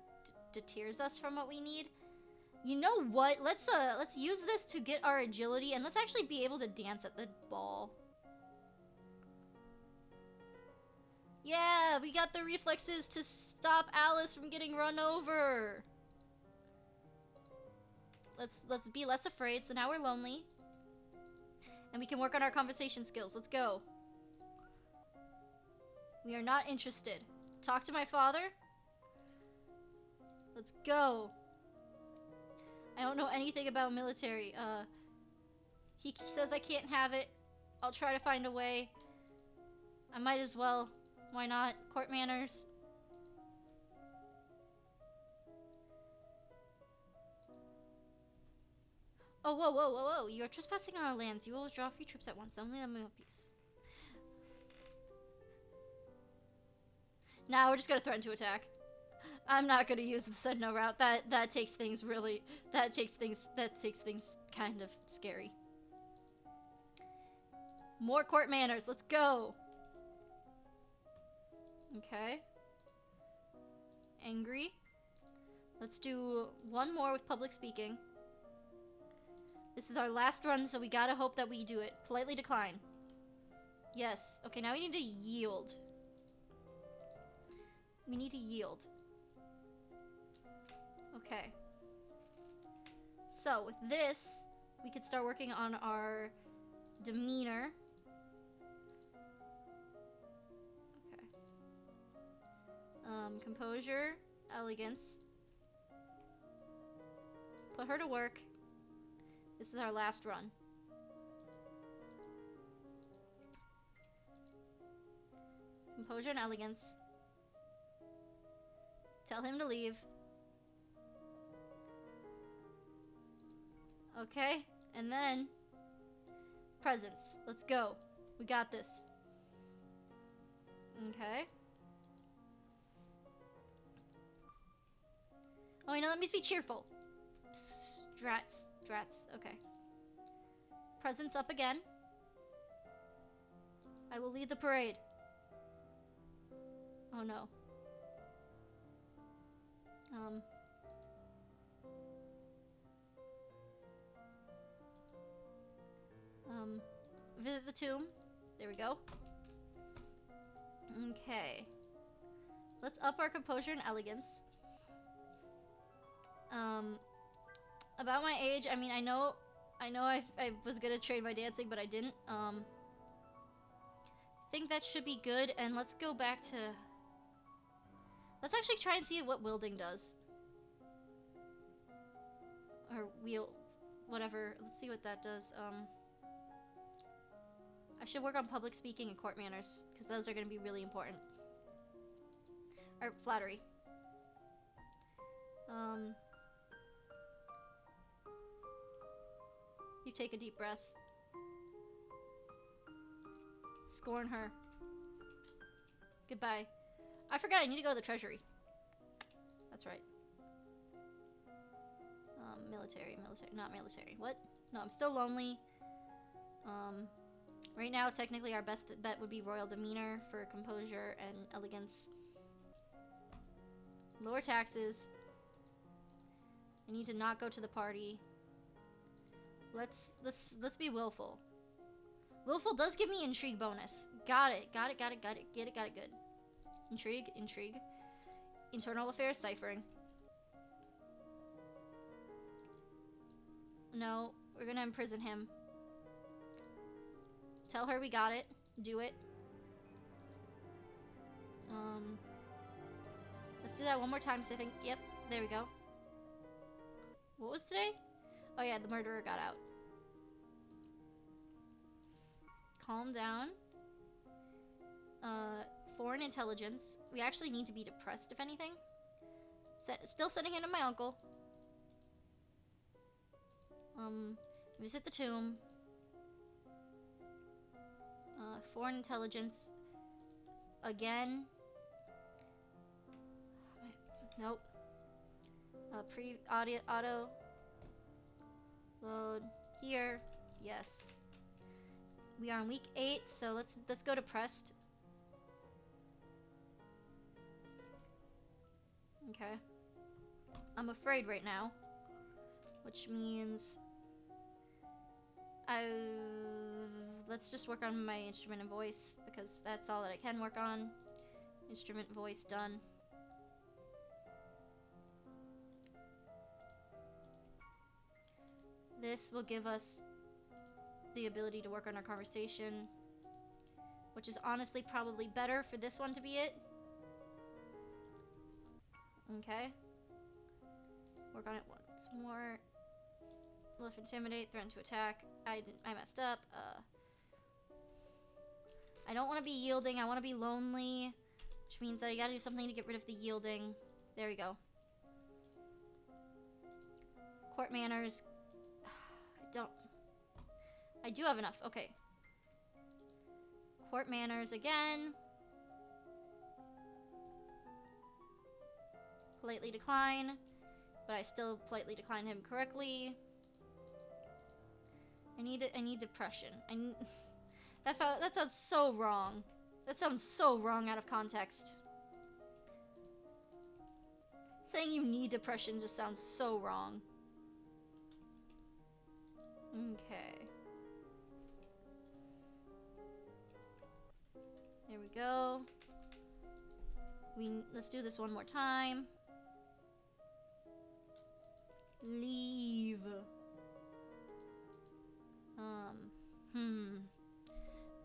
deters us from what we need. You know what? Let's use this to get our agility and let's actually be able to dance at the ball. Yeah, we got the reflexes to stop Alice from getting run over. Let's be less afraid. So now we're lonely. And we can work on our conversation skills. Let's go. We are not interested. Talk to my father. Let's go. I don't know anything about military. He says I can't have it. I'll try to find a way. I might as well. Why not? Court manners. Oh, whoa, whoa, whoa, whoa. You are trespassing on our lands. You will withdraw a few troops at once. Only let me have peace. Now we're just gonna threaten to attack. I'm not gonna use the Sentinel route. That takes things really... That takes things kind of scary. More court manners. Let's go. Okay. Angry. Let's do one more with public speaking. This is our last run, so we gotta hope that we do it. Politely decline. Yes. Okay, now we need to yield. We need to yield. Okay. So, with this, we could start working on our demeanor. Okay. Composure, elegance. Put her to work. This is our last run. Composure and elegance. Tell him to leave. Okay, and then presents. Let's go. We got this. Okay. Oh, you know, let me be cheerful. Drats. Okay. Presents up again. I will lead the parade. Oh no. Visit the tomb. There we go. Okay. Let's up our composure and elegance. About my age, I mean, I know I was gonna trade my dancing, but I didn't. Think that should be good, and let's go back to... Let's actually try and see what wielding does. Or whatever. Let's see what that does. I should work on public speaking and court manners, because those are going to be really important. Or flattery. You take a deep breath. Scorn her. Goodbye. I forgot I need to go to the treasury. That's right. Military. Not military. What? No, I'm still lonely. Right now, technically, our best bet would be royal demeanor for composure and elegance. Lower taxes. I need to not go to the party. Let's be willful. Willful does give me intrigue bonus. Got it. Got it good. Intrigue. Internal affairs, ciphering. No, we're gonna imprison him. Tell her we got it. Do it. Let's do that one more time, because I think... Yep, there we go. What was today? Oh yeah, the murderer got out. Calm down. Foreign intelligence. We actually need to be depressed, if anything. Still sending him to my uncle. Visit the tomb. Foreign intelligence. Again. Nope. Auto. Load. Here. Yes. We are on week 8, so let's go depressed. Okay. I'm afraid right now. Which means let's just work on my instrument and voice, because that's all that I can work on. Instrument, voice, done. This will give us the ability to work on our conversation, which is honestly probably better for this one to be it. Okay. Work on it once more. Lift, intimidate, threaten to attack. I messed up. I don't want to be yielding. I want to be lonely, which means that I gotta do something to get rid of the yielding. There we go. Court manners. I do have enough. Okay. Court manners again. Politely decline, but I still politely decline him correctly. I need depression. That sounds so wrong. That sounds so wrong out of context. Saying you need depression just sounds so wrong. Okay. There we go. Let's do this one more time. Leave.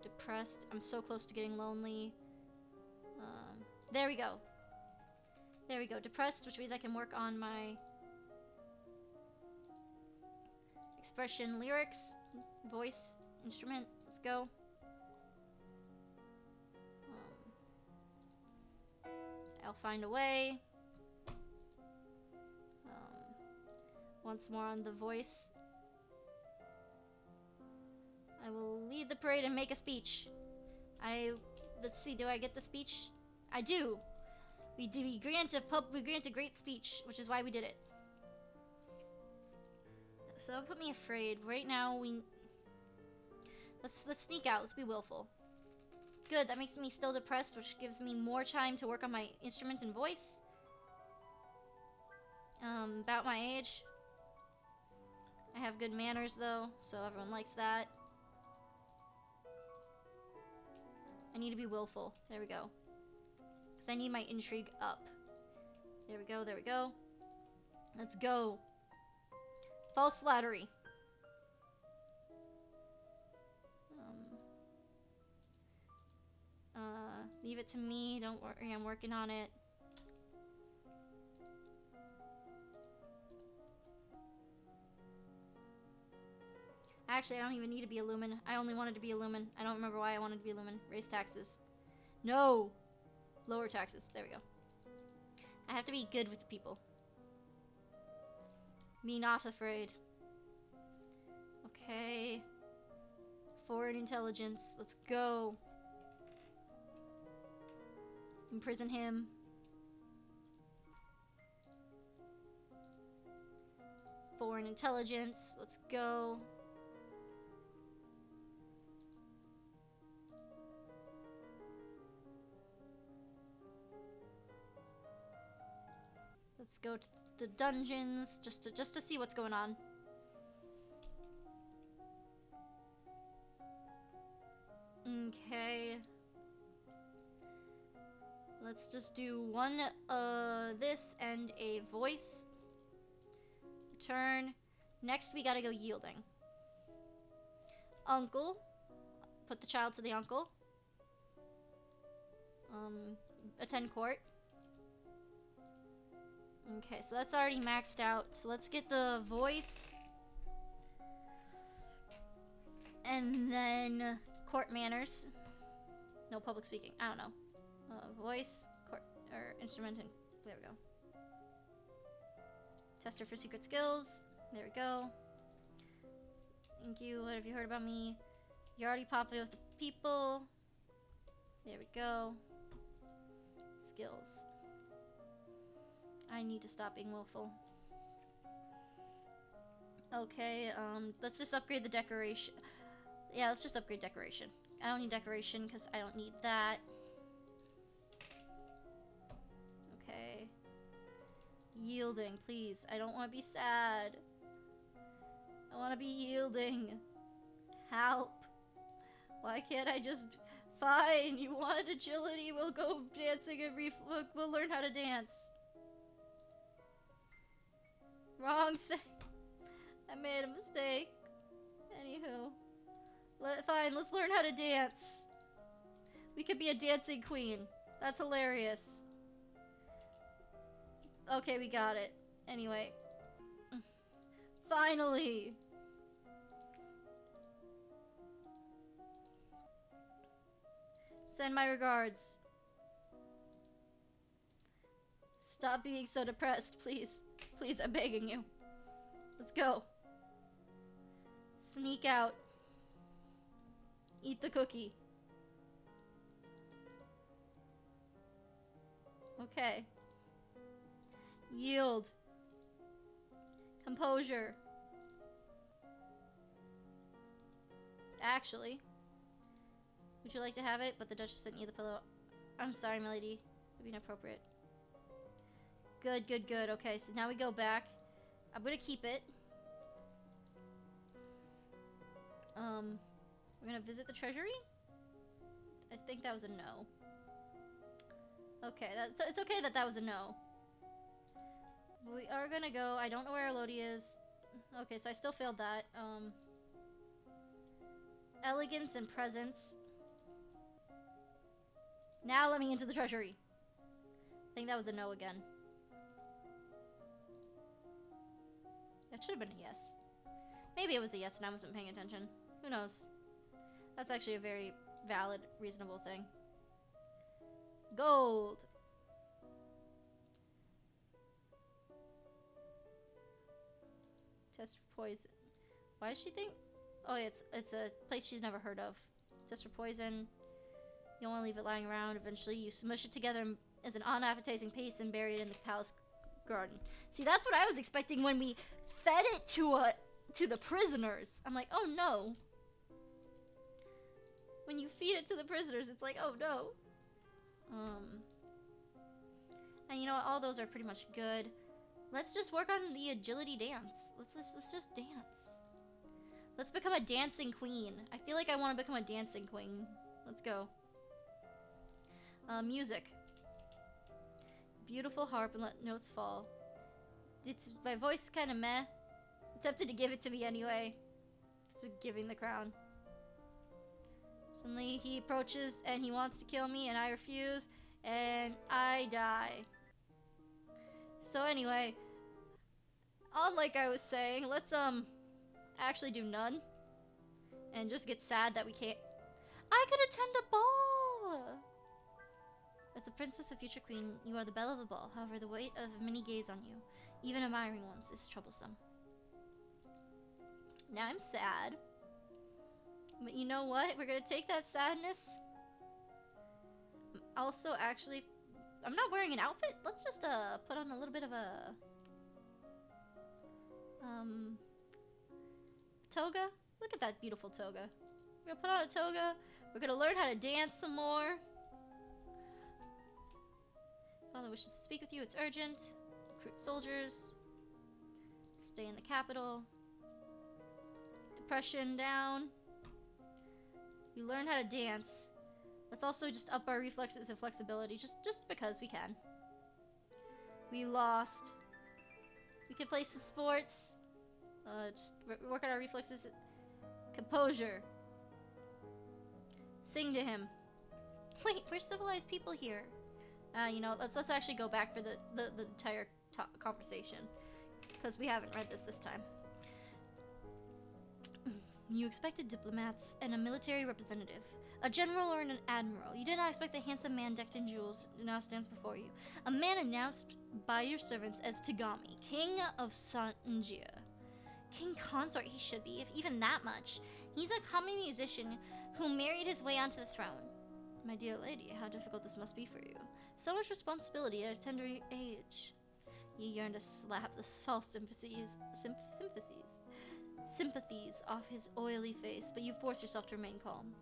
Depressed. I'm so close to getting lonely. There we go. There we go. Depressed, which means I can work on my expression, lyrics, voice, instrument. Let's go. I'll find a way. Once more on the voice. I will lead the parade and make a speech. Let's see, do I get the speech? I do. We grant a great speech, which is why we did it. So that put me afraid. Right now let's sneak out. Let's be willful. Good, that makes me still depressed, which gives me more time to work on my instrument and voice. About my age. I have good manners though, so everyone likes that. I need to be willful. There we go. Because I need my intrigue up. There we go, there we go. Let's go. False flattery. Leave it to me. Don't worry, I'm working on it. Actually, I don't even need to be a lumen. I only wanted to be a lumen. I don't remember why I wanted to be a lumen. Raise taxes. No! Lower taxes. There we go. I have to be good with people. Me not afraid. Okay. Foreign intelligence. Let's go. Imprison him. Foreign intelligence. Let's go. Let's go to the dungeons just to see what's going on. Okay. Let's just do one this and a voice. Return. Next we gotta go yielding. Uncle. Put the child to the uncle. Attend court. Okay, so that's already maxed out. So let's get the voice. And then court manners. No, public speaking. I don't know. Voice, or instrument, and there we go. Tester for secret skills. There we go. Thank you. What have you heard about me? You're already popular with the people. There we go. Skills. I need to stop being willful. Okay, let's just upgrade the decoration. Yeah, let's just upgrade decoration. I don't need decoration because I don't need that. Okay. Yielding, please. I don't want to be sad. I want to be yielding. Help. Why can't I just... Fine, you want agility, we'll go dancing and we'll learn how to dance. Wrong thing. I made a mistake. Anywho. Fine, let's learn how to dance. We could be a dancing queen. That's hilarious. Okay, we got it. Anyway. Finally! Send my regards. Stop being so depressed, please. Please, I'm begging you. Let's go. Sneak out. Eat the cookie. Okay. Yield. Composure. Actually, would you like to have it? But the Duchess sent you the pillow. I'm sorry, milady. It'd be inappropriate. Good, good, good. Okay, so now we go back. I'm gonna keep it. We're gonna visit the treasury? I think that was a no. Okay, it's okay that that was a no. We are gonna go. I don't know where Elodie is. Okay, so I still failed that. Elegance and presence. Now let me into the treasury. I think that was a no again. That should have been a yes. Maybe it was a yes and I wasn't paying attention. Who knows? That's actually a very valid, reasonable thing. Gold! Test for poison. Why does she think? Oh, yeah, it's a place she's never heard of. Test for poison. You don't want to leave it lying around. Eventually, you smush it together as an unappetizing paste and bury it in the palace garden. See, that's what I was expecting when we fed it to the prisoners. I'm like, oh no. When you feed it to the prisoners, it's like, oh no. And you know what? All those are pretty much good. Let's just work on the agility dance. Let's just dance. Let's become a dancing queen. I feel like I want to become a dancing queen. Let's go. Music. Beautiful harp and let notes fall. It's my voice kind of meh. I'm tempted to give it to me anyway. It's giving the crown. Suddenly he approaches and he wants to kill me and I refuse and I die. So anyway, on like I was saying, let's actually do none and just get sad that we can't. I could attend a ball. As the princess of future queen, you are the belle of the ball. However, the weight of many gaze on you, even admiring ones, is troublesome. Now I'm sad. But you know what? We're gonna take that sadness. Also, actually, I'm not wearing an outfit. Let's just put on a little bit of a toga. Look at that beautiful toga. We're gonna put on a toga. We're gonna learn how to dance some more. Father wishes to speak with you. It's urgent. Recruit soldiers. Stay in the capital. Depression down. We learn how to dance. Let's also just up our reflexes and flexibility, just because we can. We lost. We could play some sports. Just work on our reflexes. Composure. Sing to him. Wait, we're civilized people here. You know, let's actually go back for the entire conversation, because we haven't read this time. You expected diplomats and a military representative, a general or an admiral. You did not expect the handsome man decked in jewels who now stands before you. A man announced by your servants as Tagami, king of Sanjia. King consort he should be, if even that much. He's a common musician who married his way onto the throne. My dear lady, how difficult this must be for you. So much responsibility at a tender age. You yearn to slap the false sympathies off his oily face, but you force yourself to remain calm.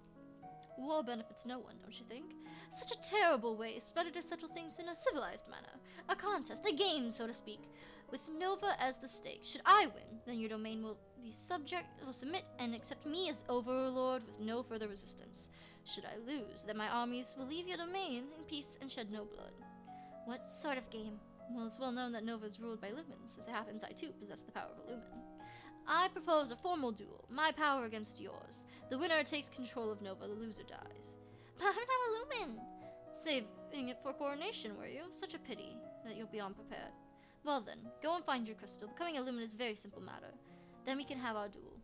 War benefits no one, don't you think? Such a terrible waste. Better to settle things in a civilized manner. A contest, a game, so to speak. With Nova as the stake. Should I win, then your domain will submit and accept me as overlord with no further resistance. Should I lose, then my armies will leave your domain in peace and shed no blood. What sort of game? Well, it's well known that Nova is ruled by lumens. As it happens, I too possess the power of a lumen. I propose a formal duel, my power against yours. The winner takes control of Nova, the loser dies. But I'm not a lumen! Saving it for coronation, were you? Such a pity that you'll be unprepared. Well then, go and find your crystal. Becoming a lumen is a very simple matter. Then we can have our duel.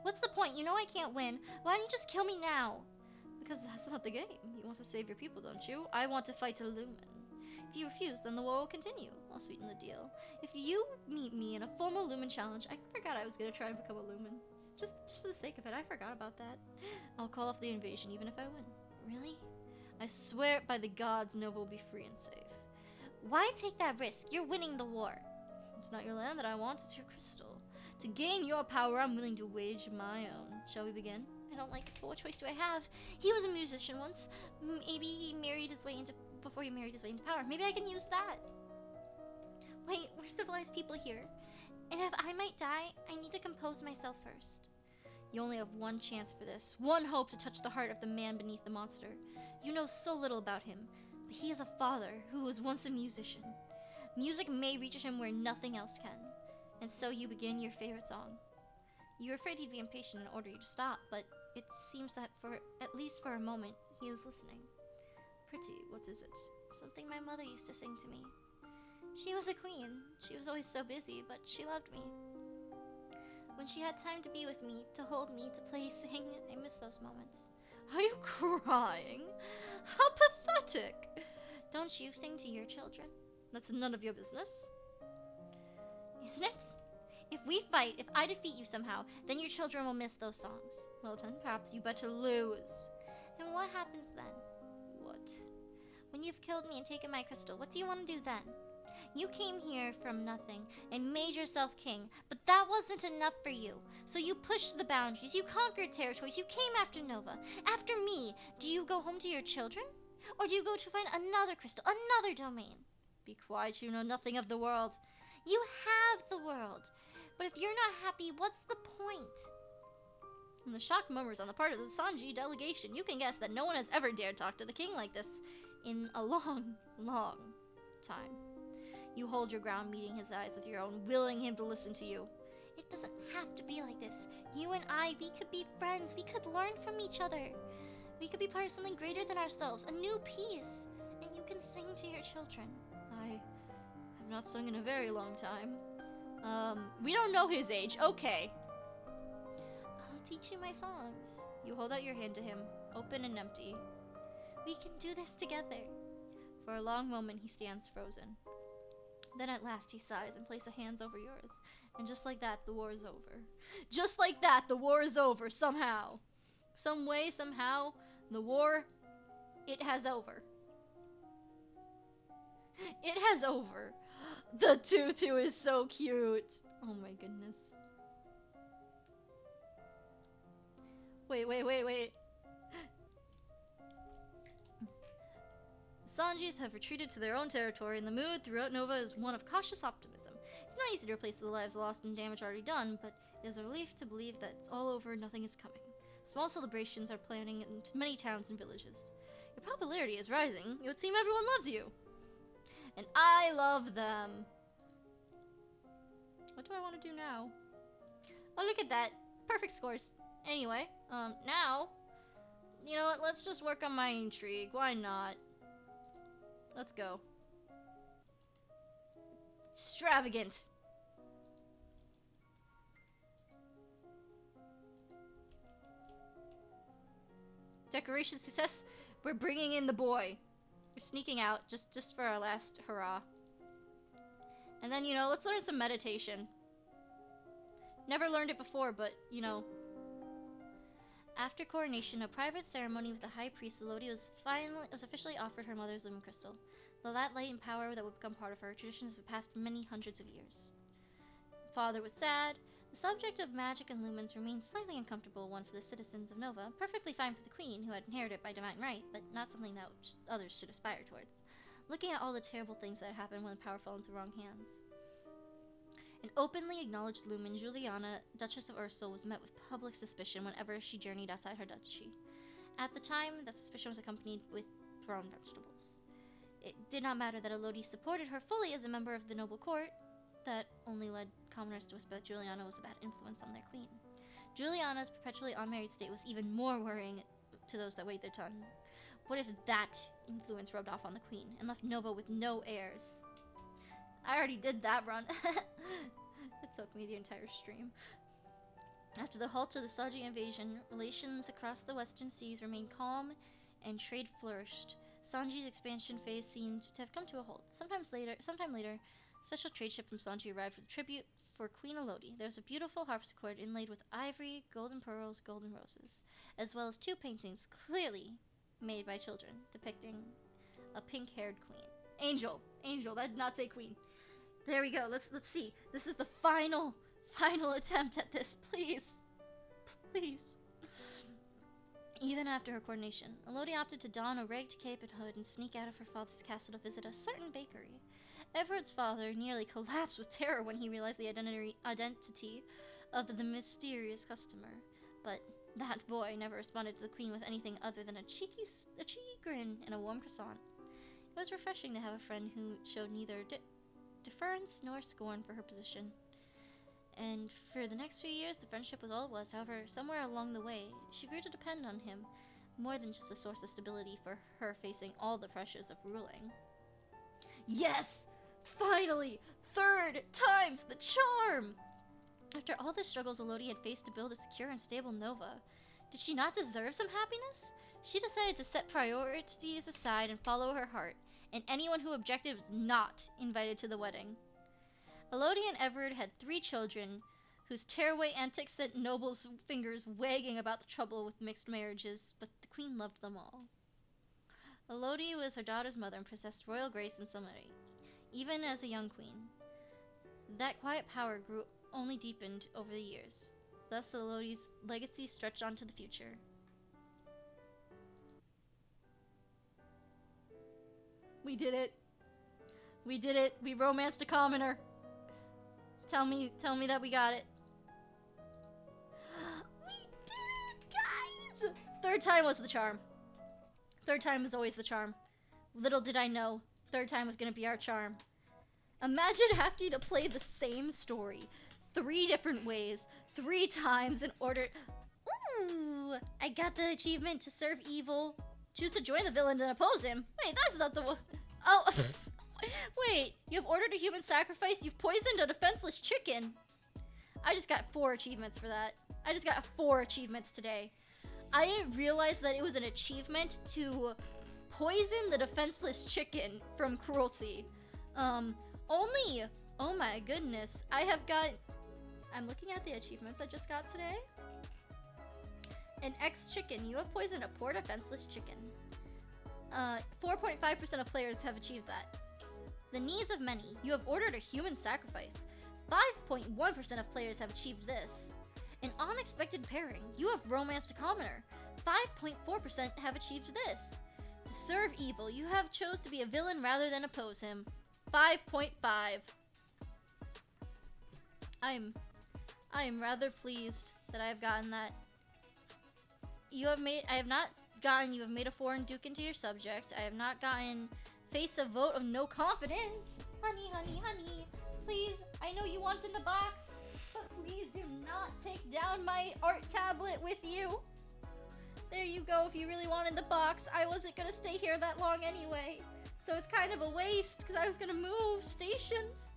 What's the point? You know I can't win. Why don't you just kill me now? Because that's not the game. You want to save your people, don't you? I want to fight a lumen. If you refuse, then the war will continue. I'll sweeten the deal. If you meet me in a formal lumen challenge, I forgot I was going to try and become a lumen. Just for the sake of it, I forgot about that. I'll call off the invasion even if I win. Really? I swear by the gods Nova will be free and safe. Why take that risk? You're winning the war. It's not your land that I want, it's your crystal. To gain your power, I'm willing to wage my own. Shall we begin? I don't like this, but what choice do I have? He was a musician once. Maybe he married his way into... before he married his way into power. Maybe I can use that. Wait, we're civilized people here. And if I might die, I need to compose myself first. You only have one chance for this. One hope to touch the heart of the man beneath the monster. You know so little about him, but he is a father who was once a musician. Music may reach him where nothing else can. And so you begin your favorite song. You're afraid he'd be impatient and order you to stop, but it seems that at least for a moment, he is listening. Pretty, what is it? Something my mother used to sing to me. She was a queen. She was always so busy, but she loved me. When she had time to be with me, to hold me, to play, sing, I miss those moments. Are you crying? How pathetic! Don't you sing to your children? That's none of your business. Isn't it? If we fight, if I defeat you somehow, then your children will miss those songs. Well then, perhaps you better lose. And what happens then? What? When you've killed me and taken my crystal, what do you want to do then? You came here from nothing and made yourself king, but that wasn't enough for you. So you pushed the boundaries, you conquered territories, you came after Nova. After me, do you go home to your children? Or do you go to find another crystal, another domain? Be quiet, you know nothing of the world. You have the world. But if you're not happy, what's the point? From the shocked murmurs on the part of the Sanji delegation, you can guess that no one has ever dared talk to the king like this in a long, long time. You hold your ground, meeting his eyes with your own, willing him to listen to you. It doesn't have to be like this. You and I, we could be friends. We could learn from each other. We could be part of something greater than ourselves, a new peace. And you can sing to your children. I have not sung in a very long time. We don't know his age. Okay. I'll teach you my songs. You hold out your hand to him, open and empty. We can do this together. For a long moment, he stands frozen. Then at last he sighs and places hands over yours. And just like that, the war is over. Just like that, the war is over, somehow. Some way, somehow, the war, it has over. It has over. The tutu is so cute. Oh my goodness. Wait. Sanjis have retreated to their own territory, and the mood throughout Nova is one of cautious optimism. It's not easy to replace the lives lost and damage already done, but it is a relief to believe that it's all over and nothing is coming. Small celebrations are planning in many towns and villages. Your popularity is rising. It would seem everyone loves you. And I love them. What do I want to do now? Oh, look at that. Perfect scores. Anyway, now, you know what? Let's just work on my intrigue. Why not? Let's go. Extravagant. Decoration success. We're bringing in the boy. We're sneaking out just for our last hurrah. And then, you know, let's learn some meditation. Never learned it before, but, you know. After coronation, a private ceremony with the high priest, Elodie was officially offered her mother's lumen crystal. Though that light and power that would become part of her, traditions have passed many hundreds of years. Father was sad. The subject of magic and lumens remained slightly uncomfortable one for the citizens of Nova, perfectly fine for the queen, who had inherited it by divine right, but not something that others should aspire towards. Looking at all the terrible things that happened when the power fell into wrong hands. An openly acknowledged lumen, Juliana, Duchess of Ursel, was met with public suspicion whenever she journeyed outside her duchy. At the time, that suspicion was accompanied with thrown vegetables. It did not matter that Elodie supported her fully as a member of the noble court. That only led commoners to whisper that Juliana was a bad influence on their queen. Juliana's perpetually unmarried state was even more worrying to those that wait their turn. What if that influence rubbed off on the queen and left Nova with no heirs? I already did that run. It took me the entire stream. After the halt of the Saji invasion, relations across the western seas remained calm and trade flourished. Sanji's expansion phase seemed to have come to a halt. Sometime later, a special trade ship from Sanji arrived with tribute for Queen Elodie. There was a beautiful harpsichord inlaid with ivory, golden pearls, golden roses, as well as 2 paintings clearly made by children, depicting a pink-haired queen. Angel, that did not say queen. There we go. Let's see. This is the final attempt at this. Please. Even after her coronation, Elodie opted to don a ragged cape and hood and sneak out of her father's castle to visit a certain bakery. Everard's father nearly collapsed with terror when he realized the identity of the mysterious customer, but that boy never responded to the queen with anything other than a cheeky grin and a warm croissant. It was refreshing to have a friend who showed neither deference nor scorn for her position. And for the next few years, the friendship was all it was. However, somewhere along the way, she grew to depend on him, more than just a source of stability for her facing all the pressures of ruling. Yes! Finally! 3rd time's the charm! After all the struggles Elodie had faced to build a secure and stable Nova, did she not deserve some happiness? She decided to set priorities aside and follow her heart, and anyone who objected was not invited to the wedding. Elodie and Everard had 3 children, whose tearaway antics sent nobles' fingers wagging about the trouble with mixed marriages, but the queen loved them all. Elodie was her daughter's mother and possessed royal grace and subtlety, even as a young queen. That quiet power grew only deepened over the years. Thus, Elodie's legacy stretched on to the future. We did it. We romanced a commoner. Tell me that we got it. We did it, guys! 3rd time was the charm. 3rd time is always the charm. Little did I know, 3rd time was gonna be our charm. Imagine having to play the same story 3 different ways, 3 times in order. Ooh, I got the achievement to serve evil. Choose to join the villain and oppose him. Wait, that's not the one. Oh, wait, you have ordered a human sacrifice. You've poisoned a defenseless chicken. I just got 4 achievements for that. I just got 4 achievements today. I didn't realize that it was an achievement to poison the defenseless chicken from cruelty. Oh my goodness. I'm looking at the achievements I just got today. An ex-chicken. You have poisoned a poor defenseless chicken. 4.5% of players have achieved that. The needs of many. You have ordered a human sacrifice. 5.1% of players have achieved this. An unexpected pairing. You have romanced a commoner. 5.4% have achieved this. To serve evil, you have chose to be a villain rather than oppose him. 5.5. I am rather pleased that I have gotten that. You have made a foreign duke into your subject. I have not gotten face a vote of no confidence. Honey, honey, honey. Please, I know you want in the box, but please do not take down my art tablet with you. There you go, if you really wanted the box. I wasn't gonna stay here that long anyway. So it's kind of a waste, because I was gonna move stations.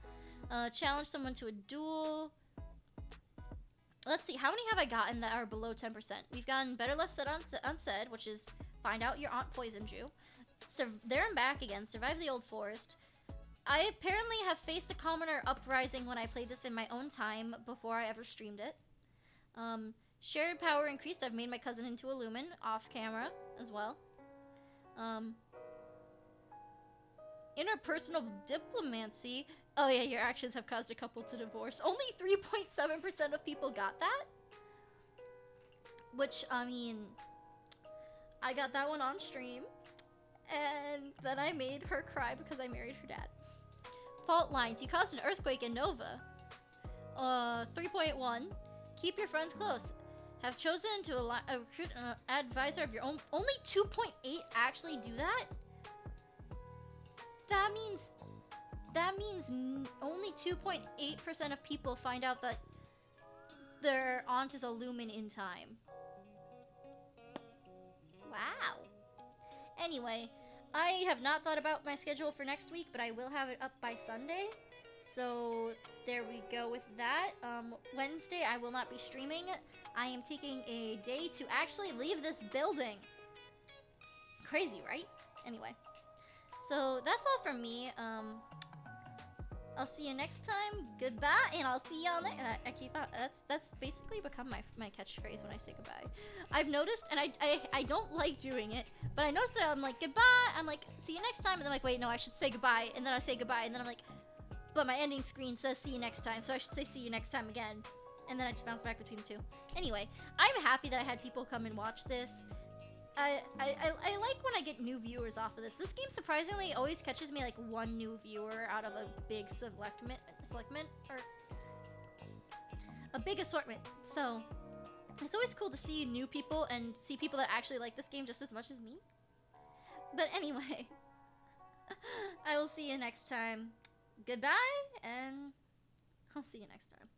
Challenge someone to a duel. let's see, how many have I gotten that are below 10%? We've gotten Better Left Said Unsaid, which is find out your aunt poisoned you. There and Back Again, Survive the Old Forest. I apparently have faced a commoner uprising when I played this in my own time before I ever streamed it. Shared Power Increased, I've made my cousin into a Lumen off camera as well. Interpersonal Diplomacy. Oh yeah, your actions have caused a couple to divorce. Only 3.7% of people got that. Which, I mean, I got that one on stream. And then I made her cry because I married her dad. Fault Lines. You caused an earthquake in Nova. 3.1. Keep your friends close. Have chosen to recruit an advisor of your own. Only 2.8 actually do that? That means only 2.8% of people find out that their aunt is a Lumen in time. Wow. Anyway, I have not thought about my schedule for next week, but I will have it up by Sunday. So there we go with that. Wednesday, I will not be streaming. I am taking a day to actually leave this building. Crazy, right? Anyway. So that's all from me. I'll see you next time. Goodbye, and I'll see you on there. And I keep out. That's basically become my catchphrase when I say goodbye. I've noticed, and I don't like doing it, but I noticed that I'm like goodbye. I'm like see you next time, and then I'm like wait no, I should say goodbye, and then I say goodbye, and then I'm like, but my ending screen says see you next time, so I should say see you next time again, and then I just bounce back between the two. Anyway, I'm happy that I had people come and watch this. I like when I get new viewers off of this. This game surprisingly always catches me like one new viewer out of a big selectment or a big assortment. So it's always cool to see new people and see people that actually like this game just as much as me. But anyway, I will see you next time. Goodbye, and I'll see you next time.